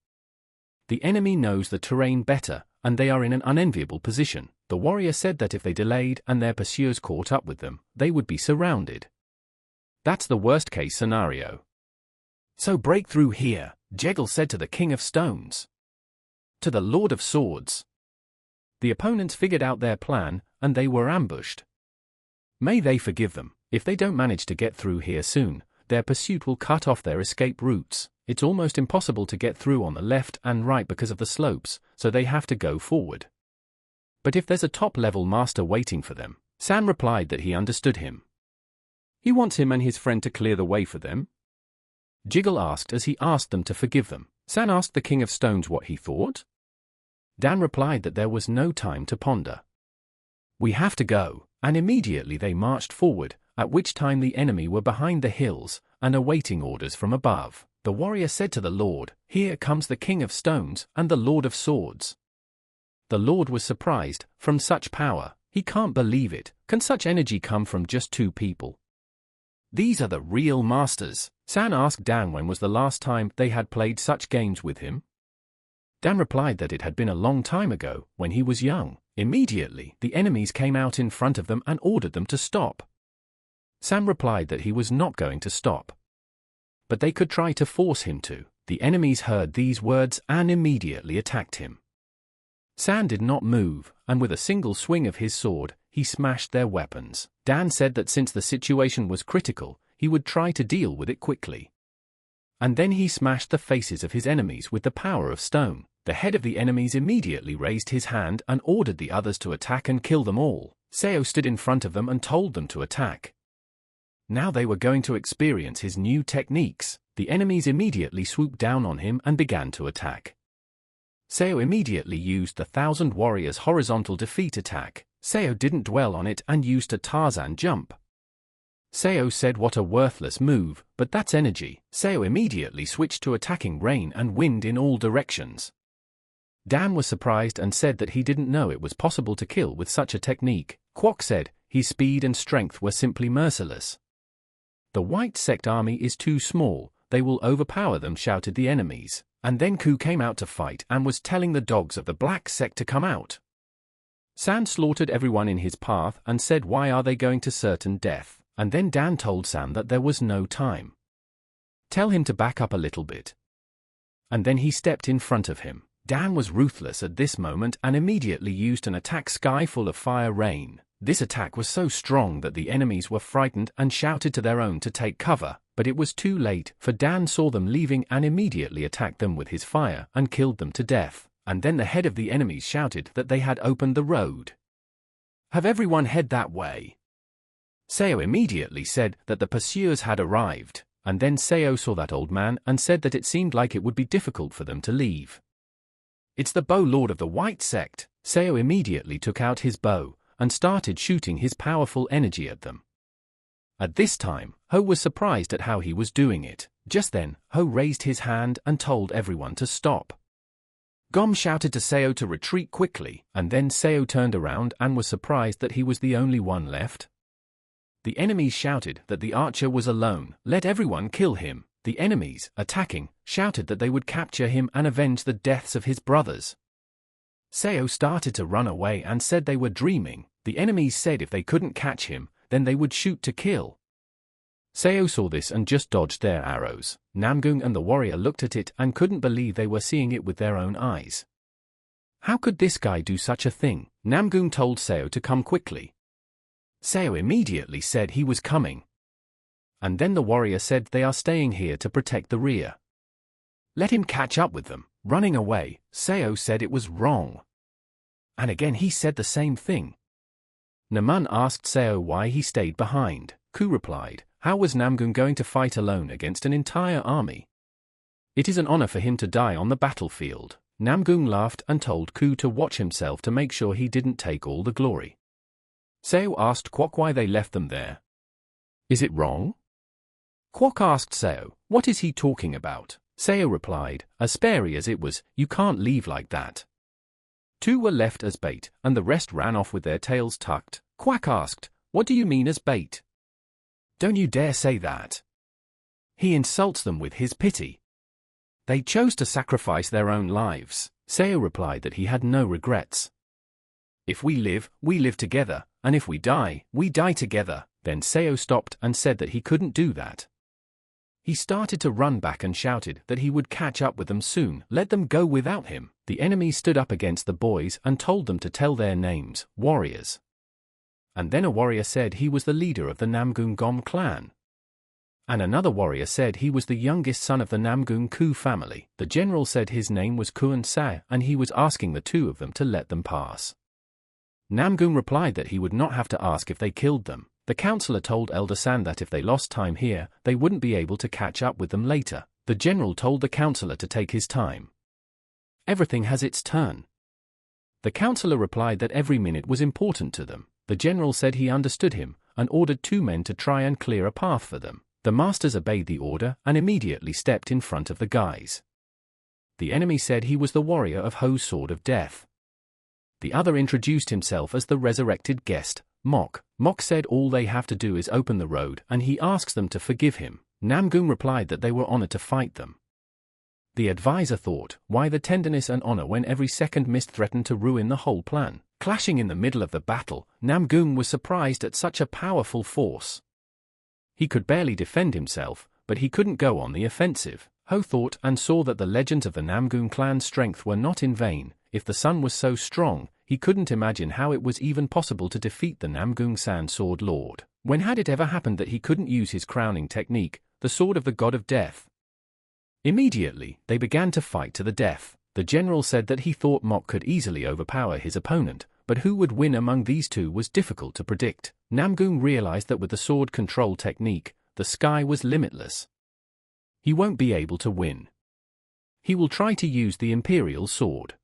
The enemy knows the terrain better, and they are in an unenviable position. The warrior said that if they delayed and their pursuers caught up with them, they would be surrounded. That's the worst-case scenario. So break through here, Jegal said to the King of Stones. To the Lord of Swords. The opponents figured out their plan, and they were ambushed. May they forgive them. If they don't manage to get through here soon, their pursuit will cut off their escape routes. It's almost impossible to get through on the left and right because of the slopes, so they have to go forward. But if there's a top-level master waiting for them, San replied that he understood him. He wants him and his friend to clear the way for them? Jiggle asked as he asked them to forgive them. San asked the King of Stones what he thought. Dan replied that there was no time to ponder. We have to go, and immediately they marched forward, at which time the enemy were behind the hills, and awaiting orders from above. The warrior said to the Lord, "Here comes the King of Stones and the Lord of Swords." The Lord was surprised. From such power, he can't believe it. Can such energy come from just two people? These are the real masters. San asked Dan when was the last time they had played such games with him. Dan replied that it had been a long time ago, when he was young. Immediately, the enemies came out in front of them and ordered them to stop. Sam replied that he was not going to stop. But they could try to force him to. The enemies heard these words and immediately attacked him. Sam did not move, and with a single swing of his sword, he smashed their weapons. Dan said that since the situation was critical, he would try to deal with it quickly. And then he smashed the faces of his enemies with the power of stone. The head of the enemies immediately raised his hand and ordered the others to attack and kill them all. Seo stood in front of them and told them to attack. Now they were going to experience his new techniques. The enemies immediately swooped down on him and began to attack. Seo immediately used the 1,000 Warriors horizontal defeat attack. Seo didn't dwell on it and used a Tarzan jump. Seo said what a worthless move, but that's energy. Seo immediately switched to attacking rain and wind in all directions. Dan was surprised and said that he didn't know it was possible to kill with such a technique. Kwok said his speed and strength were simply merciless. The white sect army is too small, they will overpower them, shouted the enemies. And then Ku came out to fight and was telling the dogs of the black sect to come out. San slaughtered everyone in his path and said why are they going to certain death, and then Dan told Sam that there was no time. Tell him to back up a little bit. And then he stepped in front of him. Dan was ruthless at this moment and immediately used an attack sky full of fire rain. This attack was so strong that the enemies were frightened and shouted to their own to take cover, but it was too late, for Dan saw them leaving and immediately attacked them with his fire and killed them to death. And then the head of the enemies shouted that they had opened the road. Have everyone head that way. Seo immediately said that the pursuers had arrived, and then Seo saw that old man and said that it seemed like it would be difficult for them to leave. It's the bow lord of the white sect. Seo immediately took out his bow and started shooting his powerful energy at them. At this time, Ho was surprised at how he was doing it. Just then, Ho raised his hand and told everyone to stop. Gom shouted to Seo to retreat quickly, and then Seo turned around and was surprised that he was the only one left. The enemies shouted that the archer was alone. Let everyone kill him. The enemies, attacking, shouted that they would capture him and avenge the deaths of his brothers. Seo started to run away and said they were dreaming. The enemies said if they couldn't catch him, then they would shoot to kill. Seo saw this and just dodged their arrows. Namgung and the warrior looked at it and couldn't believe they were seeing it with their own eyes. How could this guy do such a thing? Namgung told Seo to come quickly. Seo immediately said he was coming. And then the warrior said they are staying here to protect the rear. Let him catch up with them. Running away, Seo said it was wrong. And again he said the same thing. Namun asked Seo why he stayed behind. Ku replied, how was Namgung going to fight alone against an entire army? It is an honor for him to die on the battlefield. Namgung laughed and told Ku to watch himself to make sure he didn't take all the glory. Seo asked Kwok why they left them there. Is it wrong? Kwok asked Seo, what is he talking about? Seo replied, as scary as it was, you can't leave like that. Two were left as bait, and the rest ran off with their tails tucked. Quack asked, what do you mean as bait? Don't you dare say that. He insults them with his pity. They chose to sacrifice their own lives. Seo replied that he had no regrets. If we live together, and if we die together. Then Seo stopped and said that he couldn't do that. He started to run back and shouted that he would catch up with them soon, let them go without him. The enemy stood up against the boys and told them to tell their names, warriors. And then a warrior said he was the leader of the Namgung Gom clan. And another warrior said he was the youngest son of the Namgung Ku family. The general said his name was Kuan Sa and he was asking the two of them to let them pass. Namgung replied that he would not have to ask if they killed them. The counselor told Elder San that if they lost time here, they wouldn't be able to catch up with them later. The general told the counselor to take his time. Everything has its turn. The counselor replied that every minute was important to them. The general said he understood him, and ordered 2 men to try and clear a path for them. The masters obeyed the order and immediately stepped in front of the guys. The enemy said he was the warrior of Ho's Sword of Death. The other introduced himself as the resurrected guest, Mok. Mok said all they have to do is open the road and he asks them to forgive him. Namgung replied that they were honored to fight them. The advisor thought, why the tenderness and honor when every second missed threatened to ruin the whole plan? Clashing in the middle of the battle, Namgung was surprised at such a powerful force. He could barely defend himself, but he couldn't go on the offensive. Ho thought and saw that the legends of the Namgung clan's strength were not in vain. If the sun was so strong, he couldn't imagine how it was even possible to defeat the Namgung San Sword Lord. When had it ever happened that he couldn't use his crowning technique, the Sword of the God of Death? Immediately, they began to fight to the death. The general said that he thought Mok could easily overpower his opponent, but who would win among these two was difficult to predict. Namgung realized that with the sword control technique, the sky was limitless. He won't be able to win. He will try to use the Imperial Sword.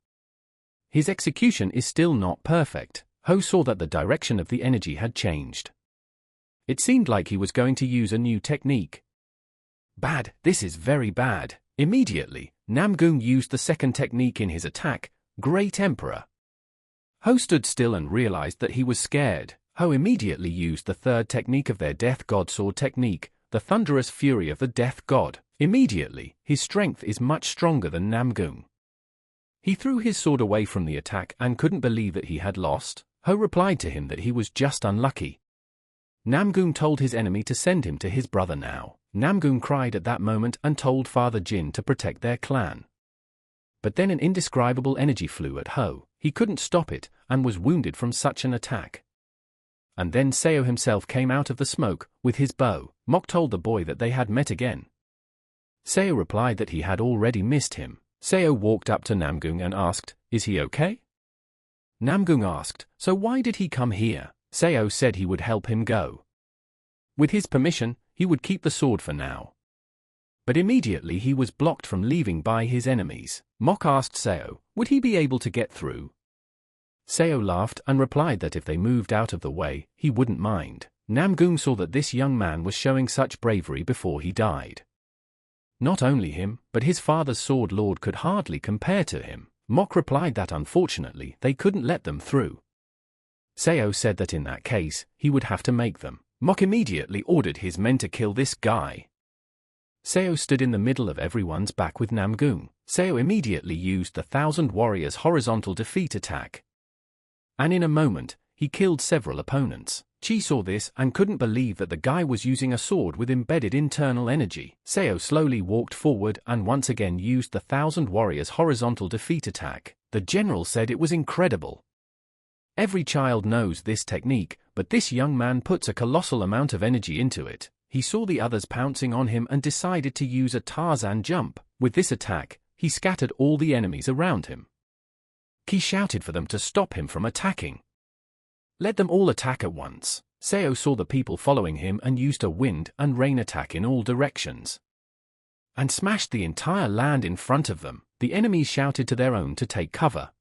His execution is still not perfect. Ho saw that the direction of the energy had changed. It seemed like he was going to use a new technique. Bad, this is very bad. Immediately, Namgung used the second technique in his attack, Great Emperor. Ho stood still and realized that he was scared. Ho immediately used the third technique of their Death God Sword technique, the Thunderous Fury of the Death God. Immediately, his strength is much stronger than Namgung. He threw his sword away from the attack and couldn't believe that he had lost. Ho replied to him that he was just unlucky. Namgung told his enemy to send him to his brother now. Namgung cried at that moment and told Father Jin to protect their clan. But then an indescribable energy flew at Ho. He couldn't stop it and was wounded from such an attack. And then Seo himself came out of the smoke with his bow. Mok told the boy that they had met again. Seo replied that he had already missed him. Seo walked up to Namgung and asked, "Is he okay?" Namgung asked, "So why did he come here?" Seo said he would help him go. With his permission, he would keep the sword for now. But immediately he was blocked from leaving by his enemies. Mok asked Seo, would he be able to get through? Seo laughed and replied that if they moved out of the way, he wouldn't mind. Namgung saw that this young man was showing such bravery before he died. Not only him, but his father's sword lord could hardly compare to him. Mok replied that unfortunately they couldn't let them through. Seo said that in that case, he would have to make them. Mok immediately ordered his men to kill this guy. Seo stood in the middle of everyone's back with Namgung. Seo immediately used the 1,000 Warriors horizontal defeat attack. And in a moment, he killed several opponents. Chi saw this and couldn't believe that the guy was using a sword with embedded internal energy. Seo slowly walked forward and once again used the 1,000 Warriors horizontal defeat attack. The general said it was incredible. Every child knows this technique, but this young man puts a colossal amount of energy into it. He saw the others pouncing on him and decided to use a Tarzan jump. With this attack, he scattered all the enemies around him. He shouted for them to stop him from attacking. Let them all attack at once. Seo saw the people following him and used a wind and rain attack in all directions. And smashed the entire land in front of them. The enemies shouted to their own to take cover.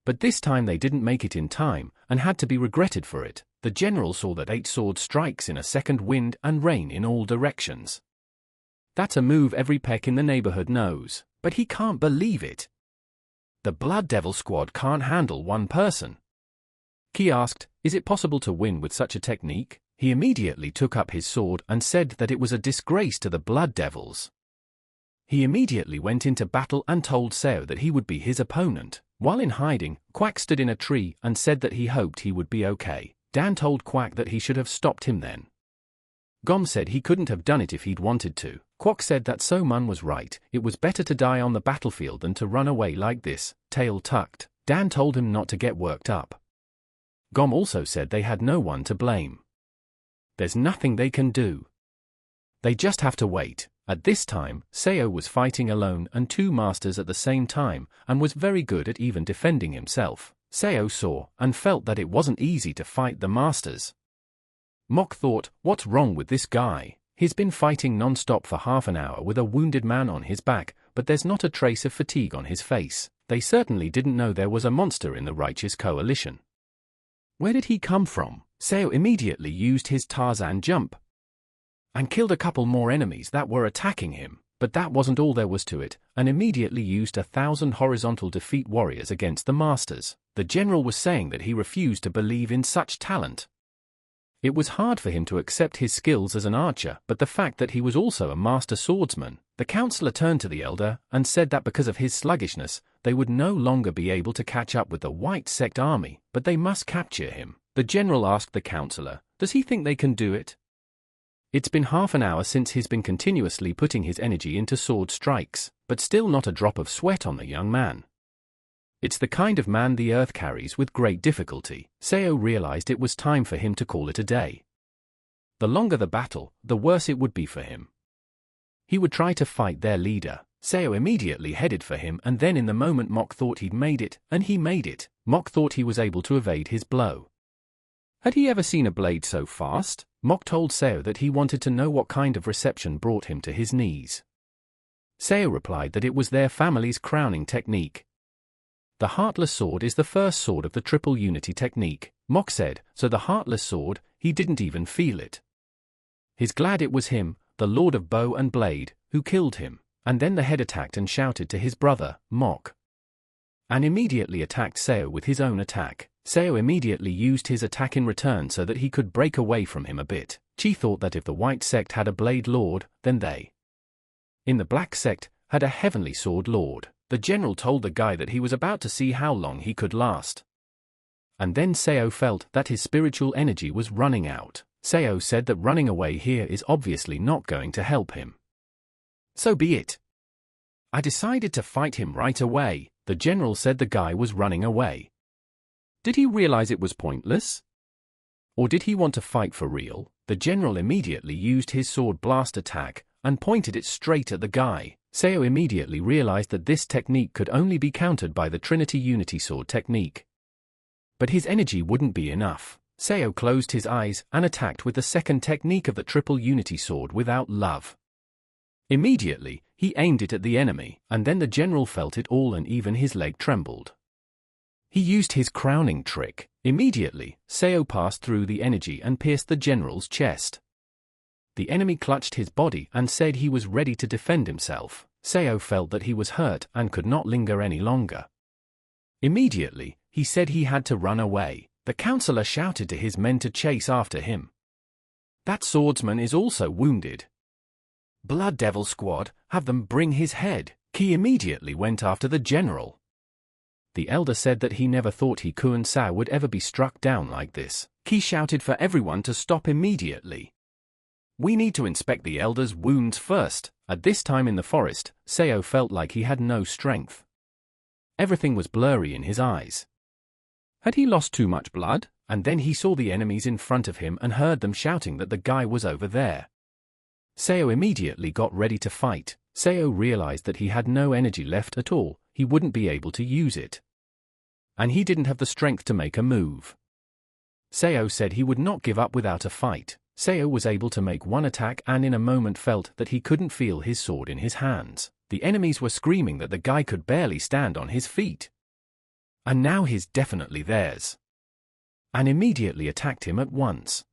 But this time they didn't make it in time, and had to be regretted for it. The general saw that 8 sword strikes in a second wind and rain in all directions. That's a move every peck in the neighborhood knows, but he can't believe it. The Blood Devil squad can't handle one person. Ki asked, is it possible to win with such a technique? He immediately took up his sword and said that it was a disgrace to the Blood Devils. He immediately went into battle and told Seo that he would be his opponent. While in hiding, Quack stood in a tree and said that he hoped he would be okay. Dan told Quack that he should have stopped him then. Gom said he couldn't have done it if he'd wanted to. Quack said that So Mun was right, it was better to die on the battlefield than to run away like this, tail tucked. Dan told him not to get worked up. Gom also said they had no one to blame. There's nothing they can do. They just have to wait. At this time, Seo was fighting alone and two masters at the same time, and was very good at even defending himself. Seo saw and felt that it wasn't easy to fight the masters. Mok thought, what's wrong with this guy? He's been fighting non-stop for half an hour with a wounded man on his back, but there's not a trace of fatigue on his face. They certainly didn't know there was a monster in the righteous coalition. Where did he come from? Seo immediately used his Tarzan jump and killed a couple more enemies that were attacking him, but that wasn't all there was to it, and immediately used 1,000 horizontal defeat warriors against the masters. The general was saying that he refused to believe in such talent. It was hard for him to accept his skills as an archer, but the fact that he was also a master swordsman. The counselor turned to the elder and said that because of his sluggishness, they would no longer be able to catch up with the White Sect army, but they must capture him. The general asked the counselor, does he think they can do it? It's been half an hour since he's been continuously putting his energy into sword strikes, but still not a drop of sweat on the young man. It's the kind of man the earth carries with great difficulty. Seo realized it was time for him to call it a day. The longer the battle, the worse it would be for him. He would try to fight their leader. Seo immediately headed for him, and then in the moment Mok thought he'd made it, and he made it. Mok thought he was able to evade his blow. Had he ever seen a blade so fast? Mok told Seo that he wanted to know what kind of reception brought him to his knees. Seo replied that it was their family's crowning technique. The Heartless Sword is the first sword of the Triple Unity technique. Mok said, so the Heartless Sword, he didn't even feel it. He's glad it was him, the Lord of Bow and Blade, who killed him. And then the head attacked and shouted to his brother, Mok, and immediately attacked Seo with his own attack. Seo immediately used his attack in return so that he could break away from him a bit. Chi thought that if the White Sect had a Blade Lord, then they, in the Black Sect, had a Heavenly Sword Lord. The general told the guy that he was about to see how long he could last. And then Seo felt that his spiritual energy was running out. Seo said that running away here is obviously not going to help him. So be it. I decided to fight him right away. The general said the guy was running away. Did he realize it was pointless? Or did he want to fight for real? The general immediately used his sword blast attack and pointed it straight at the guy. Seo immediately realized that this technique could only be countered by the Trinity Unity Sword technique. But his energy wouldn't be enough. Seo closed his eyes and attacked with the second technique of the Triple Unity Sword without love. Immediately, he aimed it at the enemy, and then the general felt it all and even his leg trembled. He used his crowning trick. Immediately, Seo passed through the energy and pierced the general's chest. The enemy clutched his body and said he was ready to defend himself. Seo felt that he was hurt and could not linger any longer. Immediately, he said he had to run away. The counselor shouted to his men to chase after him. That swordsman is also wounded. Blood Devil Squad, have them bring his head. Ki immediately went after the general. The elder said that he never thought Kun Sao would ever be struck down like this. Ki shouted for everyone to stop immediately. We need to inspect the elder's wounds first. At this time in the forest, Seo felt like he had no strength. Everything was blurry in his eyes. Had he lost too much blood? And then he saw the enemies in front of him and heard them shouting that the guy was over there. Seo immediately got ready to fight. Seo realized that he had no energy left at all, he wouldn't be able to use it. And he didn't have the strength to make a move. Seo said he would not give up without a fight. Seo was able to make one attack and in a moment felt that he couldn't feel his sword in his hands. The enemies were screaming that the guy could barely stand on his feet. And now he's definitely theirs. And immediately attacked him at once.